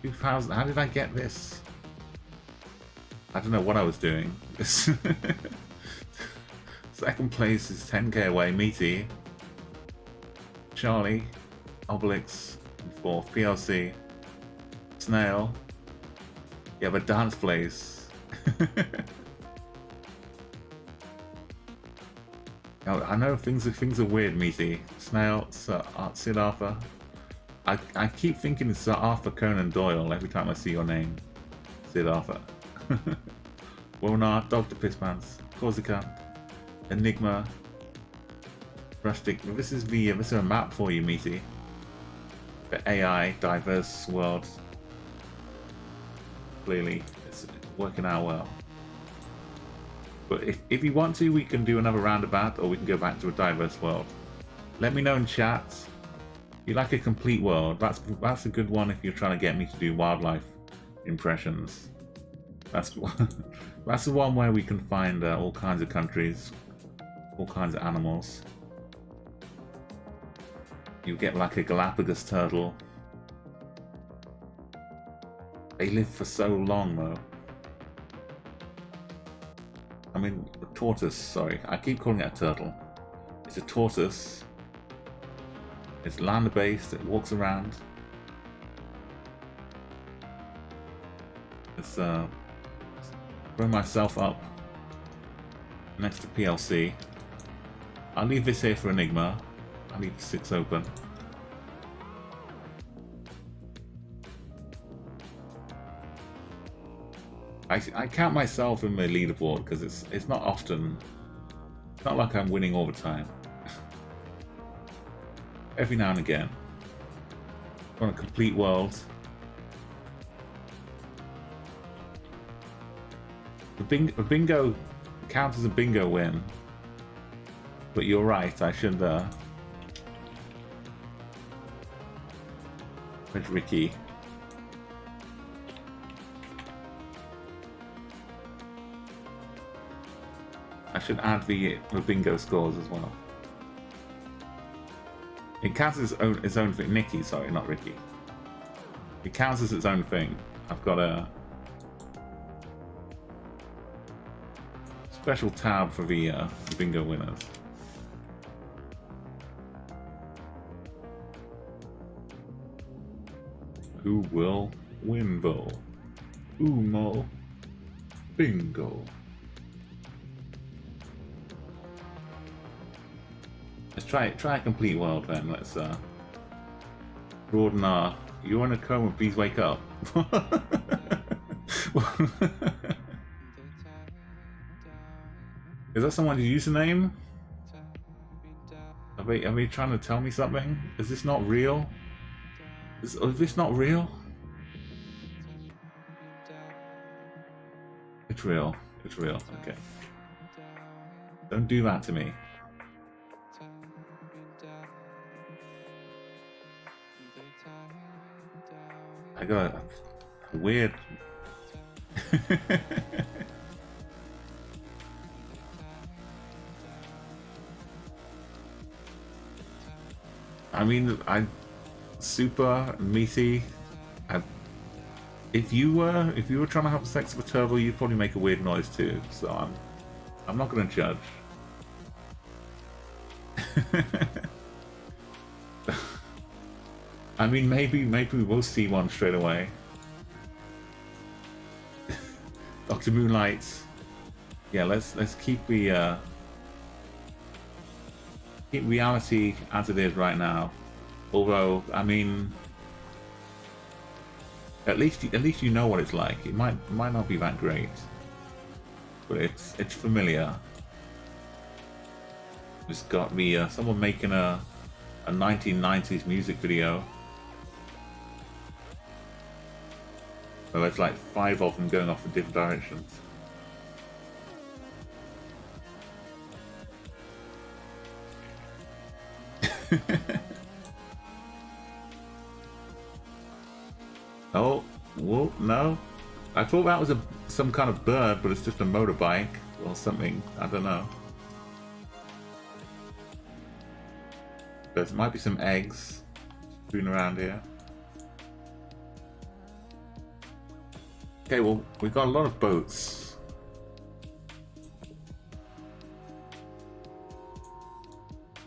2,000. How did I get this? I don't know what I was doing. Second place is 10k away. Meaty. Charlie. Obelix. Fourth. PLC. Snail. Yeah, but dance place. I know things are weird, Meaty. Snail, Sid Arthur. I keep thinking it's Sir Arthur Conan Doyle every time I see your name. Sid Arthur. Wilnar, Dr. Pisspants, Corsica, Enigma, Rustic. This is a map for you, Meaty. The AI, diverse world. Clearly, it's working out well. But if you want to, we can do another roundabout, or we can go back to a diverse world. Let me know in chat. You like a complete world? That's a good one if you're trying to get me to do wildlife impressions. That's the one where we can find all kinds of countries, all kinds of animals. You get like a Galapagos turtle. They live for so long though. I mean, a tortoise, sorry. I keep calling it a turtle. It's a tortoise. It's land-based, it walks around. Let's throw myself up next to PLC. I'll leave this here for Enigma. I'll leave 6 open. I count myself in my leaderboard because it's not often. It's not like I'm winning all the time. Every now and again. On a complete world. A bingo counts as a bingo win. But you're right, I should where's Ricky? I should add the bingo scores as well. It counts as its own thing. Nikki, sorry, not Ricky. It counts as its own thing. I've got a special tab for the bingo winners. Who will win though? Umo bingo. Let's try a complete world then. Let's broaden our... You're in a coma, please wake up. Is that someone's username? Are they trying to tell me something? Is this not real? Is this not real? It's real. It's real. Okay. Don't do that to me. I got a weird... I mean, super meaty. If you were trying to have sex with a turtle, you'd probably make a weird noise too. So I'm not going to judge. I mean, maybe we will see one straight away. Dr. Moonlight. Yeah, let's keep the keep reality as it is right now. Although, I mean, at least you know what it's like. It might not be that great, but it's familiar. It's got me someone making a 1990s music video. So there's like 5 of them going off in different directions. Oh, whoa, no. I thought that was some kind of bird, but it's just a motorbike or something. I don't know. There might be some eggs strewn around here. Okay, well, we've got a lot of boats.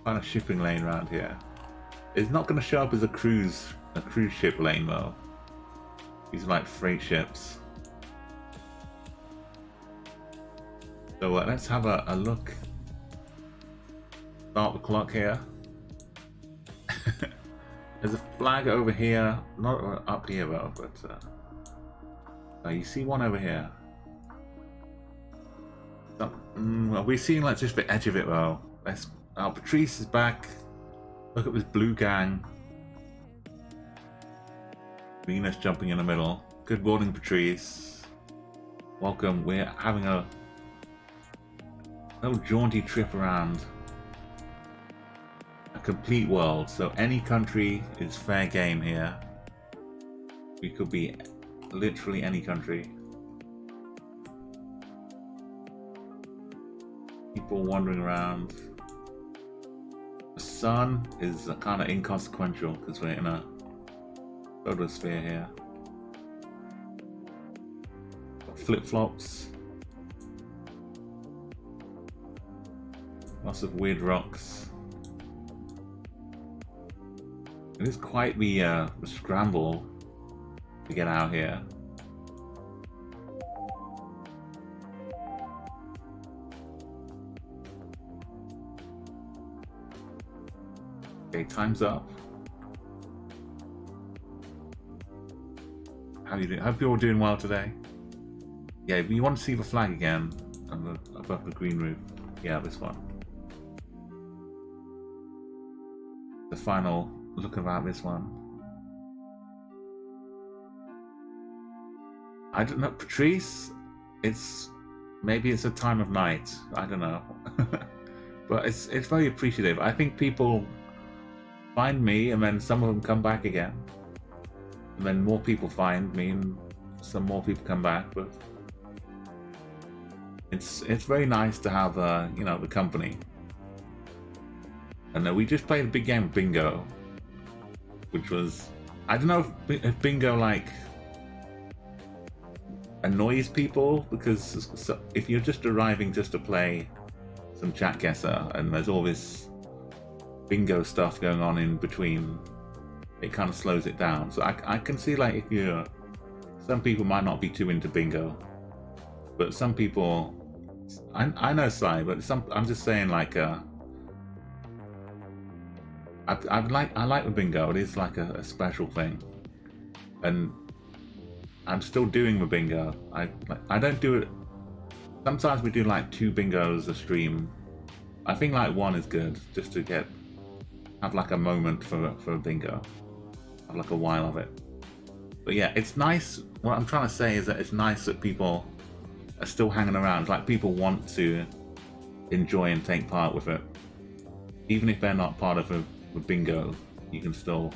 Kind of shipping lane around here. It's not going to show up as a cruise ship lane though. These are like freight ships. So let's have a look. Start the clock here. There's a flag over here, not up here though, but you see one over here. Well, we're seeing like just the edge of it though. Patrice is back. Look at this blue gang. Venus jumping in the middle. Good morning, Patrice. Welcome. We're having a little jaunty trip around a complete world. So any country is fair game here. We could be literally any country. People wandering around. The sun is kind of inconsequential because we're in a photosphere here. Flip-flops. Lots of weird rocks. It is quite the scramble to get out here. Okay, time's up. How you doing? Hope you're all doing well today. Yeah, you want to see the flag again above the green roof. Yeah, this one. The final look about this one. I don't know, Patrice. Maybe it's a time of night. I don't know, but it's very appreciative. I think people find me, and then some of them come back again, and then more people find me, and some more people come back. But it's very nice to have the company. And we just played a big game of bingo, which was, I don't know if bingo like annoys people, because if you're just arriving just to play some Chatguessr and there's all this bingo stuff going on in between, it kind of slows it down. So I can see like some people might not be too into bingo, but some people, I know Sai, but I'm just saying like I like the bingo. It is like a special thing, and I'm still doing the bingo. I don't do it. Sometimes we do like 2 bingos a stream. I think like 1 is good, just to have like a moment for a bingo, have like a while of it. But yeah, it's nice. What I'm trying to say is that it's nice that people are still hanging around. Like people want to enjoy and take part with it, even if they're not part of a bingo. You can still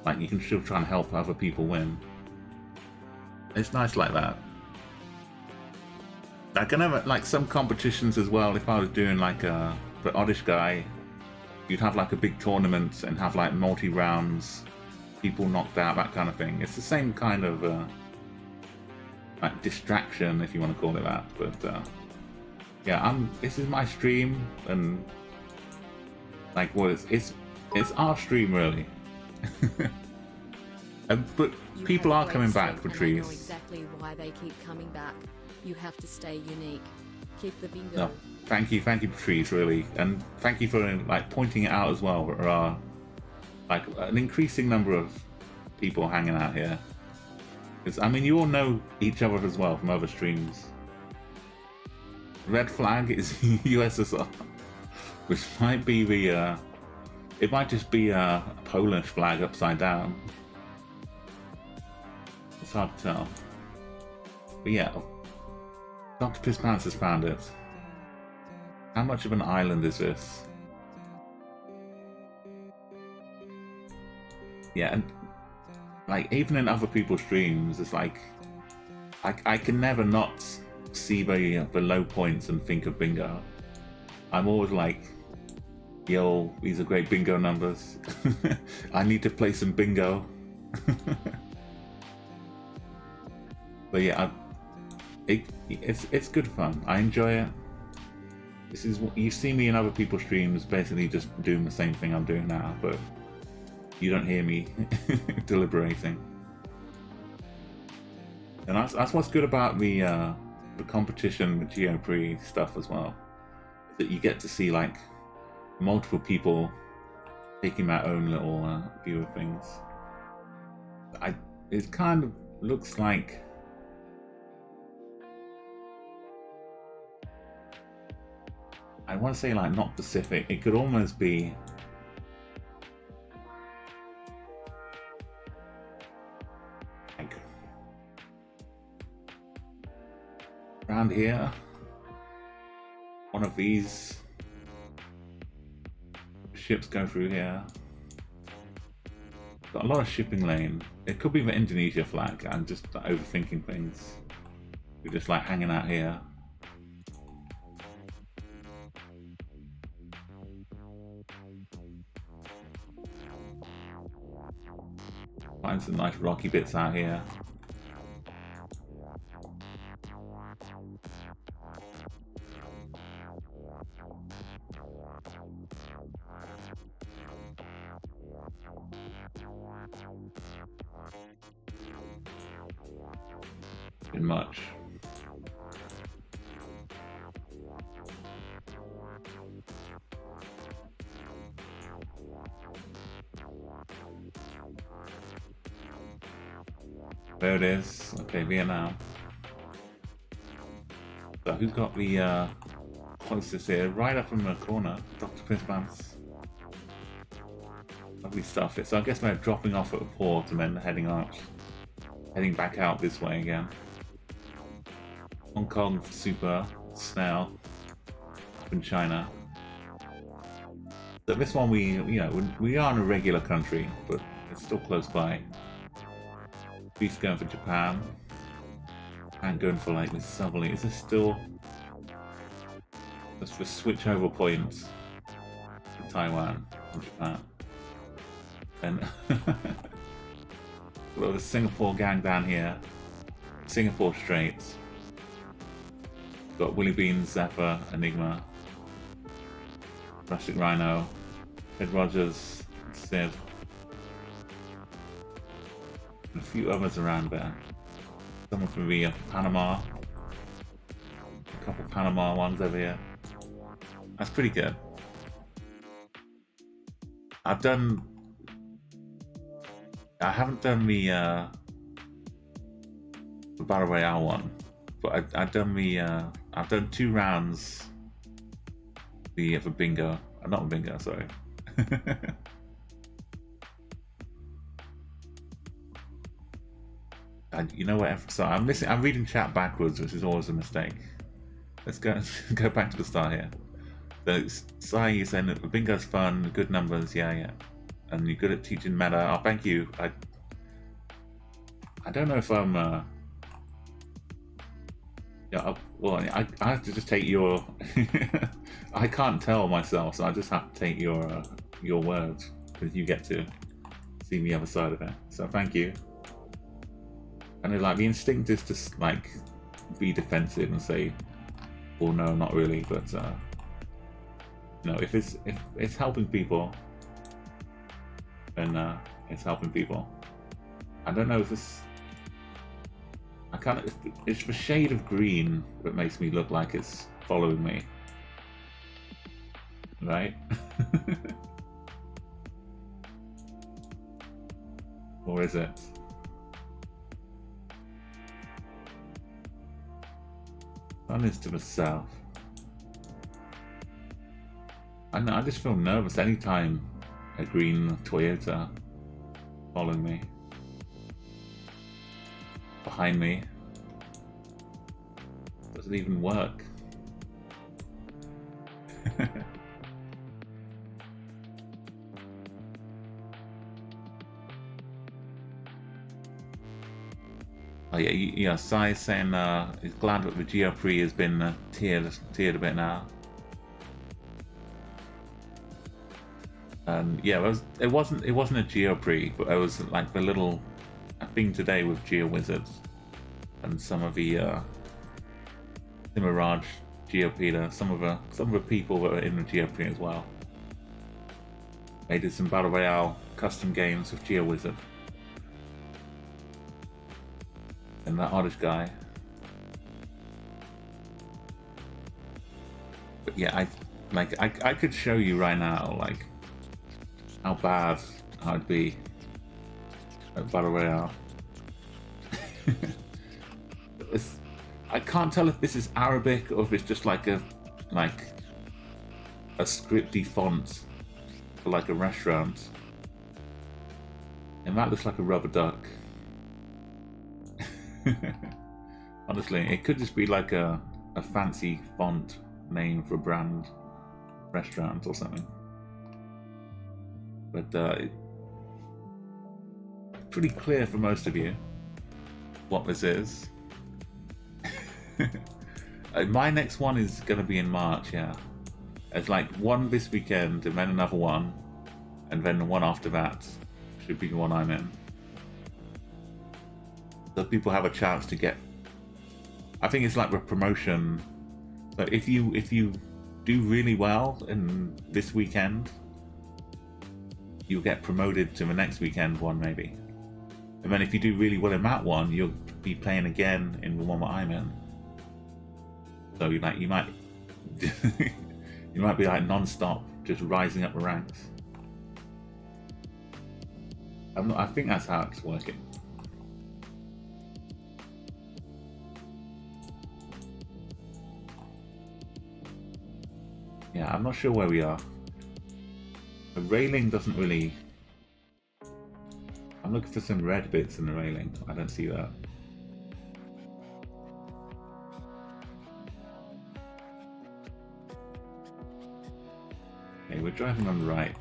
try and help other people win. It's nice like that. I can have like some competitions as well. If I was doing like the Oddish guy, you'd have like a big tournament and have like multi rounds, people knocked out, that kind of thing. It's the same kind of like distraction, if you want to call it that. But yeah, this is my stream, and like, well, it's our stream really. But people are coming back for trees. I know exactly why they keep coming back. You have to stay unique. Keep the bingo. No, thank you, Patrice, really, and thank you for like pointing it out as well. There are like an increasing number of people hanging out here. Because I mean, you all know each other as well from other streams. Red flag is USSR, which might be the it might just be a Polish flag upside down. It's hard to tell. But yeah, Dr. Pisspants has found it. How much of an island is this? Yeah, and like even in other people's streams, it's like I can never not see the low points and think of bingo. I'm always like, yo, these are great bingo numbers. I need to play some bingo. But yeah, it's good fun. I enjoy it. This is you see me in other people's streams, basically just doing the same thing I'm doing now, but you don't hear me deliberating. And that's what's good about the competition with Geoprix stuff as well, that you get to see like multiple people taking their own little view of things. It kind of looks like I want to say like not Pacific. It could almost be like around here. One of these ships go through here. Got a lot of shipping lane. It could be the Indonesia flag. I'm just overthinking things. We're just like hanging out here. Find some nice rocky bits out here. Been much. There it is. Okay, Vietnam. So who's got the closest here? Right up in the corner, Dr. Pisspants. Lovely stuff. So I guess they're dropping off at a port and then heading back out this way again. Hong Kong Super Snail up in China. So this one we are in a regular country, but it's still close by. Beast going for Japan. And going for like this southerly. Is this still? That's the switch over points to Taiwan from Japan. And well, the Singapore gang down here. Singapore Straits. Got Willy Beans, Zephyr, Enigma, Rustic Rhino, Ed Rogers, Civ. And a few others around there. Someone from the Panama. A couple Panama ones over here. That's pretty good. I haven't done the Battle Royale one, but I've done 2 rounds for bingo. Not bingo, sorry. You know what? So I'm reading chat backwards, which is always a mistake. Let's go back to the start here. So Sai, you're saying that bingo's fun, good numbers, yeah, and you're good at teaching meta. Oh, thank you. I don't know if I'm. I have to just take your. I can't tell myself, so I just have to take your your words, because you get to see the other side of it. So thank you. And like the instinct is to like be defensive and say, well, no, not really, but no, if it's helping people, then it's helping people. I don't know if it's, I kind of, it's the shade of green that makes me look like it's following me, right? Or is it? Sun is to the south. I know, I just feel nervous anytime a green Toyota following me, behind me. Does it even work? Oh yeah, yeah. Sai is saying he's glad that the GeoPrix has been tiered a bit now. Yeah, it wasn't a GeoPrix, but it was like the little thing today with GeoWizards and some of the Mirage GeoPeter, some of the people that are in the GeoPrix as well. They did some Battle Royale custom games with GeoWizard. And that Oddish guy. But yeah, I could show you right now like how bad I'd be at Battle Royale. I can't tell if this is Arabic or if it's just like a scripty font for like a restaurant. And that looks like a rubber duck. Honestly, it could just be like a fancy font name for a brand restaurant or something. But it's pretty clear for most of you what this is. My next one is going to be in March, yeah. It's like one this weekend and then another one, and then the one after that should be the one I'm in. So people have a chance to get, I think it's like a promotion. So if you do really well in this weekend, you'll get promoted to the next weekend one maybe. And then if you do really well in that one, you'll be playing again in the one that I'm in. So you might you might be like non-stop just rising up the ranks. I think that's how it's working. Yeah, I'm not sure where we are. The railing doesn't really... I'm looking for some red bits in the railing. I don't see that. Okay, we're driving on the right.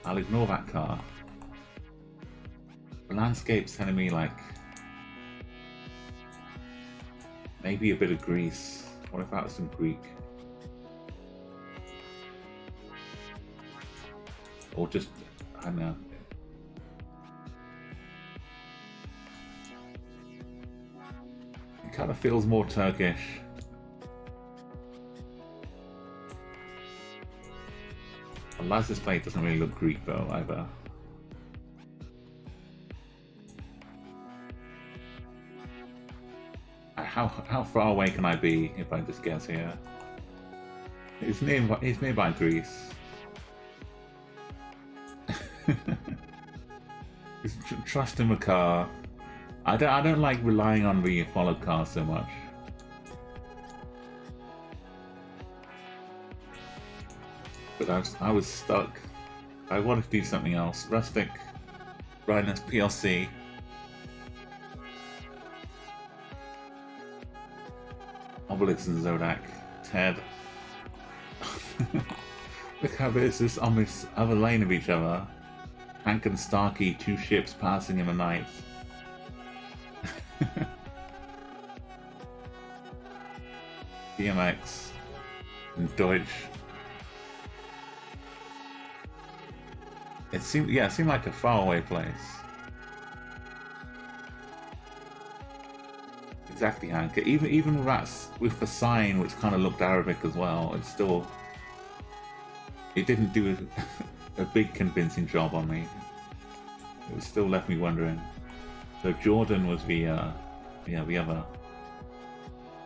I'll ignore that car. The landscape's telling me like... maybe a bit of Greece. What if that was some Greek? Or just, I don't know. It kind of feels more Turkish. The license plate doesn't really look Greek though either. How far away can I be if I just guess here? It's nearby Greece. Trust in the car. I don't like relying on the followed car so much. But I was stuck. I wanted to do something else. Rustic, brightness, PLC. Obelix and Zodak, Ted. Look how there's this on this other lane of each other. Hank and Starkey, two ships passing in the night. DMX and Deutsch. It seemed, yeah, it seemed like a faraway place. Exactly, Hank. Even with the sign, which kind of looked Arabic as well, it didn't do a big convincing job on me. It still left me wondering. So Jordan was the other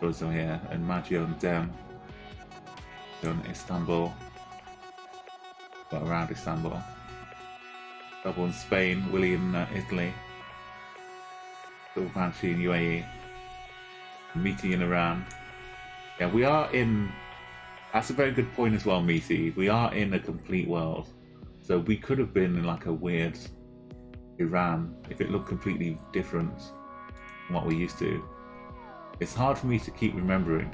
also here, and Maggio and Dem. So in Istanbul, but around Istanbul. Double in Spain, Willie in Italy, Banshee in UAE, Meaty in Iran. Yeah, we are in. That's a very good point as well, Meaty. We are in a complete world, so we could have been in like a weird Iran if it looked completely different from what we're used to. It's hard for me to keep remembering,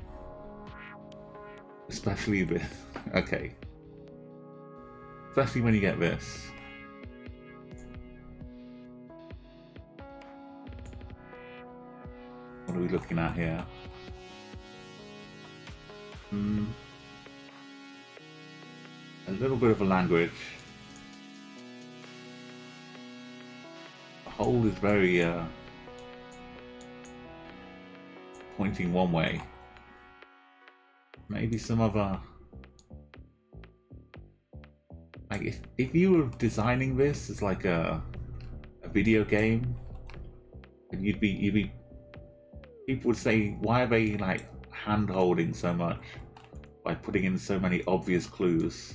especially this. Okay, especially when you get this. What are we looking at here? A little bit of a language. The whole is very pointing one way. Maybe some other. Like if you were designing this as like a video game, and you'd be people would say, why are they like hand holding so much by putting in so many obvious clues?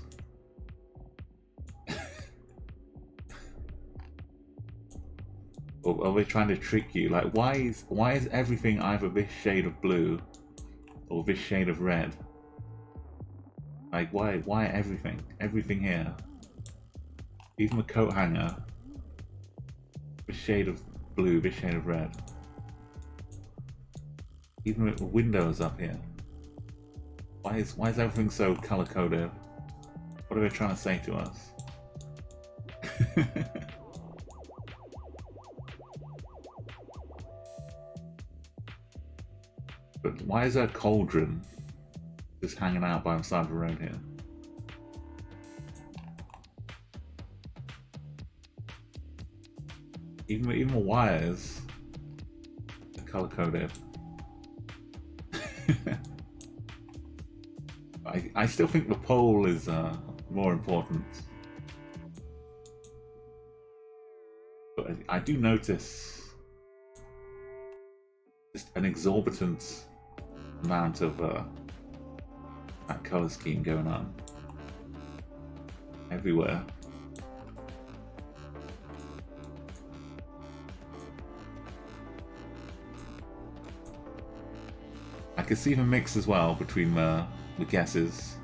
Or are they trying to trick you? Like why is everything either this shade of blue or this shade of red? Like why everything here? Even the coat hanger, this shade of blue, this shade of red. Even with the windows up here. Why is everything so color coded? What are they trying to say to us? But why is there a cauldron just hanging out by the side of the road here? Even the wires are color coded. I still think the pole is more important. But I do notice just an exorbitant amount of that color scheme going on everywhere. I can see the mix as well between the guesses.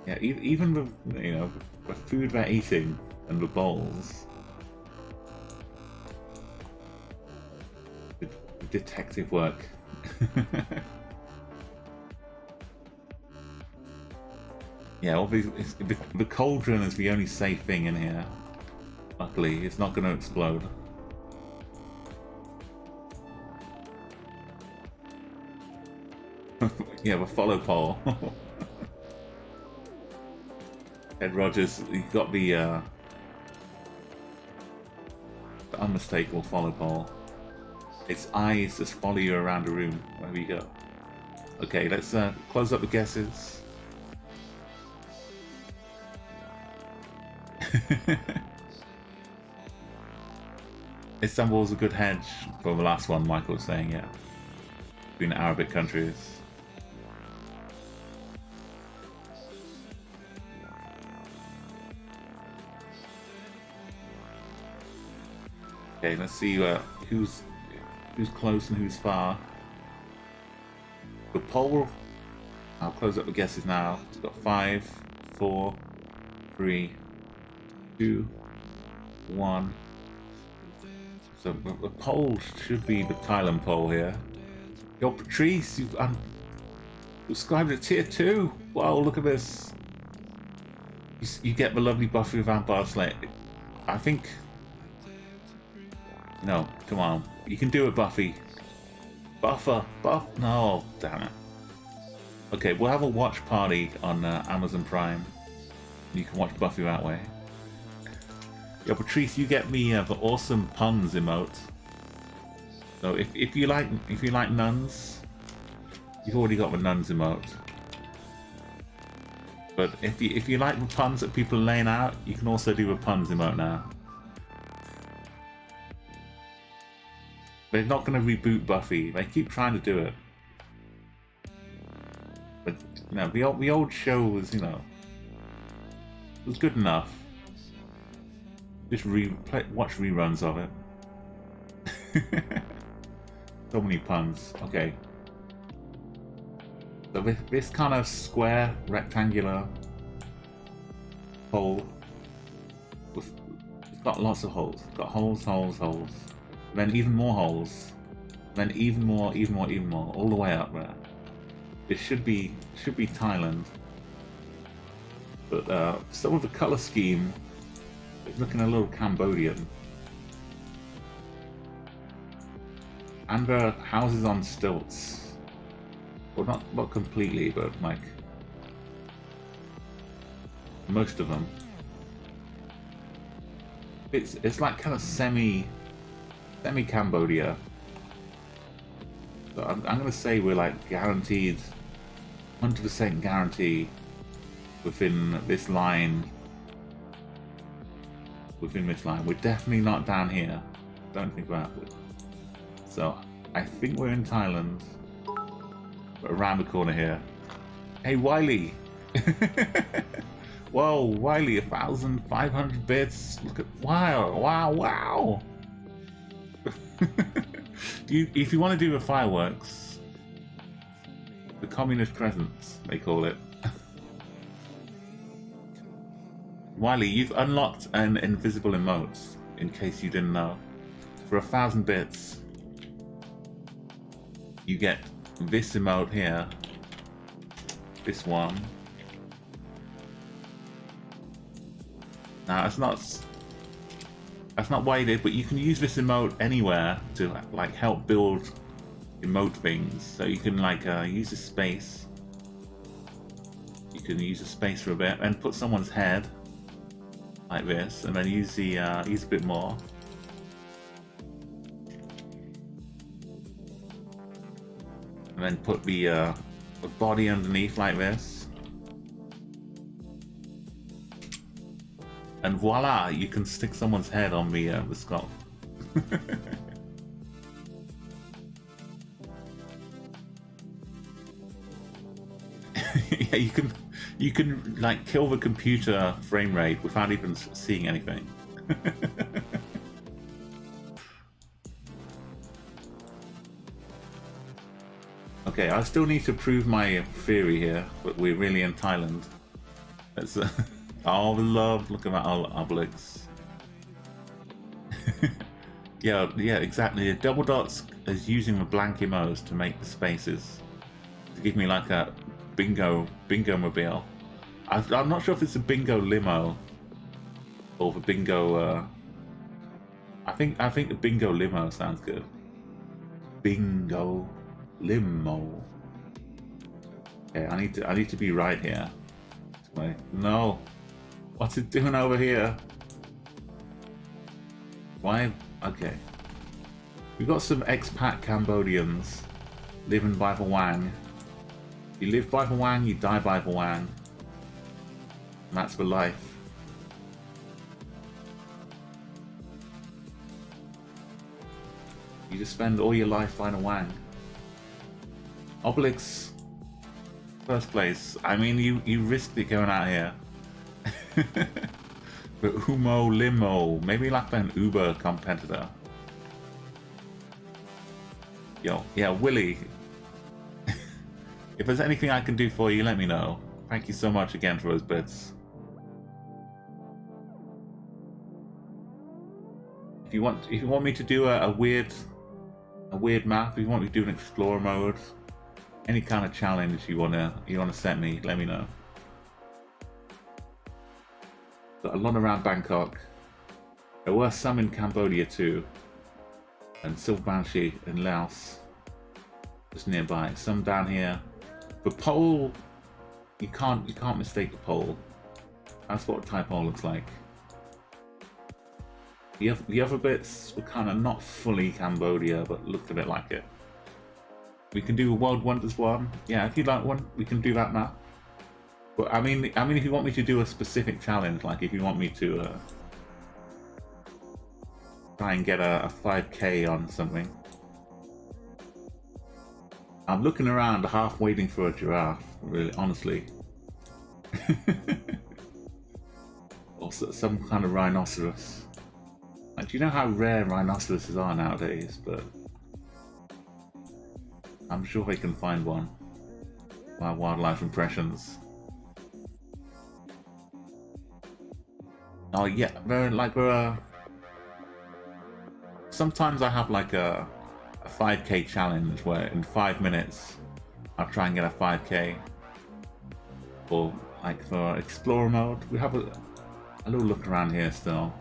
Yeah, even the the food they're eating and the bowls. The detective work. Yeah, obviously the cauldron is the only safe thing in here. Luckily, it's not going to explode. Yeah, the follow pole. Ed Rogers, you got the unmistakable follow pole. Its eyes just follow you around the room wherever you go. Okay, let's close up the guesses. Istanbul's a good hedge for the last one, Michael was saying, yeah. Between Arabic countries. Okay, let's see who's close and who's far. The poll, I'll close up the guesses now. We've got 5, 4, 3, 2, 1. So the poll should be the Thailand poll here. Yo, Patrice, you've subscribed to tier 2. Wow, look at this. You get the lovely Buffy Vampire Slayer. I think. No, come on. You can do it, Buffy. Buff. No, damn it. Okay, we'll have a watch party on Amazon Prime. You can watch Buffy that way. Yeah, Patrice, you get me the awesome puns emote. So if you like nuns, you've already got the nuns emote. But if you like the puns that people are laying out, you can also do the puns emote now. They're not going to reboot Buffy. They keep trying to do it. But you know, the old show was, you know, was good enough. Just watch reruns of it. So many puns. Okay. So this kind of square, rectangular hole, it's got lots of holes. It's got holes, holes, holes. And then even more holes. And then even more, all the way up there. It should be Thailand. But some of the color scheme is looking a little Cambodian. And the houses on stilts. Well, not completely, but like most of them. It's like kind of semi Cambodia. So I'm gonna say we're like guaranteed, 100% guarantee within this line. We're definitely not down here. Don't think about it. So I think we're in Thailand. But around the corner here. Hey Wiley! Whoa, Wiley, 1,500 bits. Look at wow. If you want to do the fireworks, the communist crescents, they call it. Wiley, you've unlocked an invisible emote, in case you didn't know. For 1,000 bits, you get this emote here, this one. Now that's not weighted, but you can use this emote anywhere to like help build emote things. So you can like use a space. You can use a space for a bit and put someone's head like this, and then use a bit more. And then put the body underneath like this. And voila, you can stick someone's head on the skull. Yeah, you can like kill the computer frame rate without even seeing anything. Okay, I still need to prove my theory here, but we're really in Thailand. That's all the love. Look at that Obelix. yeah, exactly. The double dots is using the blank emotes to make the spaces to give me like a bingo mobile. I'm not sure if it's a bingo limo or the bingo. I think the bingo limo sounds good. Bingo limo. Okay, I need to be right here. Wait, no. What's it doing over here? Why? Okay. We've got some expat Cambodians living by the wang. You live by the wang, you die by the wang. And that's the life. You just spend all your life by the wang. Obelix, first place. I mean, you risked it going out here. But Humo Limo, maybe like an Uber competitor. Yo, yeah, Willie. If there's anything I can do for you, let me know. Thank you so much again for those bits. If you want me to do a weird map, if you want me to do an explorer mode, any kind of challenge you wanna set me, let me know. Got a lot around Bangkok. There were some in Cambodia too, and Silvanshi in Laos, just nearby. Some down here, The pole, you can't mistake the pole. That's what Thai pole looks like. The other bits were kind of not fully Cambodia, but looked a bit like it. We can do a World Wonders one. Yeah, if you'd like one, we can do that now. But I mean, if you want me to do a specific challenge, like if you want me to try and get a 5K on something. I'm looking around, half waiting for a giraffe. Really, honestly. Or some kind of rhinoceros. Like, do you know how rare rhinoceroses are nowadays? But I'm sure they can find one by Wildlife Impressions. Oh yeah, sometimes I have like a 5K challenge where in 5 minutes I'll try and get a 5K. Or like for Explorer mode, we have a little look around here still.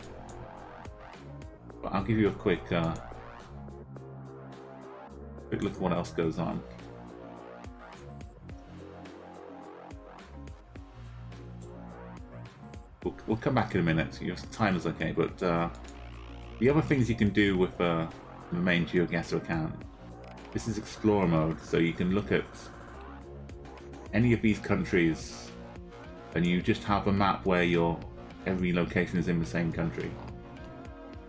But I'll give you a quick look at what else goes on. We'll come back in a minute. Your time is okay, but the other things you can do with the main GeoGuessr account. This is Explorer mode, so you can look at any of these countries, and you just have a map where every location is in the same country.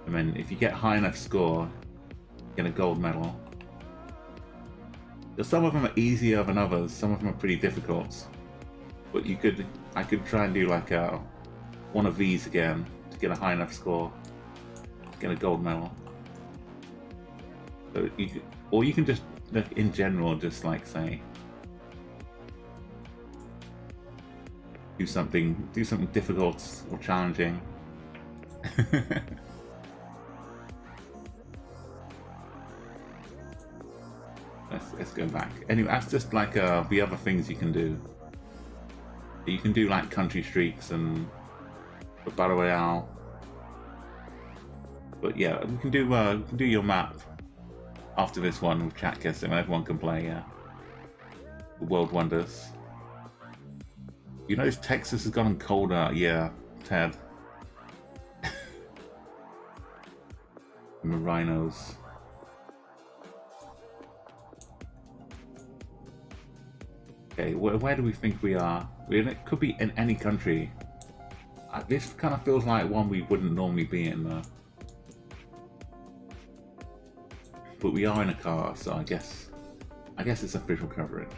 And then if you get high enough score, you get a gold medal. Some of them are easier than others. Some of them are pretty difficult. But I could try and do like one of these again to get a high enough score, get a gold medal. So you can just look in general, just like say, do something difficult or challenging. Let's go back. Anyway, that's just like the other things you can do. You can do like country streaks and the battle royale. But yeah, we can do your map after this one with Chatguessr, and everyone can play. Yeah, the World Wonders. You notice Texas has gotten colder. Yeah, Ted. And the rhinos. Okay, where do we think we are? It could be in any country. This kind of feels like one we wouldn't normally be in, though. But we are in a car, so I guess it's official coverage.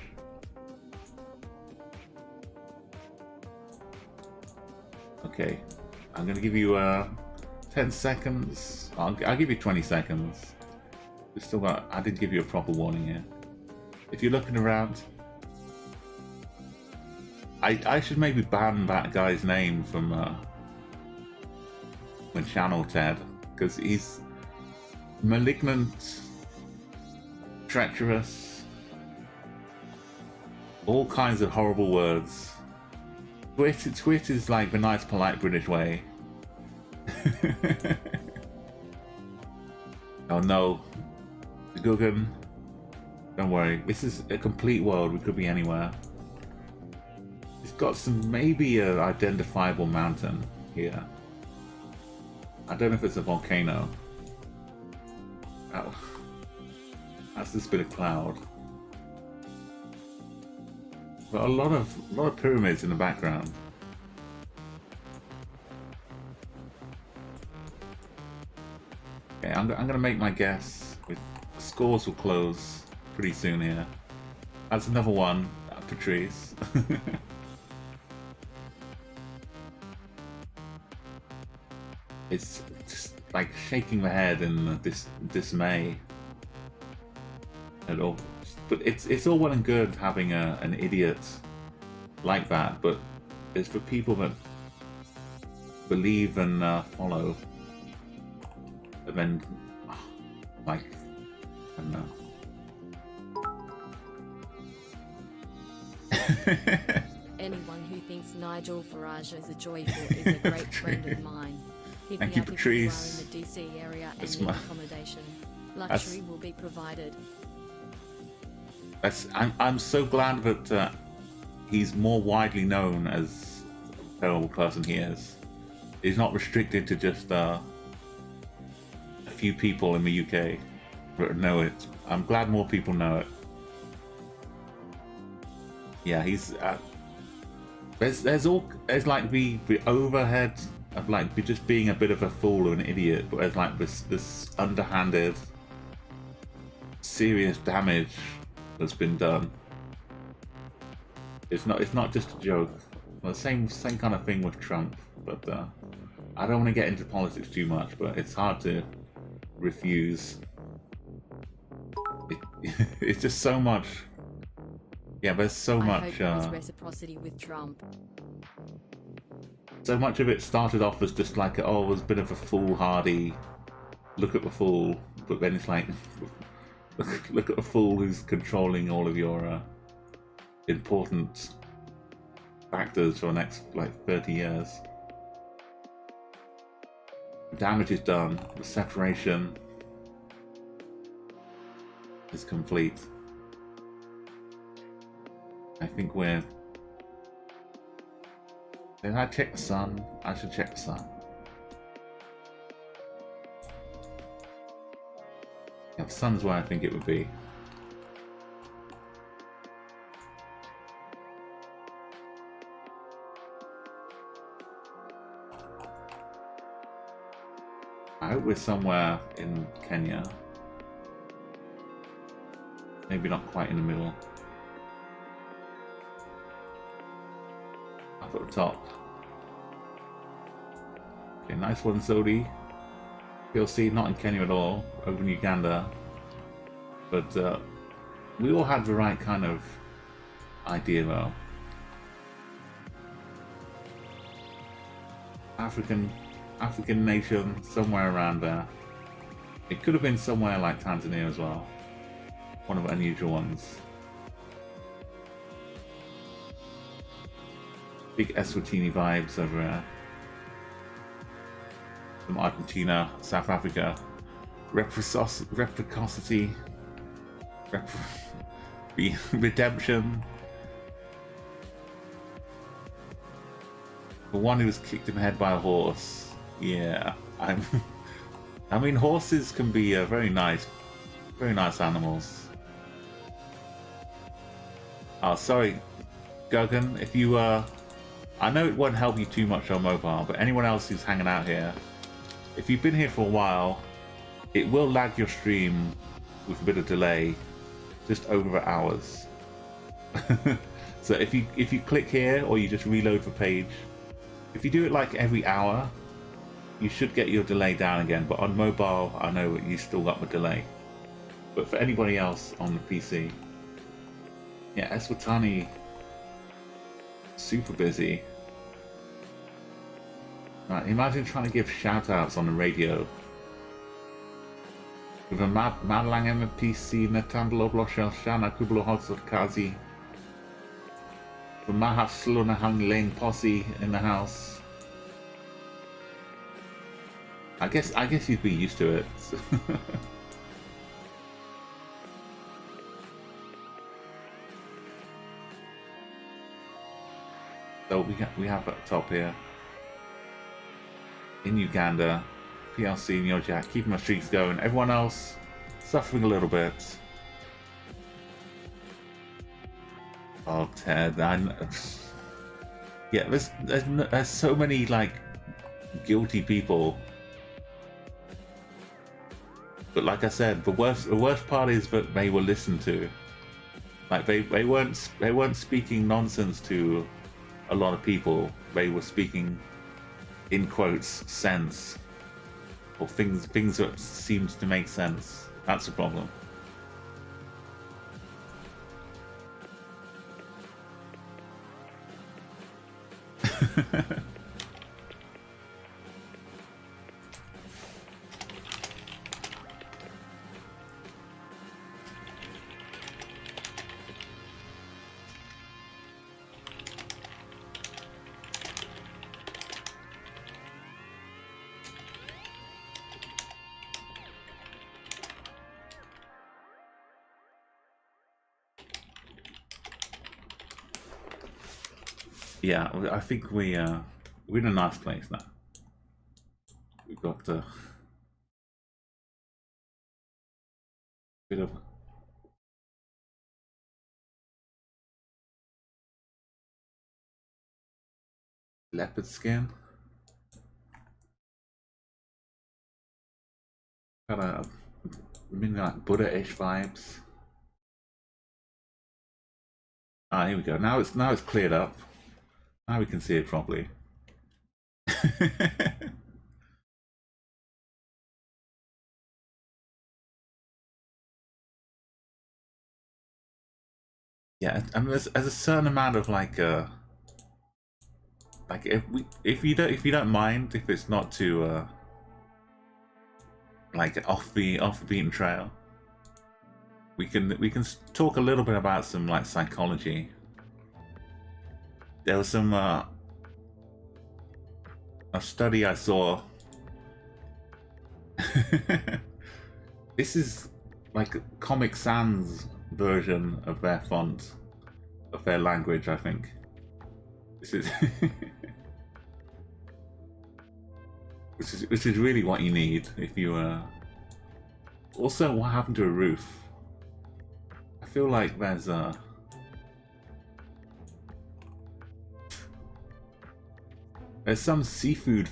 Okay, I'm gonna give you 10 seconds. I'll give you 20 seconds. I did give you a proper warning here. If you're looking around. I should maybe ban that guy's name from my channel, Ted, because he's malignant, treacherous, all kinds of horrible words. Twit is like the nice, polite British way. Oh no, Guggen, don't worry. This is a complete world. We could be anywhere. It's got maybe an identifiable mountain here. I don't know if it's a volcano. Oh, that's this bit of cloud. But a lot of pyramids in the background. Okay, I'm gonna make my guess. Scores will close pretty soon here. That's another one, Patrice. It's just like shaking the head in dismay at all. But it's all well and good having an idiot like that, but it's for people that believe and follow, and then like I don't know. Anyone who thinks Nigel Farage is a joyful is a great friend of mine. Hit Thank me you, up Patrice. if you are in the DC area and That's need my- accommodation. Luxury will be provided. I'm so glad that he's more widely known as the terrible person he is. He's not restricted to just a few people in the UK that know it. I'm glad more people know it. Yeah, he's there's like the overhead of like just being a bit of a fool or an idiot, but there's like this underhanded, serious damage that's been done. It's not just a joke. Well, the same kind of thing with Trump, but I don't want to get into politics too much, but it's hard to refuse. It's just so much. Yeah, there's so much. I hope there is reciprocity with Trump. So much of it started off as just like, oh, it was a bit of a foolhardy look at the fool, but then it's like, look at the fool who's controlling all of your important factors for the next like 30 years. The damage is done. The separation is complete. I think we're... Did I check the sun? I should check the sun. Yeah, the sun's where I think it would be. I hope we're somewhere in Kenya. Maybe not quite in the middle. Up at the top. Okay, nice one, Zodi. PLC, not in Kenya at all, over in Uganda. But we all had the right kind of idea though. African nation, somewhere around there. It could have been somewhere like Tanzania as well. One of the unusual ones. Big Eswatini vibes over there. From Argentina, South Africa. Reciprocity. Redemption. The one who was kicked in the head by a horse. Yeah, I mean, horses can be very nice animals. Oh, sorry, Guggen, if you I know it won't help you too much on mobile, but anyone else who's hanging out here, if you've been here for a while, it will lag your stream with a bit of delay, just over hours. So if you click here or you just reload the page, if you do it like every hour, you should get your delay down again. But on mobile, I know you still got the delay. But for anybody else on the PC, yeah, Eswatini, super busy. Right, imagine trying to give shout-outs on the radio. With a Madlang MPC Netandlo Bloshel Shana Kublo Hotsot Kazi. The Mahaf Slunahang Lane posse in the house. I guess you'd be used to it. So we have at the top here. In Uganda, PLC and Jack keeping my streaks going. Everyone else suffering a little bit. Oh, Ted, yeah, there's so many like guilty people. But like I said, the worst part is that they were listened to. Like they weren't speaking nonsense to a lot of people. They were speaking, in quotes, sense, or things that seemed to make sense. That's the problem. Yeah, I think we're in a nice place now. We've got a bit of leopard skin. Got a midnight Buddha-ish vibes. Ah, here we go. Now it's cleared up. Now we can see it properly. Yeah, I mean, there's a certain amount of like if you don't mind if it's not too like off the beaten trail, we can talk a little bit about some like psychology. There was some a study I saw. This is like Comic Sans version of their font, of their language, I think. This is which is really what you need if you also, what happened to a roof? I feel like there's some seafood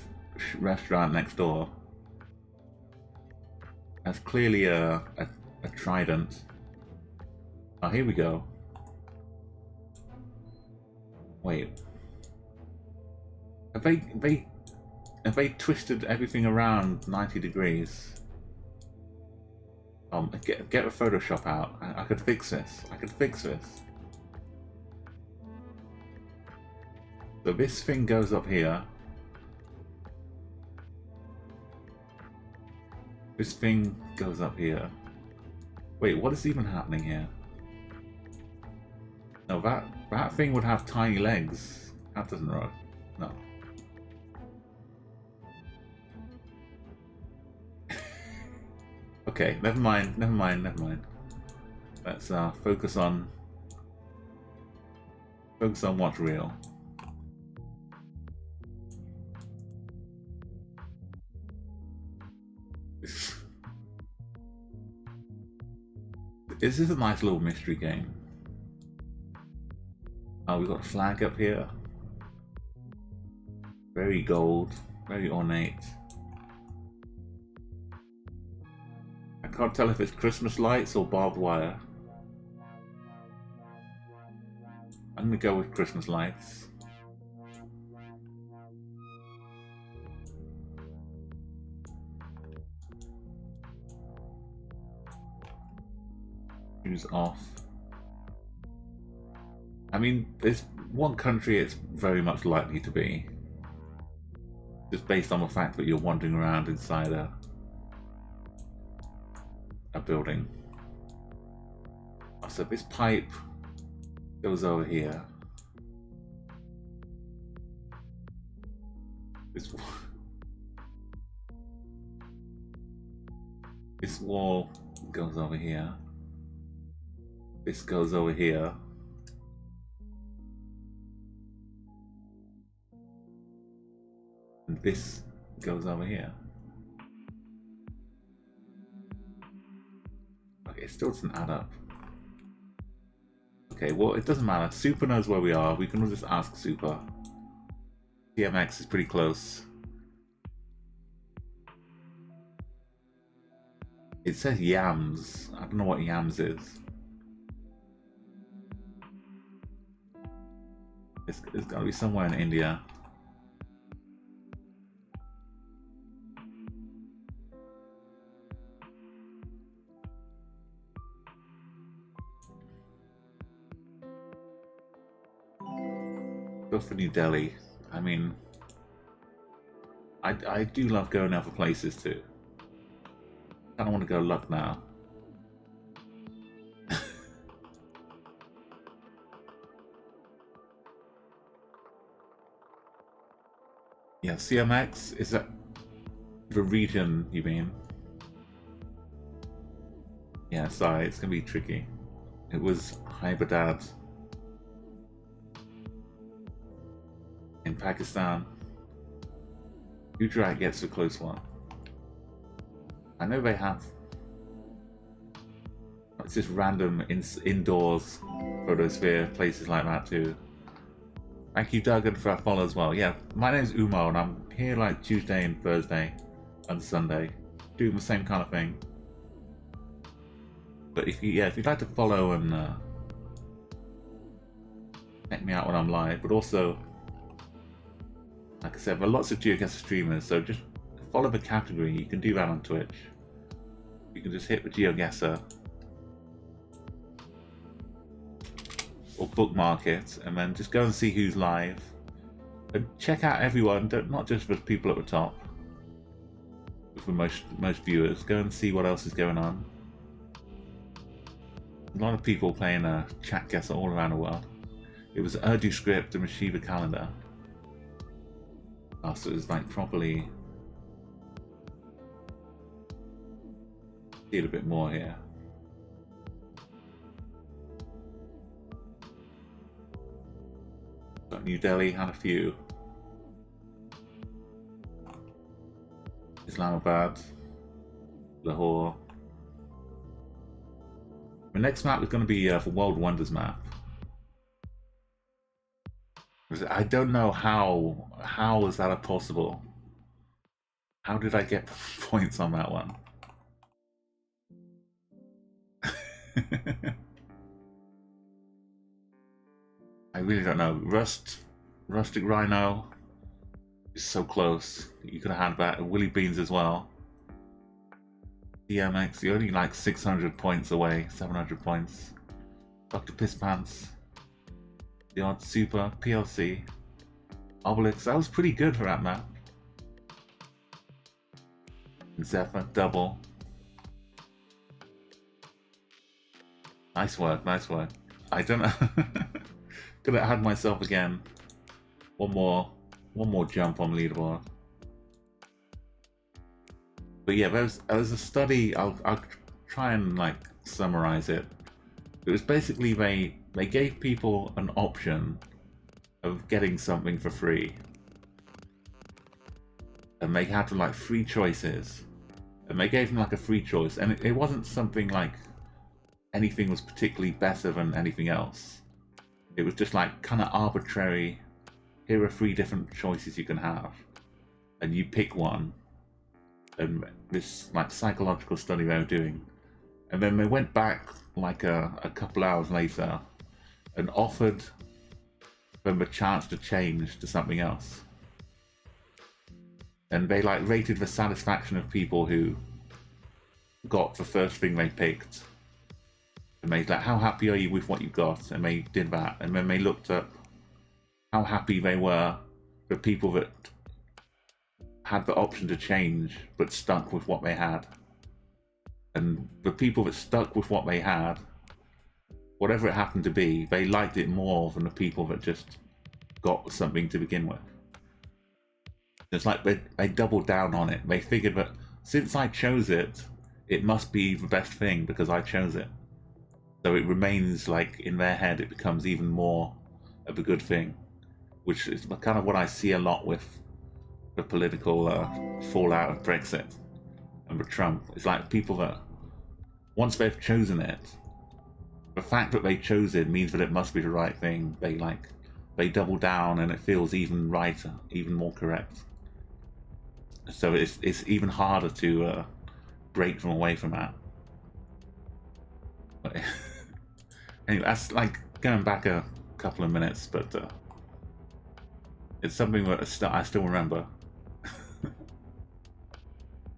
restaurant next door. That's clearly a trident. Oh, here we go. Wait. Have they twisted everything around 90 degrees? Get a Photoshop out. I could fix this. I could fix this. So this thing goes up here. This thing goes up here. Wait, what is even happening here? No, that thing would have tiny legs. That doesn't work. No. Okay, never mind. Let's focus on what's real. This is a nice little mystery game. Oh, we've got a flag up here. Very gold, very ornate. I can't tell if it's Christmas lights or barbed wire. I'm gonna go with Christmas lights. Choose off. I mean, there's one country it's very much likely to be. Just based on the fact that you're wandering around inside a building. So this pipe goes over here. This wall goes over here. This goes over here. And this goes over here. Okay, it still doesn't add up. Okay, well, it doesn't matter. Super knows where we are. We can just ask Super. TMX is pretty close. It says yams. I don't know what yams is. It's gotta be somewhere in India. Go for New Delhi. I mean, I do love going other places too. I don't want to go Lucknow. Yeah, CMX, is that the region you mean? Yeah, sorry, it's gonna be tricky. It was Hyderabad. in Pakistan. Gujarat gets a close one. I know they have. It's just random indoors photosphere, places like that too. Thank you, Duggan, for our follow as well. Yeah, my name's Umo, and I'm here like Tuesday and Thursday and Sunday, doing the same kind of thing. But if you'd like to follow and check me out when I'm live, but also, like I said, there are lots of Geoguessr streamers, so just follow the category. You can do that on Twitch. You can just hit the Geoguessr or bookmark it, and then just go and see who's live. And check out everyone, not just the people at the top, with the most viewers. Go and see what else is going on. A lot of people playing Chatguessr all around the world. It was Urdu script and the Shiva calendar. So it was like properly. See a bit more here. Got New Delhi had a few. Islamabad, Lahore. The next map is going to be the World Wonders map. I don't know how is that possible? How did I get points on that one? I really don't know. Rustic Rhino is so close. You could have had that. Willy Beans as well. DMX, you're only like 600 points away, 700 points. Dr. Piss Pants, The Odd Super, PLC, Obelix, that was pretty good for that map. Zephyr, double. Nice work, nice work. I don't know. Could have had myself again. One more jump on leaderboard. But yeah, there was a study. I'll try and like summarize it. It was basically they gave people an option of getting something for free, and they had to like three choices, and they gave them like a free choice, and it wasn't something like anything was particularly better than anything else. It was just like kind of arbitrary. Here are three different choices you can have, and you pick one. And this like psychological study they were doing, and then they went back like a couple hours later and offered them a chance to change to something else, and they like rated the satisfaction of people who got the first thing they picked, and they like, how happy are you with what you got, and they did that, and then they looked up how happy they were for people that had the option to change but stuck with what they had. And the people that stuck with what they had, whatever it happened to be, they liked it more than the people that just got something to begin with. It's like they doubled down on it. They figured that since I chose it, it must be the best thing because I chose it. So it remains like in their head, it becomes even more of a good thing, which is kind of what I see a lot with the political fallout of Brexit and with Trump. It's like people that once they've chosen it, the fact that they chose it means that it must be the right thing. They double down, and it feels even righter, even more correct. So it's even harder to break them away from that. But anyway, that's like going back a couple of minutes, but it's something that I still remember.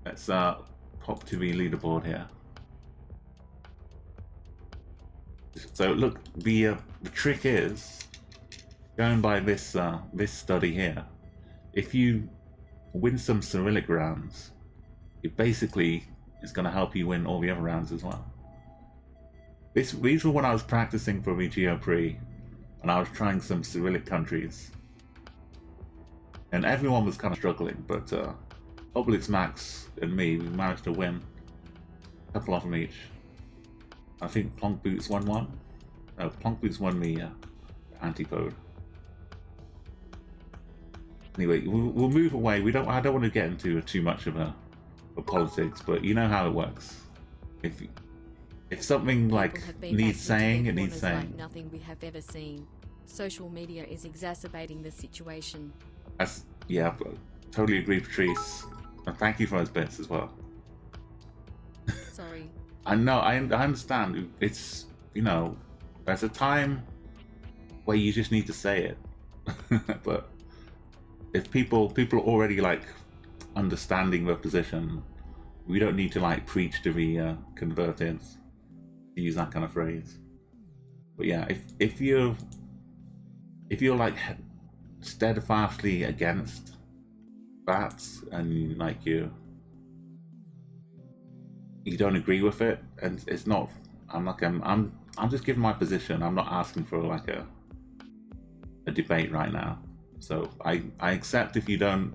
Let's pop to the leaderboard here. So look, the trick is going by this this study here. If you win some Cyrillic rounds, it basically is going to help you win all the other rounds as well. These were when I was practicing for the Geo Prix, and I was trying some Cyrillic countries, and everyone was kind of struggling, but Obelix, Max, and me, we managed to win a couple of them each. I think Plonk Boots won one. No, Plonk Boots won the antipode. Anyway, we'll move away. I don't want to get into too much of a politics, but you know how it works. If something like People have been needs backed into saying, their it needs corners saying. like nothing we have ever seen. Social media is exacerbating the situation. Yeah, totally agree, Patrice. And thank you for those bits as well. Sorry. I know, I understand. It's, you know, there's a time where you just need to say it. But if people are already like understanding the position, we don't need to like preach to the converted, to use that kind of phrase. But yeah, if you're like steadfastly against that, and like you don't agree with it, and it's not, I'm just giving my position. I'm not asking for like a debate right now. So I accept if you don't.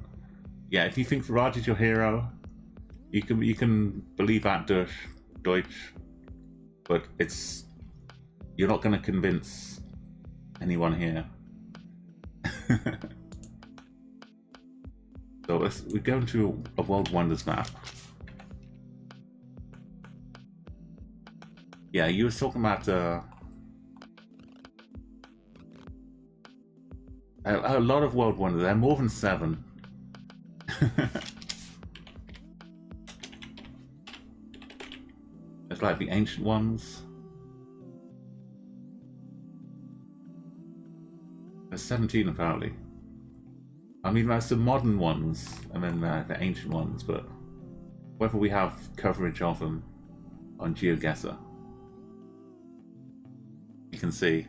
Yeah, if you think Farage is your hero, you can believe that Deutsch, but you're not going to convince anyone here. So we go into a World Wonders map. Yeah, you were talking about a lot of World Wonders. There are more than 7. It's like the ancient ones. There's 17 apparently. I mean, there's some modern ones and then the ancient ones, but whether we have coverage of them on Chatguessr, you can see.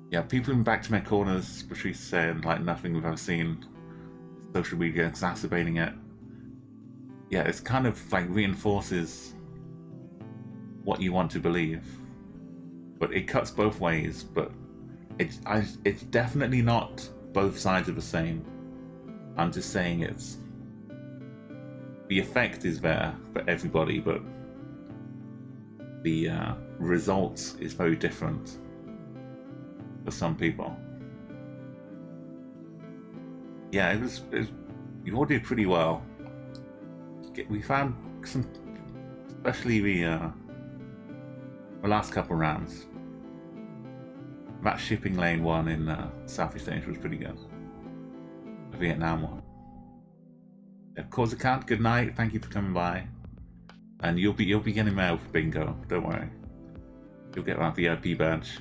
Yeah, people in back to my corners, Patrice saying like nothing we've ever seen. Social media exacerbating it. Yeah, it's kind of like reinforces what you want to believe, but it cuts both ways. But it's definitely not both sides of the same. I'm just saying the effect is there for everybody, but the result is very different for some people. Yeah, you all did pretty well. We found some, especially the last couple rounds. That shipping lane one in Southeast Asia was pretty good. The Vietnam one. Of course, account. Good night. Thank you for coming by. And you'll be getting mail for bingo. Don't worry. You'll get that VIP badge.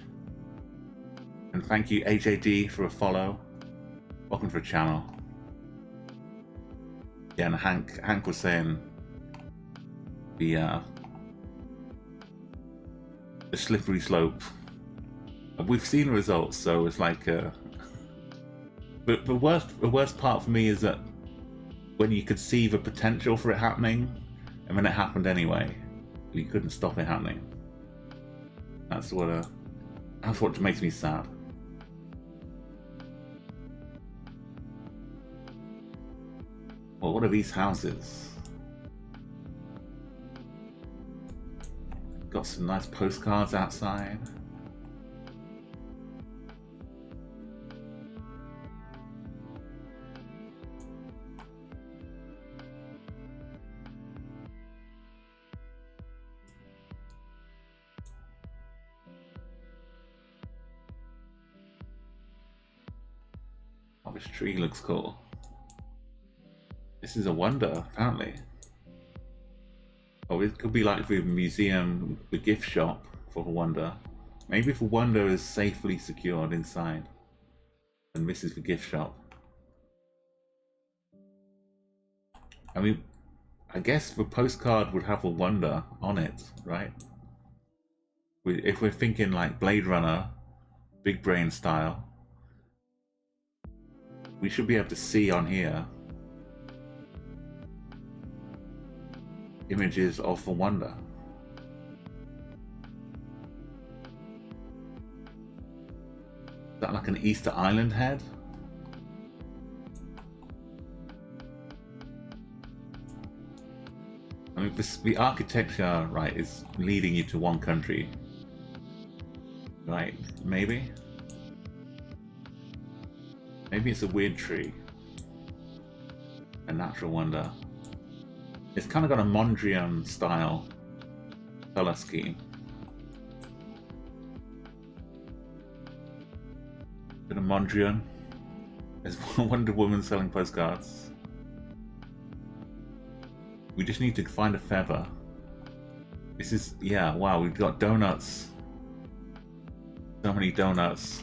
And thank you AJD for a follow. Welcome to the channel. Yeah, and Hank was saying the slippery slope. We've seen results, so it's like. But the worst part for me is that when you could see the potential for it happening, and then it happened anyway, you couldn't stop it happening. That's what makes me sad. Well, what are these houses? Got some nice postcards outside. Oh, this tree looks cool. This is a wonder, apparently. Oh, it could be like the museum, the gift shop for the wonder. Maybe if the wonder is safely secured inside, and this is the gift shop. I mean, I guess the postcard would have a wonder on it, right? If we're thinking like Blade Runner, big brain style, we should be able to see on here images of the wonder. Is that like an Easter Island head? I mean, the architecture, right, is leading you to one country, right? Maybe. Maybe it's a weird tree. A natural wonder. It's kind of got a Mondrian style color scheme. Bit of Mondrian. There's Wonder Woman selling postcards. We just need to find a feather. This is, yeah, wow, we've got donuts. So many donuts.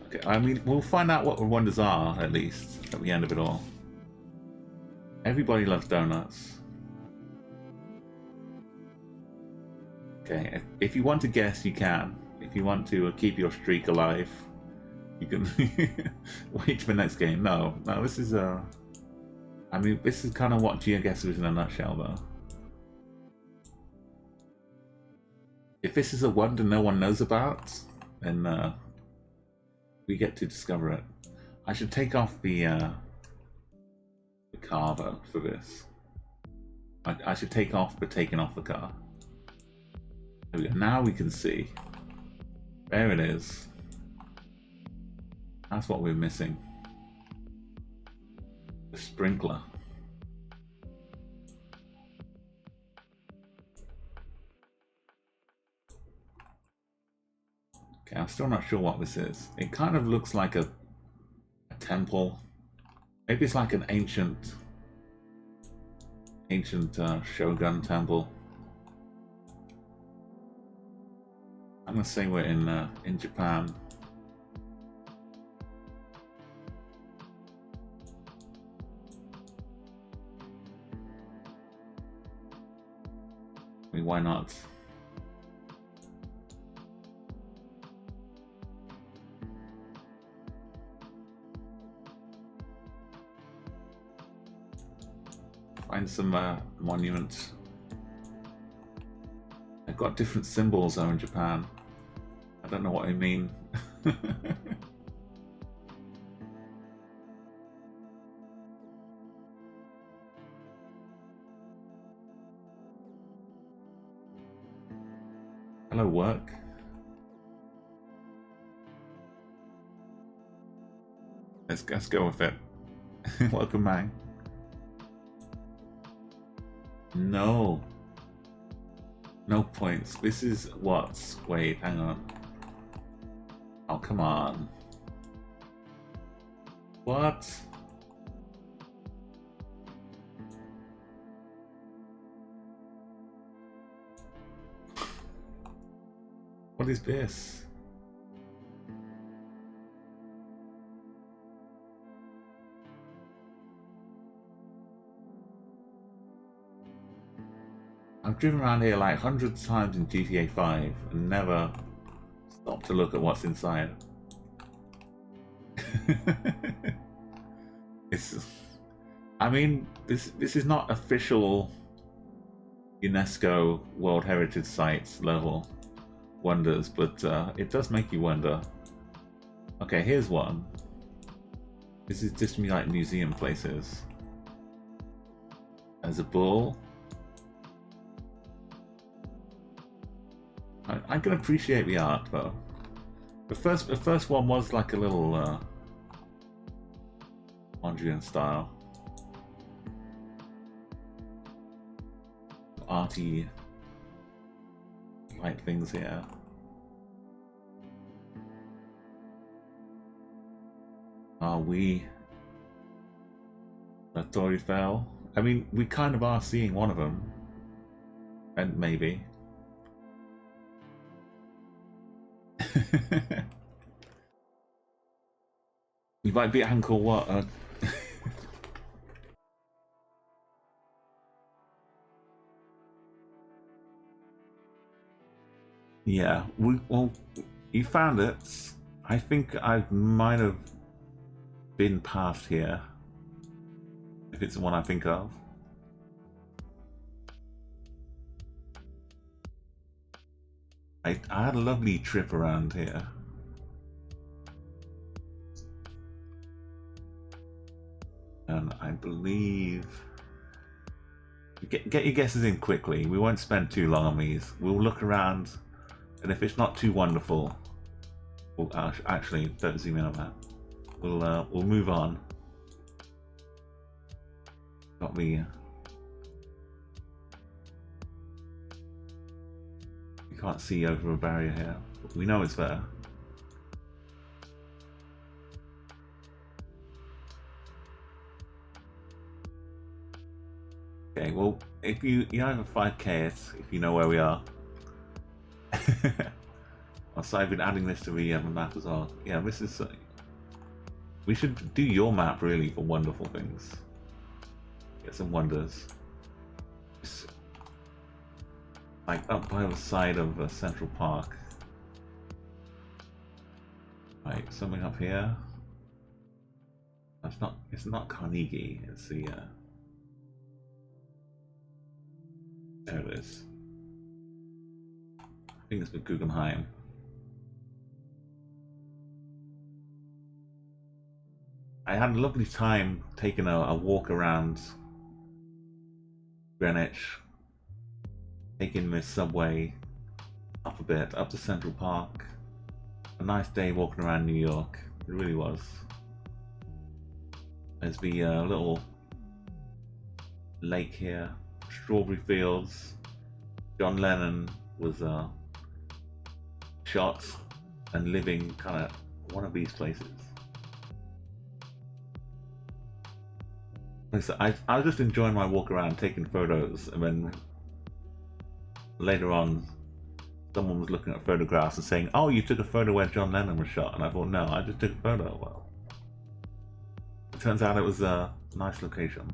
Okay, I mean, we'll find out what the wonders are, at least, at the end of it all. Everybody loves donuts. Okay, if you want to guess, you can. If you want to keep your streak alive, you can wait for the next game. No, this is I mean, this is kind of what GeoGuessr is in a nutshell, though. If this is a wonder no one knows about, then we get to discover it. I should take off the car, though, for this. I should take off the taking off the car. There we go. Now we can see. There it is. That's what we're missing. The sprinkler. Okay, I'm still not sure what this is. It kind of looks like a temple. Maybe it's like an ancient shogun temple. I'm gonna say we're in Japan. I mean, why not? Find some monuments. They've got different symbols though in Japan. I don't know what I mean. Hello, work. Let's go with it. Welcome, man. No. No points. This is what? Wait, hang on. Oh, come on. What? What is this? I've driven around here like hundreds of times in GTA 5 and never stopped to look at what's inside. I mean, this is not official UNESCO World Heritage Sites level wonders, but it does make you wonder. Okay, here's one. This is just me like museum places. There's a bull. I can appreciate the art though. The first one was like a little Mondrian style, arty like things here. Are we a Tory fell? I mean, we kind of are seeing one of them, and maybe. You might be Uncle what? Yeah, well, you found it. I think I might have been past here, if it's the one I think of. I had a lovely trip around here. And I believe... Get your guesses in quickly. We won't spend too long on these. We'll look around, and if it's not too wonderful, Well, actually, don't zoom in on that. We'll move on. Got me. You can't see over a barrier here. But we know it's there. Okay, well, if you either 5K it if you know where we are. Also, I've been adding this to the map as well. Yeah, this is. We should do your map really for wonderful things. Get some wonders. It's like up by the side of Central Park. Right, something up here. It's not. It's not Carnegie. It's the. There it is. I think it's the Guggenheim. I had a lovely time taking a walk around Greenwich, taking the subway up a bit, up to Central Park. A nice day walking around New York. It really was. There's the little lake here, strawberry fields. John Lennon was shot and living kind of one of these places. I was just enjoying my walk around, taking photos, and then later on, someone was looking at photographs and saying, "Oh, you took a photo where John Lennon was shot," and I thought, "No, I just took a photo." Well, it turns out it was a nice location.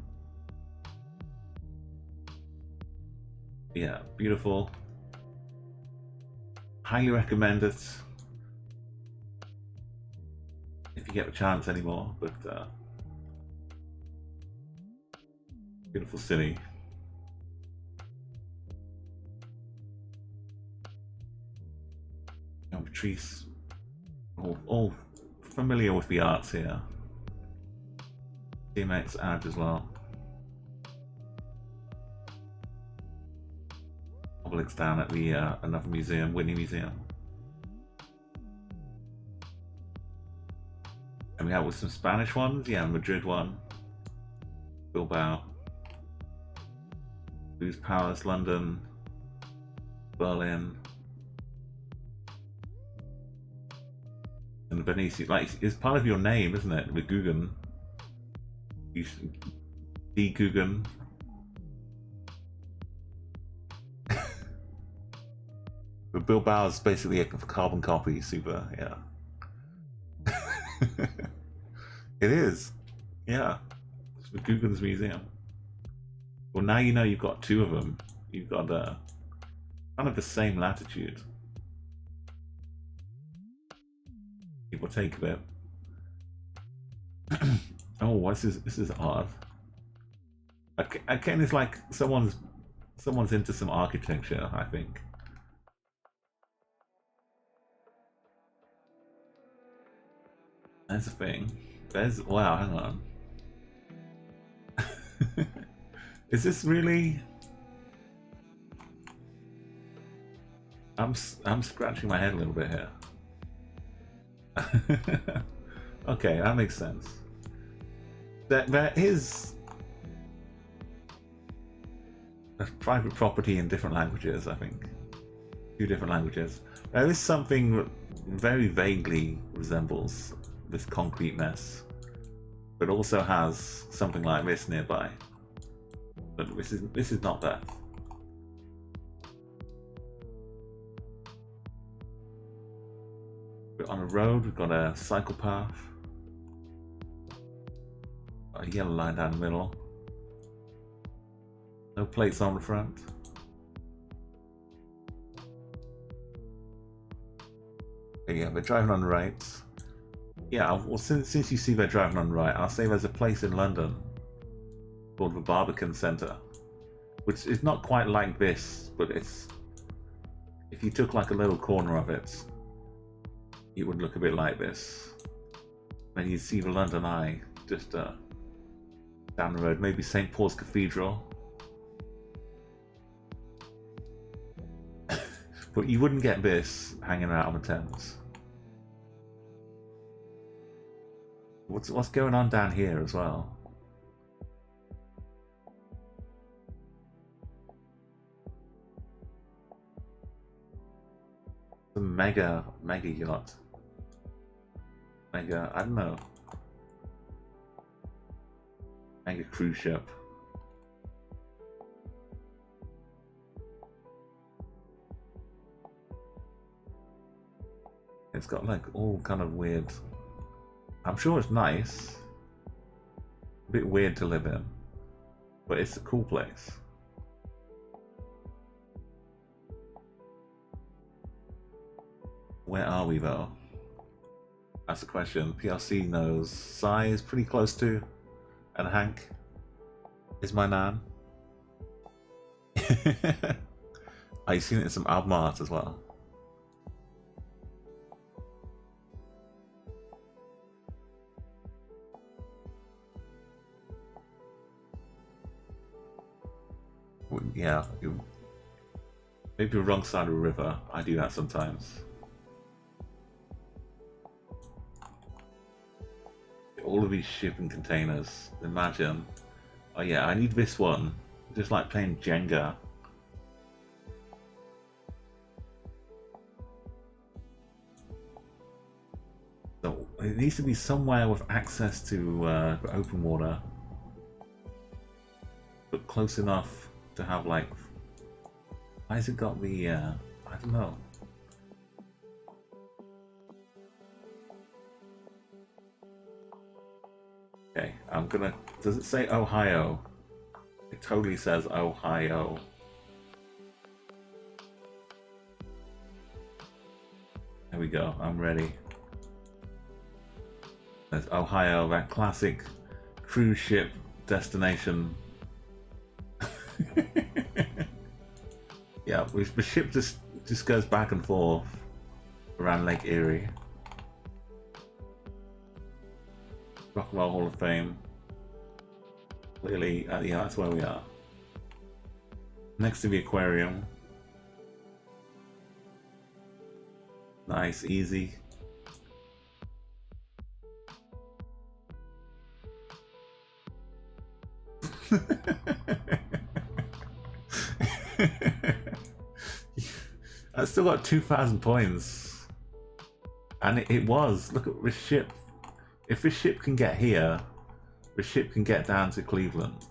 Yeah, beautiful. Highly recommend it if you get the chance anymore. But beautiful city. Trees, all familiar with the arts here. DMX ad as well. Public's down at the another museum, Whitney Museum. And we have with some Spanish ones, yeah, Madrid one, Bilbao, Blues Palace, London, Berlin, and Venice. Like, it's part of your name, isn't it? The Guggen. The Guggen. But Bilbao is basically a carbon copy, super, yeah. It is, yeah. It's the Guggen's museum. Well, now you know you've got two of them. You've got kind of the same latitude. Give or take a bit. Oh, this is odd. Again, it's like someone's into some architecture, I think. That's the thing. There's, wow, hang on. Is this really? I'm scratching my head a little bit here. Okay, that makes sense. There is a private property in different languages, I think. 2 different languages. There is something that very vaguely resembles this concrete mess, but also has something like this nearby. But this is not that. We're on a road, we've got a cycle path, a yellow line down the middle, no plates on the front. Okay, yeah, we're driving on the right. Yeah, well, since you see they're driving on the right, I'll say there's a place in London called the Barbican Centre, which is not quite like this, but it's, if you took like a little corner of it, it would look a bit like this. Then you'd see the London Eye just down the road, maybe St. Paul's Cathedral. But you wouldn't get this hanging out on the Thames. What's going on down here as well? The mega yacht. I don't know. Mega cruise ship. It's got like all kind of weird. I'm sure it's nice. A bit weird to live in, but it's a cool place. Where are we though? That's the question. PLC knows. Sai is pretty close to, and Hank is my nan. I've seen it in some album art as well. Yeah, maybe the wrong side of the river. I do that sometimes. All of these shipping containers. Imagine. Oh yeah, I need this one. Just like playing Jenga. So it needs to be somewhere with access to open water, but close enough to have like. Why has it got the? I don't know. Okay, I'm gonna. Does it say Ohio? It totally says Ohio. There we go. I'm ready. There's Ohio, that classic cruise ship destination. Yeah, the ship just goes back and forth around Lake Erie. Rock and Roll Hall of Fame. Clearly, yeah, that's where we are. Next to the aquarium. Nice, easy. I still got 2,000 points. And it was. Look at this ship. If this ship can get here, the ship can get down to Cleveland.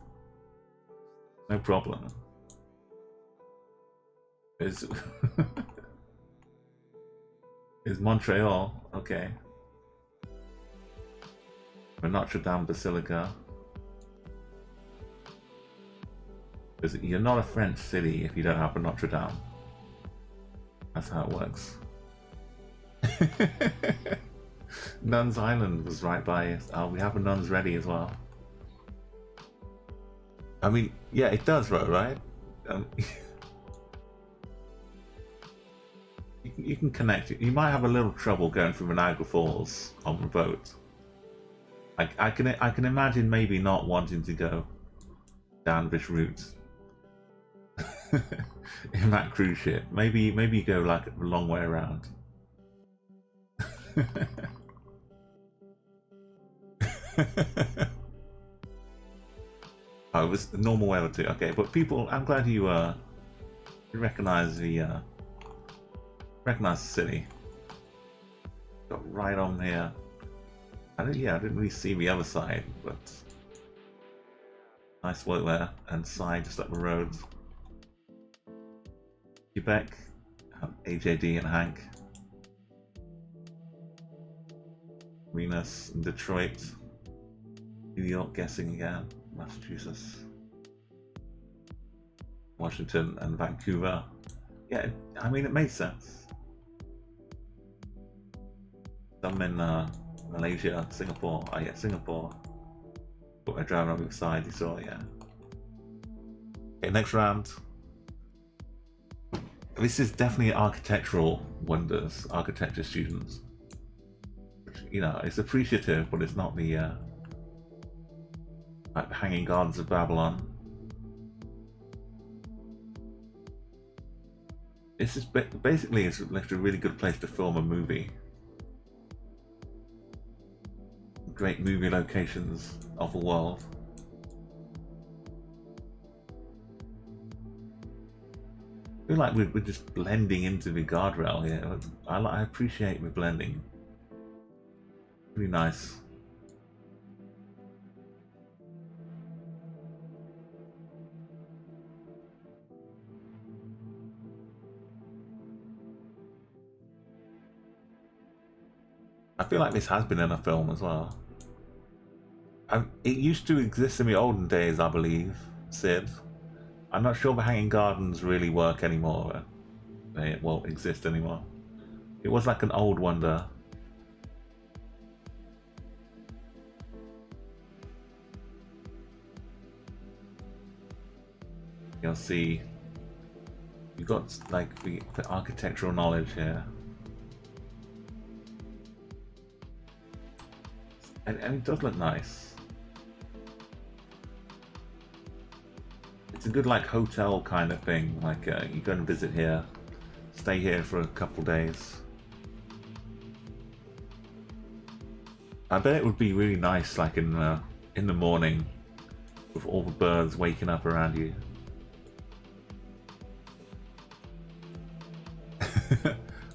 No problem. Is Montreal, okay. The Notre Dame Basilica. You're not a French city if you don't have a Notre Dame. That's how it works. Nuns Island was right by us. We have a Nuns Ready as well. I mean, yeah, it does, right? You can connect. You might have a little trouble going through Niagara Falls on the boat. I can imagine maybe not wanting to go down this route in that cruise ship. Maybe you go like a long way around. Oh, it was the normal weather too. Okay, but people, I'm glad you recognize the city. Got right on here. I didn't really see the other side, but nice work there. And side just up the road. Quebec, AJD and Hank. Venus, Detroit, New York, guessing again, Massachusetts, Washington, and Vancouver. Yeah, I mean, it made sense. Some in Malaysia, Singapore. Oh yeah, Singapore. But we're driving on the side, you saw, yeah. Okay, next round. This is definitely architectural wonders, architecture students. You know, it's appreciative, but it's not the like the Hanging Gardens of Babylon. This is basically it's left a really good place to film a movie. great movie locations of the world. I feel like we're just blending into the guardrail here. I appreciate the blending. Really nice. I feel like this has been in a film as well. It used to exist in the olden days, I believe, Sid. I'm not sure the Hanging Gardens really work anymore. They won't exist anymore. It was like an old wonder. You'll see. You've got like the architectural knowledge here. And it does look nice. It's a good like hotel kind of thing. Like you go and visit here, stay here for a couple days. I bet it would be really nice, like in the morning, with all the birds waking up around you.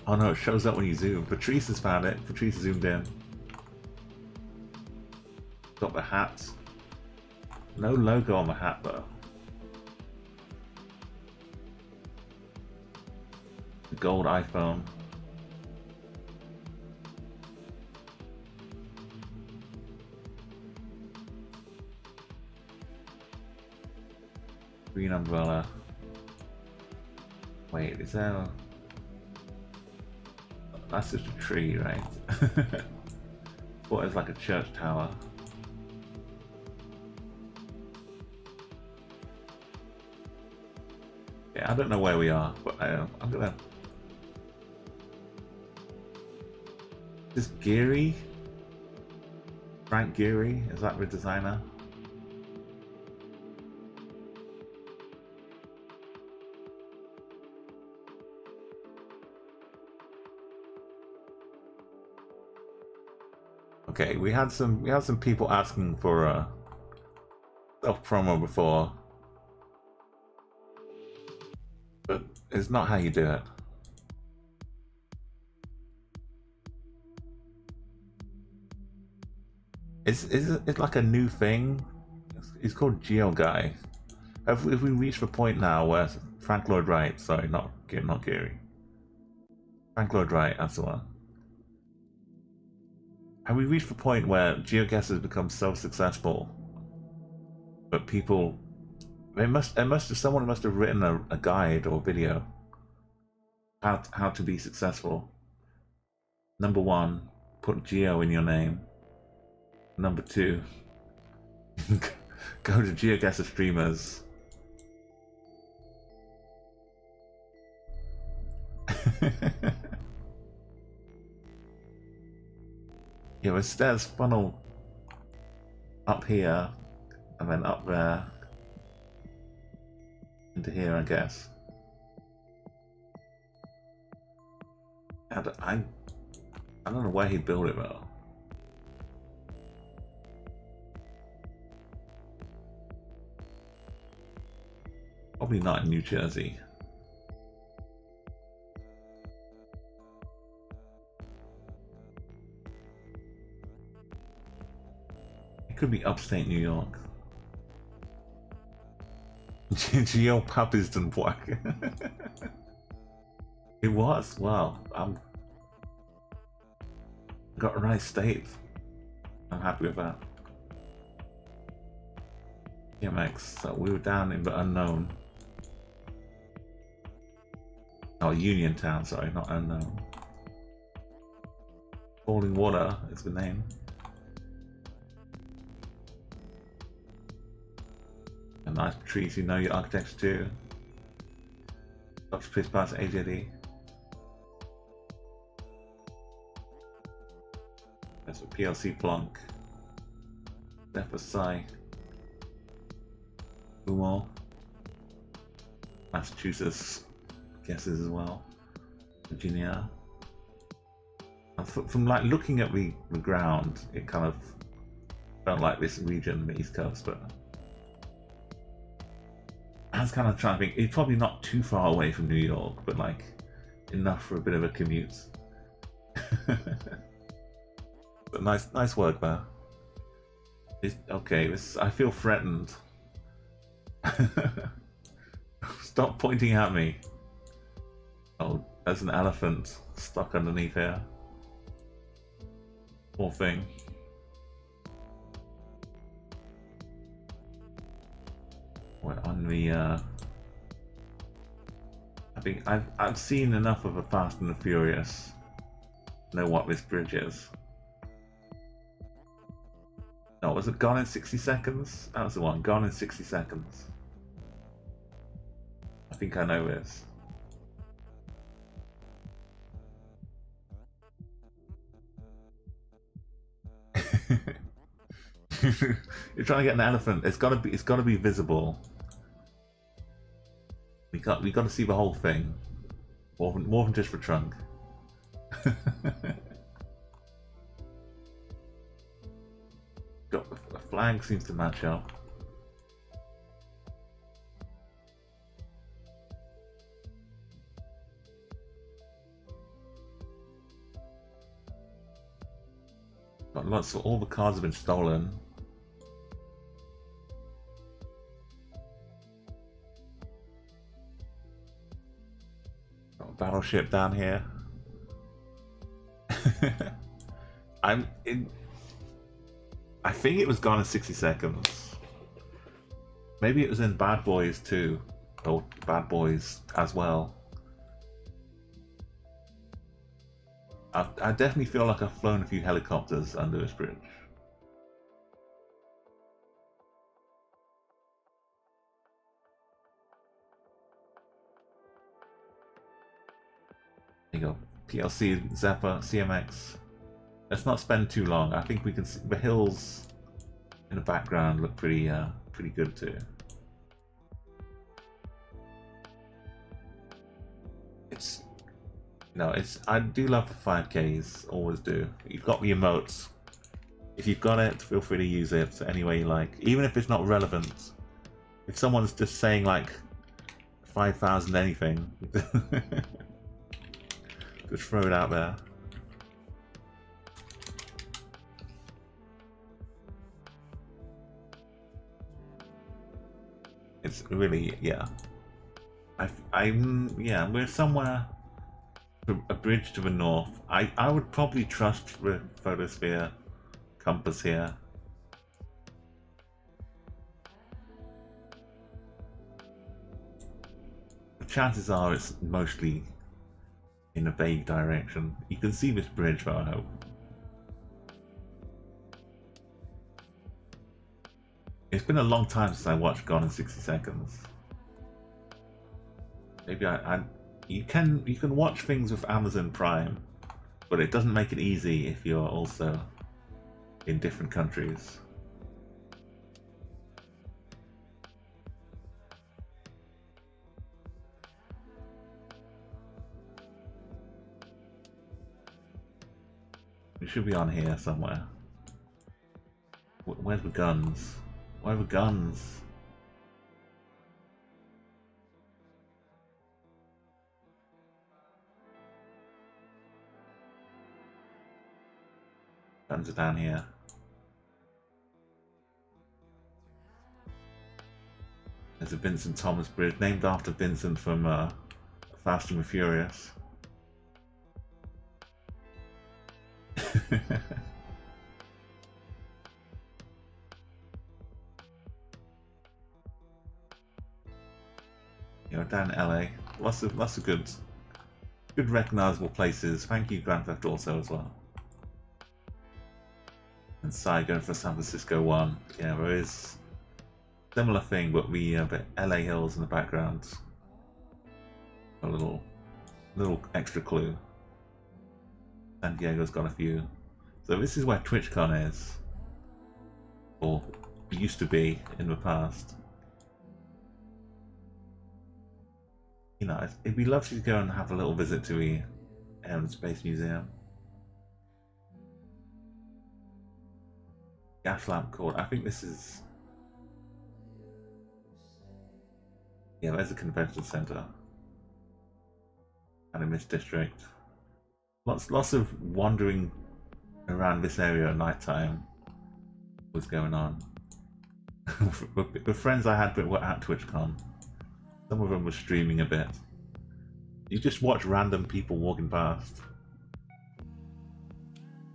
Oh no, it shows up when you zoom. Patrice has found it. Patrice zoomed in. Got the hat. No logo on the hat though. The gold iPhone. Green umbrella. Wait, is there a... That's just a tree, right? What is like a church tower? Yeah, I don't know where we are, but I'm gonna... Is Geary? Frank Geary? Is that the designer? Okay, we had some people asking for a self promo before, but it's not how you do it. It's like a new thing. It's called GeoGuy. Have we reached the point now where Frank Lloyd Wright? Sorry, not Geary. Frank Lloyd Wright, that's the one. Have we reached the point where GeoGuessr has become so successful that people, someone must have written a guide or video how to be successful. Number 1, put Geo in your name. Number 2, go to GeoGuessr streamers. Yeah, the stairs funnel up here and then up there into here, I guess. And I don't know where he built it though. Probably not in New Jersey. It could be upstate New York. Geo Papiston Black. It was. Wow. Got a nice state. I'm happy with that. Yeah, Max. So we were down in the unknown. Oh, Uniontown. Sorry, not unknown. Falling Water is the name. And nice trees, you know your architecture too. Dr. Piss Pass AJD. That's a PLC Plonk. Depa Psi. Umo. Massachusetts guesses as well. Virginia. And from like looking at the ground, it kind of don't like this region, the East Coast, but I was kind of trying to think. It's probably not too far away from New York, but like enough for a bit of a commute. But nice work there. Okay, I feel threatened. Stop pointing at me. Oh, there's an elephant stuck underneath here. Poor thing. We're on the I think I've seen enough of a Fast and the Furious to know what this bridge is. No, was it Gone in 60 Seconds? That was the one, Gone in 60 Seconds. I think I know this. You're trying to get an elephant. It's gotta be visible. We got to see the whole thing. More than just the trunk. Got the flag seems to match up. Got lots of, all the cars have been stolen. Got a battleship down here. I think it was Gone in 60 Seconds. Maybe it was in Bad Boys too, or Bad Boys as well. I definitely feel like I've flown a few helicopters under this bridge. There you go. PLC, Zephyr, CMX. Let's not spend too long. I think we can see the hills in the background look pretty good too. I do love the 5Ks, always do. You've got the emotes. If you've got it, feel free to use it any way you like. Even if it's not relevant. If someone's just saying like 5,000 anything, just throw it out there. It's really, yeah. Yeah, we're somewhere, a bridge to the north. I would probably trust the photosphere compass here. The chances are it's mostly in a vague direction. You can see this bridge though, I hope. It's been a long time since I watched Gone in 60 Seconds. Maybe you can watch things with Amazon Prime, but it doesn't make it easy if you're also in different countries. We should be on here somewhere. Where's the guns? Where are the guns? Guns are down here. There's a Vincent Thomas Bridge, named after Vincent from Fast and the Furious. You know, down in LA, lots of good recognizable places. Thank you, Grand Theft Auto as well. And Sai going for San Francisco 1. Yeah, there is similar thing, but the LA hills in the background. A little extra clue. San Diego's got a few. So this is where TwitchCon is, or used to be in the past. You know, it'd be lovely to go and have a little visit to the Air and Space Museum. gas lamp court. I think this is. Yeah, there's a convention center. And in this district. Lots of wandering around this area at night time was going on. The friends I had that were at TwitchCon, some of them were streaming a bit. You just watch random people walking past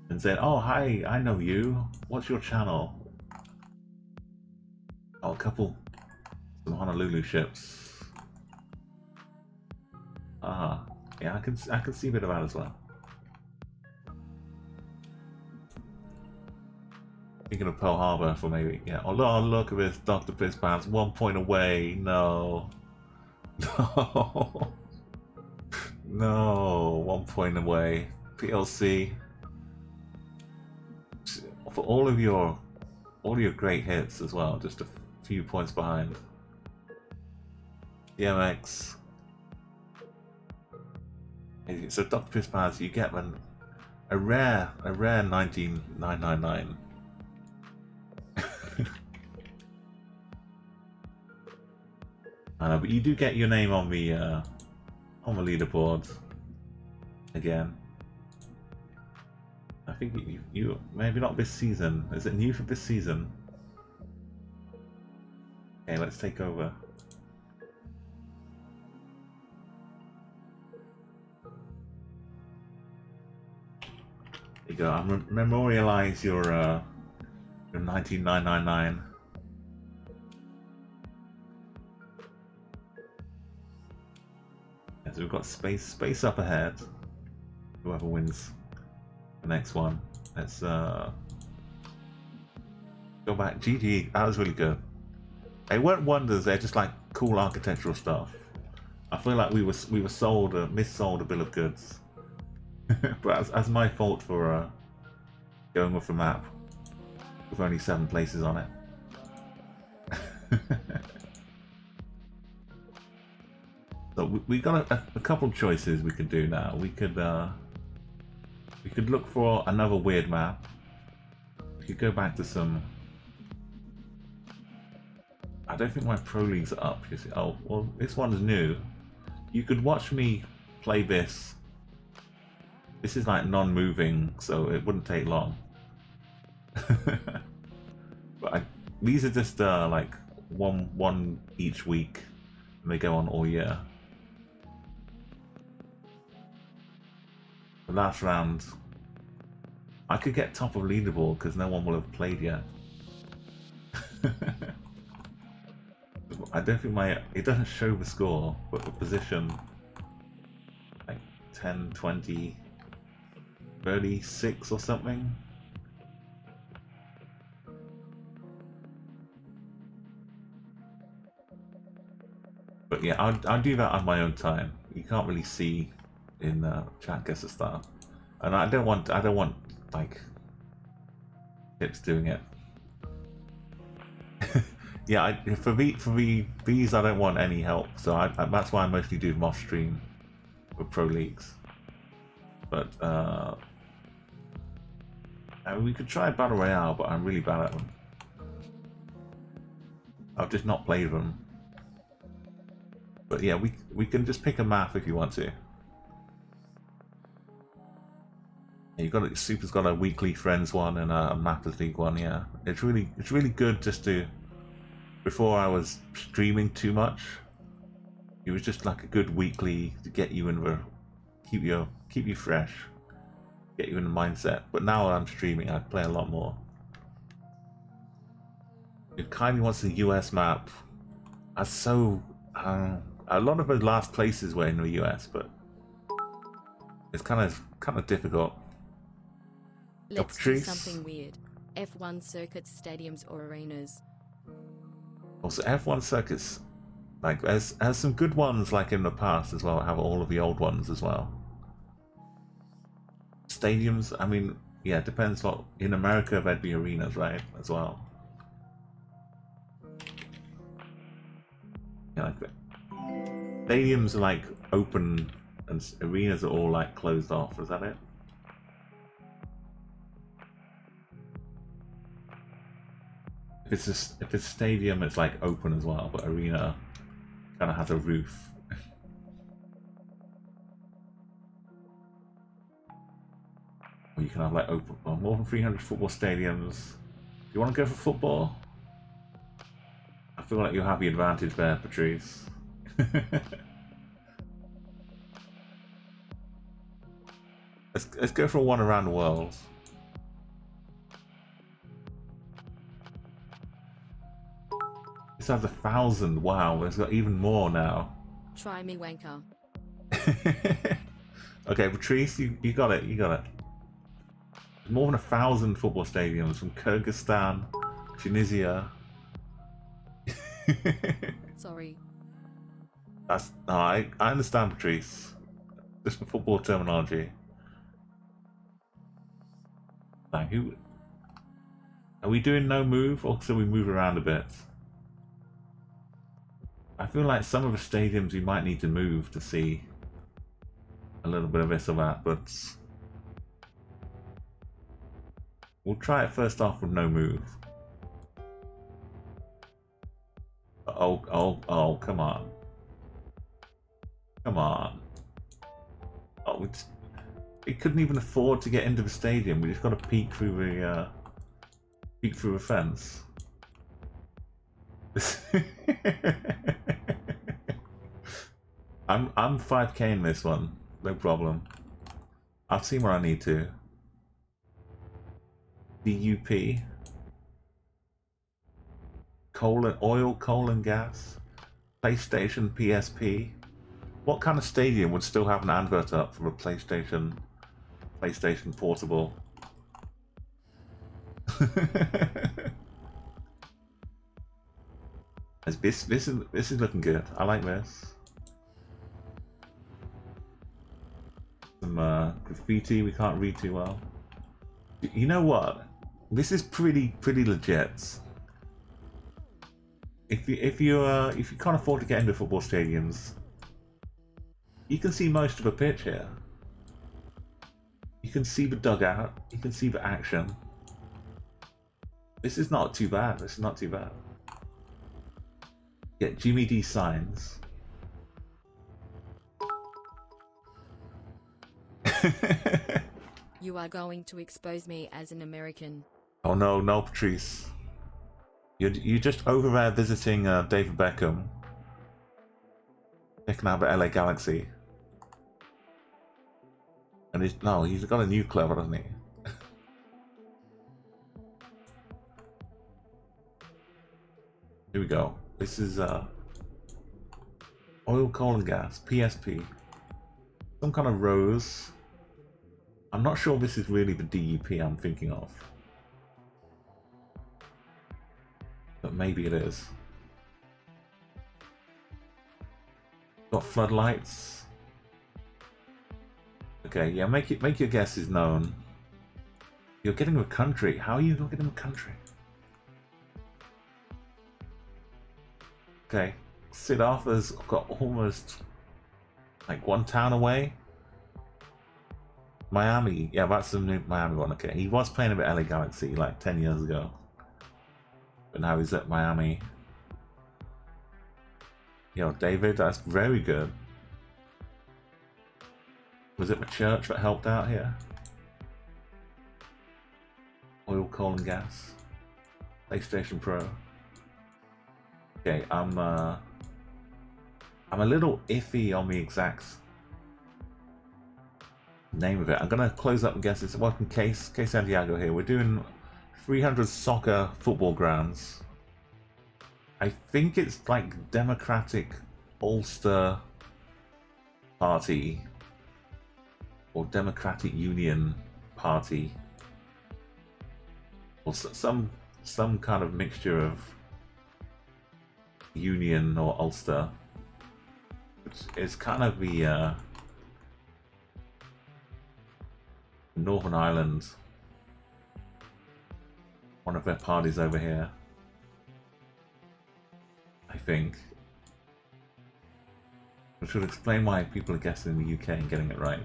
and said, "Oh, hi, I know you. What's your channel?" Oh, some Honolulu ships. Ah, yeah, I can see a bit of that as well. Thinking of Pearl Harbor for maybe, yeah. Oh, look at this, Dr. Piss Pants, 1 point away. No. No. No, 1 point away. PLC. For all of your great hits as well, just a few points behind. DMX. So Dr. Piss Pants, you get a rare 19999. But you do get your name on the leaderboard again. I think you maybe not this season. Is it new for this season? Okay, let's take over. There you go. I'm memorialize your 19999. So we've got space up ahead. Whoever wins the next one. Let's go back. GG, that was really good. They weren't wonders, they're just like cool architectural stuff. I feel like we were missold a bill of goods. But that's my fault for going with a map with only 7 places on it. So we got a couple choices we could do now. We could look for another weird map. We could go back to some. I don't think my pro leagues are up. You see. Oh well, this one's new. You could watch me play this. This is like non-moving, so it wouldn't take long. But these are just like one each week, and they go on all year. The last round, I could get top of leaderboard because no one will have played yet. I don't think it doesn't show the score, but the position, like 10, 20, 36 or something. But yeah, I'll do that on my own time. You can't really see in Chatguessr stuff, and I don't want like tips doing it. Yeah, for these I don't want any help, so that's why I mostly do them off stream with pro leagues. But we could try battle royale, but I'm really bad at them. I've just not played them. But yeah, we can just pick a map if you want to. Super's got a weekly friends one and a Mappers League one. Yeah, it's really good just to. Before I was streaming too much, it was just like a good weekly to get you in the keep you fresh, get you in the mindset. But now I'm streaming, I play a lot more. It kind of wants a US map. A lot of the last places were in the US, but it's kind of difficult. Let's do something weird. F1 circuits, stadiums, or arenas. Also, F1 circuits, like there's some good ones like in the past as well. Have all of the old ones as well. Stadiums, I mean, yeah, it depends what. In America, there'd be arenas, right, as well. Yeah, like that. Stadiums are like open, and arenas are all like closed off. Is that it? if it's stadium, it's like open as well, but arena kind of has a roof. Or you can have like open, well, more than 300 football stadiums. Do you want to go for football? I feel like you have the advantage there, Patrice. Let's go for one around the world. This has 1,000. Wow, it's got even more now. Try me, wanker. Okay, Patrice, you got it. You got it. More than 1,000 football stadiums from Kyrgyzstan, Tunisia. Sorry. That's I understand, Patrice. Just for football terminology. Like, who are we doing? No move, or should we move around a bit? I feel like some of the stadiums we might need to move to see a little bit of this or that, but we'll try it first off with no move. Oh, come on. Come on. Oh, we couldn't even afford to get into the stadium. We just got to peek through the fence. I'm 5k in this one, no problem. I've seen where I need to. DUP. Oil, coal and gas. PlayStation, PSP. What kind of stadium would still have an advert up for a PlayStation Portable? This is looking good. I like this. Some graffiti we can't read too well. You know what? This is pretty legit. If you can't afford to get into football stadiums, you can see most of a pitch here. You can see the dugout. You can see the action. This is not too bad. This is not too bad. Get Jimmy D signs. You are going to expose me as an American. Oh no, Patrice. You're just over there visiting David Beckham. Checking out the LA Galaxy. And he's got a new club, hasn't he? Here we go. This is oil, coal and gas, PSP. Some kind of rose. I'm not sure this is really the DUP I'm thinking of. But maybe it is. Got floodlights. Okay, yeah, make your guesses known. You're getting a country. How are you not getting a country? Okay, Sid Arthur's got almost like one town away. Miami, yeah, that's the new Miami one. Okay, he was playing a bit LA Galaxy like 10 years ago, but now he's at Miami. Yo, David, that's very good. Was it the church that helped out here? Oil, coal and gas. PlayStation Pro. Okay, I'm a little iffy on the exact name of it. I'm gonna close up and guess it's welcome K Santiago here. We're doing 300 soccer football grounds. I think it's like Democratic Ulster Party or Democratic Union Party or some kind of mixture of Union or Ulster. It's kind of the Northern Ireland, one of their parties over here, I think. Which would explain why people are guessing in the UK and getting it right.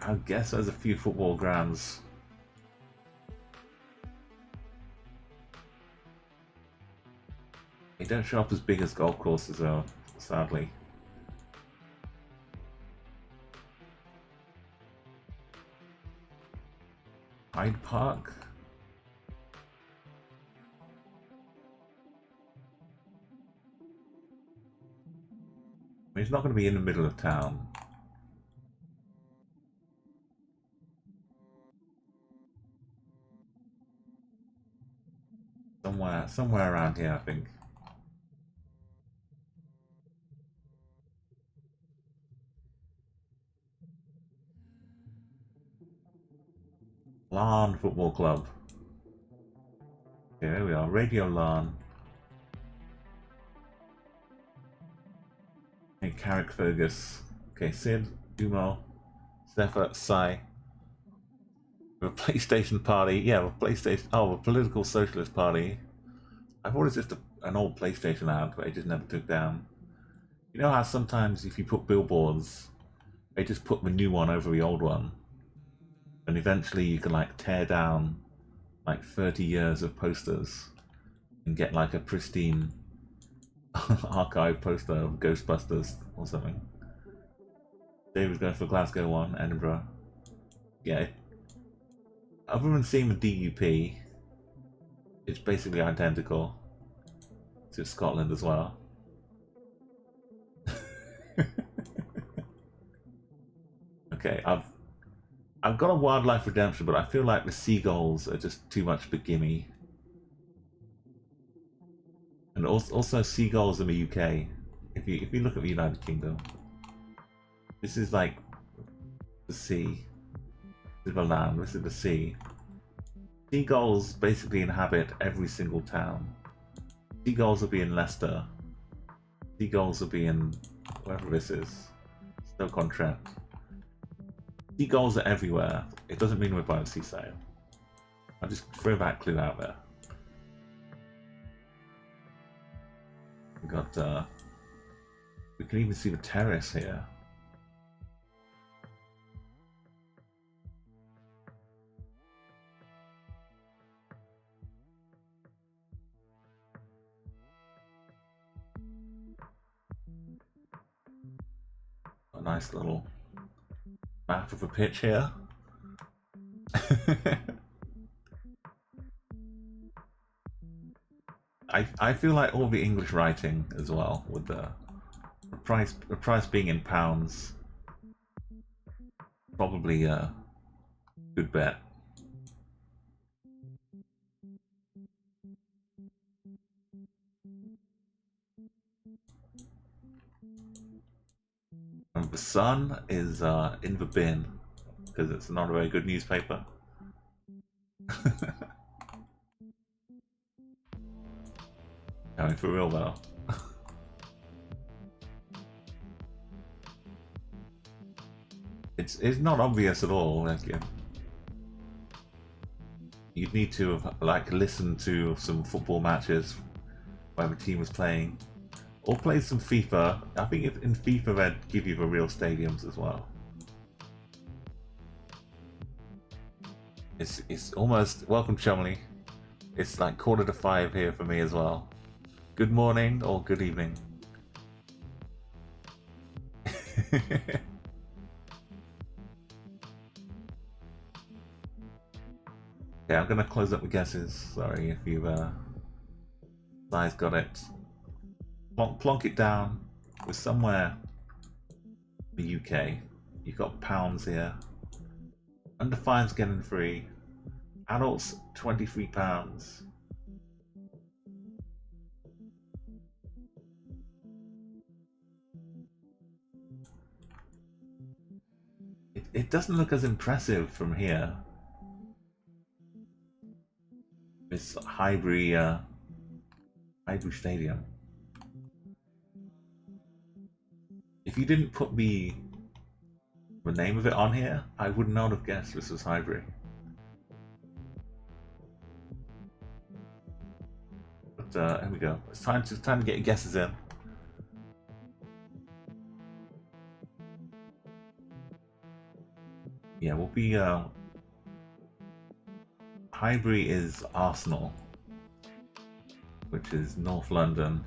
I guess there's a few football grounds. They don't show up as big as golf courses though, sadly. Hyde Park? I mean, it's not going to be in the middle of town. Somewhere around here, I think. Larn Football Club. Okay, there we are. Radio Larn. Hey, Carrick Fergus. Okay, Sid, Umo, Zephyr, Sai. A PlayStation party. Yeah, a PlayStation. Oh, a political socialist party. I thought it was just an old PlayStation ad, but it just never took down. You know how sometimes if you put billboards, they just put the new one over the old one, and eventually you can like tear down like 30 years of posters and get like a pristine archive poster of Ghostbusters or something. David's going for Glasgow one, Edinburgh. Yeah. Other than seeing the DUP, it's basically identical to Scotland as well. Okay, I've got a wildlife redemption, but I feel like the seagulls are just too much for gimme. And also seagulls in the UK. If you look at the United Kingdom, this is like the sea. This is the land. This is the sea. Seagulls basically inhabit every single town. Seagulls will be in Leicester. Seagulls will be in wherever this is. Stoke-on-Trent. Seagulls are everywhere. It doesn't mean we're by the seaside. I'll just throw that clue out there. We got we can even see the terrace here. A nice little map of a pitch here. I feel like all the English writing as well, with the price being in pounds, probably a good bet. And the Sun is in the bin because it's not a very good newspaper. I mean, for real though. It's not obvious at all. Like, you'd need to have like listened to some football matches where the team was playing, or play some FIFA. I think in FIFA they'd give you the real stadiums as well. It's almost welcome, Chumley. It's like 4:45 here for me as well. Good morning or good evening. Okay, I'm gonna close up the guesses. Sorry if you've guys got it. Plonk it down. We're somewhere in the UK. You've got pounds here. Under 5's getting free. Adults £23. It doesn't look as impressive from here. This Highbury Stadium. If you didn't put the name of it on here, I would not have guessed this was Highbury. But here we go. It's time to get your guesses in. be Highbury is Arsenal, which is North London.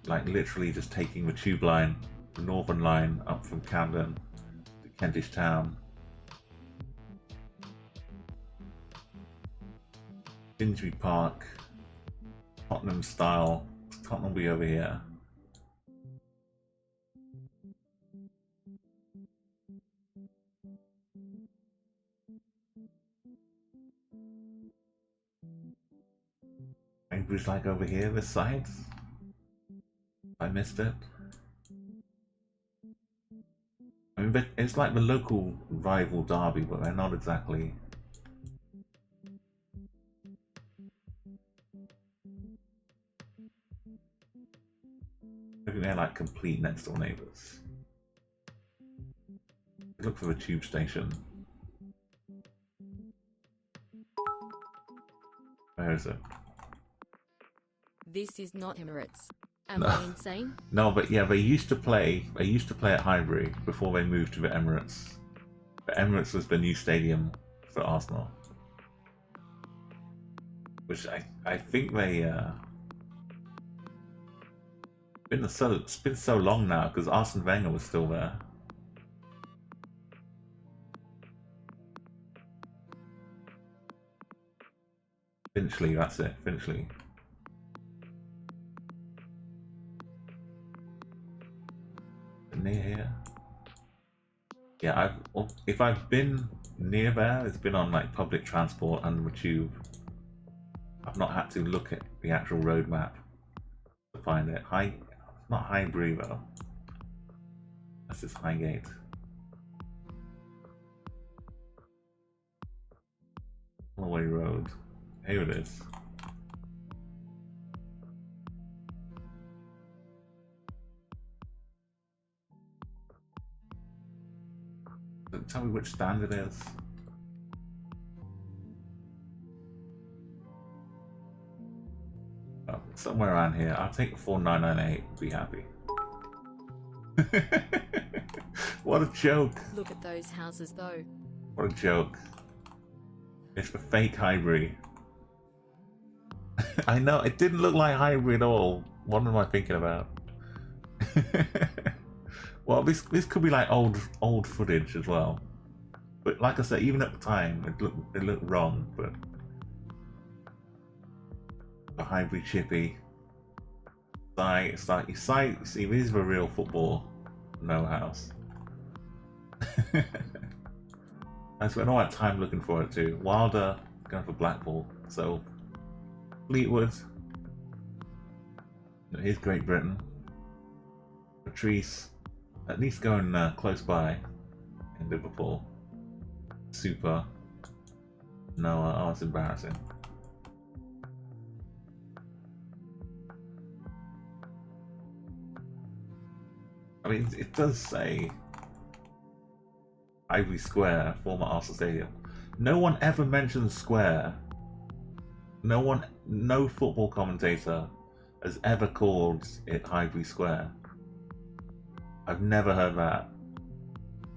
Like literally just taking the tube line, the Northern line up from Camden to Kentish Town. Finsbury Park, Tottenham style. Tottenham will be over here. Highbury's like over here, this side. I missed it. I mean, but it's like the local rival derby, but they're not exactly. Maybe they're like complete next door neighbours. Look for the tube station. Where is it? This is not Emirates. Am No. I insane? No, but yeah, they used to play at Highbury before they moved to the Emirates. The Emirates was the new stadium for Arsenal, which I think they it's been so long now because Arsene Wenger was still there. Finchley, that's it, Finchley. Near here. Yeah, if I've been near there, it's been on like public transport and the tube. I've not had to look at the actual road map to find it. Not Highbury though. That's just Highgate. Holloway Road. Here it is. Tell me which stand it is. Oh, somewhere around here. I'll take 4998. Be happy. What a joke! Look at those houses though. What a joke! It's the fake Highbury. I know it didn't look like Highbury at all. What am I thinking about? Well, this could be like old footage as well. But like I said, even at the time, it looked wrong. But the Highbury chippy. It's like you see, this is the real football know-hows. I spent all that time looking for it too. Wilder going for Blackpool, so Fleetwood. Here's Great Britain. Patrice, at least going close by in Liverpool. Super. No, oh, it's embarrassing. I mean, it does say Ivy Square, former Arsenal Stadium. No one ever mentions Square. No football commentator has ever called it Highbury Square. I've never heard that.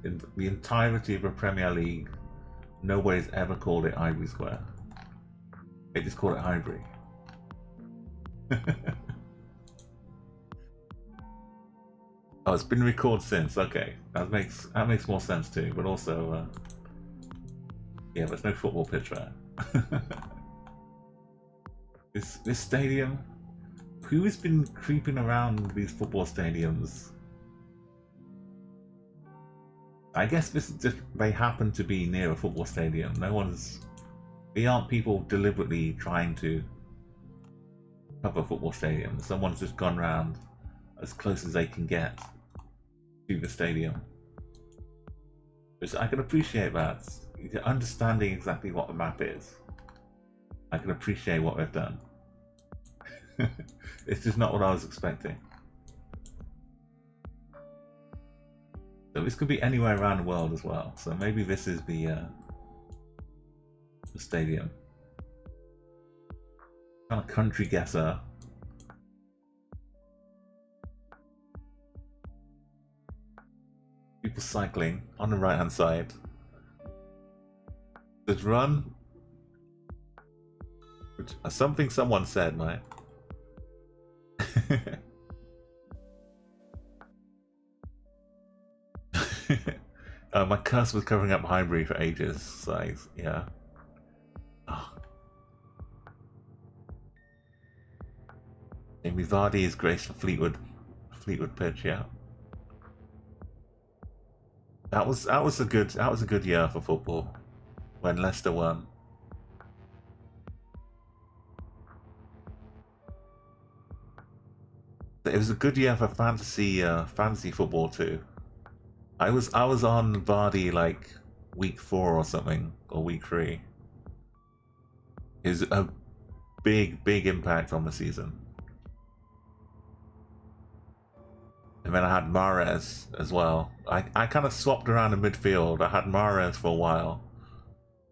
In the entirety of the Premier League, nobody's ever called it Highbury Square. They just call it Highbury. Oh, it's been recorded since. Okay, that makes more sense too. But also, yeah, there's no football pitch there. This stadium. Who has been creeping around these football stadiums? I guess they happen to be near a football stadium. They aren't people deliberately trying to cover football stadiums. Someone's just gone around as close as they can get to the stadium. Which I can appreciate that. Understanding exactly what the map is. I can appreciate what they've done. It's just not what I was expecting. So this could be anywhere around the world as well. So maybe this is the stadium. Kind of country guesser. People cycling on the right hand side. There's run. Which, something someone said, mate. My cursor was covering up Highbury for ages, so yeah. Oh. Amy Vardy is graced for Fleetwood pitch, yeah. That was a good year for football when Leicester won. It was a good year for fantasy football too. I was on Vardy like week 4 or something, or week 3. It was a big impact on the season. And then I had Mahrez as well. I kind of swapped around the midfield. I had Mahrez for a while.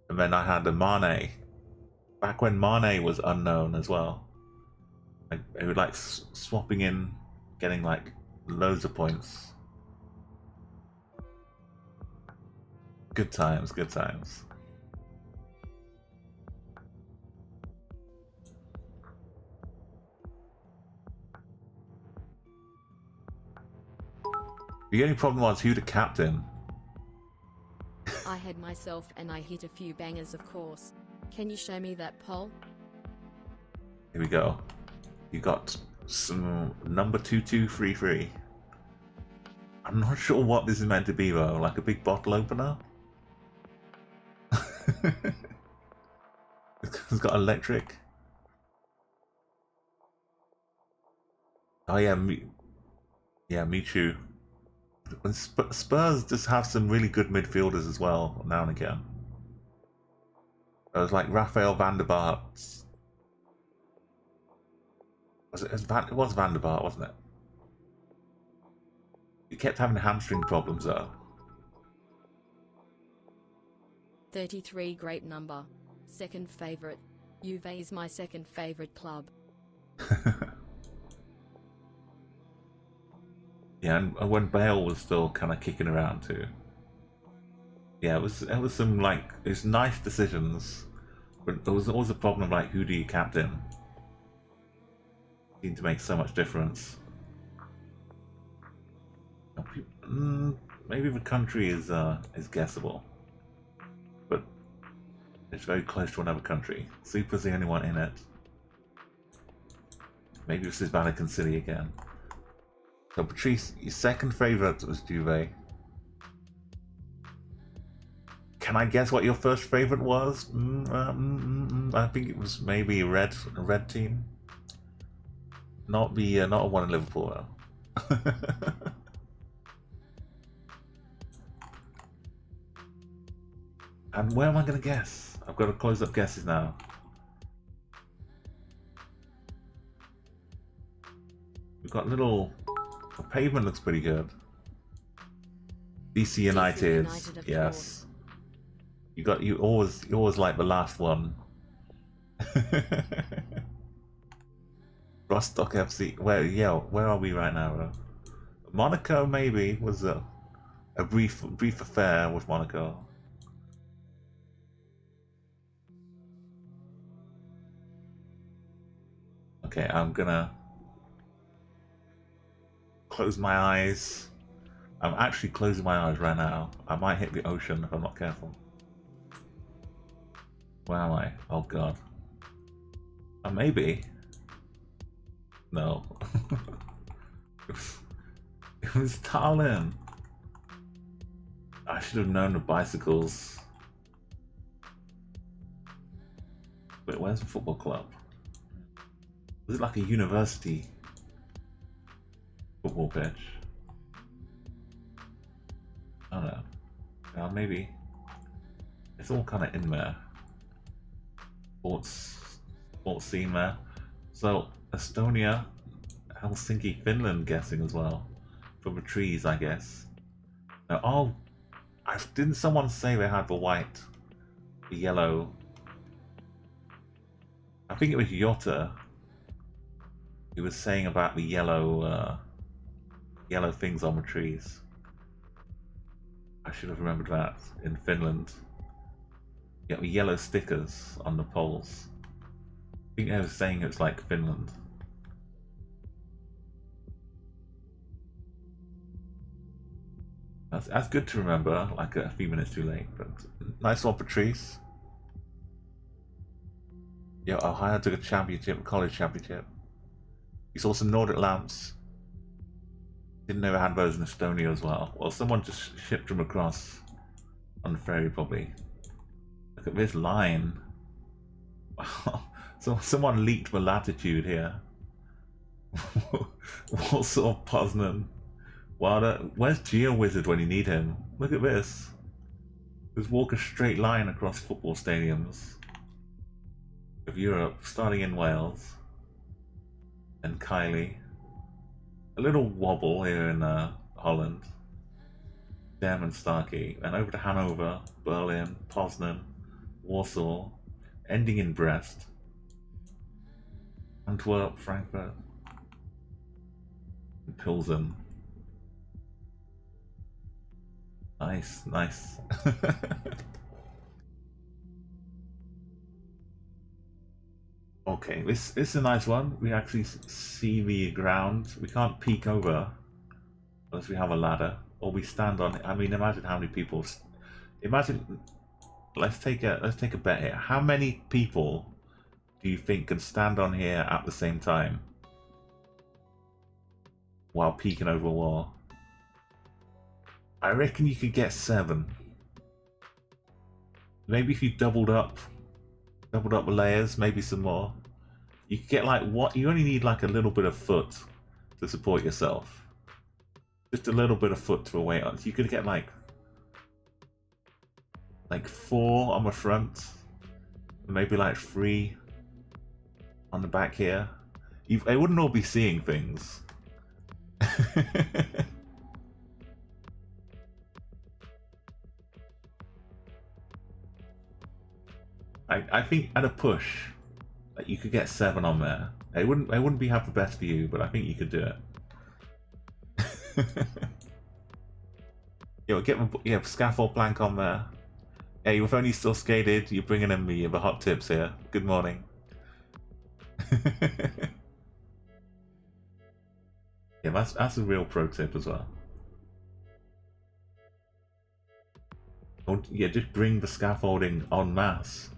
And then I had Mane. Back when Mane was unknown as well. It was like swapping in, getting like loads of points. Good times, good times. The only problem was who the captain. I had myself and I hit a few bangers, of course. Can you show me that poll? Here we go. You got some number 2233. I'm not sure what this is meant to be though, like a big bottle opener? It's got electric. Oh yeah, me too. And Spurs just have some really good midfielders as well, now and again. It was like Raphael van der Vaart. It was Van der Vaart, wasn't it? He kept having hamstring problems though. 33, great number. Second favorite. Juve is my second favorite club. Yeah, and when Bale was still kind of kicking around too. Yeah, it was some like it's nice decisions, but there was always a problem like who do you captain? Seemed to make so much difference. Maybe the country is guessable, but it's very close to another country. Super's the only one in it. Maybe this is Vatican City again. So Patrice, your second favourite was Juve. Can I guess what your first favourite was? I think it was maybe a red team. Not a one in Liverpool though. And where am I going to guess? I've got to close up guesses now. We've got little. The pavement looks pretty good. DC United, yes. Course. You always like the last one. Rostock FC. Where are we right now? Monaco maybe was a brief affair with Monaco. Okay, I'm gonna close my eyes. I'm actually closing my eyes right now. I might hit the ocean if I'm not careful. Where am I? Oh god. Maybe. No. It was Tallinn. I should have known the bicycles. Wait, where's the football club? Was it like a university football pitch? I don't know. Maybe. It's all kind of in there. Sports scene there. So Estonia, Helsinki, Finland, guessing as well. From the trees, I guess. Now, didn't someone say they had the white, the yellow? I think it was Jota. He was saying about the yellow things on the trees. I should have remembered that. In Finland, you get yellow stickers on the poles. I think I was saying it's like Finland. That's good to remember, like a few minutes too late, but nice one, Patrice. Yeah, Ohio took a championship, a college championship. You saw some Nordic lamps. Didn't know we had those in Estonia as well. Well, someone just shipped them across on the ferry, probably. Look at this line. Wow. So someone leaked the latitude here. Warsaw, Poznan. Wow, where's GeoWizard when you need him? Look at this. Just walk a straight line across football stadiums of Europe, starting in Wales and Kylie. A little wobble here in Holland, Dem and Starkey, and over to Hanover, Berlin, Poznan, Warsaw, ending in Brest, Antwerp, Frankfurt, and Pilsen. Nice, nice. Okay, this is a nice one. We actually see the ground. We can't peek over unless we have a ladder, or we stand on it. I mean, imagine how many people. Imagine. Let's take a bet here. How many people do you think can stand on here at the same time while peeking over a wall? I reckon you could get 7. Maybe if you doubled up the layers, maybe some more. You could get like what? You only need like a little bit of foot to support yourself. Just a little bit of foot to weight on. So you could get like 4 on the front, maybe like 3 on the back here. They wouldn't all be seeing things. I think at a push, you could get 7 on there. It wouldn't be have the best view, but I think you could do it. Get scaffold plank on there. Hey, you've only still skated. You're bringing in the hot tips here. Good morning. Yeah, that's a real pro tip as well. Yeah, just bring the scaffolding en masse.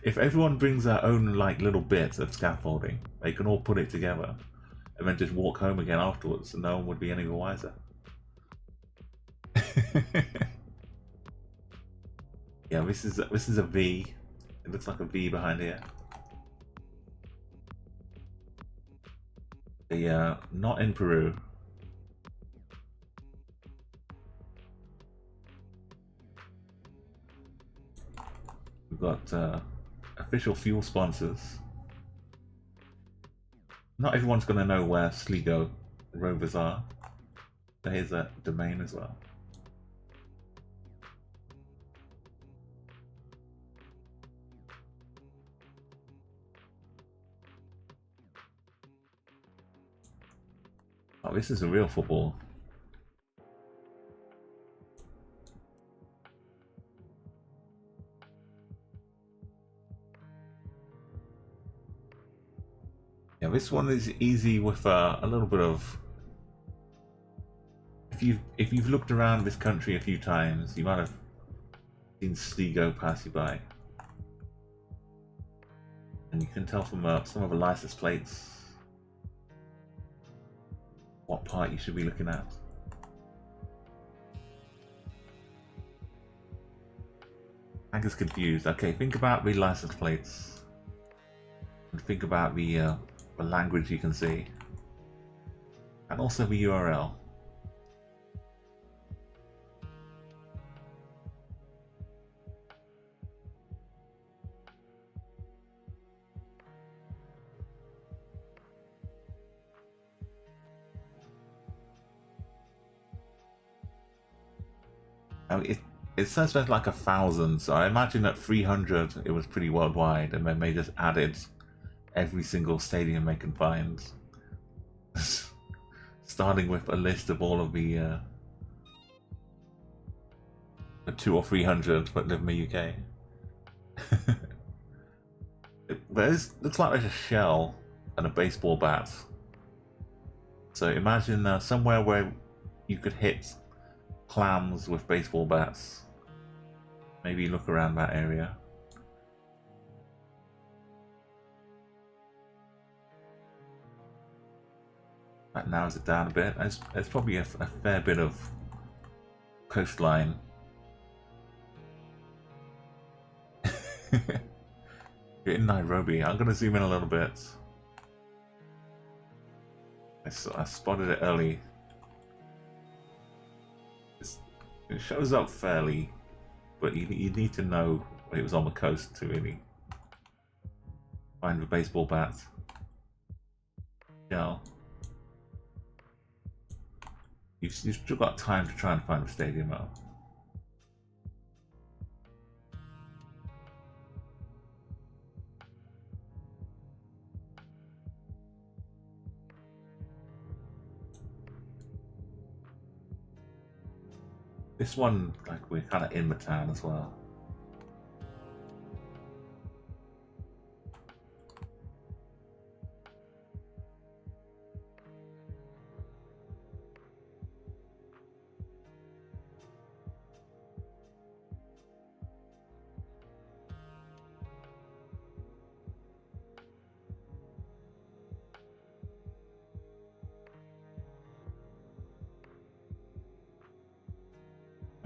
If everyone brings their own like little bits of scaffolding, they can all put it together and then just walk home again afterwards, and no one would be any the wiser. Yeah, this is a V. It looks like a V behind here. Yeah, not in Peru. We've got official fuel sponsors. Not everyone's going to know where Sligo rovers are. There's a domain as well. Oh, this is a real football. Yeah, this one is easy with a little bit of. If you've looked around this country a few times, you might have seen Sligo pass you by, and you can tell from some of the license plates what part you should be looking at. I get confused. Okay, think about the license plates and think about the language you can see, and also the URL. I mean, it says there's like 1,000, so I imagine at 300 it was pretty worldwide, and then they just added every single stadium they can find, starting with a list of all of the 200 or 300, but live in the UK. Looks like there's a shell and a baseball bat. So imagine somewhere where you could hit clams with baseball bats. Maybe look around that area. That narrows it down a bit. There's probably a fair bit of coastline. You're in Nairobi. I'm going to zoom in a little bit. I spotted it early. It shows up fairly, but you need to know it was on the coast to really find the baseball bat. Yeah. You've still got time to try and find the stadium though. This one, like, we're kind of in the town as well.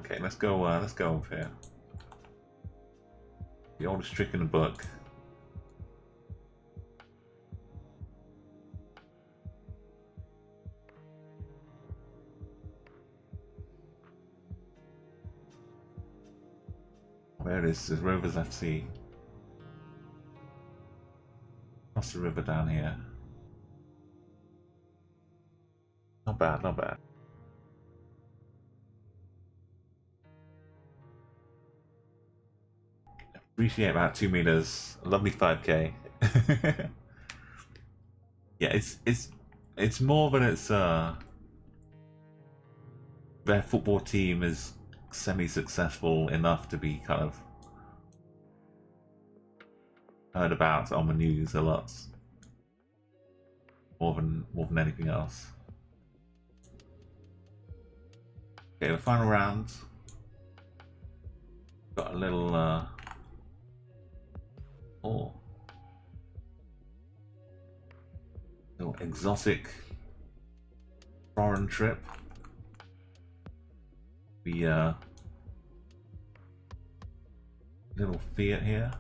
Okay, let's go over here. The oldest trick in the book. There it is, there's Rovers FC. Across the river down here. Not bad, not bad. Appreciate about 2 meters. A lovely 5k. Yeah, it's more than it's their football team is semi-successful enough to be kind of heard about on the news a lot. More than anything else. Okay, the final round. Got a little little exotic foreign trip. The little Fiat here.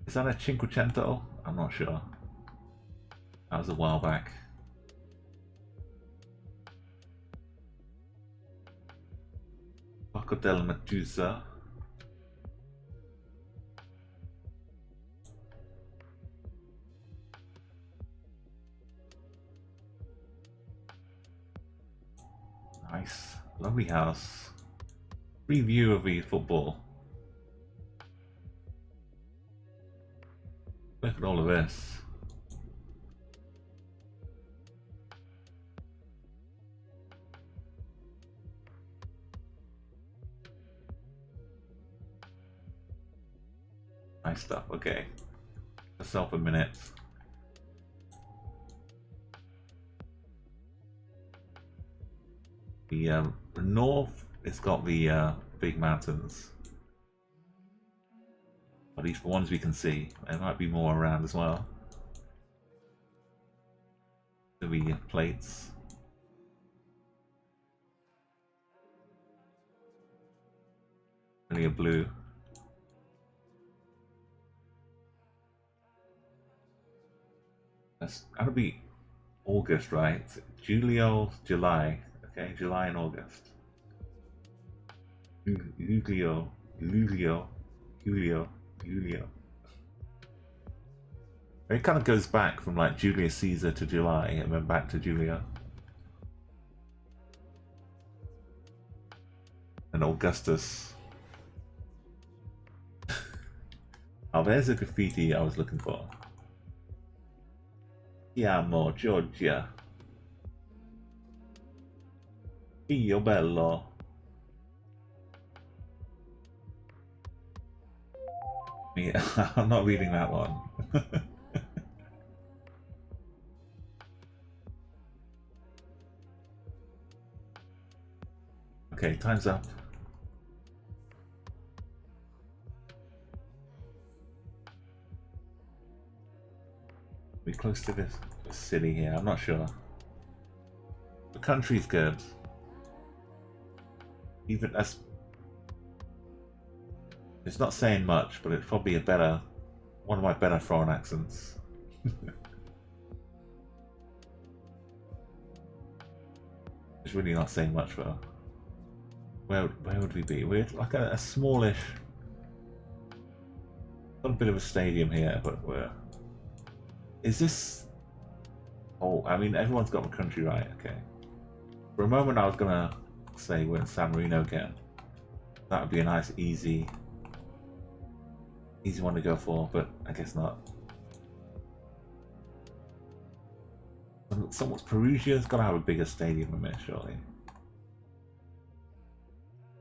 Is that a Cinquecento? I'm not sure. That was a while back. Paco della Medusa. Nice, lovely house. Free view of the football. Look at all of this. Nice stuff. Okay, myself a minute. The north, it's got the big mountains. At least the ones we can see. There might be more around as well. The plates. Only a blue. That'll be August, right? July. Okay, July and August. Julio. It kind of goes back from like Julius Caesar to July and then back to Julia. And Augustus. Oh, there's a graffiti I was looking for. Chiamo Georgia. Io bello. Yeah, I'm not reading that one. Okay, time's up. We're close to this city here, I'm not sure. The country's good. Even as it's not saying much, but it's probably one of my better foreign accents. It's really not saying much though. Where would we be? We're like a smallish, got a bit of a stadium here, but is this? Oh, I mean everyone's got the country right. Okay. For a moment, I was gonna say we're in San Marino again. That would be a nice, easy one to go for, but I guess not. Someone's Perugia's got to have a bigger stadium than this, surely.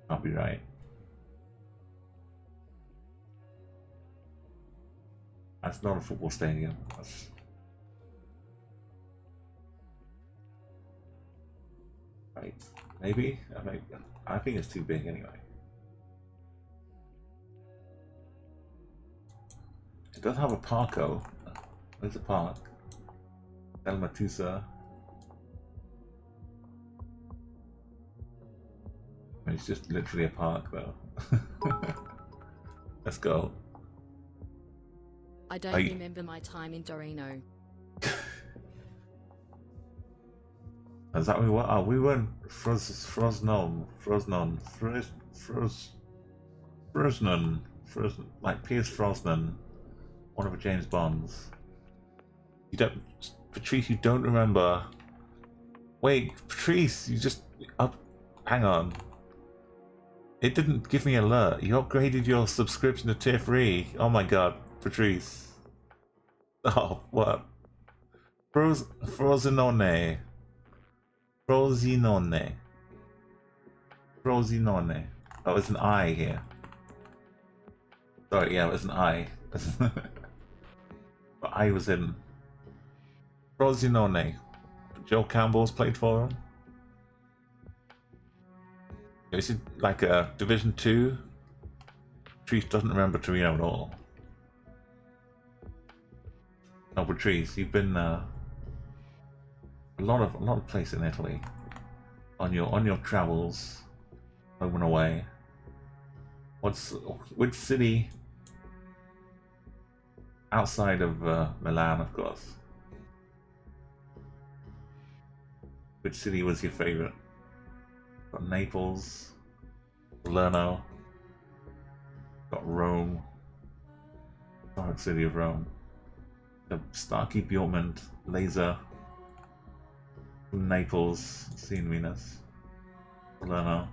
I'll be right. That's not a football stadium. That's... Right. Maybe? I think it's too big anyway. It does have a park though. There's a park. El Matusa. It's just literally a park though. Let's go. I don't remember my time in Torino. Is that what we were? Oh, we were in Froznon, like Pierce Brosnan, one of the James Bonds. You don't, Patrice, you don't remember. Wait, Patrice, you just hang on. It didn't give me an alert. You upgraded your subscription to tier 3. Oh my god, Patrice. Oh, what? Frosinone. Frosinone. Oh, it's an I here. Sorry, yeah, it was an I. But I was in Frosinone. Joe Campbell's played for him. Is it like a Division 2? Patrice doesn't remember Torino at all. No, Patrice, you've been a lot of places in Italy on your travels, home and away. Which city outside of Milan, of course? Which city was your favorite? Got Naples, Salerno, got Rome, historic city of Rome, the Starkey Bjorkman laser from Naples, seen Venus, Salerno.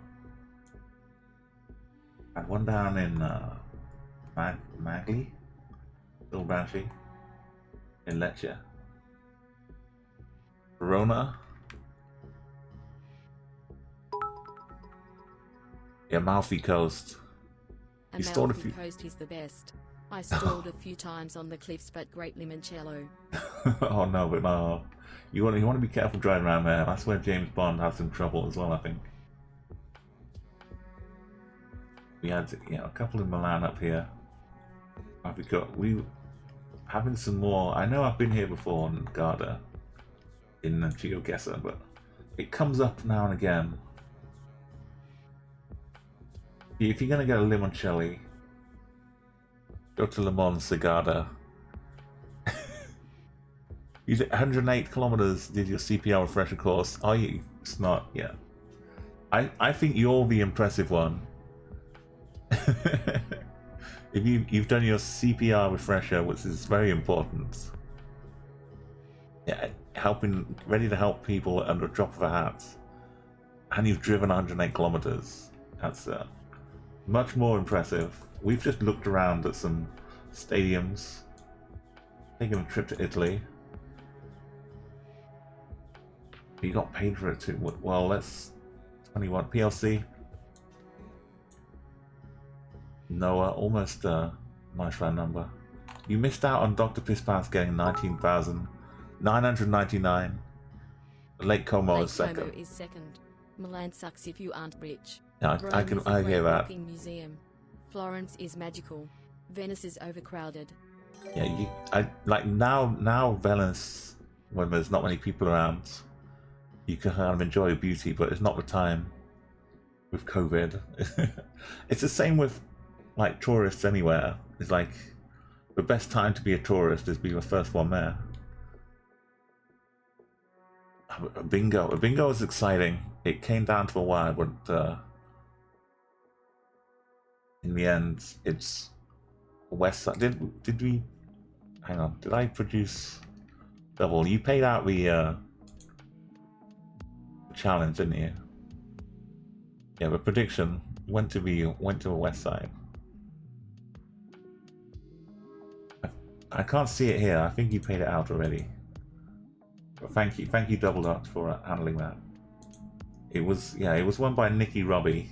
And one down in Magli, Bilbanshi, in Lecce, Verona. Yeah, Amalfi Coast. Amalfi Coast is the best. I stalled a few times on the cliffs, but great limoncello. Oh no, but no. You want to be careful driving around there. That's where James Bond had some trouble as well, I think. We had a couple in Milan up here. We having some more. I know I've been here before in Garda, in Chatguessr, but it comes up now and again. If you're gonna get a limoncello, go to Le Mans Garda. You did 108 kilometers. Did your CPR refresher course? Are you? It's not yet. I think you're the impressive one. If you've done your CPR refresher, which is very important. Yeah, ready to help people under a drop of a hat, and you've driven 108 kilometers. That's much more impressive. We've just looked around at some stadiums, taken a trip to Italy. You got paid for it too. Well, let's 21 PLC. Noah, almost Nice round number. You missed out on Dr. Pisspants getting 19,999. Lake Como Lake is second. Como is second. Milan sucks if you aren't rich. Yeah, I Rome is a hear great that. walking museum. Florence is magical. Venice is overcrowded. Yeah, I like now Venice, when there's not many people around, you can kind of enjoy beauty, but it's not the time with COVID. It's the same with like tourists anywhere. It's like the best time to be a tourist is be the first one there. A bingo is exciting. It came down to a wire, but in the end, it's West Side. Did we? Hang on. Did I produce double? You paid out the challenge, didn't you? Yeah, the prediction went to the West Side. I can't see it here. I think you paid it out already. But thank you, Double Dot, for handling that. It was won by Nicky Robbie.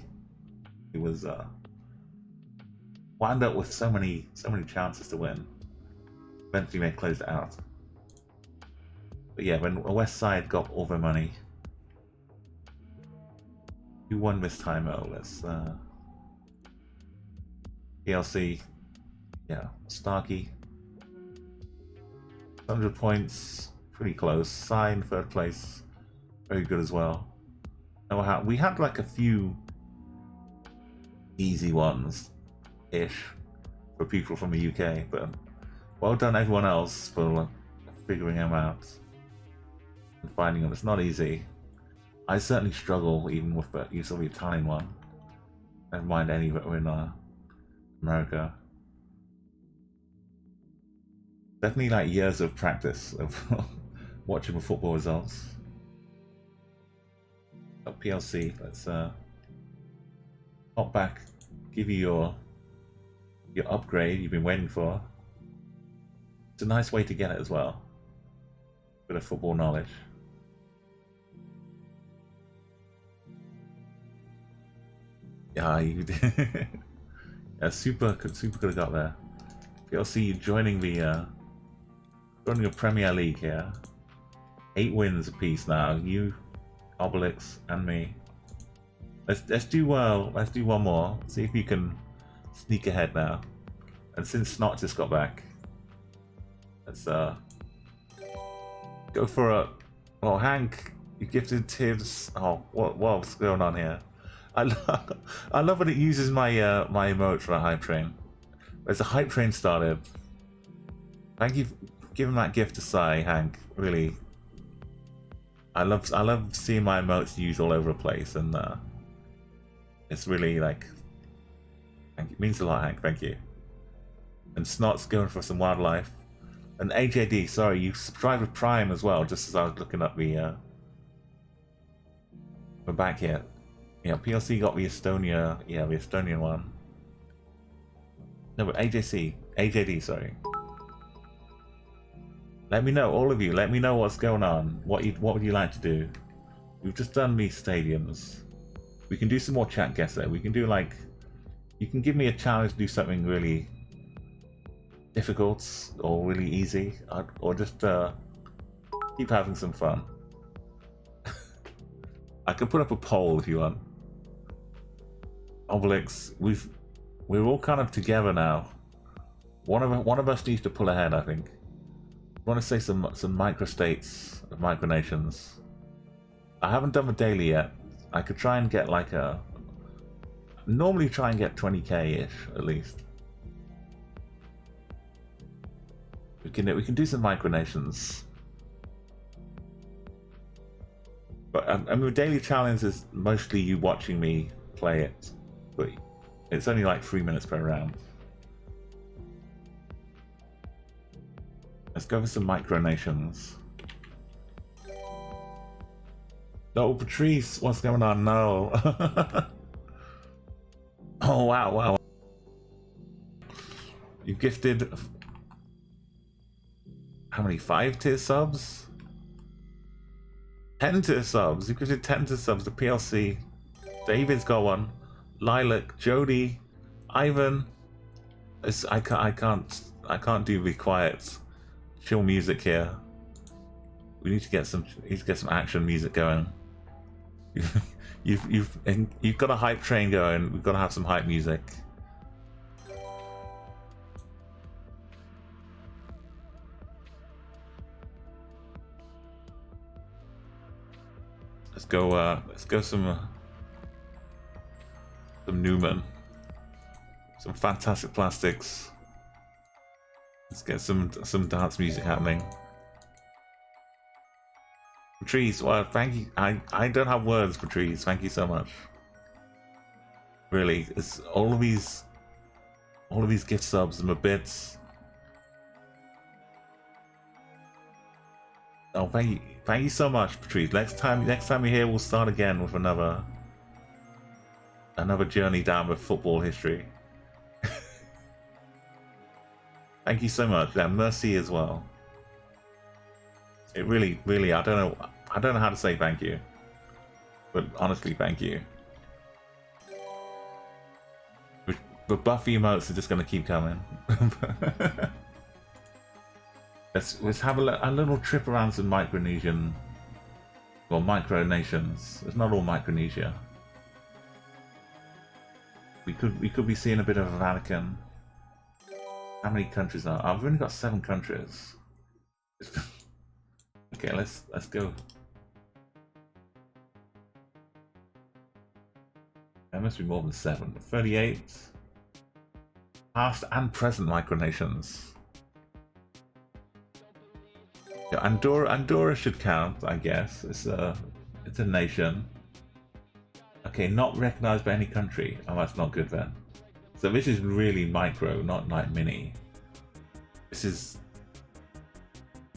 It was wound up with so many chances to win. Eventually they closed it out. But yeah, when West Side got all their money, who won this time? Oh, let's PLC, yeah, Starkey, 100 points, pretty close. Sai in third place, very good as well. And we had like a few easy ones ish for people from the UK, but well done everyone else for figuring them out and finding them. It's not easy. I certainly struggle even with the use of the Italian one. Never mind any that were in America. Definitely like years of practice of watching the football results. PLC, let's hop back, give you your upgrade you've been waiting for. It's a nice way to get it as well. Bit of football knowledge. Yeah, you did. Yeah, super could have got there. PLC, you joining the Premier League here. 8 wins apiece now. You, Obelix, and me. Let's do well. Let's do one more. See if you can sneak ahead now. And since Snot just got back, let's go for a. Oh, Hank, you gifted Tibbs. Oh, what's going on here? I love when it uses my my emote for a hype train. There's a hype train started. Thank you for giving that gift to Sai, Hank. Really, I love seeing my emotes used all over the place, and it's really like, thank you. It means a lot, Hank. Thank you. And Snot's going for some wildlife. And AJD, sorry, you subscribed with Prime as well. Just as I was looking up the we're back here. Yeah, PLC got the Estonia. Yeah, the Estonian one. No, but AJD, sorry. Let me know, all of you. Let me know what's going on. What would you like to do? We've just done these stadiums. We can do some more Chatguessr. We can do like, you can give me a challenge to do something really difficult or really easy, or just keep having some fun. I can put up a poll if you want. Obelix, we're all kind of together now. One of us needs to pull ahead, I think. I want to say some microstates of micronations. I haven't done the daily yet. I could try and get like a. Normally try and get 20k ish at least. We can do some micronations. But I mean, the daily challenge is mostly you watching me play it. But it's only like 3 minutes per round. Let's go for some micronations. No, Patrice, what's going on? No. Oh, wow. You've gifted... How many? 5 tier subs? 10 tier subs. You gifted 10 tier subs to PLC. David's got one. Lilac, Jody, Ivan, I can't do the quiet, chill music here. We need to get some action music going. You've got a hype train going. We've got to have some hype music. Let's go some Newman, some fantastic plastics. Let's get some dance music happening. Patrice, well, thank you. I don't have words, Patrice. Thank you so much. Really, it's all of these gift subs and the bits. Oh, thank you so much, Patrice. Next time we're here, we'll start again with another journey down with football history. Thank you so much. Yeah, Mercy as well. It really, I don't know how to say thank you, but honestly, thank you. The Buffy emotes are just going to keep coming. let's have a little trip around some Micronesian, well, micronations. It's not all Micronesia. We could be seeing a bit of a Vatican. How many countries are? I've only got 7 countries. Okay, let's go. There must be more than 7. 38 past and present micronations. Yeah, Andorra should count, I guess. It's a nation. Okay, not recognized by any country. Oh, that's not good then. So this is really micro, not like mini. This is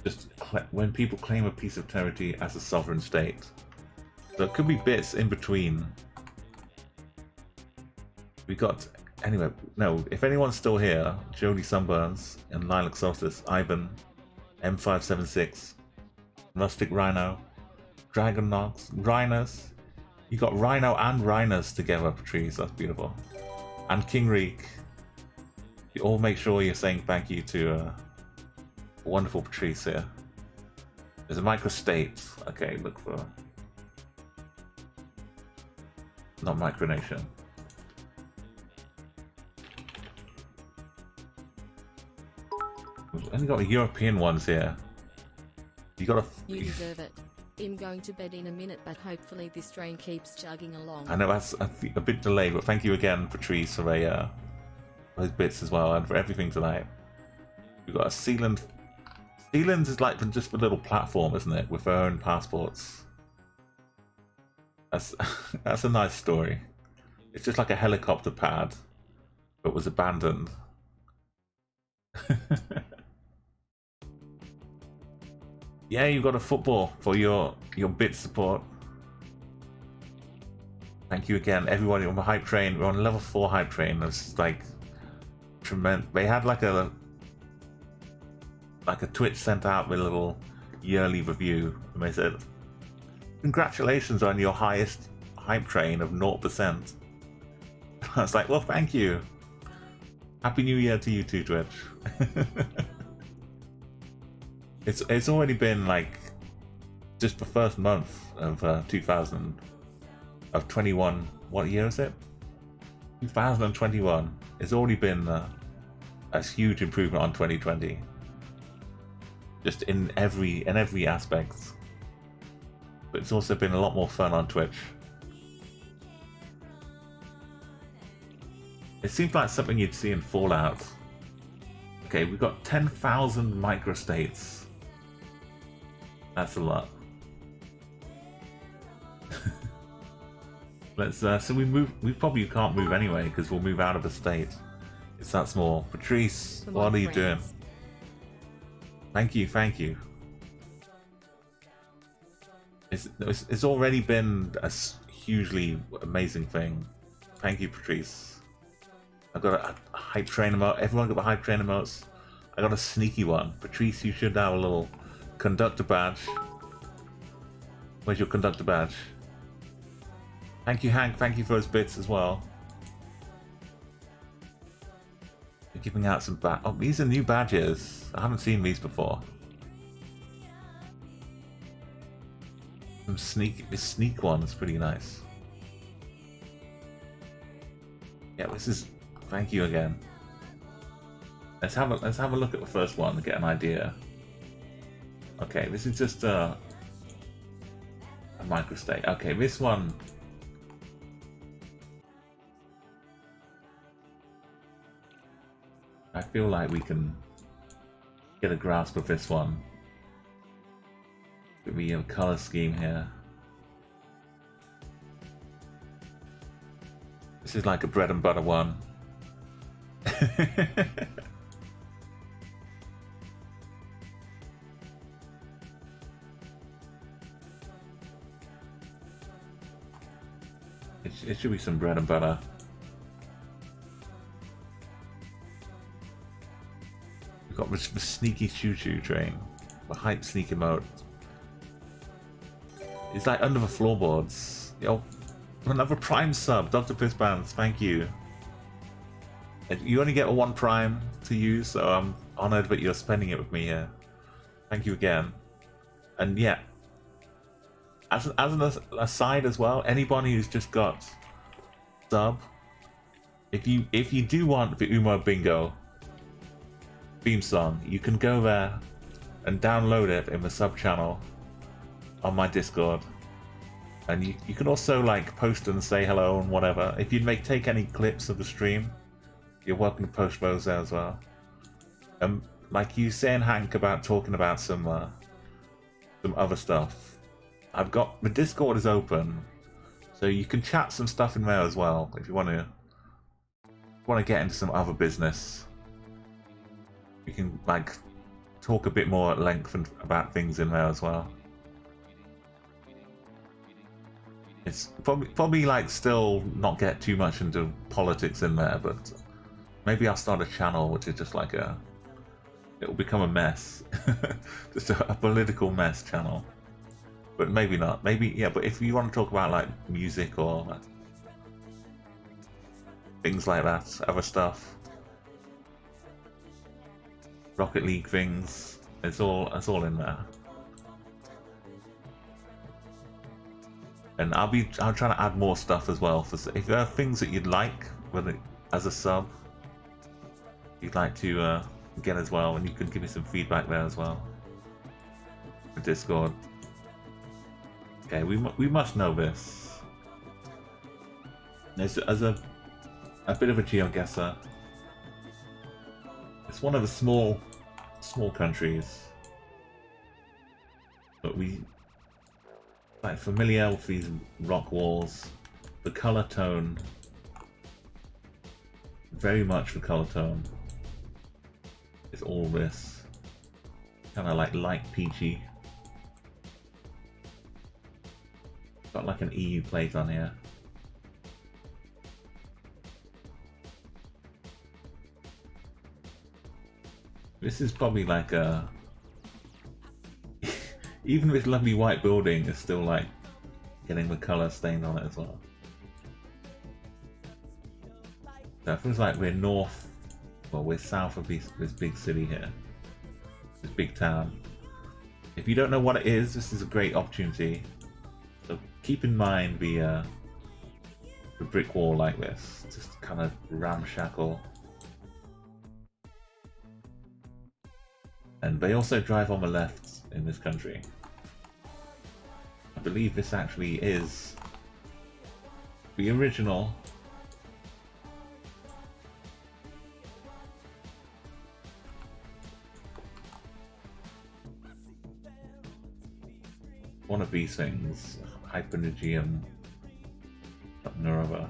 just when people claim a piece of territory as a sovereign state. So it could be bits in between. We got, anyway, no, if anyone's still here, Jody Sunburns and Lilac Solstice, Ivan, M576, Rustic Rhino, Dragon Knox, Rhinos. You got Rhino and Rhinos together, Patrice, that's beautiful. And King Reek. You all make sure you're saying thank you to wonderful Patrice here. There's a microstate. Okay, look for... Not micronation. We've only got the European ones here. You gotta... You deserve it. I'm going to bed in a minute, but hopefully this train keeps chugging along. I know that's a bit delayed, but thank you again, Patrice, for those bits as well, and for everything tonight. We've got a Sealand. Sealand is like just a little platform, isn't it, with their own passports. That's a nice story. It's just like a helicopter pad, but was abandoned. Yeah, you got a football for your bit support. Thank you again, everyone on the hype train. We're on level 4 hype train. That's like tremendous. They had like a Twitch sent out with a little yearly review, and they said, "Congratulations on your highest hype train of 0%." I was like, well, thank you. Happy New Year to you too, Twitch. It's already been like just the first month of 2021. What year is it? 2021. It's already been a huge improvement on 2020. Just in every aspect. But it's also been a lot more fun on Twitch. It seems like something you'd see in Fallout. Okay, we've got 10,000 microstates. That's a lot. Let's so we probably can't move anyway because we'll move out of the state. It's that small. Patrice, what are you doing? Thank you. It's already been a hugely amazing thing. Thank you, Patrice. I've got a hype train emote. Everyone got the hype train emotes. I got a sneaky one. Patrice, you should have a little conductor badge. Where's your conductor badge? Thank you, Hank. Thank you for those bits as well. giving out some oh, these are new badges. I haven't seen these before. This sneak one is pretty nice. Yeah, this is. Thank you again. Let's have a look at the first one to get an idea. Okay, this is just a microstate. Okay, this one. I feel like we can get a grasp of this one. We have a color scheme here. This is like a bread and butter one. It should be some bread and butter. We've got the sneaky choo-choo train. The hype sneaky mode. It's like under the floorboards. Yo, another Prime sub, Dr. Pissbands, thank you. You only get one Prime to use, so I'm honored that you're spending it with me here. Thank you again. And yeah, as an aside as well, anybody who's just got sub, if you do want the Umo Bingo theme song, you can go there and download it in the sub channel on my Discord, and you can also like post and say hello and whatever. If you'd take any clips of the stream, you're welcome to post those there as well. Like you saying, Hank, about talking about some other stuff. I've got the Discord is open, so you can chat some stuff in there as well if you want to get into some other business. You can like talk a bit more at length about things in there as well. It's probably like still not get too much into politics in there, but maybe I'll start a channel which is just like it'll become a mess. Just a political mess channel. But maybe not. Maybe, yeah, but if you want to talk about like music or things like that, other stuff, Rocket League things, it's all in there. And I'll try to add more stuff as well. If there are things that you'd like, whether as a sub, you'd like to get as well, and you can give me some feedback there as well. For Discord. Okay, we must know this. As a bit of a GeoGuessr, it's one of the small countries, but we like familiar with these rock walls. The color tone, very much the color tone, is all this kind of like light peachy. Got like an EU plate on here. This is probably like a even this lovely white building is still like getting the colour stained on it as well. So it feels like we're north, well, we're south of this big city here, this big town. If you don't know what it is, this is a great opportunity. So keep in mind the brick wall like this, just kind of ramshackle. And they also drive on the left in this country. I believe this actually is the original one of these things, Hypernegium something or other.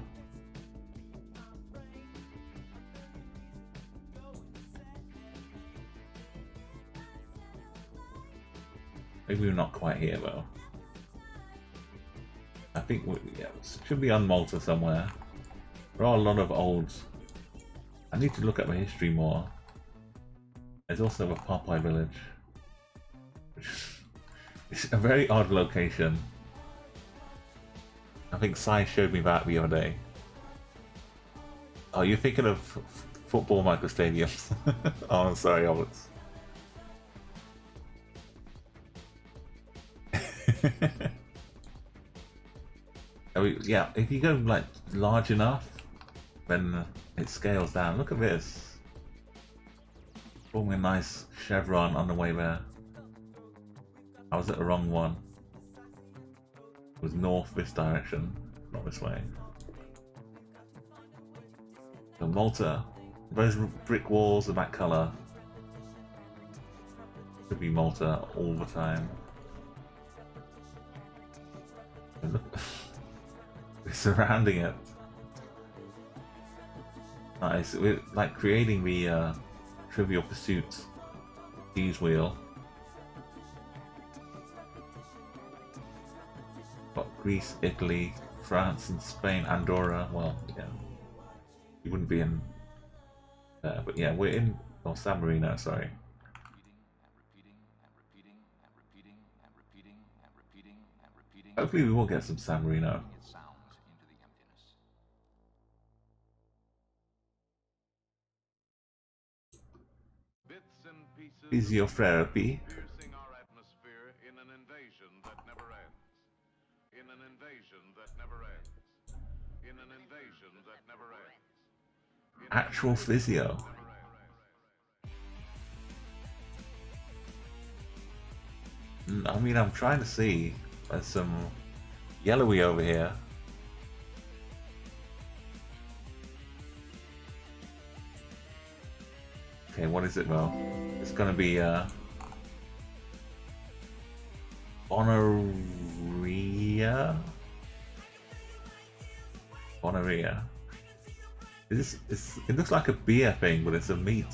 Maybe we're not quite here though. I think yeah, it should be on Malta somewhere. There are a lot of old. I need to look at my history more. There's also a Popeye village, which is a very odd location. I think Sai showed me that the other day. Oh, you're thinking of football micro stadiums. Oh, I'm sorry, Alex. Yeah, if you go like large enough, then it scales down. Look at this. Forming a nice chevron on the way there. I was at the wrong one. It was north this direction, not this way. So Malta, those brick walls are that colour. Could be Malta all the time. And look, we're surrounding it. Nice. We're like creating the Trivial Pursuit cheese wheel. Got Greece, Italy, France, and Spain, Andorra. Well, yeah, you wouldn't be in there, but yeah, we're in San Marino. Sorry. Hopefully, we will get some San Marino. Physiotherapy. Actual physio. I mean, I'm trying to see. There's some yellowy over here. Okay, what is it though? It's gonna be gonorrhea. Gonorrhea. It looks like a beer thing, but it's a meat.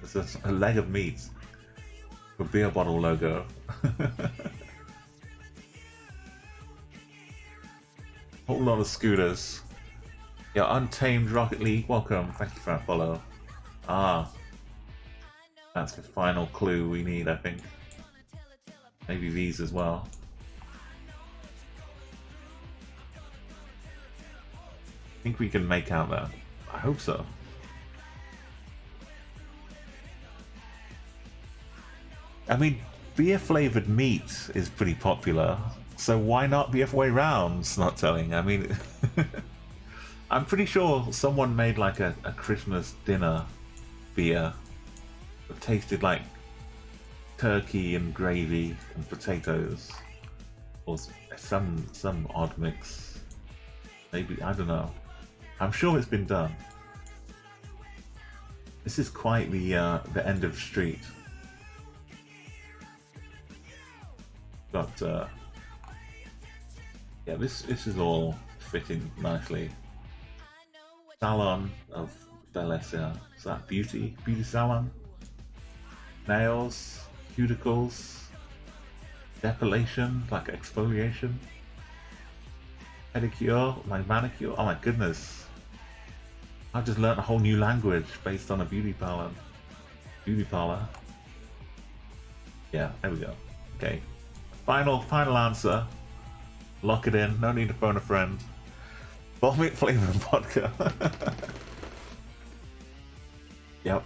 It's a leg of meat. A beer bottle logo. Whole lot of scooters. Yeah, Untamed Rocket League, welcome. Thank you for that follow. Ah, that's the final clue we need, I think. Maybe these as well. I think we can make out that. I hope so. I mean, beer flavored meat is pretty popular, so why not the other way round? Not telling. I mean, I'm pretty sure someone made like a Christmas dinner beer that tasted like turkey and gravy and potatoes, or some odd mix. Maybe, I don't know. I'm sure it's been done. This is quite the end of the street. But yeah, this is all fitting nicely. Salon of Bellezza. Is that beauty salon? Nails, cuticles, depilation, like exfoliation, pedicure, like manicure. Oh my goodness. I've just learnt a whole new language based on a beauty parlor. Beauty parlor. Yeah, there we go. Okay. Final answer. Lock it in. No need to phone a friend. Vomit flavored vodka. Yep.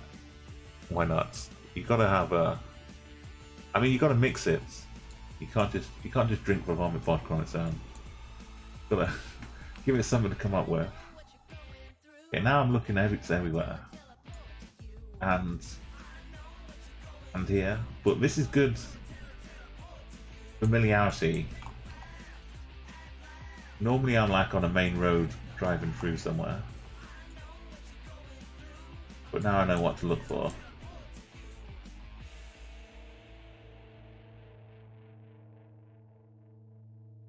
Why not? You gotta have a. I mean, you gotta mix it. You can't just drink the vomit vodka on its own. Gotta give it something to come up with. Okay, now I'm looking everywhere, and here. But this is good familiarity. Normally I'm like on a main road driving through somewhere, but now I know what to look for.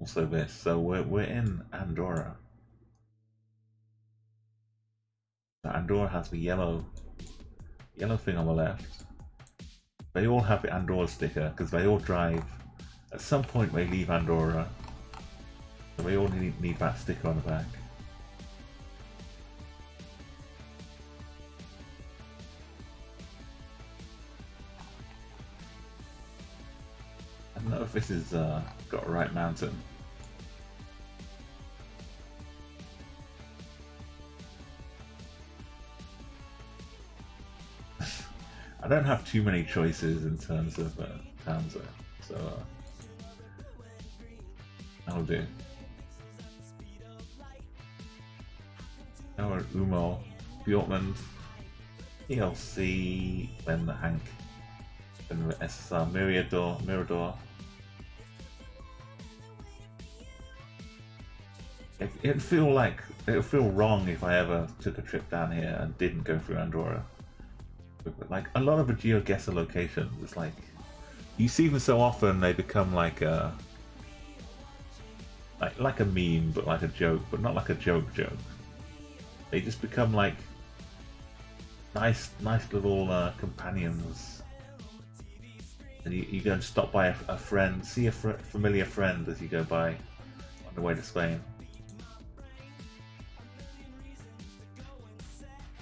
Also this, so we're in Andorra. So Andorra has the yellow thing on the left. They all have the Andorra sticker because they all drive. At some point they leave Andorra, so they all need that sticker on the back. I don't know if this is got a right mountain. I don't have too many choices in terms of towns, so that'll do. Now we're at Umo, Bjorkman, ELC, then the Hank, then the SSR, Mirador. It'd feel wrong if I ever took a trip down here and didn't go through Andorra. But like a lot of the GeoGuessr locations, it's like you see them so often they become like a meme, but like a joke, but not like a joke. They just become like nice little companions. And you go and stop by a friend, see a familiar friend as you go by on the way to Spain.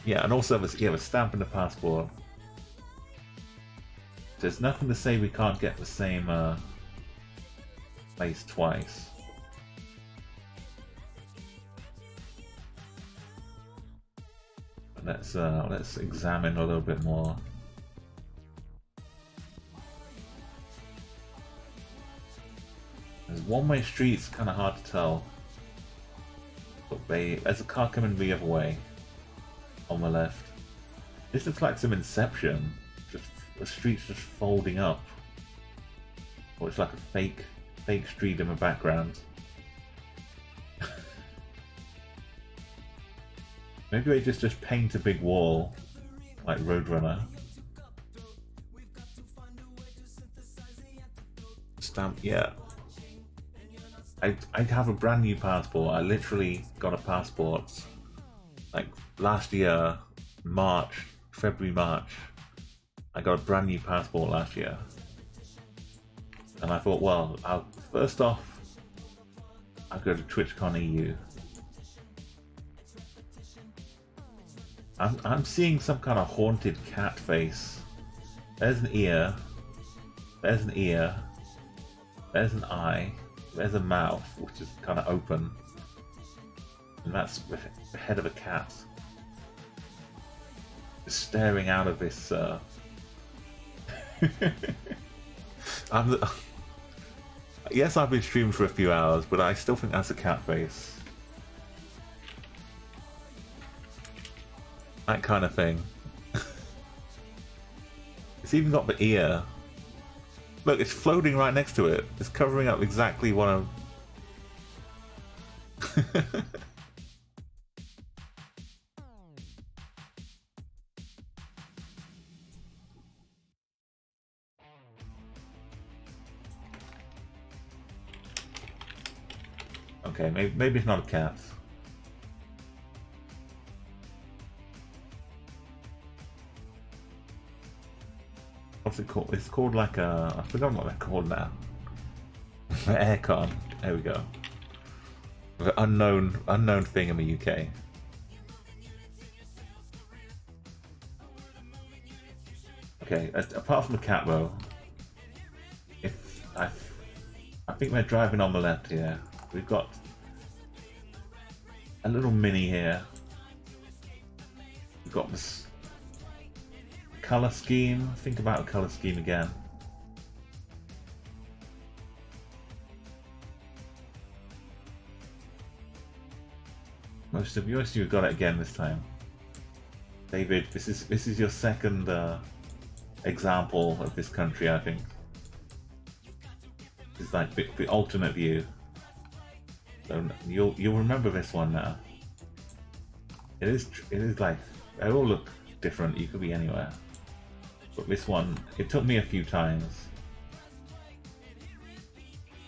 Yeah, and also you have a stamp in the passport. There's nothing to say we can't get the same place twice. Let's examine a little bit more. There's one-way streets, kind of hard to tell. But there's a car coming the other way. On the left. This looks like some Inception. Just the streets just folding up. Or it's like a fake street in the background. Maybe they just paint a big wall like Roadrunner. Stamp, yeah. I have a brand new passport. I literally got a passport like last year, February, March. I got a brand new passport last year. And I thought, well, first off, I'll go to TwitchCon EU. I'm seeing some kind of haunted cat face. There's an ear. There's an ear. There's an eye. There's a mouth, which is kind of open. And that's the head of a cat. Just staring out of this... Yes, I've been streaming for a few hours, but I still think that's a cat face. That kind of thing. It's even got the ear. Look, it's floating right next to it. It's covering up exactly what I'm... Okay, maybe it's not a cat. What's it called? It's called like a... I forgot what they're called now. Aircon. There we go. The unknown thing in the UK. Okay, apart from the cat though, I think we're driving on the left here. We've got a little mini here. We've got this color scheme. Think about the color scheme again. Most of you got it again this time. David, this is your second example of this country, I think. It's like the alternate view. So you'll remember this one now. It is like they all look different. You could be anywhere, but this one, it took me a few times.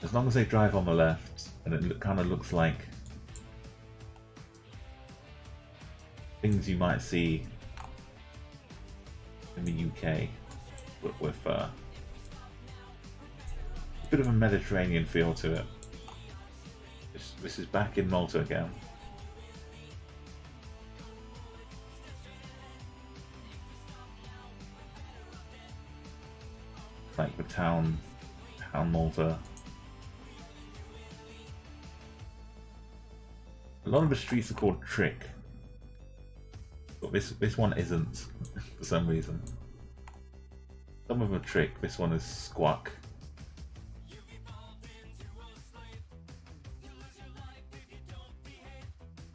As long as they drive on the left, and it kind of looks like things you might see in the UK, but with a bit of a Mediterranean feel to it. This is back in Malta again. Like the town Malta. A lot of the streets are called Trick, but this one isn't for some reason. Some of them are trick. This one is squawk.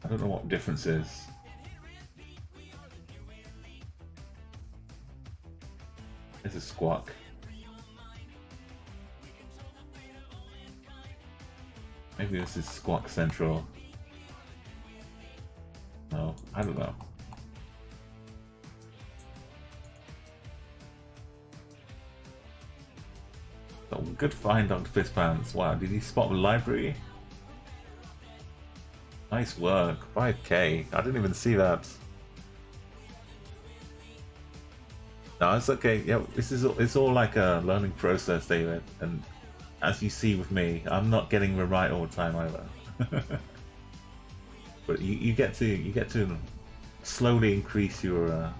I don't know what the difference is. This is squawk. Maybe this is squawk central. No, I don't know. So good find, Dr. Pisspants. Wow, did he spot the library? Nice work. 5k. I didn't even see that. No, it's okay. Yeah, it's all like a learning process, David. And as you see with me, I'm not getting it right all the time either. But you get to slowly increase your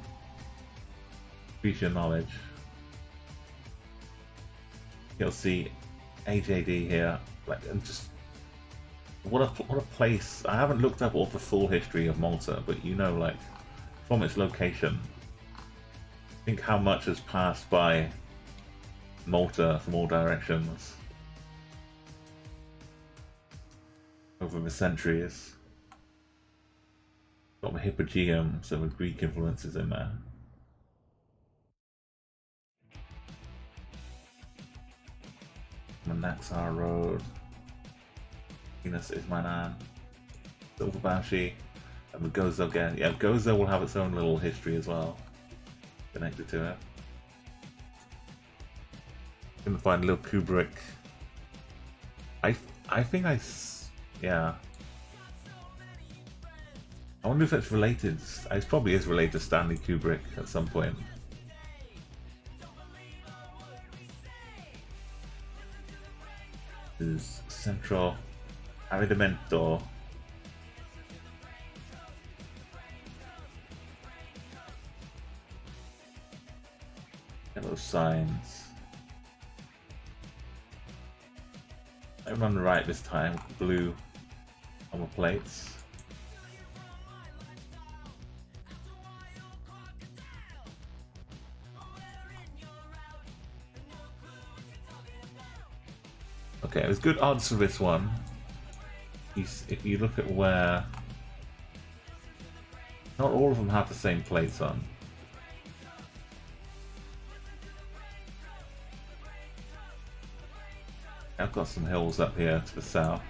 knowledge. You'll see AJD here, like, and just what a place. I haven't looked up all the full history of Malta, but you know, like, from its location, think how much has passed by Malta from all directions over the centuries. Got the Hippogeum, so the Greek influences in there. Manaxar Road. Venus is my name. Silver Banshee. And the Gozo again. Yeah, Gozo will have its own little history as well, connected to it. Gonna find little Kubrick. I think yeah. I wonder if it's related. It probably is related to Stanley Kubrick at some point. This is Centro Aridamento. Yellow signs. I'm on the right this time. Blue on the plates. Okay, there's good odds for this one. If you look at where... Not all of them have the same plates on. I've got some hills up here to the south.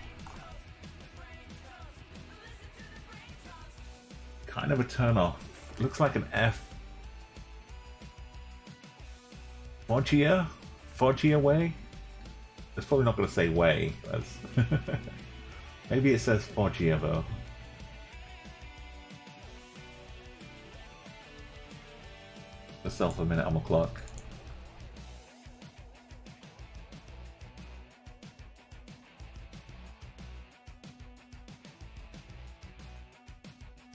Kind of a turn-off. Looks like an F. Foggia? Foggia way? It's probably not going to say way. Maybe it says Foggia though. Myself a minute on the clock.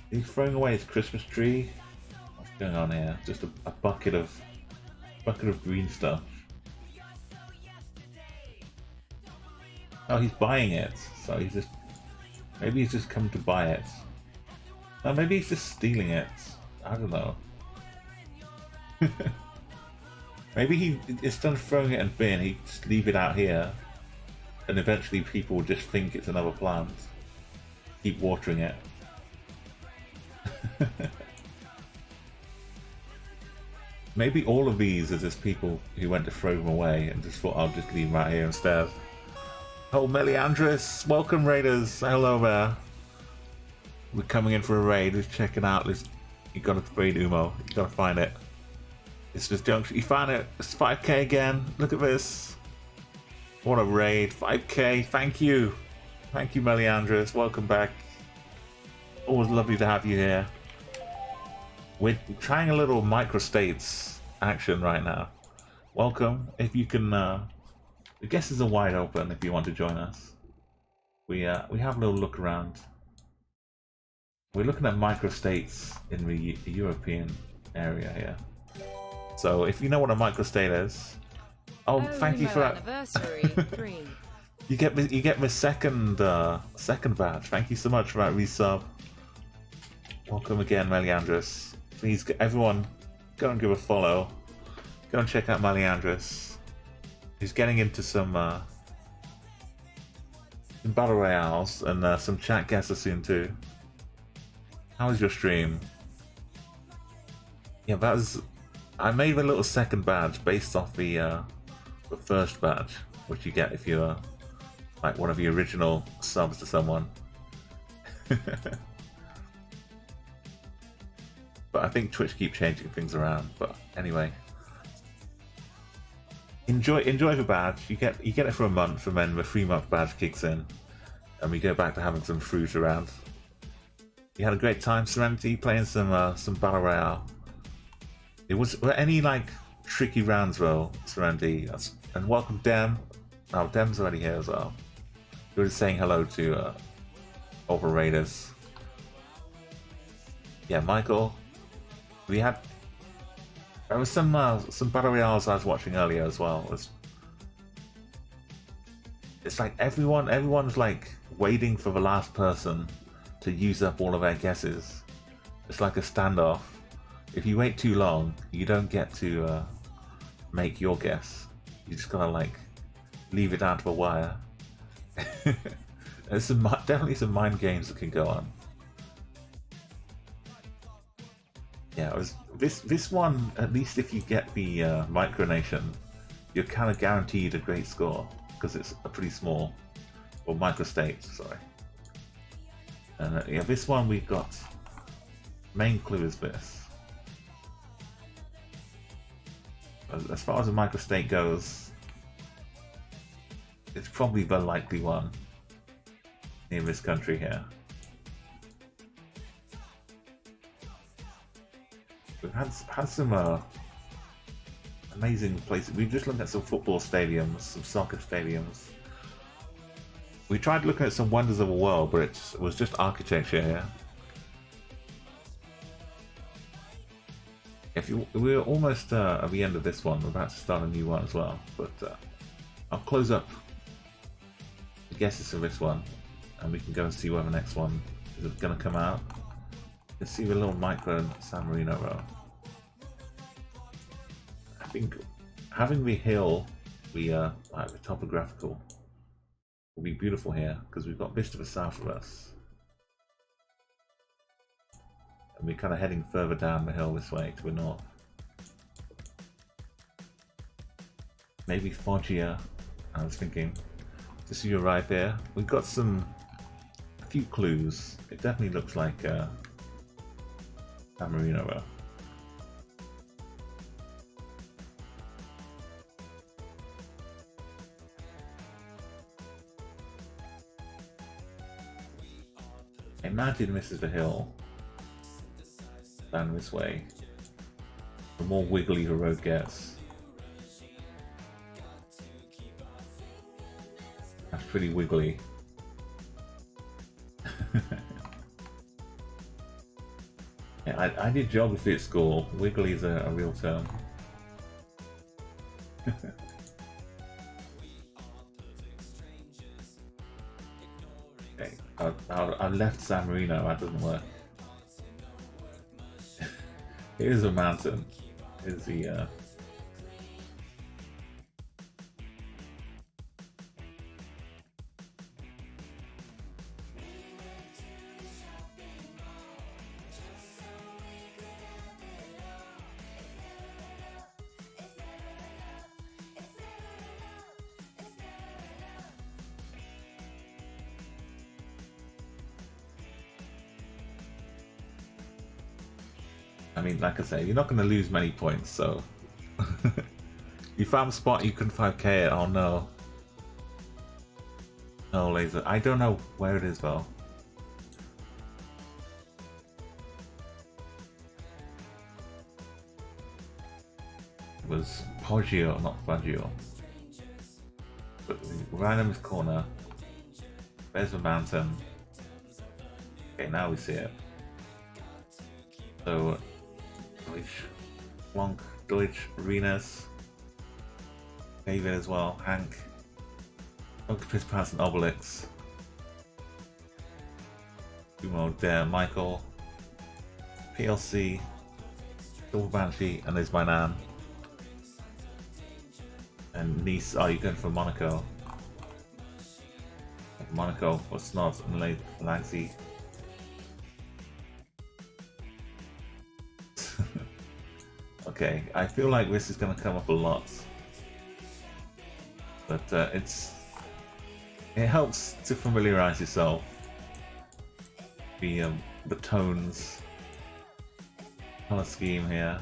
He's throwing away his Christmas tree. What's going on here? Just a bucket of green stuff. Oh, he's buying it. So he's just... Maybe he's just come to buy it. No, maybe he's just stealing it. I don't know. Maybe he, instead of throwing it in bin, he just leave it out here. And eventually people will just think it's another plant. Keep watering it. Maybe all of these are just people who went to throw them away and just thought, I'll just leave them right here instead. Oh, Meliandris, welcome raiders. Hello there. We're coming in for a raid. Just checking out this. You gotta raid Umo. You gotta find it. It's this junction. You found it. It's 5k again. Look at this. What a raid. 5k. Thank you. Thank you, Meliandris. Welcome back. Always lovely to have you here. We're trying a little microstates action right now. Welcome. If you can, the guesses are wide open if you want to join us. We have a little look around. We're looking at microstates in the European area here. So if you know what a microstate is, thank you for that. Anniversary dream. You get the second badge. Thank you so much for that resub. Welcome again, Meliandris. Please, everyone, go and give a follow. Go and check out Maliandris. He's getting into some battle royales and some Chatguessr soon too. How was your stream? Yeah, that was. I made a little second badge based off the first badge, which you get if you're like one of the original subs to someone. But I think Twitch keep changing things around. But anyway, enjoy the badge. You get it for a month, and then the 3-month badge kicks in, and we go back to having some fruit around. You had a great time, Serenity, playing some battle royale. Were any like tricky rounds though, Serenity? And welcome Dem. Oh, Dem's already here as well. We were just saying hello to Over Raiders. Yeah, Michael. There was some battle royales I was watching earlier as well. It's like everyone's like waiting for the last person to use up all of their guesses. It's like a standoff. If you wait too long, you don't get to make your guess. You just gotta like leave it down to the wire. There's definitely some mind games that can go on. Yeah, this one. At least if you get the micronation, you're kind of guaranteed a great score because it's a pretty small, or microstate. Sorry. And yeah, this one we've got. Main clue is this. As far as a microstate goes, it's probably the likely one in this country here. We've had some amazing places. We just looked at some football stadiums, some soccer stadiums. We tried looking at some wonders of the world, but it was just architecture here. We're almost at the end of this one. We're about to start a new one as well, but I'll close up the guesses for this one, and we can go and see where the next one is going to come out. You can see the little micro San Marino row. I think having the hill, the topographical, will be beautiful here because we've got this to the south of us. And we're kind of heading further down the hill this way to the north. Maybe Foggia, I was thinking. Just so you arrive there, we've got a few clues. It definitely looks like San Marino row. Imagine this is the hill. Down this way. The more wiggly the road gets. That's pretty wiggly. Yeah, I did geography at school. Wiggly is a real term. Okay, I left San Marino, that doesn't work. Here's a mountain. Here's the I mean, like I say, you're not going to lose many points, so... You found a spot you couldn't 5k it, oh no. No laser. I don't know where it is though. It was Poggio, not Faggio. But right in this corner. There's the mountain. Okay, now we see it. So... Deutsch, Renus, David as well, Hank, Octopus Pass and Obelix, Kumo, Dare, Michael, PLC, Silver Banshee, and there's my Nan. And Nice, oh, you're going for Monaco. Monaco, what's not, and Lansing. Okay, I feel like this is going to come up a lot. But it helps to familiarize yourself. The tones, color scheme here.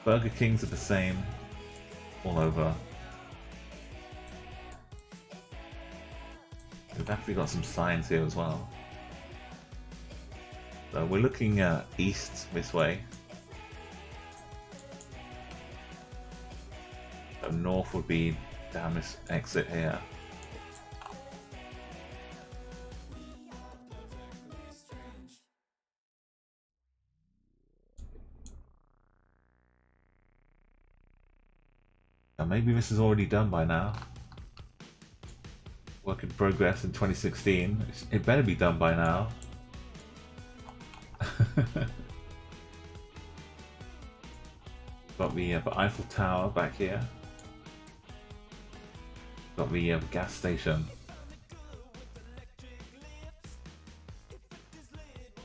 Burger Kings are the same all over. We've actually got some signs here as well. So we're looking east this way. So north would be down this exit here. Now maybe this is already done by now. Work in progress in 2016. It better be done by now. Got the Eiffel Tower back here. Got the gas station.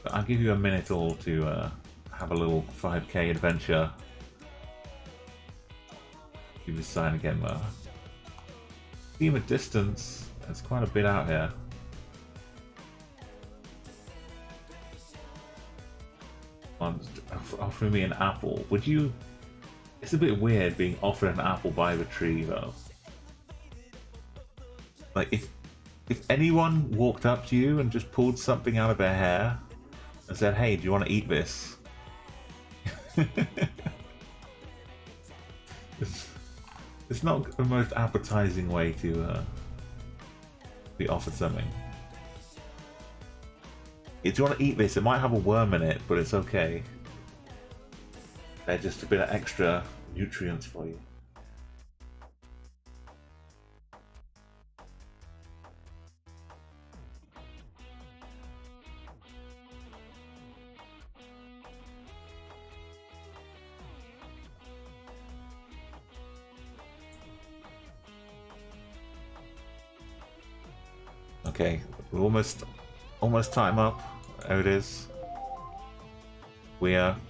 But I'll give you a minute all to have a little 5k adventure. Give you a sign again though. Scheme of distance. There's quite a bit out here. Offering me an apple. Would you? It's a bit weird being offered an apple by the tree though. Like if anyone walked up to you and just pulled something out of their hair and said, "Hey, do you want to eat this?" It's not the most appetizing way to be offered something. If you want to eat this, it might have a worm in it, but it's okay. They're just a bit of extra nutrients for you. Okay, we're almost time up. There it is. We doesn't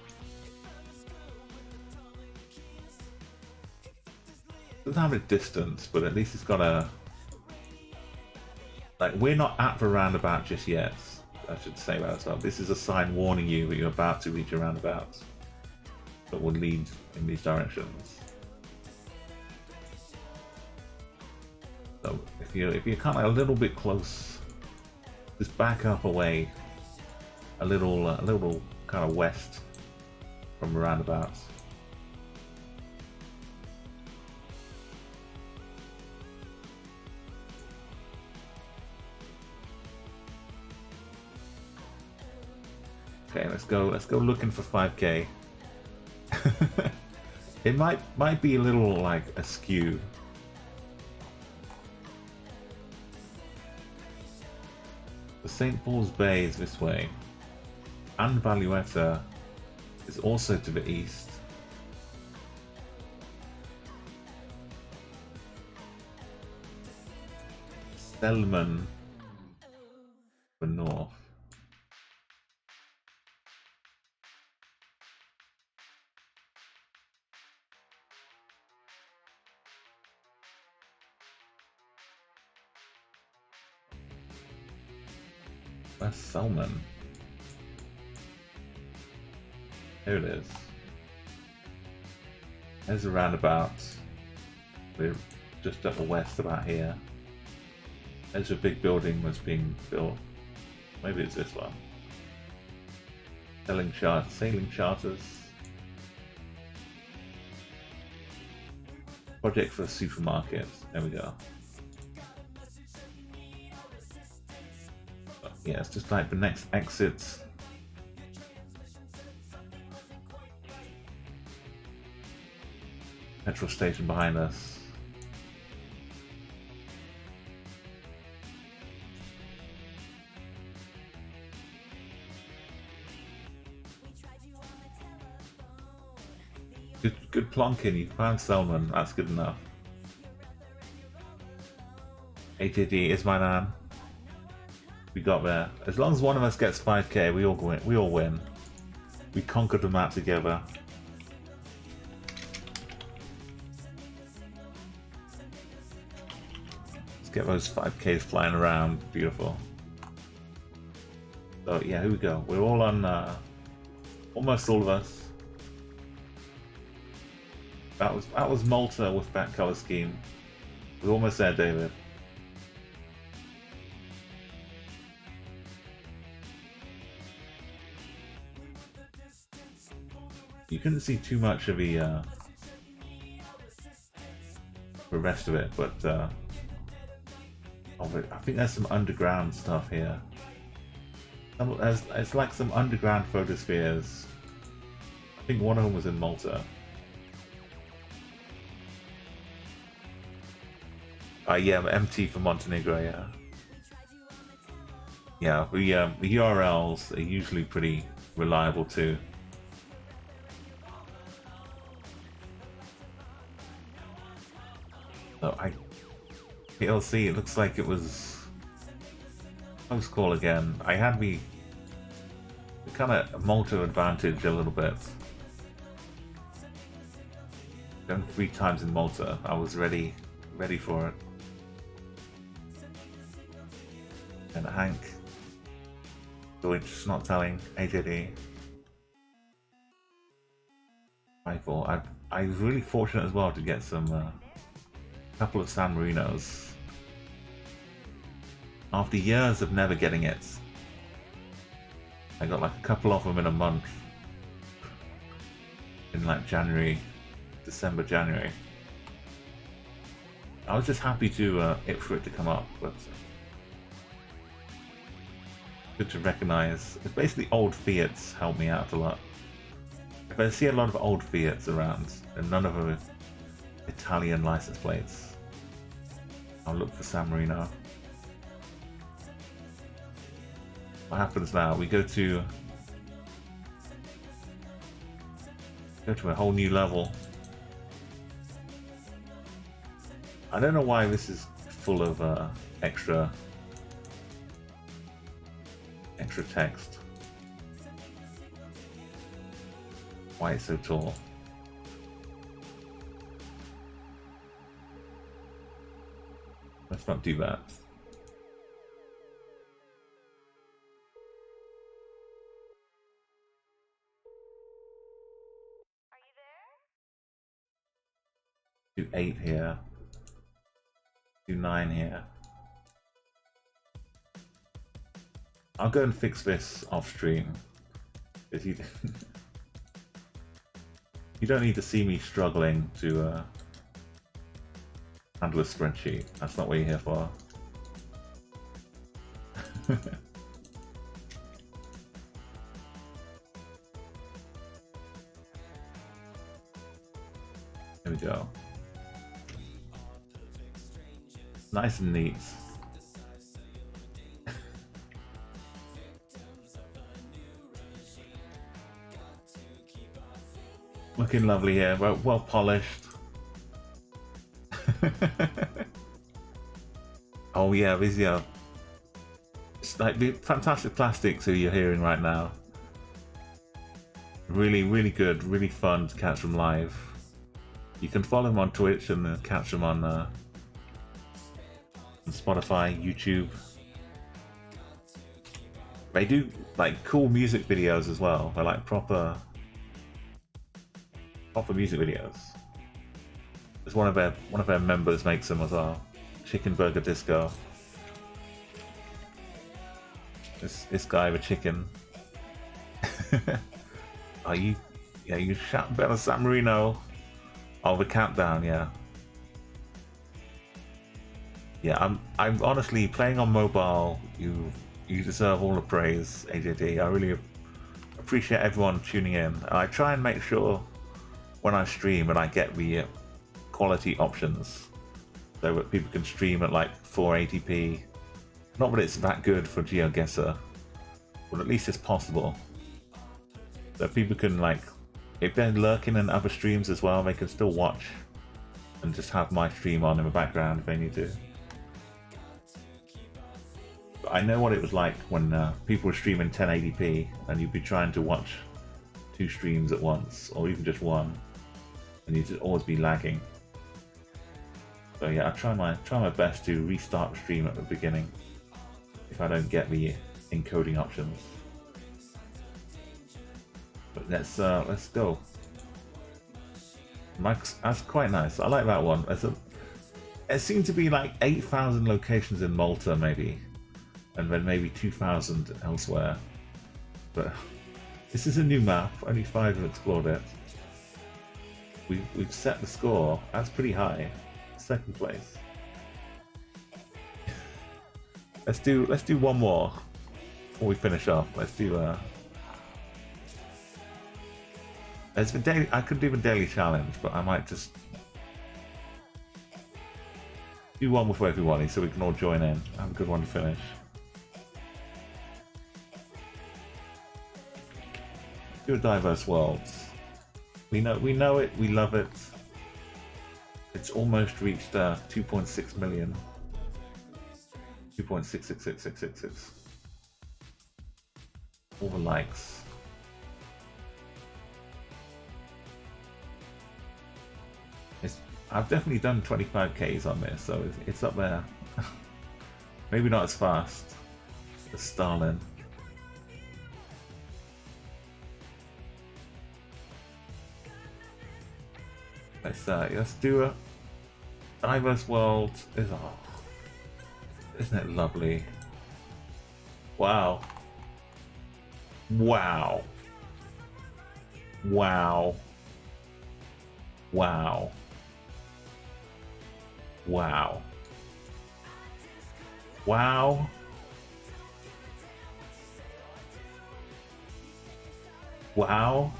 have a distance, but at least it's got a, like, we're not at the roundabout just yet. I should say that as well. This is a sign warning you that you're about to reach a roundabout that will lead in these directions. So if you're kind of a little bit close, just back up away a little kind of west from the roundabouts. Okay, let's go looking for 5k. It might be a little like askew. The St. Paul's Bay is this way, and Valueta is also to the east. Selman to the north. That's Selman. Here it is. There's a roundabout. We're just at the west about here. There's a big building that's being built. Maybe it's this one. Sailing charters. Project for a supermarket. There we go. Yeah, it's just like the next exit. Petrol station behind us. Good plonking. You found Selman. That's good enough. HAD is my man. We got there. As long as one of us gets 5k, we all win. We all win. We conquered the map together. Let's get those 5ks flying around. Beautiful. So yeah, here we go. We're all on. Almost all of us. That was Malta with that color scheme. We're almost there, David. You couldn't see too much of the rest of it, but oh, I think there's some underground stuff here. It's like some underground photospheres. I think one of them was in Malta. Yeah, MT for Montenegro, yeah. Yeah, the URLs are usually pretty reliable too. So PLC, it looks like it was close call again. I had the kind of Malta advantage a little bit. Done 3 times in Malta. I was ready for it. And Hank, Deutsch not telling AJD. Rifle. I was really fortunate as well to get some couple of San Marinos. After years of never getting it, I got like a couple of them in a month. In like December, January. I was just happy for it to come up, but good to recognize. It's basically old Fiats help me out a lot. If I see a lot of old Fiats around, and none of them are Italian license plates, I'll look for San Marino. What happens now? We go to a whole new level. I don't know why this is full of extra text. Why it's so tall? Let's not do that. Are you there? Do 8 here. Do 9 here. I'll go and fix this off stream. If you you don't need to see me struggling to handle a spreadsheet. That's not what you're here for. There we go. Nice and neat. Looking lovely here, well polished. Oh yeah, these are it's like the fantastic plastics who you're hearing right now. Really, really good, really fun to catch them live. You can follow them on Twitch and catch them on Spotify, YouTube. They do like cool music videos as well. They're like proper music videos. There's one of their members makes them as well. Chicken Burger Disco. This guy with chicken. Are you? Yeah, you shout better San Marino. Oh, the countdown, yeah. Yeah, I'm honestly playing on mobile. You deserve all the praise, AJD. I really appreciate everyone tuning in. I try and make sure when I stream and I get the quality options so that people can stream at like 480p. Not that it's that good for GeoGuessr, but at least it's possible. So people can like if they're lurking in other streams as well, they can still watch and just have my stream on in the background if they need to. But I know what it was like when people were streaming 1080p and you'd be trying to watch 2 streams at once, or even just one, and you'd just always be lagging. So yeah, I try my best to restart the stream at the beginning if I don't get the encoding options. But let's go. That's quite nice. I like that one. It seemed to be like 8,000 locations in Malta, maybe, and then maybe 2,000 elsewhere. But this is a new map. Only 5 have explored it. We've set the score. That's pretty high. 2nd place. Let's do one more before we finish off. Let's do There's the daily. I could do the daily challenge, but I might just do one with everybody so we can all join in. Have a good one to finish. Do a diverse worlds. We know it. We love it. It's almost reached 2.6 million. 2.6666666. All the likes. I've definitely done 25Ks on this, so it's up there. Maybe not as fast as Stalin. Let's do a diverse world. Isn't it lovely? Wow. Wow. Wow. Wow. Wow. Wow. Wow.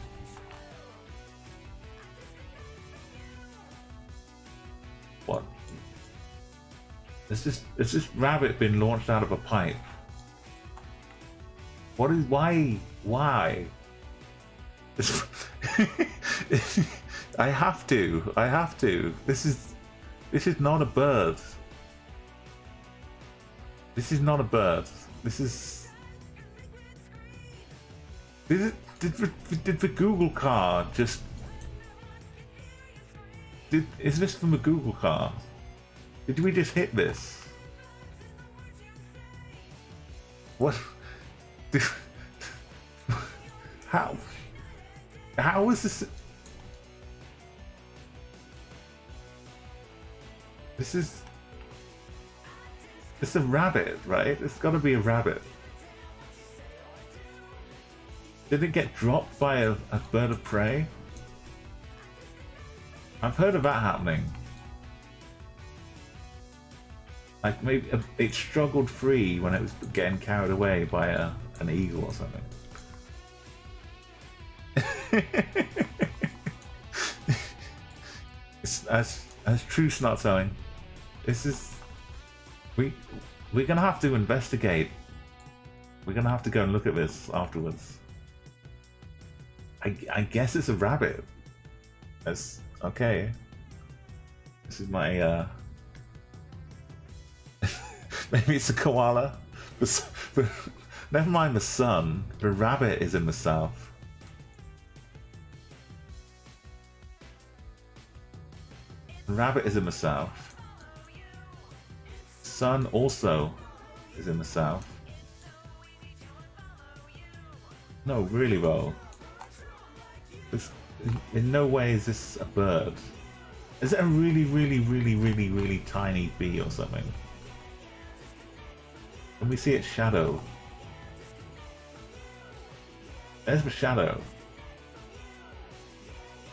What? Is this rabbit been launched out of a pipe? What is why? I have to. This is not a bird. This is not a bird. Did the Google car just... Is this from a Google car? Did we just hit this? What? How is this? It's a rabbit, right? It's got to be a rabbit. Did it get dropped by a bird of prey? I've heard of that happening. Like maybe it struggled free when it was getting carried away by an eagle or something. It's as true snot selling. This is we're gonna have to investigate. We're gonna have to go and look at this afterwards. I guess it's a rabbit. That's okay. This is my maybe it's a koala. Never mind the sun. The rabbit is in the south. The rabbit is in the south. Sun also is in the south. No, really though. In no way is this a bird. Is it a really tiny bee or something? Can we see its shadow? There's the shadow.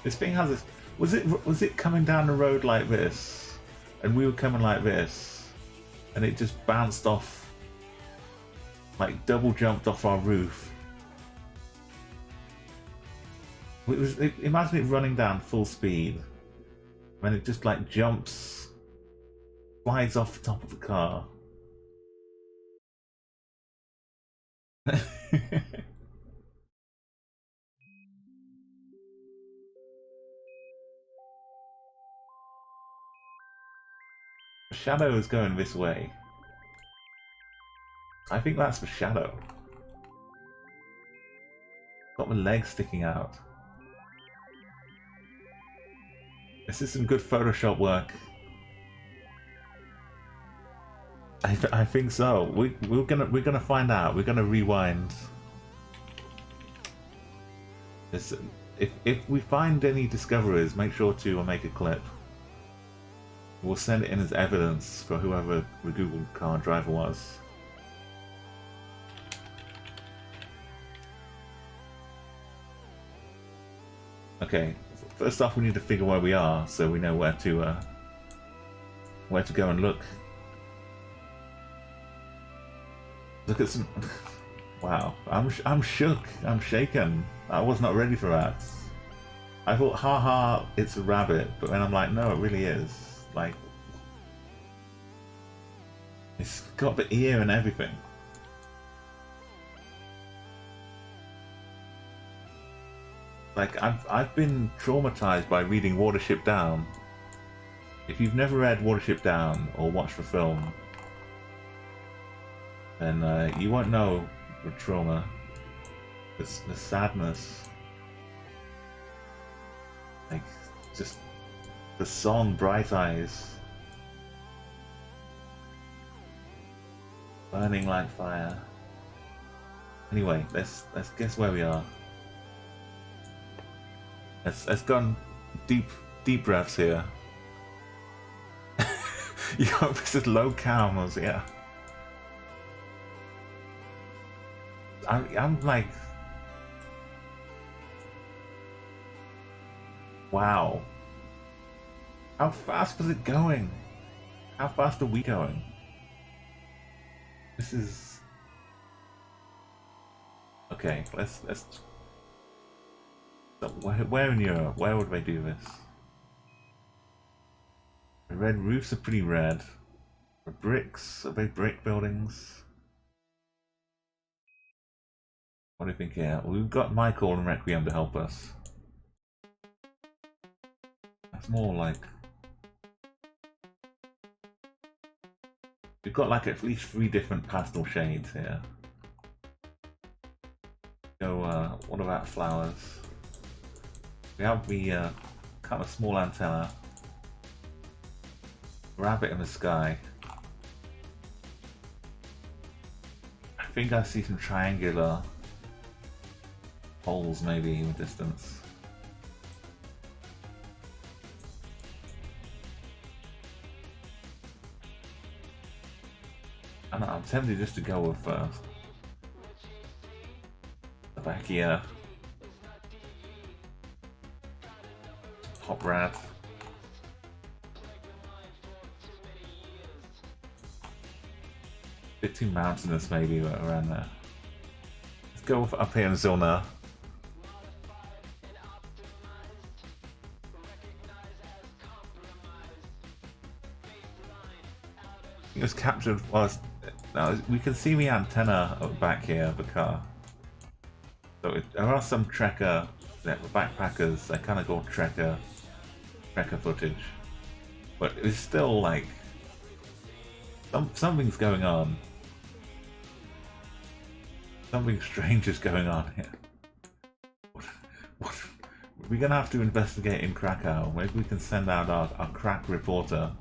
This thing has this. Was it coming down the road like this, and we were coming like this, and it just bounced off, like double jumped off our roof. Imagine it running down full speed, when it just like jumps, flies off the top of the car. Shadow is going this way. I think that's the shadow. Got the legs sticking out. This is some good Photoshop work. I think so. We're gonna find out. We're gonna rewind. If we find any discoveries, make sure to make a clip. We'll send it in as evidence for whoever the Google car driver was. Okay, first off we need to figure where we are so we know where to go and look. Look at some... Wow, I'm shook, I'm shaken. I was not ready for that. I thought, haha, it's a rabbit, but then I'm like, no, it really is. Like, it's got the ear and everything. Like, I've been traumatized by reading Watership Down. If you've never read Watership Down or watched the film, then you won't know the trauma, the sadness, like just the song "Bright Eyes," burning like fire. Anyway, let's guess where we are. Let's go on deep breaths here. You know, this is low cams, yeah. I'm like, wow. How fast was it going? How fast are we going? This is okay. Let's. Where in Europe? Where would they do this? The red roofs are pretty red. The bricks, are they brick buildings? What do you think here? We've got Michael and Requiem to help us. That's more like... We've got like at least 3 different pastel shades here. So, what about flowers? We have the kind of small antenna. Rabbit in the sky. I think I see some triangular holes maybe in the distance. And I'm tempted just to go with the back here. Hop rat. Bit too mountainous maybe around there. Let's go with up here in Zona. It was captured whilst... Now we can see the antenna up back here of the car. So there are some trekker, the backpackers, they kind of go trekker footage. But it's still like... something's going on. Something strange is going on here. What? We're gonna have to investigate in Krakow. Maybe we can send out our crack reporter.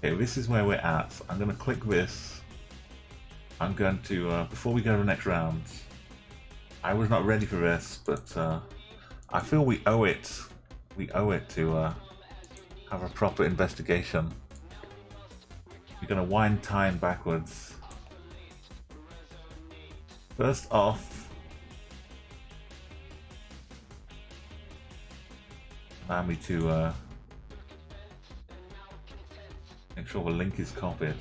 Okay, this is where we're at. I'm going to click this. I'm going to, before we go to the next round, I was not ready for this, but I feel we owe it. We owe it to have a proper investigation. We're going to wind time backwards. First off, allow me to make sure the link is copied.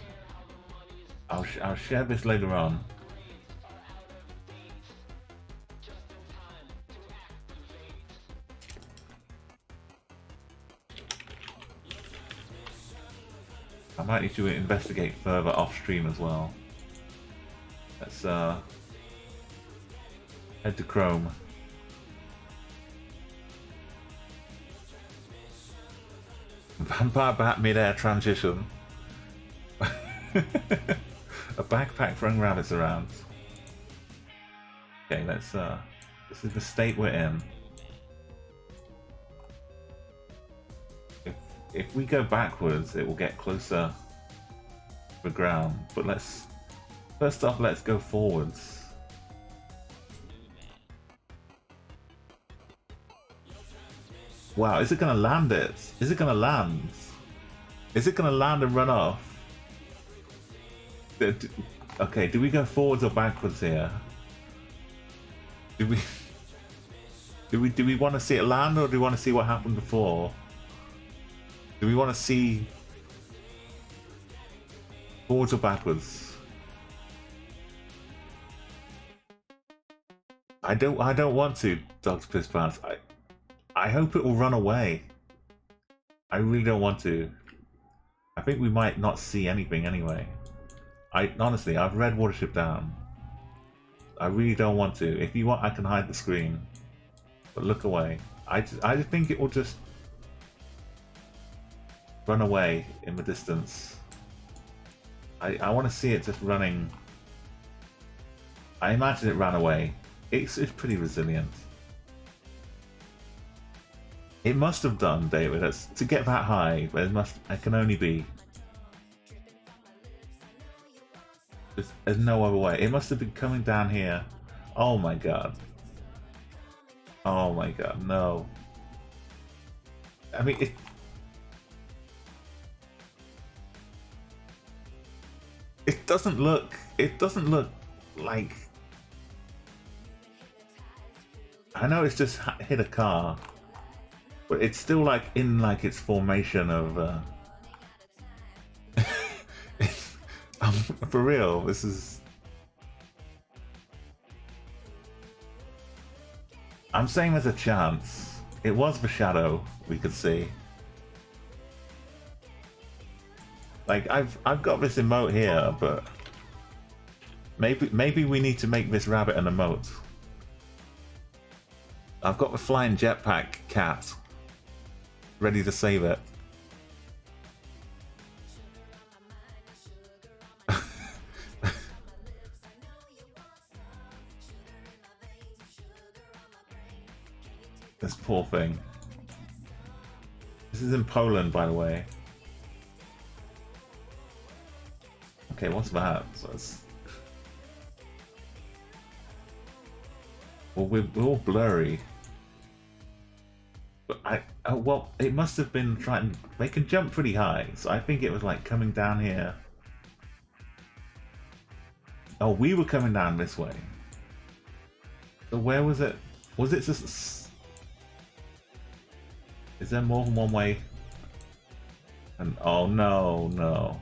I'll share this later on. I might need to investigate further off stream as well. Let's head to Chrome. Vampire bat mid-air transition. A backpack throwing rabbits around. Okay, let's this is the state we're in. If we go backwards, it will get closer to the ground. But let's first off, let's go forwards. Wow, is it gonna land it? Is it gonna land? Is it gonna land and run off? Okay, do we go forwards or backwards here? Do we want to see it land, or do we want to see what happened before? Do we want to see forwards or backwards? I don't want to, Dr. Piss Pants. I hope it will run away. I really don't want to. I think we might not see anything anyway. Honestly, I've read Watership down. I really don't want to. If you want, I can hide the screen. But look away. I just think it will just run away in the distance. I want to see it just running. I imagine it ran away. It's pretty resilient. It must have done, David. To get that high, but it can only be. There's no other way. It must have been coming down here. Oh my god. Oh my god, no. I mean, it doesn't look like. I know it's just hit a car, but it's still like in like its formation of. For real, this is. I'm saying there's a chance. It was the shadow we could see. Like I've got this emote here, but maybe we need to make this rabbit an emote. I've got the flying jetpack cat ready to save it. This poor thing. This is in Poland, by the way. Okay, what's that? So well, we're all blurry. But well, it must have been trying. They can jump pretty high, so I think it was like coming down here. Oh, we were coming down this way. So where was it? Was it just? Is there more than one way? And oh no.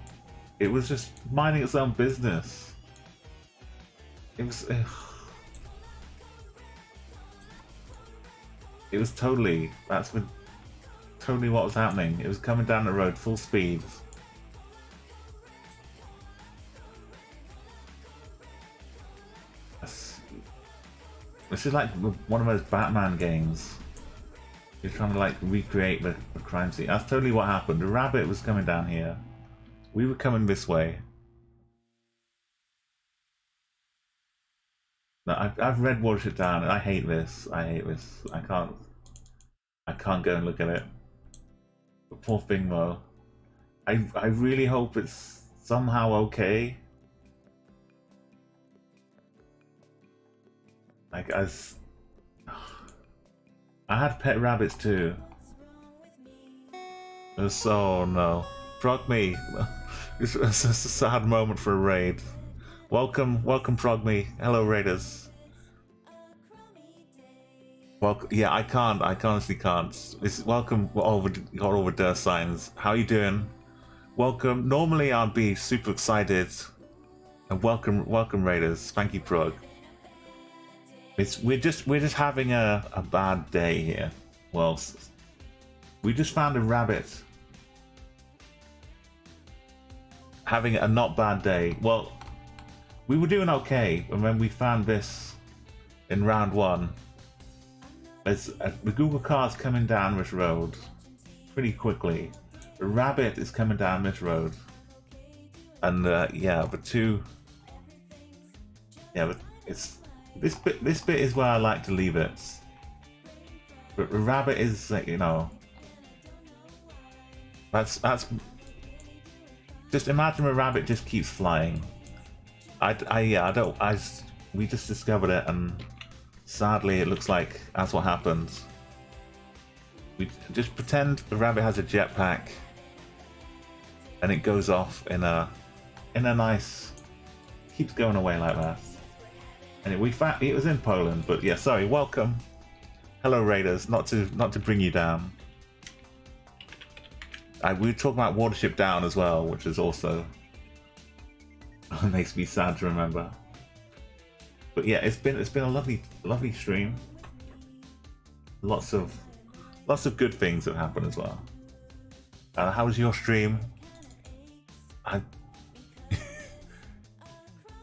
It was just minding its own business. It was. It was totally. Totally what was happening. It was coming down the road full speed. This is like one of those Batman games. You're trying to like recreate the crime scene. That's totally what happened. The rabbit was coming down here. We were coming this way. No, I've read Watership Down and I hate this. I hate this. I can't go and look at it. The poor thing though. I really hope it's somehow okay. Like I had pet rabbits too. So no. Frog me. It's a sad moment for a raid. Welcome Frog me. Hello raiders. Welcome. Yeah, I honestly can't. It's welcome all the dirt signs. How you doing? Welcome. Normally I'd be super excited. And welcome raiders. Thank you, Prog. We're just having a bad day here. Well, we just found a rabbit having a not bad day. Well, we were doing okay, and when we found this in round one, there's the Google car's coming down this road pretty quickly. A rabbit is coming down this road, and yeah, but it's this bit is where I like to leave it. But the rabbit is, you know, that's just imagine a rabbit just keeps flying. We just discovered it, and sadly, it looks like that's what happens. We just pretend the rabbit has a jetpack, and it goes off in a nice, keeps going away like that. And it was in Poland, but yeah, sorry. Welcome, hello Raiders. Not to bring you down. We were talking about Watership Down as well, which is also makes me sad to remember. But yeah, it's been a lovely stream. Lots of good things have happened as well. How was your stream?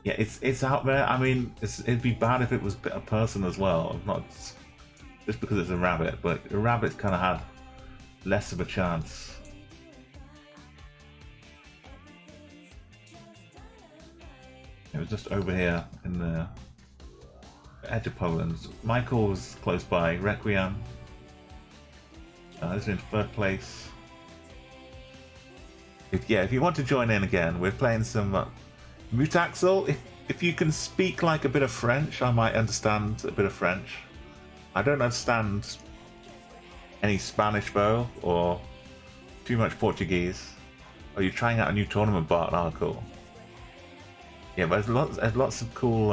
Yeah, it's out there. I mean, it'd be bad if it was a person as well, not just because it's a rabbit. But a rabbit's kind of had less of a chance. It was just over here in the edge of Poland. Michael was close by. Requiem. This is in third place. If you want to join in again, we're playing some Mutaxel. If you can speak like a bit of French, I might understand a bit of French. I don't understand any Spanish though, or too much Portuguese. Are you trying out a new tournament bot? Oh, cool. Yeah, but there's lots of cool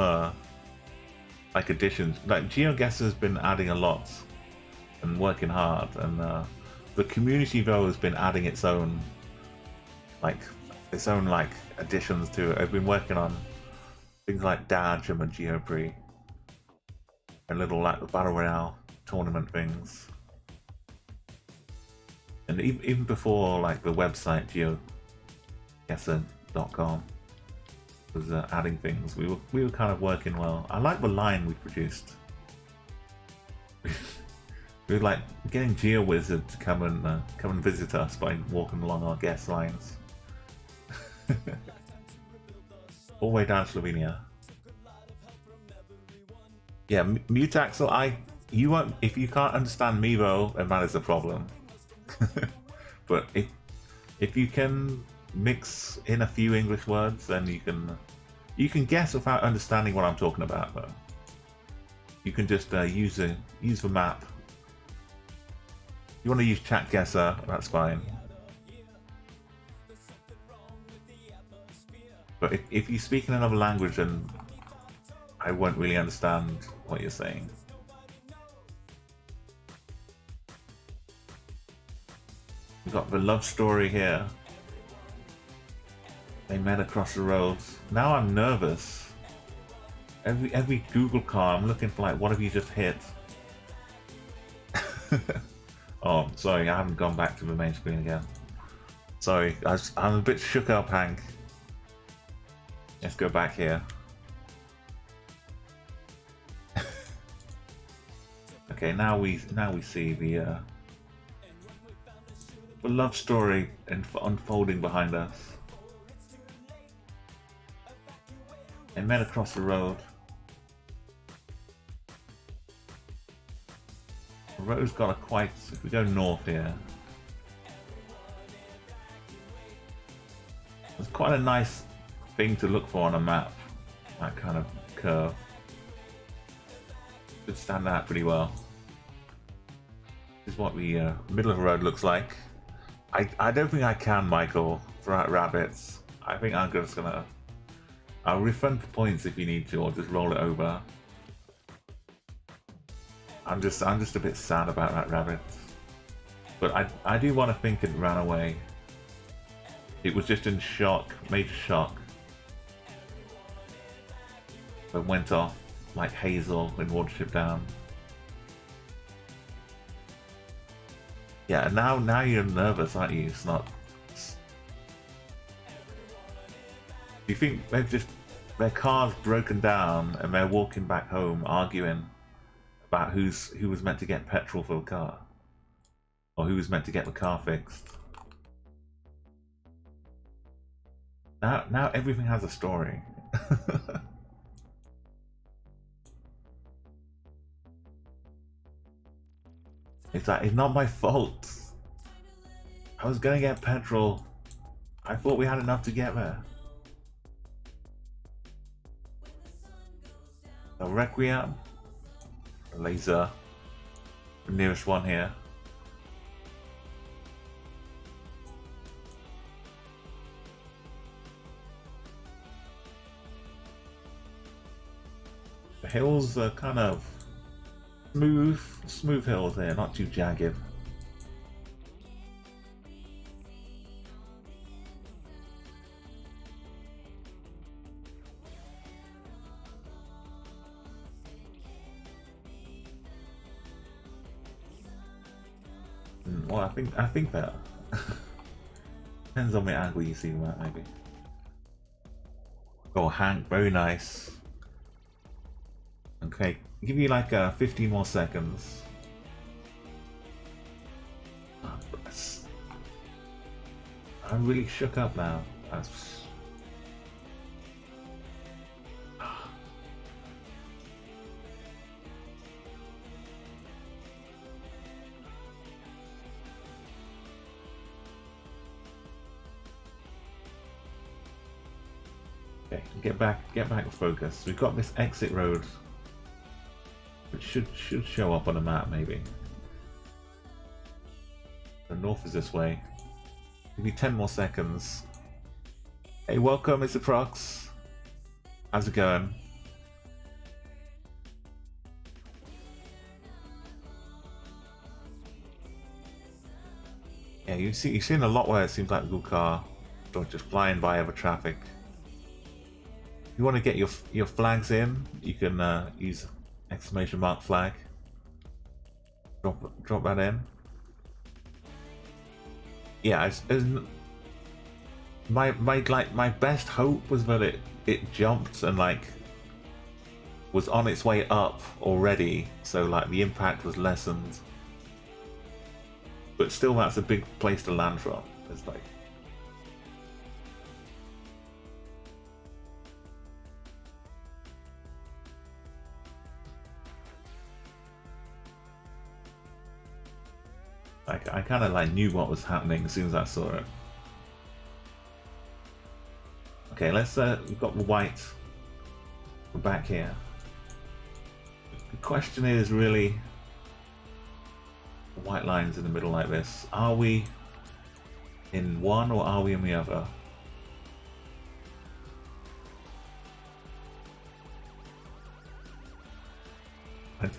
like additions. Like GeoGuessr's been adding a lot and working hard, and the community though has been adding its own additions to it. I've been working on things like Dodge and GeoPre and little like battle royale tournament things. And even before like the website Chatguessr.com was adding things, we were kind of working well. I like the line we produced. We were like getting GeoWizard to come and visit us by walking along our guest lines. All the way down Slovenia. Yeah, Mutaxel, you won't, if you can't understand me though, and that is a problem. But if you can mix in a few English words, then you can guess without understanding what I'm talking about though. You can just use the map. You want to use Chatguessr, that's fine. But if you speak in another language, then I won't really understand what you're saying. We've got the love story here. They met across the road. Now I'm nervous. Every Google car, I'm looking for like, what have you just hit? Oh, sorry, I haven't gone back to the main screen again. Sorry, I'm a bit shook up, Hank. Let's go back here. Okay, now we see the love story unfolding behind us. They met across the road. The road's got a quite. If we go north here, there's quite a nice thing to look for on a map. That kind of curve should stand out pretty well. This is what the middle of the road looks like. I don't think I can, Michael, throw out rabbits. I think I'm just gonna. I'll refund for points if you need to, or just roll it over. I'm just a bit sad about that rabbit. But I do want to think it ran away. It was just in shock, major shock. But went off like Hazel in Watership Down. Yeah, now you're nervous, aren't you? It's not. Do you think their car's broken down and they're walking back home arguing about who was meant to get petrol for the car, or who was meant to get the car fixed? Now everything has a story. It's like, it's not my fault. I was gonna get petrol. I thought we had enough to get there. A Requiem. A laser. The nearest one here. The hills are kind of smooth hills here, not too jagged. Well, I think that depends on the angle you see that, maybe. Oh, Hank, very nice. Okay, give you like 15 more seconds. Oh, I'm really shook up now. That's... Okay, get back focus. We've got this exit road, which should show up on a map maybe. The north is this way. Give me 10 more seconds. Hey, welcome, Mr. Prox. How's it going? Yeah, you've seen a lot where it seems like a good car, or just flying by over traffic. If you want to get your flags in, you can use exclamation mark flag. Drop that in. Yeah, my best hope was that it jumped and like was on its way up already, so like the impact was lessened. But still, that's a big place to land from. It's like. I kind of like knew what was happening as soon as I saw it. Okay, let's we've got the white. We're back here. The question is really the white lines in the middle like this. Are we in one or are we in the other?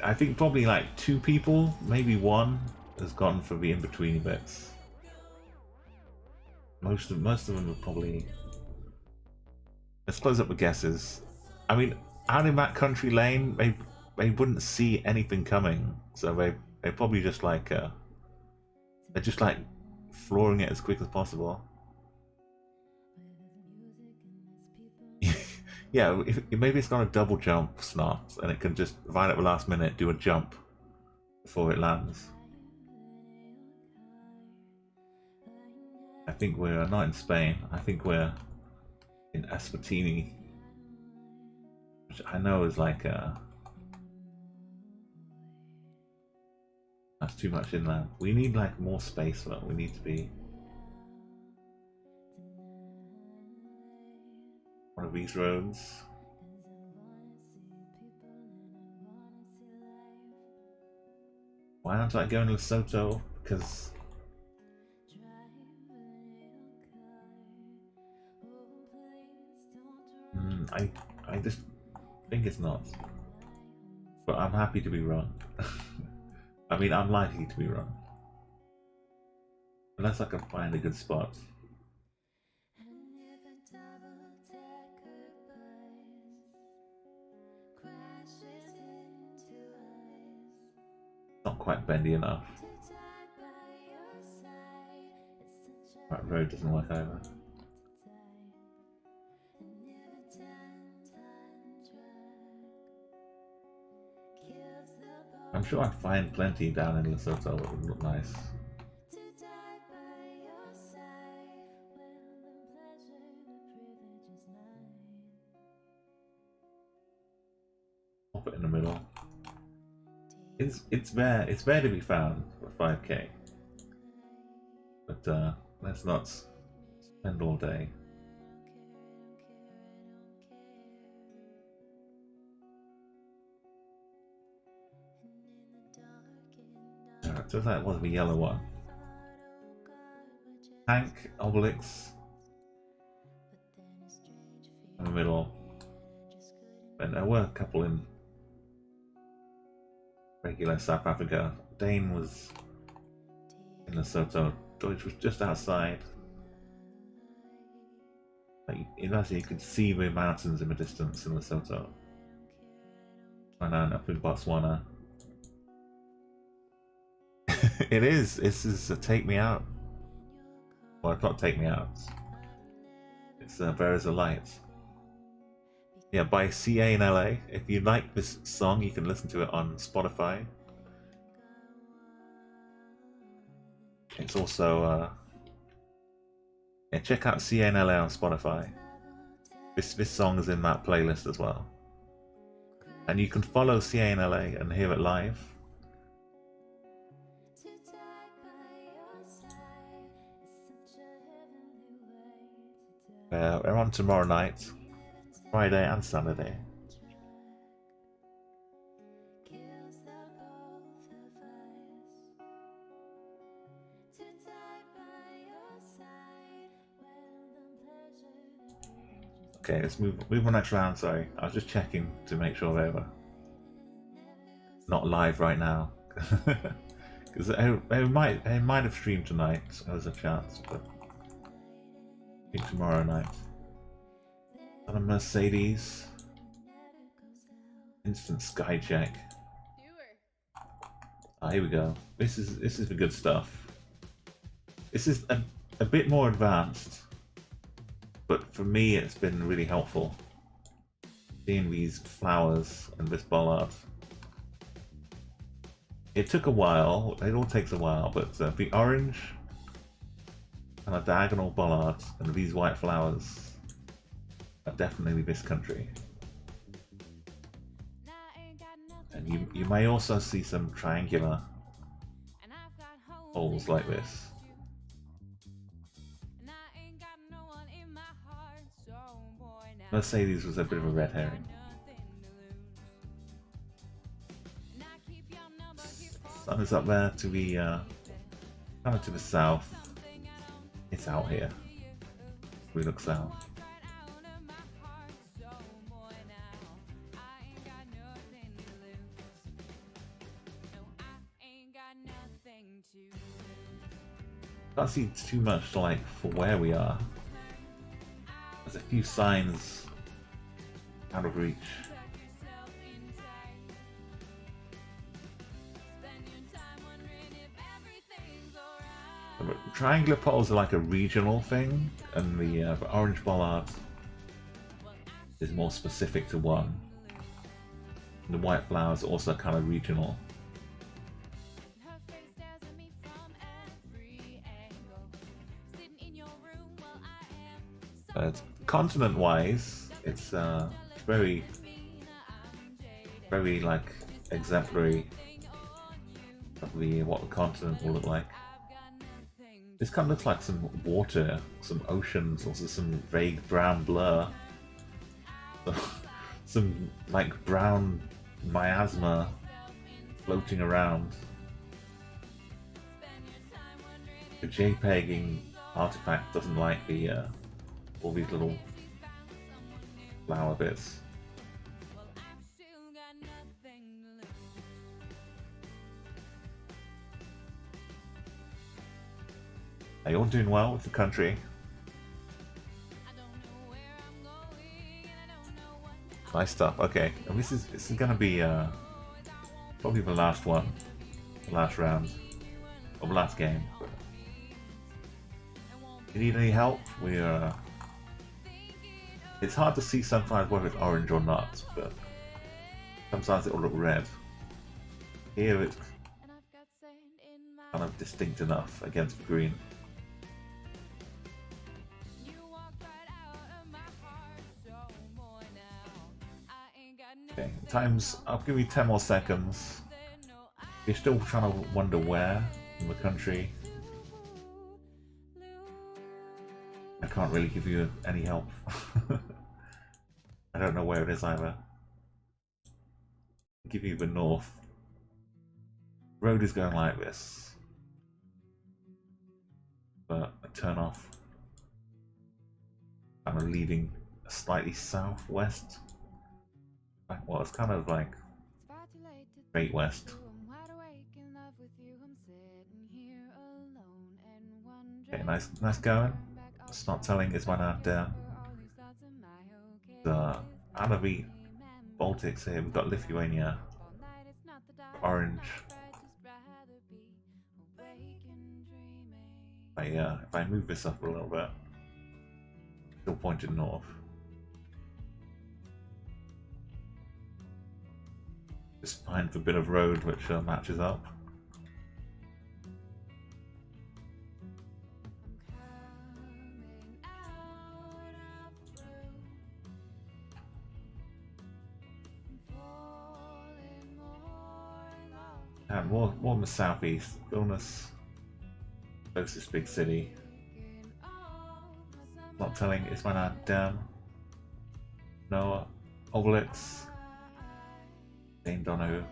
I think probably like 2 people, maybe 1. Has gone for the in-between bits. Most of them are probably. Let's close up the guesses. I mean, out in that country lane, they wouldn't see anything coming, so they probably just like they're just like flooring it as quick as possible. Yeah, maybe it's got a double jump snot, and it can just right at the last minute do a jump before it lands. I think we're not in Spain. I think we're in Eswatini, which I know is like that's too much inland. We need like more space for that. We need to be one of these roads. Why aren't I going to Lesotho? Because I just think it's not. But I'm happy to be wrong. I mean, I'm likely to be wrong. Unless I can find a good spot. Not quite bendy enough. That road doesn't work either. I'm sure I'd find plenty down in Lesotho that would look nice. Pop it in the middle. It's there to be found for 5k. But let's not spend all day. Alright, so that was the yellow one. Tank, Obelix in the middle. And there were a couple in regular South Africa. Dane was in Lesotho. Deutsch was just outside. Actually, you could see the mountains in the distance in Lesotho. And then up in Botswana. It is. This is a Take Me Out. Well, it's not Take Me Out. It's There Is a Light. Yeah, by CA in LA. If you like this song, you can listen to it on Spotify. It's also yeah, check out CA in LA on Spotify. This song is in that playlist as well. And you can follow CA in LA and hear it live. We're on tomorrow night, Friday and Saturday. Okay, let's move on next round. Sorry, I was just checking to make sure they were not live right now, because they might have streamed tonight. So there's a chance, but I think tomorrow night. On a Mercedes, instant sky check. Ah, here we go. This is the good stuff. This is a bit more advanced. But for me, it's been really helpful seeing these flowers and this bollard. It took a while, it all takes a while, but the orange and a diagonal bollard and these white flowers are definitely this country. And you may also see some triangular holes like this. Mercedes was a bit of a red herring. Sun is up there to the kind of to the south. It's out here. We look south. Can't see too much like for where we are. There's a few signs out of reach. The triangular poles are like a regional thing, and the orange bollard is more specific to one. And the white flowers are also kind of regional. Continent-wise, it's very like exemplary of what the continent will look like. This kind of looks like some water, some oceans, also some vague brown blur, some like brown miasma floating around. The JPEGing artifact doesn't like the all these little flower bits. Are you all doing well with the country? Nice stuff. Okay, and this is gonna be probably the last one, the last round, or the last game. You need any help? We're it's hard to see sometimes whether it's orange or not, but sometimes it will look red. Here it's kind of distinct enough against the green. Okay, Okay, time's. I'll give you 10 more seconds. You're still trying to wonder where in the country. I can't really give you any help. I don't know where it is either. I'll give you the north. Road is going like this. But a turn off. Kind of leading slightly southwest. Well, it's kind of like straight west. Okay, nice going. It's not telling is my nav down. Out of the Baltics here, we've got Lithuania, orange. If I move this up a little bit, still pointing north. Just find a bit of road which matches up. And more in the southeast. Vilnius, closest big city. Not telling, is my nav down? Noah, Obelix, Dame Dono,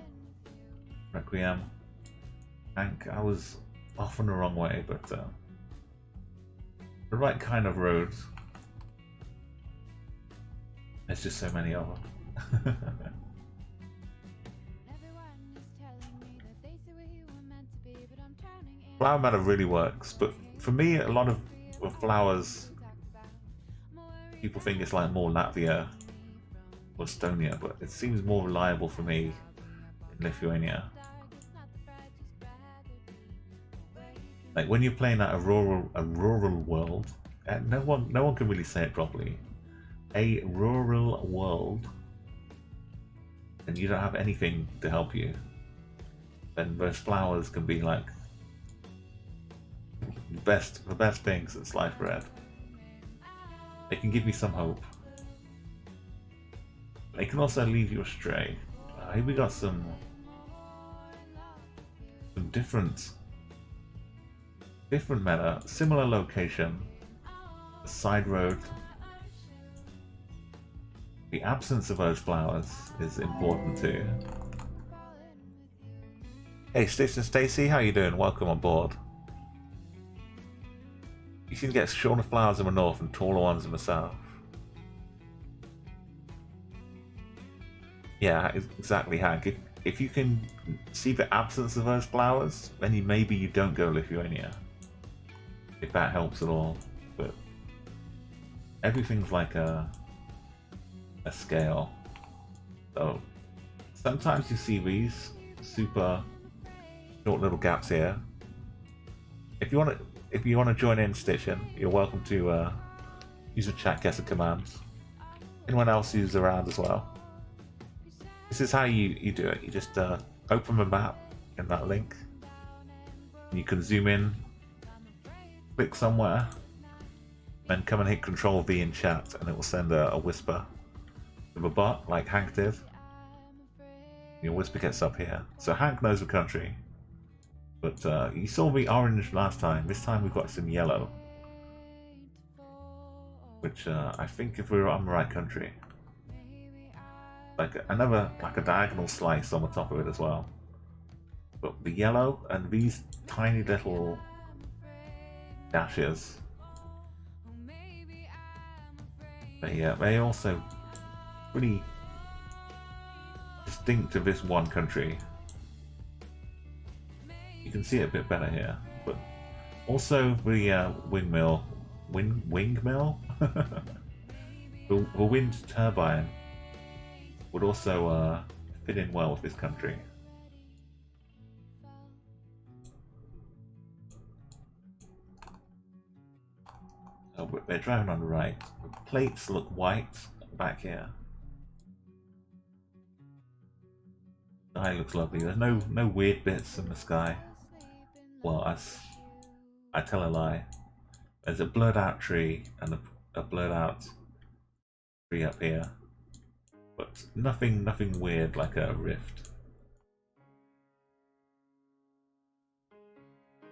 Requiem, Hank. I was off on the wrong way, but the right kind of roads. There's just so many of them. Flower matter really works, but for me, a lot of flowers, people think it's like more Latvia or Estonia, but it seems more reliable for me in Lithuania. Like when you're playing at a rural world, no one can really say it properly. A rural world, and you don't have anything to help you. Then those flowers can be like the best things that sliced bread. They can give you some hope. They can also lead you astray. Here we got some different meta, similar location, a side road. The absence of those flowers is important too. Hey Stitch and Stacy, how you doing? Welcome on board. You can get shorter flowers in the north and taller ones in the south. Yeah, exactly, Hank. If you can see the absence of those flowers, then maybe you don't go Lithuania. If that helps at all. But everything's like a scale. So sometimes you see these super short little gaps here. If you want to join in Stitching, you're welcome to use the Chatguessr commands. Anyone else use around as well. This is how you do it. You just open the map in that link. And you can zoom in, click somewhere, then come and hit Control V in chat, and it will send a whisper with a bot like Hank did. Your whisper gets up here. So Hank knows the country. But you saw the orange last time. This time we've got some yellow. Which I think if we're on the right country. Like a diagonal slice on the top of it as well. But the yellow and these tiny little dashes. They also really distinct to this one country. You can see it a bit better here, but also the windmill, the wind turbine would also fit in well with this country. Oh, they're driving on the right. The plates look white back here. The sky looks lovely. There's no weird bits in the sky. Well, I tell a lie. There's a blurred out tree and a blurred out tree up here. but nothing weird like a rift.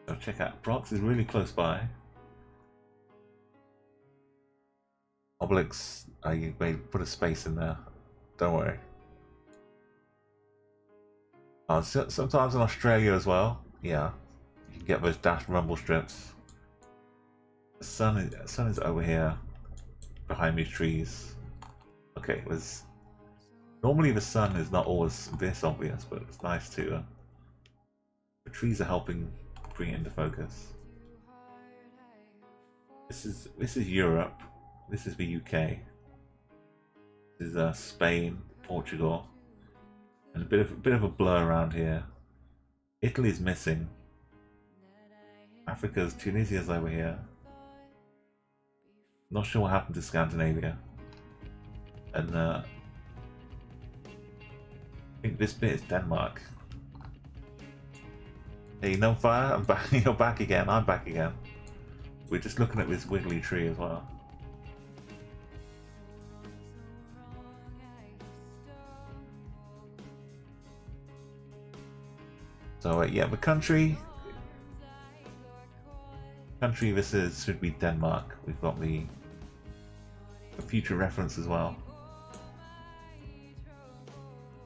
So check out Prox is really close by. Obelix, you may put a space in there. Don't worry. Sometimes in Australia as well. Yeah, you can get those dashed rumble strips. The sun is over here, behind these trees. Okay, normally the sun is not always this obvious, but it's nice to. The trees are helping bring it into focus. This is Europe. This is the UK. This is Spain, Portugal, and a bit of a blur around here. Italy's missing. Tunisia's over here. Not sure what happened to Scandinavia. And I think this bit is Denmark. Hey, no fire. I'm back. You're back again. I'm back again. We're just looking at this wiggly tree as well. So yeah, the country this should be Denmark. We've got the future reference as well.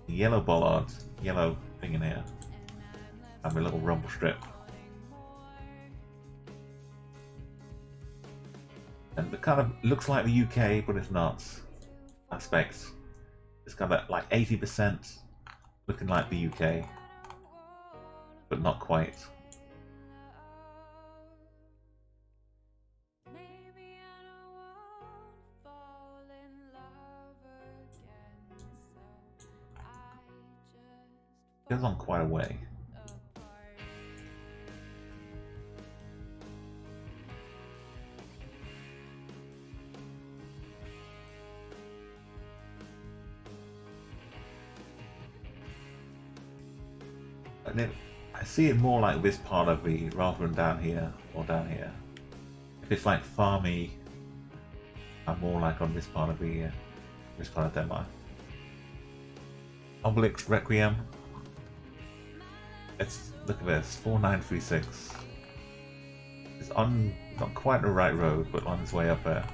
The yellow bollard, yellow thing in here, and a little rumble strip. And it kind of looks like the UK, but it's not. Aspects. It's kind of like 80% looking like the UK, but not quite. Goes on quite a way. And then I see it more like this part of the rather than down here or down here. If it's like farmy, I'm more like on this part of the this part of Denmark. Obelix Requiem. Look at this, 4936. It's on not quite the right road, but on its way up there.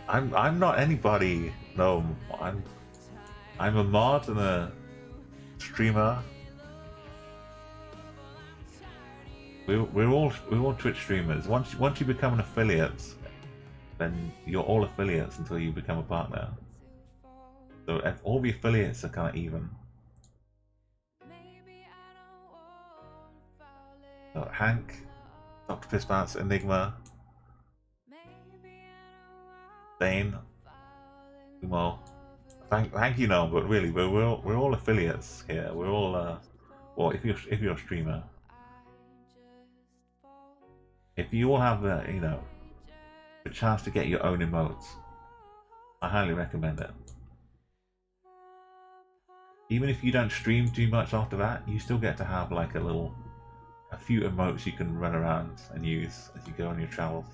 I'm not anybody. No, I'm a mod and a streamer. We're all Twitch streamers. Once you become an affiliate, then you're all affiliates until you become a partner. So all the affiliates are kind of even. So Hank, Dr. Pissbounce, Enigma, Dane, Umo. Thank you, no, but really, we're all affiliates here. We're all well, if you're a streamer, if you all have the the chance to get your own emotes, I highly recommend it. Even if you don't stream too much after that, you still get to have like a few emotes you can run around and use as you go on your travels.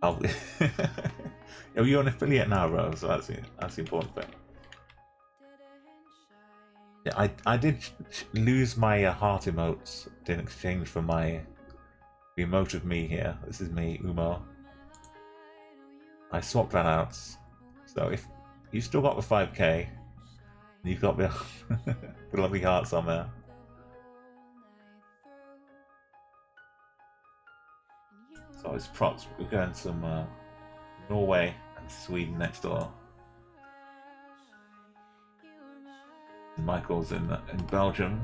Oh, you're an affiliate now, Rose, so that's the important thing. Yeah, I did lose my heart emotes in exchange for the emote of me here. This is me, Umo. I swapped that out. So if you still got the 5k, you've got the the lovely hearts on there. So it's props. We're going some Norway and Sweden next door. Michael's in Belgium.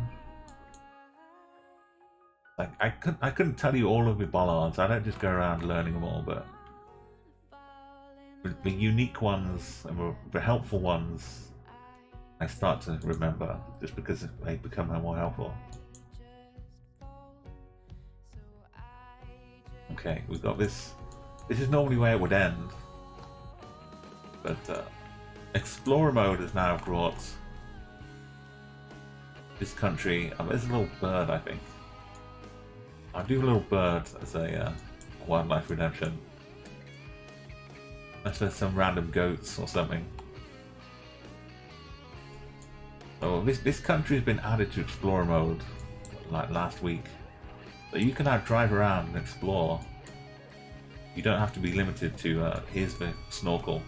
Like I couldn't tell you all of the bollards. I don't just go around learning them all, but the unique ones and the helpful ones I start to remember just because they become more helpful. Okay, we've got this. This is normally where it would end, but Explorer mode has now brought this country. There's a little bird, I think. I'll do a little bird as a wildlife redemption. Unless there's some random goats or something. Oh, this country has been added to Explorer mode like last week. So you can now drive around and explore. You don't have to be limited to here's the snorkel.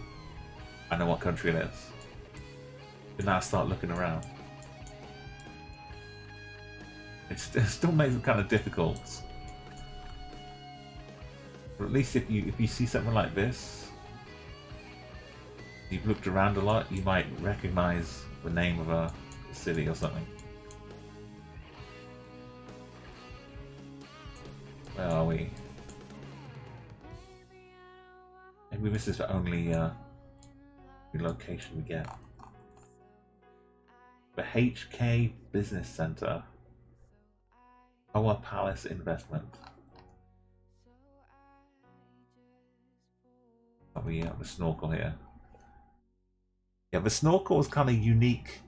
I know what country it is. You can now start looking around. It still makes it kind of difficult. But at least if you see something like this, you've looked around a lot, you might recognize the name of a city or something. Where are we? Maybe this is the only location we get. The HK Business Center. Our Palace Investment. Oh, we have the snorkel here. Yeah, the snorkel is kind of unique.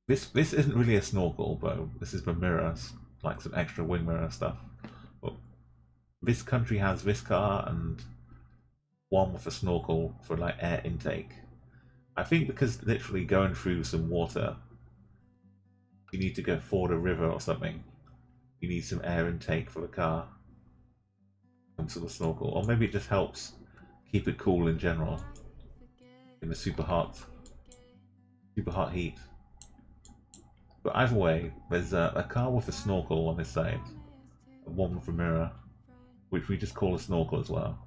This isn't really a snorkel, but this is the mirrors, like some extra wing mirror stuff. But this country has this car and one with a snorkel for like air intake. I think because literally going through some water, you need to go ford a river or something. You need some air intake for the car. Some sort of snorkel, or maybe it just helps keep it cool in general in the super hot heat. But either way, there's a car with a snorkel on this side, and one with a mirror, which we just call a snorkel as well.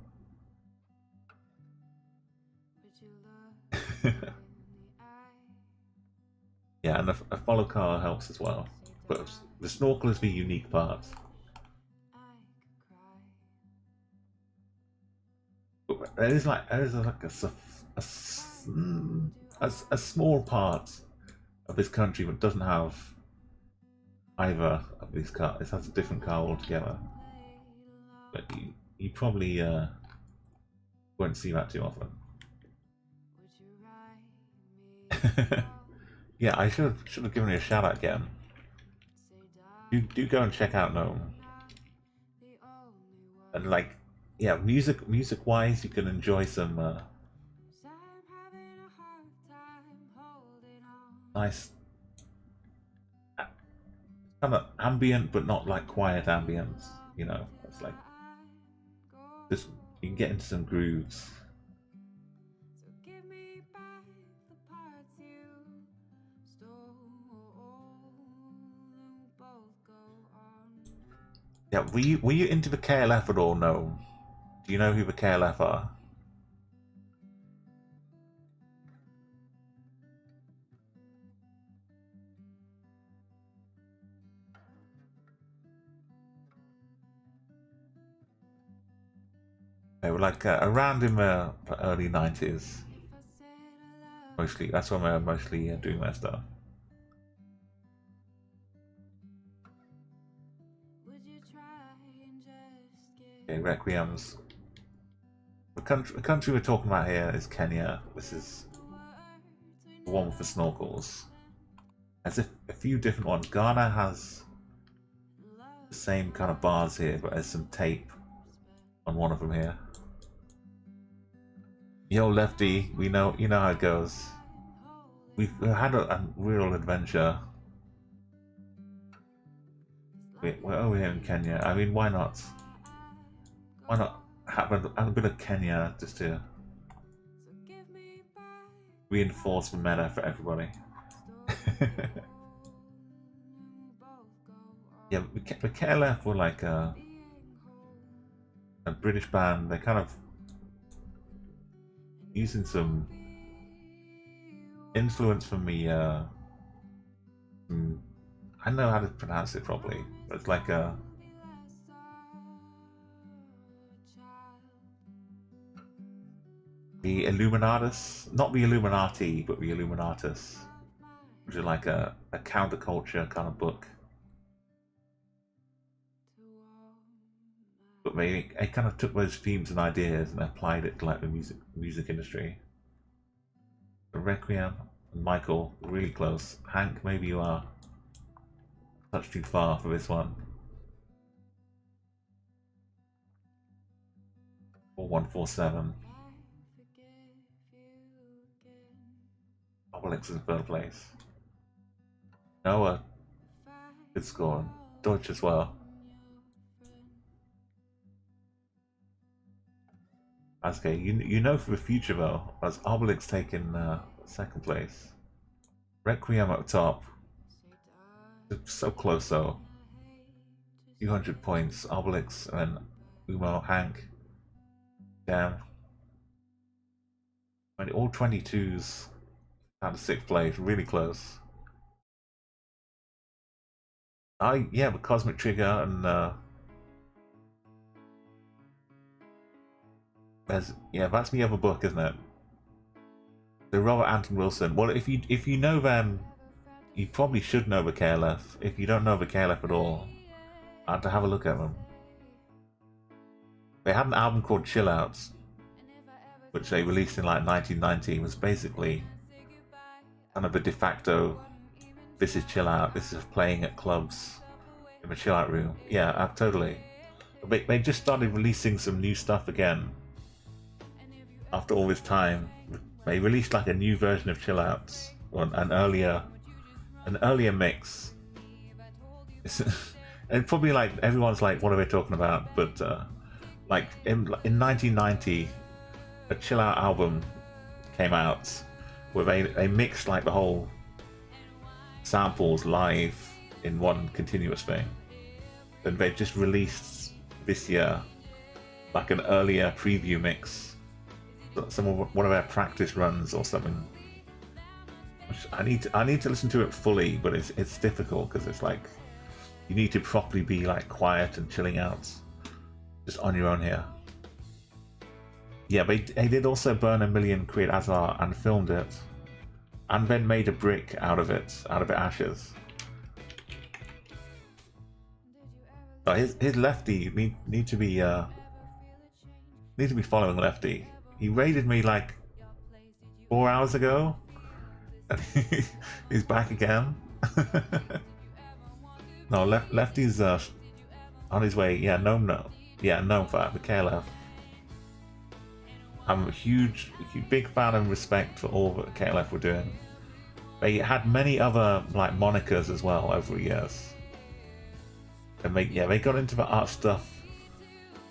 Yeah, and a follow car helps as well, but the snorkel is the unique part. But there is like a small part of this country that doesn't have either of these cars. It has a different car altogether. But you probably won't see that too often. Yeah, I should have given you a shout out again. Do go and check out Gnome. And like, yeah, music wise, you can enjoy some nice kind of ambient, but not like quiet ambience. You know, it's like just you can get into some grooves. Yeah, were you into the KLF at all? No. Do you know who the KLF are? They were like around in the early 90s. Mostly, that's when they're mostly doing their stuff. Okay, Requiems. The country we're talking about here is Kenya. This is the one with the snorkels. There's a few different ones. Ghana has the same kind of bars here, but there's some tape on one of them here. Yo, Lefty, you know how it goes. We've had a real adventure. We're over here in Kenya. I mean, why not? Why not have a bit of Kenya just to reinforce the meta for everybody? Yeah, the KLF were like a British band. They kind of using some influence from the I don't know how to pronounce it properly, but it's like a the Illuminatus, not the Illuminati, but the Illuminatus, which is like a counterculture kind of book. But they kind of took those themes and ideas and applied it to like the music industry. The Requiem and Michael, really close. Hank, maybe you are. touch too far for this one. 4147. Obelix is birthplace. Noah, good score. Deutsch as well. Okay, you know for the future though, as Obelix taking second place. Requiem up top. So close though. 200 points. Obelix and Umo, Hank. Damn. And all 22s out of 6th place. Really close. Yeah, but Cosmic Trigger and that's the other book, isn't it? The Robert Anton Wilson. Well, if you know them, you probably should know the KLF. If you don't know the KLF at all, I had to have a look at them. They had an album called Chill Out, which they released in like 1990. It was basically kind of a de facto, this is Chill Out, this is playing at clubs in the Chill Out room. Yeah, totally. They just started releasing some new stuff again. After all this time, they released like a new version of Chill Outs, or an earlier mix. And probably like everyone's like, what are they talking about? But like in 1990, a Chill Out album came out where they mixed like the whole samples live in one continuous thing. And they just released this year like an earlier preview mix. One of their practice runs or something. I need to listen to it fully, but it's difficult because it's like you need to properly be like quiet and chilling out, just on your own here. Yeah, they did also burn £1 million Azar and filmed it, and then made a brick out of it ashes. Oh, his Lefty need to be following Lefty. He raided me like 4 hours ago, and he's back again. No, Lefty's on his way. Yeah, Gnome for the KLF. I'm a big fan and respect for all that KLF were doing. They had many other like monikers as well over the years, and they got into the art stuff.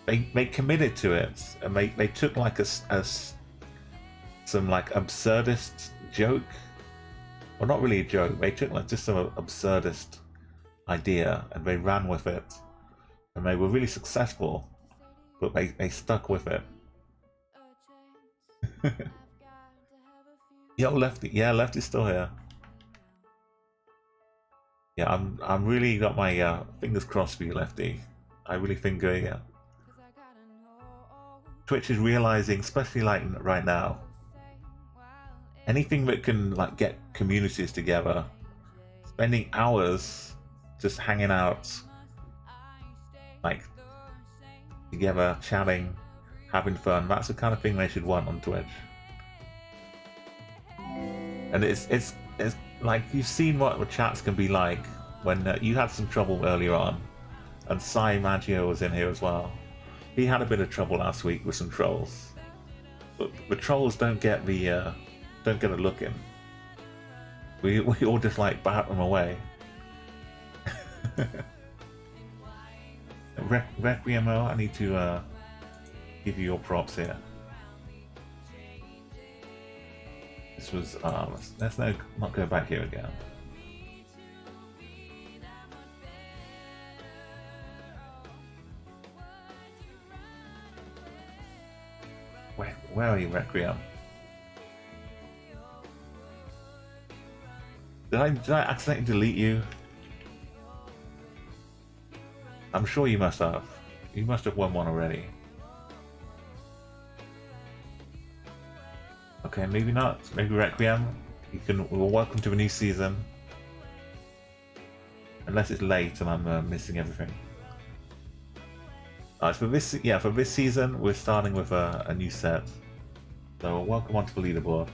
They committed to it, and they took like some like absurdist joke, well, not really a joke. They took like just some absurdist idea and they ran with it, and they were really successful. But they stuck with it. Yo, Lefty, yeah, Lefty's still here. Yeah, I'm really got my fingers crossed for you, Lefty. I really think Twitch is realizing, especially like right now, anything that can like get communities together, spending hours just hanging out, like together, chatting, having fun. That's the kind of thing they should want on Twitch. And it's like you've seen what the chats can be like when you had some trouble earlier on, and Sai Maggio was in here as well. He had a bit of trouble last week with some trolls, but the trolls don't get a look in. We all just like bat them away. Requiemo, I need to give you your props here. This was let's not go back here again. Where are you, Requiem? Did I accidentally delete you? I'm sure you must have. You must have won one already. Okay, maybe not. Maybe Requiem. Well, welcome to a new season. Unless it's late and I'm missing everything. Alright, for this season we're starting with a new set. So welcome onto the leaderboard.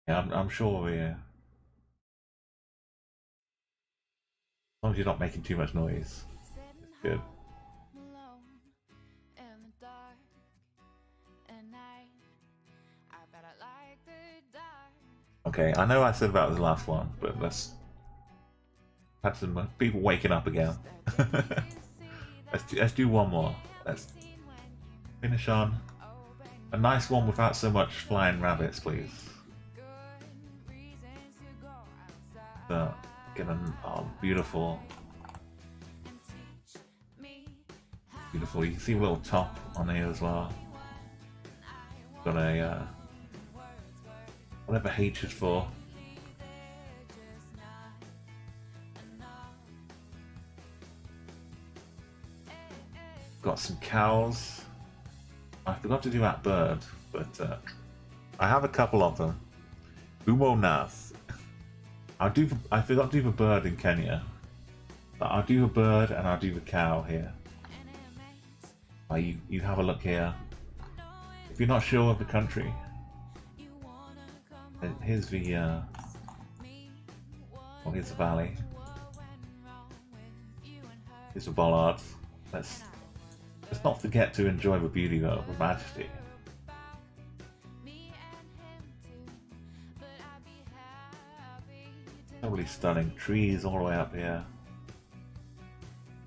Yeah, I'm sure as long as you're not making too much noise, it's good. Okay, I know I said that was the last one, but let's have some people waking up again. let's do one more. Let's finish on a nice one without so much flying rabbits, please. Get a beautiful. Beautiful. You can see a little top on here as well. Got a whatever H is for. Got some cows. I forgot to do that bird, but I have a couple of them. Umo Nath. I forgot to do the bird in Kenya. But I'll do the bird and I'll do the cow here. You have a look here. If you're not sure of the country, here's the here's the valley. Here's the bollards. Let's not forget to enjoy the beauty of the majesty. Totally stunning. Trees all the way up here.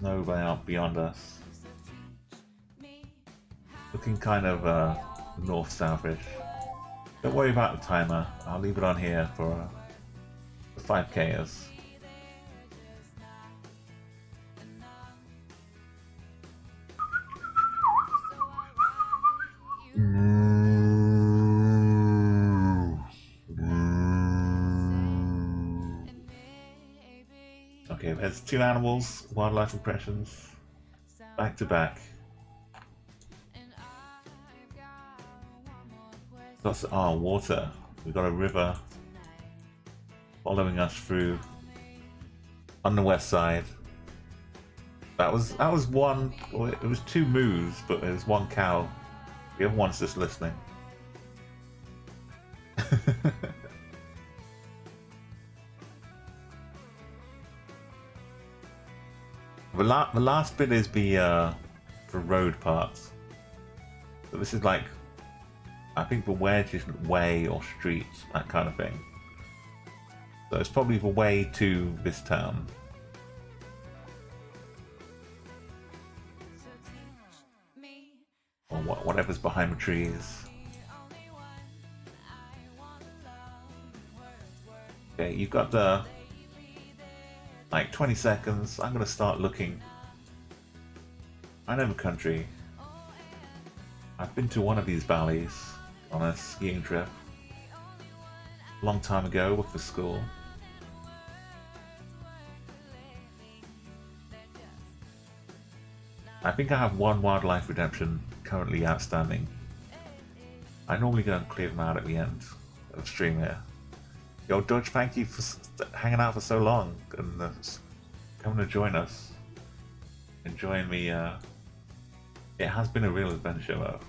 No way out beyond us. Looking kind of north-southish. Don't worry about the timer. I'll leave it on here for the 5Kers. Okay, there's two animals, wildlife impressions, back to back. Got water. We've got a river following us through on the west side. That was one. Well, it was two moves, but there was one cow. The other one's just listening. The last bit is the road parts. So this is like, I think the wedge is way or street, that kind of thing. So it's probably the way to this town. Or whatever's behind the trees. Okay, you've got the like 20 seconds. I'm gonna start looking. I know the country. I've been to one of these valleys on a skiing trip a long time ago with the school. I think I have one wildlife redemption currently outstanding. I normally go and clear them out at the end of the stream here. Yo, Dodge, thank you for hanging out for so long and coming to join us. Enjoying me. It has been a real adventure though.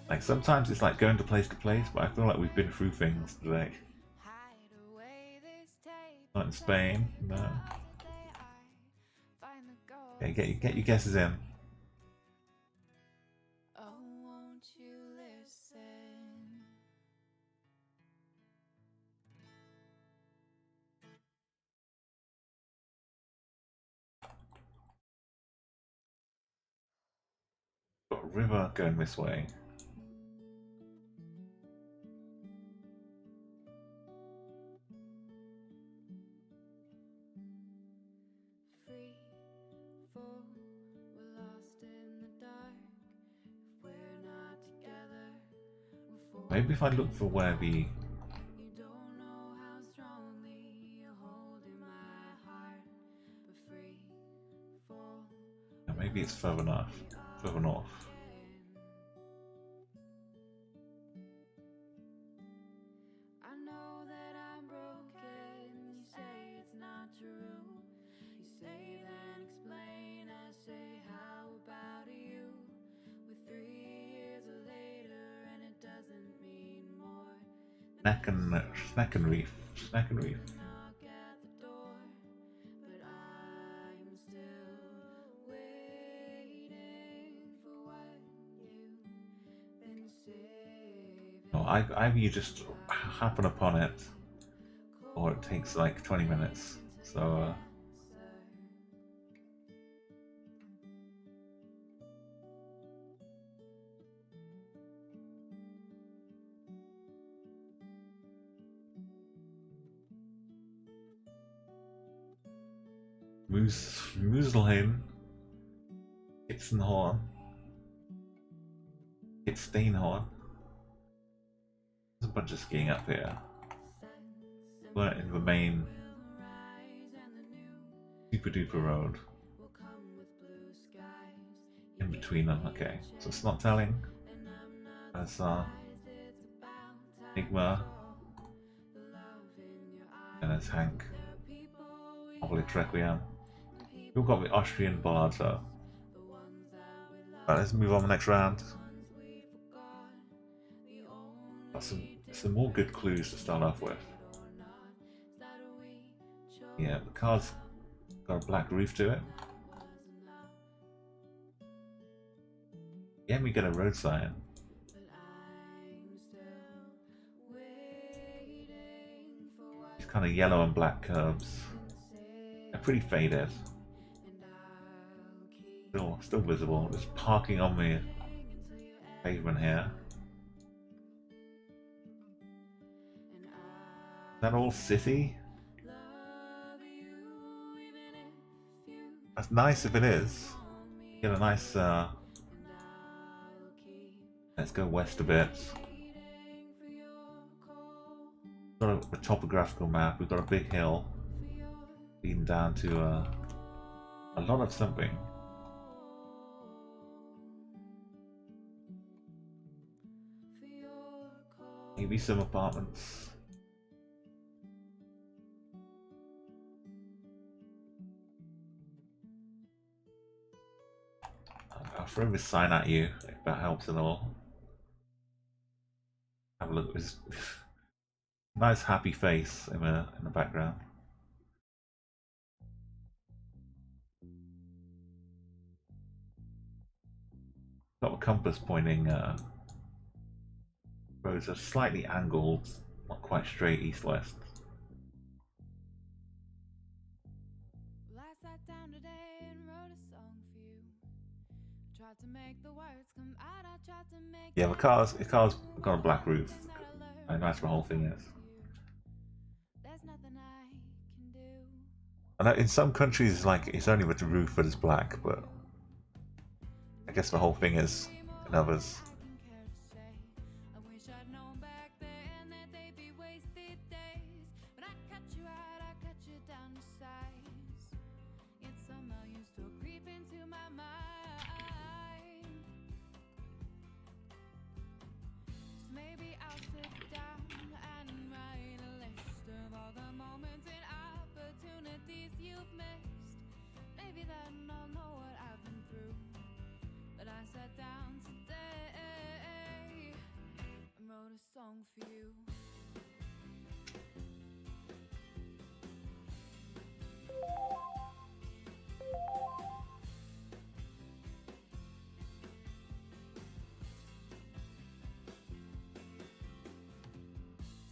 Like sometimes it's like going to place, but I feel like we've been through things today. Not in Spain, no. Okay, get your guesses in. Got a river going this way. Maybe if I look for where the maybe it's further north. Further north. Snack and reef. Snack and reef. No, either you just happen upon it, or it takes like 20 minutes. So Muselheim, Kitzenhorn, Kitsteinhorn. There's a bunch of skiing up here. We're in the main super duper road. In between them, okay. So it's not telling. That's Enigma. And there's Hank. Obelix Requiem. We've got the Austrian ballad, so. Right, let's move on to the next round. Got some more good clues to start off with. Yeah, the car's got a black roof to it. Yeah, we get a road sign. These kind of yellow and black curbs. They're pretty faded. Still visible. Just parking on the pavement here. Is that all city? That's nice if it is. Get a nice let's go west a bit. Got a topographical map. We've got a big hill leading down to a lot of something. Maybe some apartments. I'll throw this sign at you if that helps at all. Have a look at this nice happy face in the background. Got a compass pointing. Roads are slightly angled, not quite straight east-west. Yeah, the car's got a black roof. I know that's the whole thing is. I know in some countries, like it's only with the roof that is black, but I guess the whole thing is in others.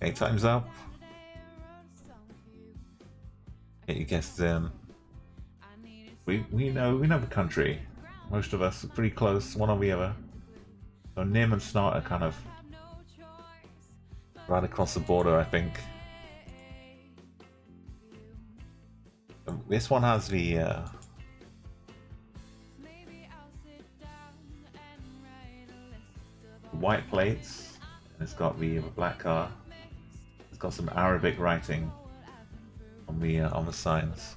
Okay, time's up. Get your guesses in. We know the country. Most of us are pretty close, one or the other. So Nim and Snart are kind of right across the border, I think. This one has the white plates. It's got the black car. It's got some Arabic writing on the signs.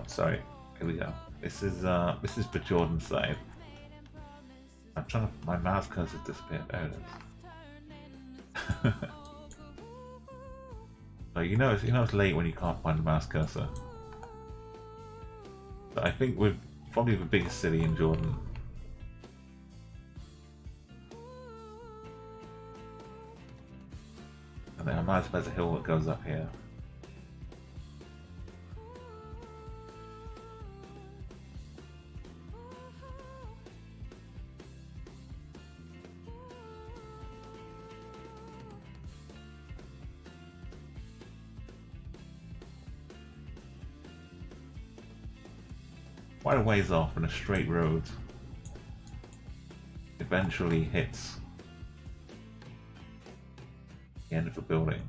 sorry. Here we go. This is for Jordan's side. I'm trying to. My mouse cursor disappeared. There it is. So you know it's late when you can't find the mouse cursor. So I think we're probably the biggest city in Jordan. And then I might as well a hill that goes up here. Quite a ways off and a straight road eventually hits the end of the building.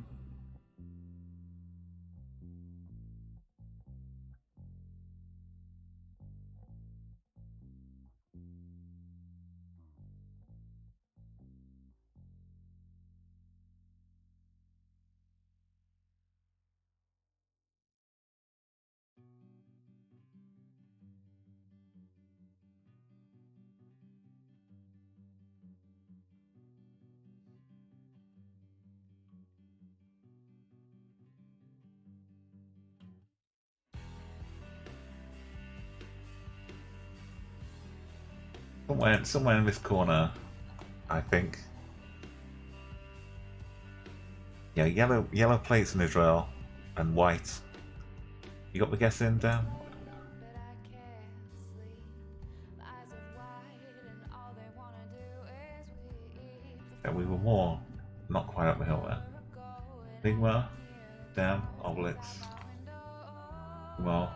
Somewhere in this corner, I think. Yeah, yellow plates in Israel and white. You got the guess in, Dan? Yeah, we were more not quite up the hill there. Enigma, Dam, Obelix, well,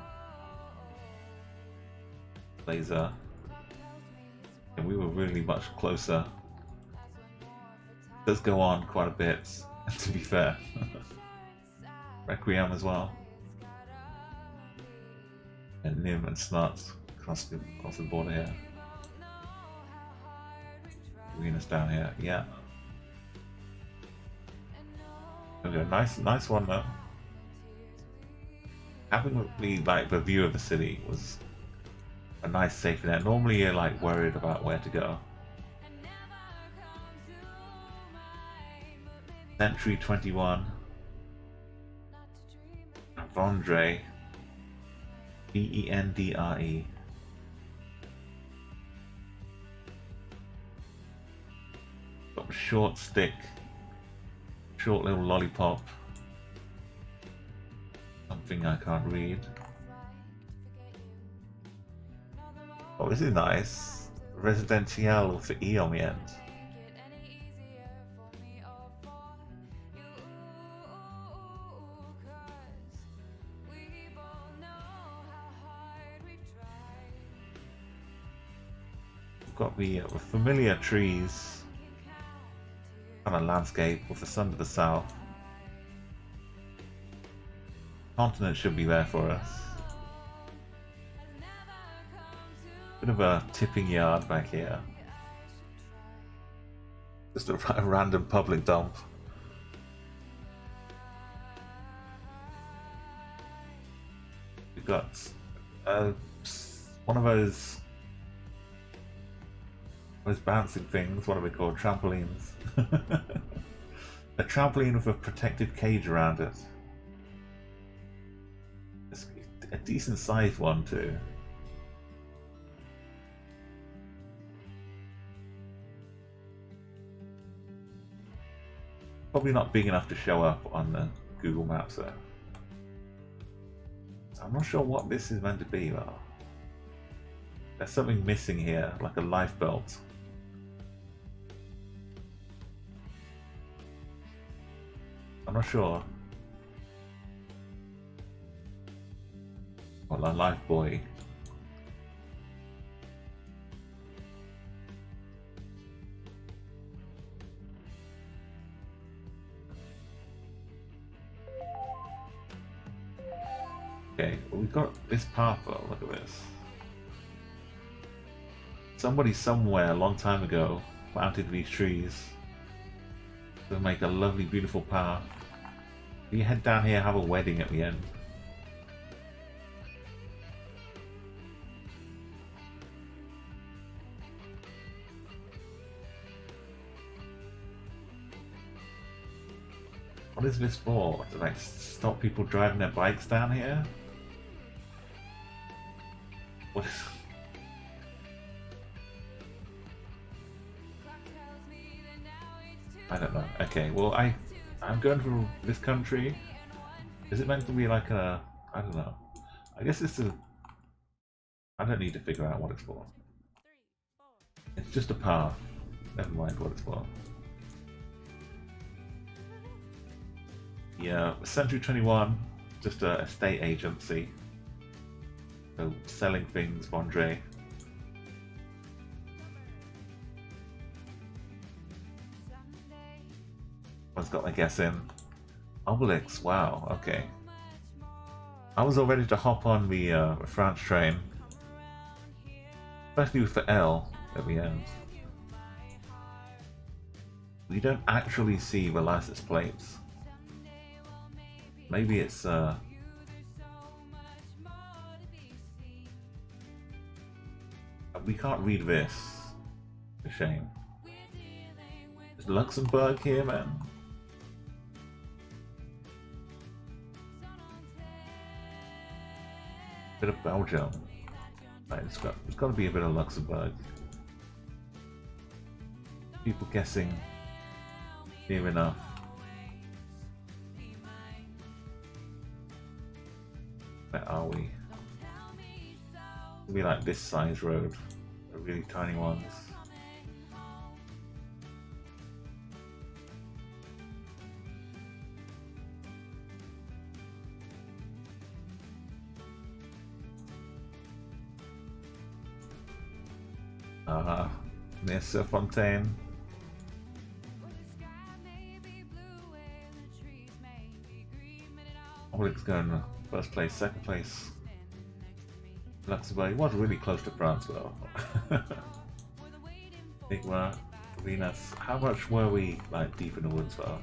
Laser. And we were really much closer. Does go on quite a bit, to be fair. Requiem as well. And Nim and Snuts across the border here. Arena's down here, yeah. Okay, nice one though. Having the view of the city was a nice safety net. Normally you're like worried about where to go. Century 21. Vendre. Bendre. Got a short stick. Short little lollipop. Something I can't read. Oh, this is nice. Residential with the E on the end. We've got the familiar trees. Kind of landscape with the sun to the south. Continent should be there for us. Bit of a tipping yard back here. Just a random public dump. We've got one of those bouncing things. What are they called? Trampolines. A trampoline with a protected cage around it. It's a decent sized one too. Probably not big enough to show up on the Google Maps though. So I'm not sure what this is meant to be though. There's something missing here, like a life belt. I'm not sure. Well, a life buoy. Okay, well, we've got this path though, look at this. Somebody somewhere a long time ago planted these trees to make a lovely, beautiful path. You head down here, have a wedding at the end. What is this for? To like stop people driving their bikes down here? What is... I don't know. Okay, well I'm going to this country. Is it meant to be like a... I don't know. I guess it's a... I don't need to figure out what it's for. It's just a path. Never mind what it's for. Yeah, Century 21, just a estate agency. So selling things, Vondre. One's got my guess in. Obelix, wow, okay. I was all ready to hop on the France train. Especially with the L at the end. We don't actually see the license plates. Maybe it's we can't read this. A shame. Is Luxembourg here, man? Bit of Belgium. Right, it's got to be a bit of Luxembourg. People guessing near enough. Where are we? It'll be like this size road, the really tiny ones. Near Fontaine. Obelix going first place, second place. Luxembourg was really close to France though. Enigma, Venus. How much were we like deep in the woods though?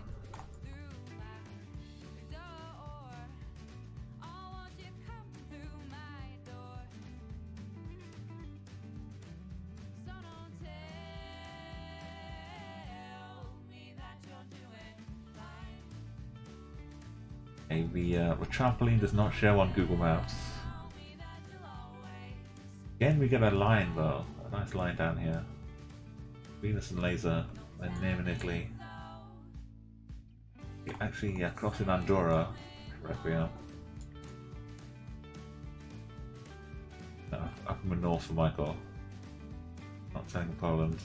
The trampoline does not show on Google Maps. Again, we get a line though, a nice line down here. Venus and Laser, then Name in Italy. Actually, crossing Andorra, right we are. Up in the north for Michael. Not saying Poland.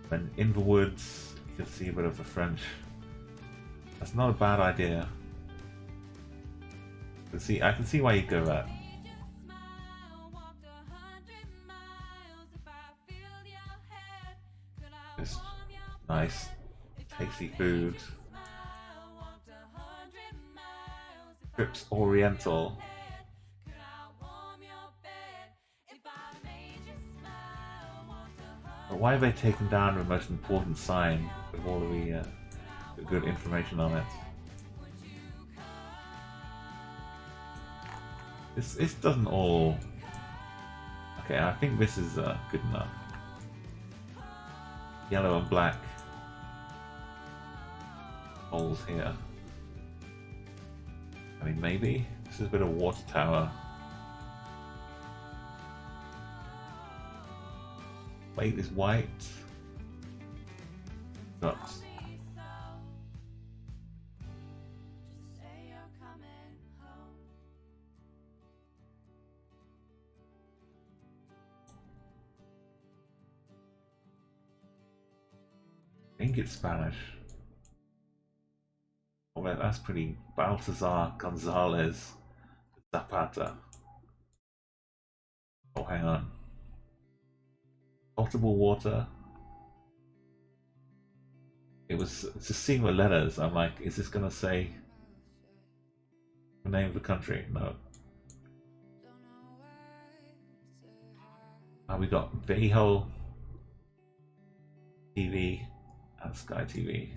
Then in the woods, you can see a bit of the French. That's not a bad idea. I can see why you go there. Just nice, tasty food. Trips Oriental. But why have they taken down the most important sign with all of the good information on it? This doesn't all... Okay, I think this is good enough. Yellow and black holes here. I mean, maybe this is a bit of water tower. Weight is white. Got I think it's Spanish. Oh, well, that's pretty. Baltazar Gonzalez Zapata. Oh, hang on. Potable water. It was just seeing the letters. I'm like, is this gonna say the name of the country? No. We got Vejo TV. And Sky TV.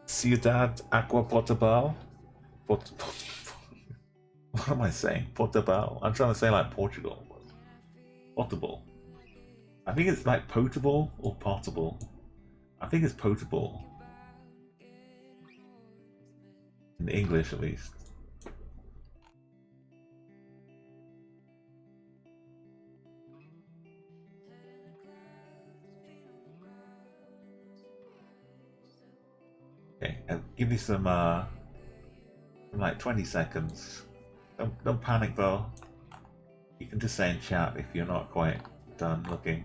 Ciudad Agua Potable. What am I saying? Potable. I'm trying to say like Portugal. Potable. I think it's like potable or potable. I think it's potable. In English, at least. Okay, give me some, like 20 seconds. Don't panic though. You can just say in chat if you're not quite done looking.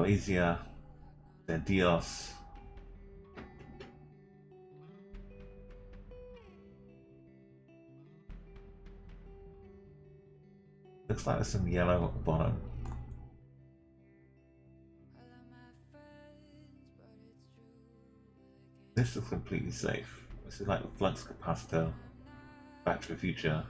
Easier than Dios. Looks like there's some yellow at the bottom. This is completely safe. This is like the flux capacitor. Back to the Future.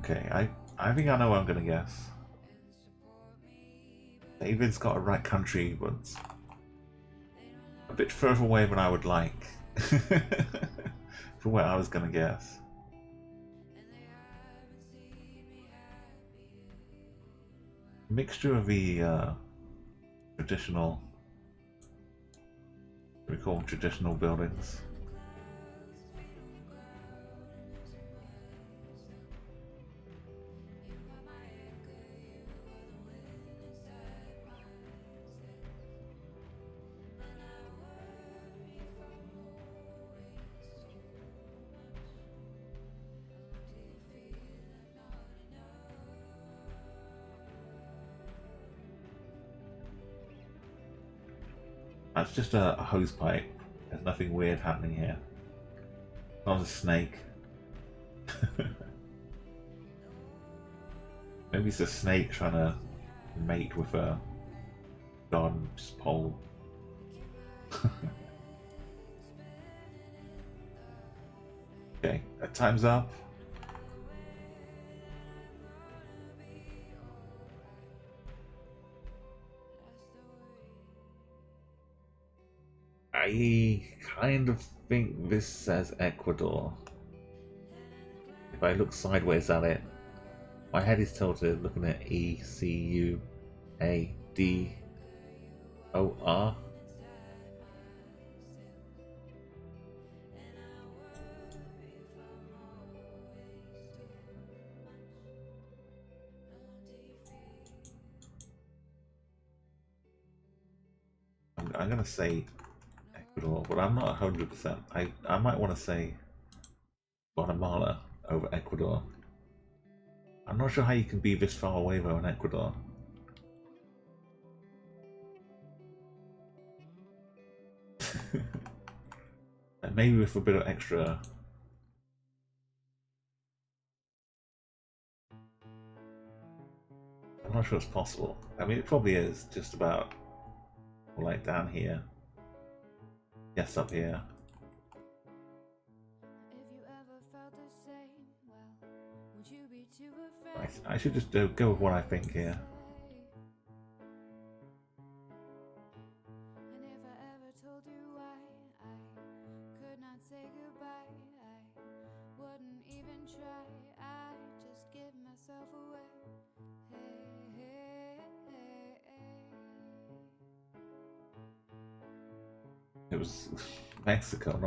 Okay, I think I know what I'm gonna guess. David's got a right country, but a bit further away than I would like. For what I was gonna guess. Mixture of the traditional, what we call traditional buildings. That's just a hose pipe. There's nothing weird happening here. Not a snake. Maybe it's a snake trying to mate with a god's pole. Okay, that time's up. I kind of think this says Ecuador. If I look sideways at it, my head is tilted looking at ECUADOR. I'm gonna say Ecuador, but I'm not 100%. I might want to say Guatemala over Ecuador. I'm not sure how you can be this far away though in Ecuador. And maybe with a bit of extra. I'm not sure it's possible. I mean, it probably is just about like down here. Yes, up here. I should just go with what I think here. It was Mexico,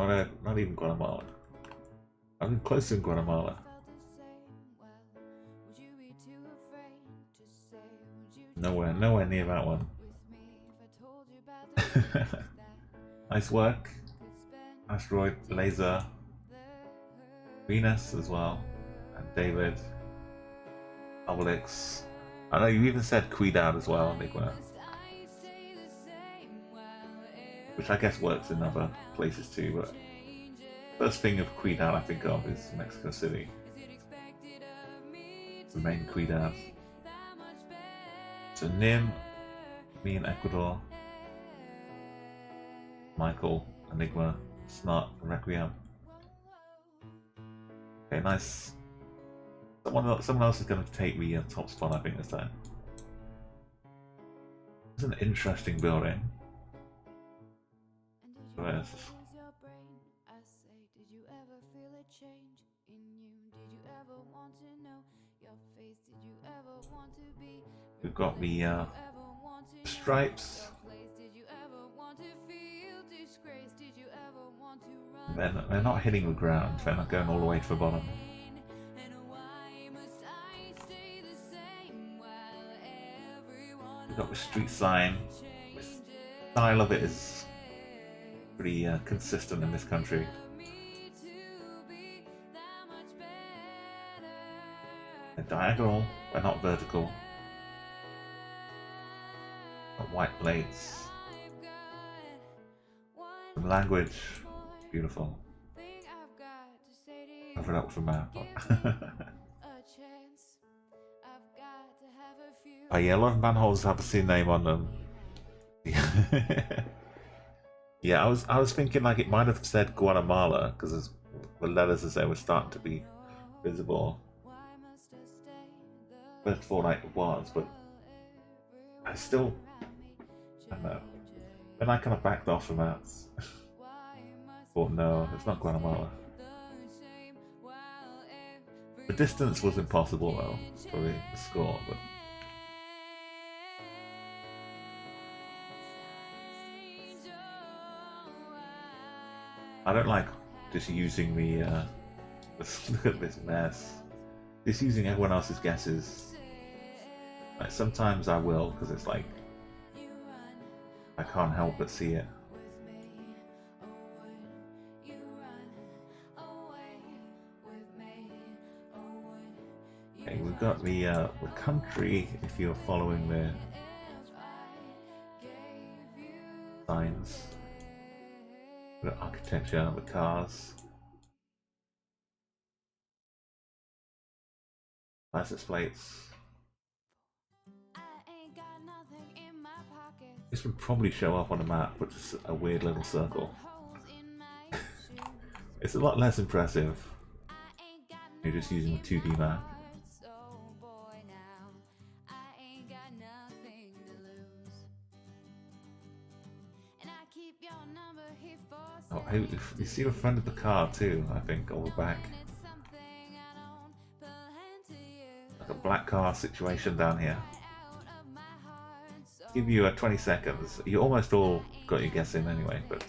not even Guatemala. I'm closer than Guatemala. Nowhere near that one. Nice work. Asteroid, Laser, Venus as well, and David, Obelix. I know you even said Cuidad as well, Enigma. Which I guess works in other places too, but first thing of Cuidad I think of is Mexico City. The main Cuidad. So Nim, me in Ecuador, Michael, Enigma, Snot, and Requiem. Okay, nice. Someone else is going to take the top spot, I think, this time. It's an interesting building. Yes. We've got the stripes. They're not hitting the ground, they're not going all the way to the bottom. We've got the street sign. The style of it is pretty consistent in this country. They're diagonal, they're not vertical. Got white plates. Some language, beautiful. Cover it up with a map. Oh yeah, a lot of manholes have the same name on them. Yeah, I was thinking like it might have said Guatemala because the letters as they were starting to be visible. First of all, like it was, but I don't know. Then I kind of backed off from that. Thought no, it's not Guatemala. The distance was impossible though for the score, but. I don't like just using the look at this mess. Just using everyone else's guesses. Like sometimes I will because it's like I can't help but see it. Okay, we've got the country if you're following the signs. The architecture, the cars, license plates. This would probably show up on a map, but just a weird little circle. It's a lot less impressive. You're just using a 2D map. Oh, hey, you see the front of the car too, I think, or the back. Like a black car situation down here. Give you 20 seconds. You almost all got your guess in anyway, but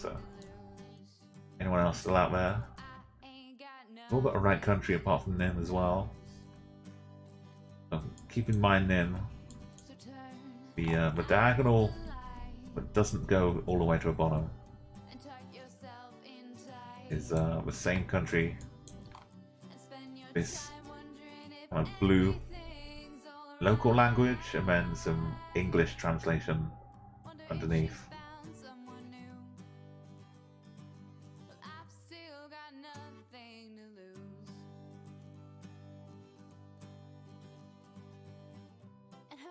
anyone else still out there? All got a right country apart from Nin as well. So keep in mind Nin. The diagonal but doesn't go all the way to the bottom. Is the same country. This kind of blue local language and then some English translation underneath.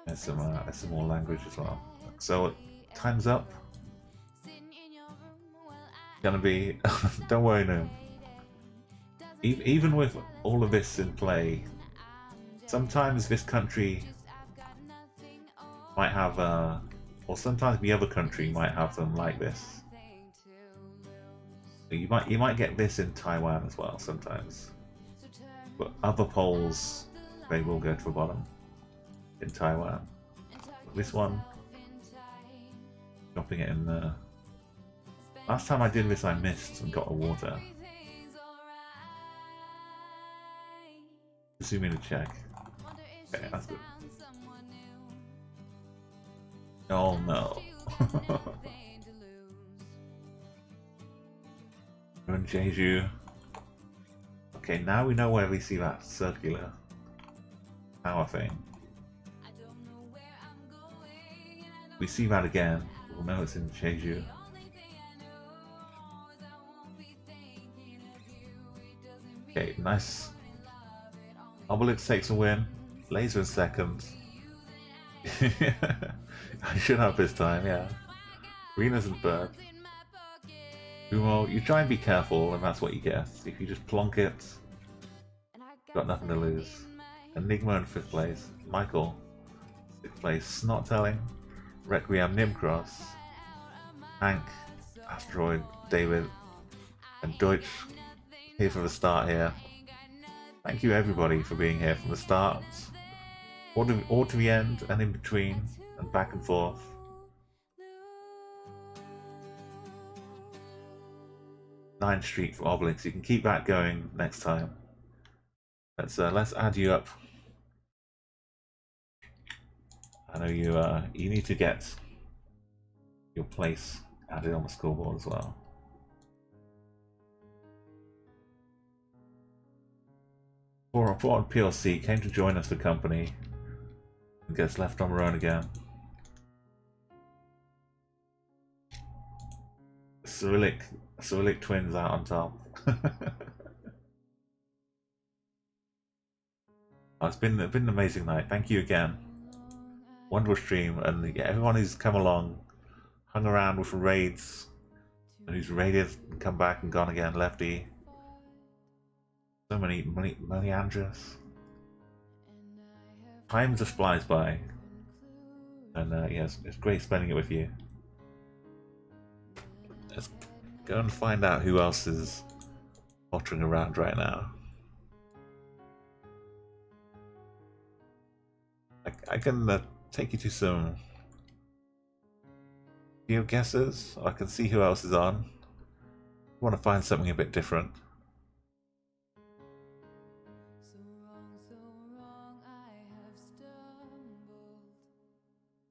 There's some more language as well. So time's up. Gonna be don't worry no. Even with all of this in play, sometimes this country might have or sometimes the other country might have them like this. You might get this in Taiwan as well sometimes, but other polls they will go to the bottom in Taiwan. But this one, dropping it in there. Last time I did this I missed and got a water. Zoom in to check. Okay, that's good. Oh no. We're in Jeju. Okay, now we know where we see that circular tower thing. We see that again, we'll know it's in Jeju. Okay, nice. Obelix takes a win. Laser in second. I should have this time, yeah. Rena's in third. Well, you try and be careful, and that's what you get. If you just plonk it, Got nothing to lose. Enigma in 5th place. Michael, 6th place. Snot Telling. Requiem Nimcross. Hank, Asteroid, David, and Deutsch here for the start here. Thank you everybody for being here from the start, all to the end, and in between, and back and forth. Ninth Street for Obelix. You can keep that going next time. Let's add you up. I know you need to get your place added on the scoreboard as well. Four on PLC came to join us, the company, and gets left on her own again. Cyrillic twins out on top. Oh, it's been an amazing night. Thank you again. Wonderful stream, and yeah, everyone who's come along, hung around with the raids, and who's raided and come back and gone again. Lefty. So many Andres. Time just flies by, and yeah, it's great spending it with you. Let's go and find out who else is pottering around right now. I can take you to some GeoGuessrs. I can see who else is on. I want to find something a bit different.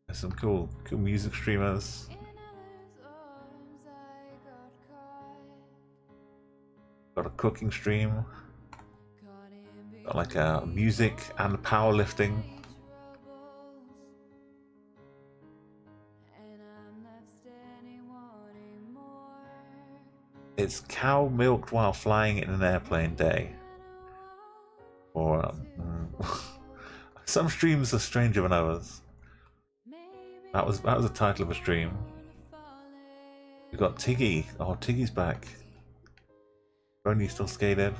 There's some cool music streamers. Got a cooking stream. Got like a music and powerlifting. It's cow milked while flying in an airplane day. Or some streams are stranger than others. That was the title of a stream. We got Tiggy. Oh, Tiggy's back. Only still skated.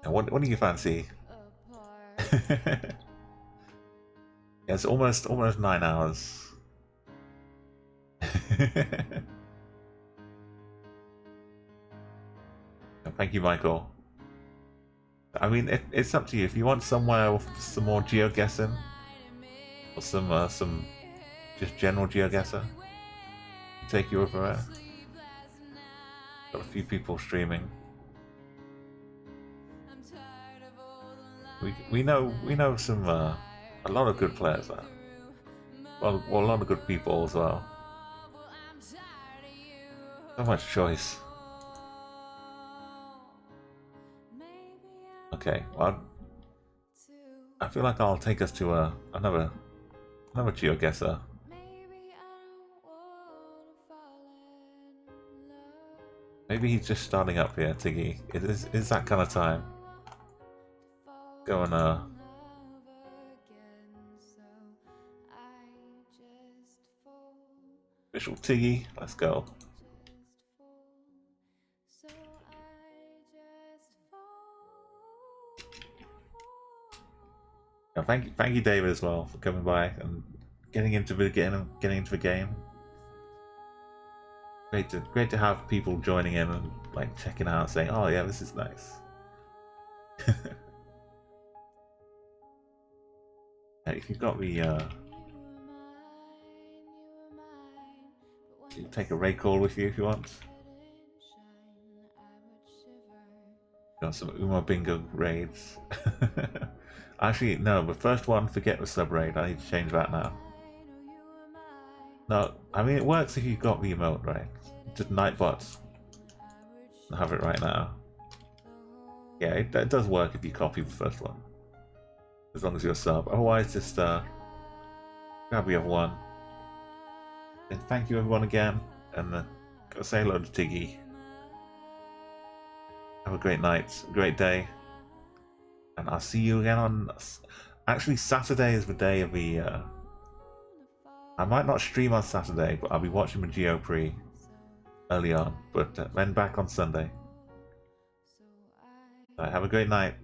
Now, what do you fancy? Yeah, it's almost 9 hours. Thank you, Michael. I mean, it's up to you. If you want somewhere with some more GeoGuessing, or some just general GeoGuessr, take you over there. Got a few people streaming. We know some a lot of good players there. Well, a lot of good people as well. So much choice. Okay, well, I feel like I'll take us to another GeoGuessr. Maybe he's just starting up here, Tiggy. It is that kind of time. Go and official Tiggy, let's go. Yeah, thank you, David, as well, for coming by and getting into the game. Great to have people joining in and like checking out, saying, "Oh yeah, this is nice." If you've got the you can take a raid call with you if you want. Got some Uma Bingo raids. Actually, no, the first one, forget the sub raid. I need to change that now. No, I mean it works if you've got the emote, right? Just Nightbots. I have it right now. Yeah, it does work if you copy the first one, as long as you're a sub. Otherwise, just grab the other one. And thank you everyone again, and gotta say hello to Tiggy. Have a great night, a great day, and I'll see you again on. Actually, Saturday is the day of the I might not stream on Saturday, but I'll be watching my Geopre early on. But then back on Sunday. So have a great night.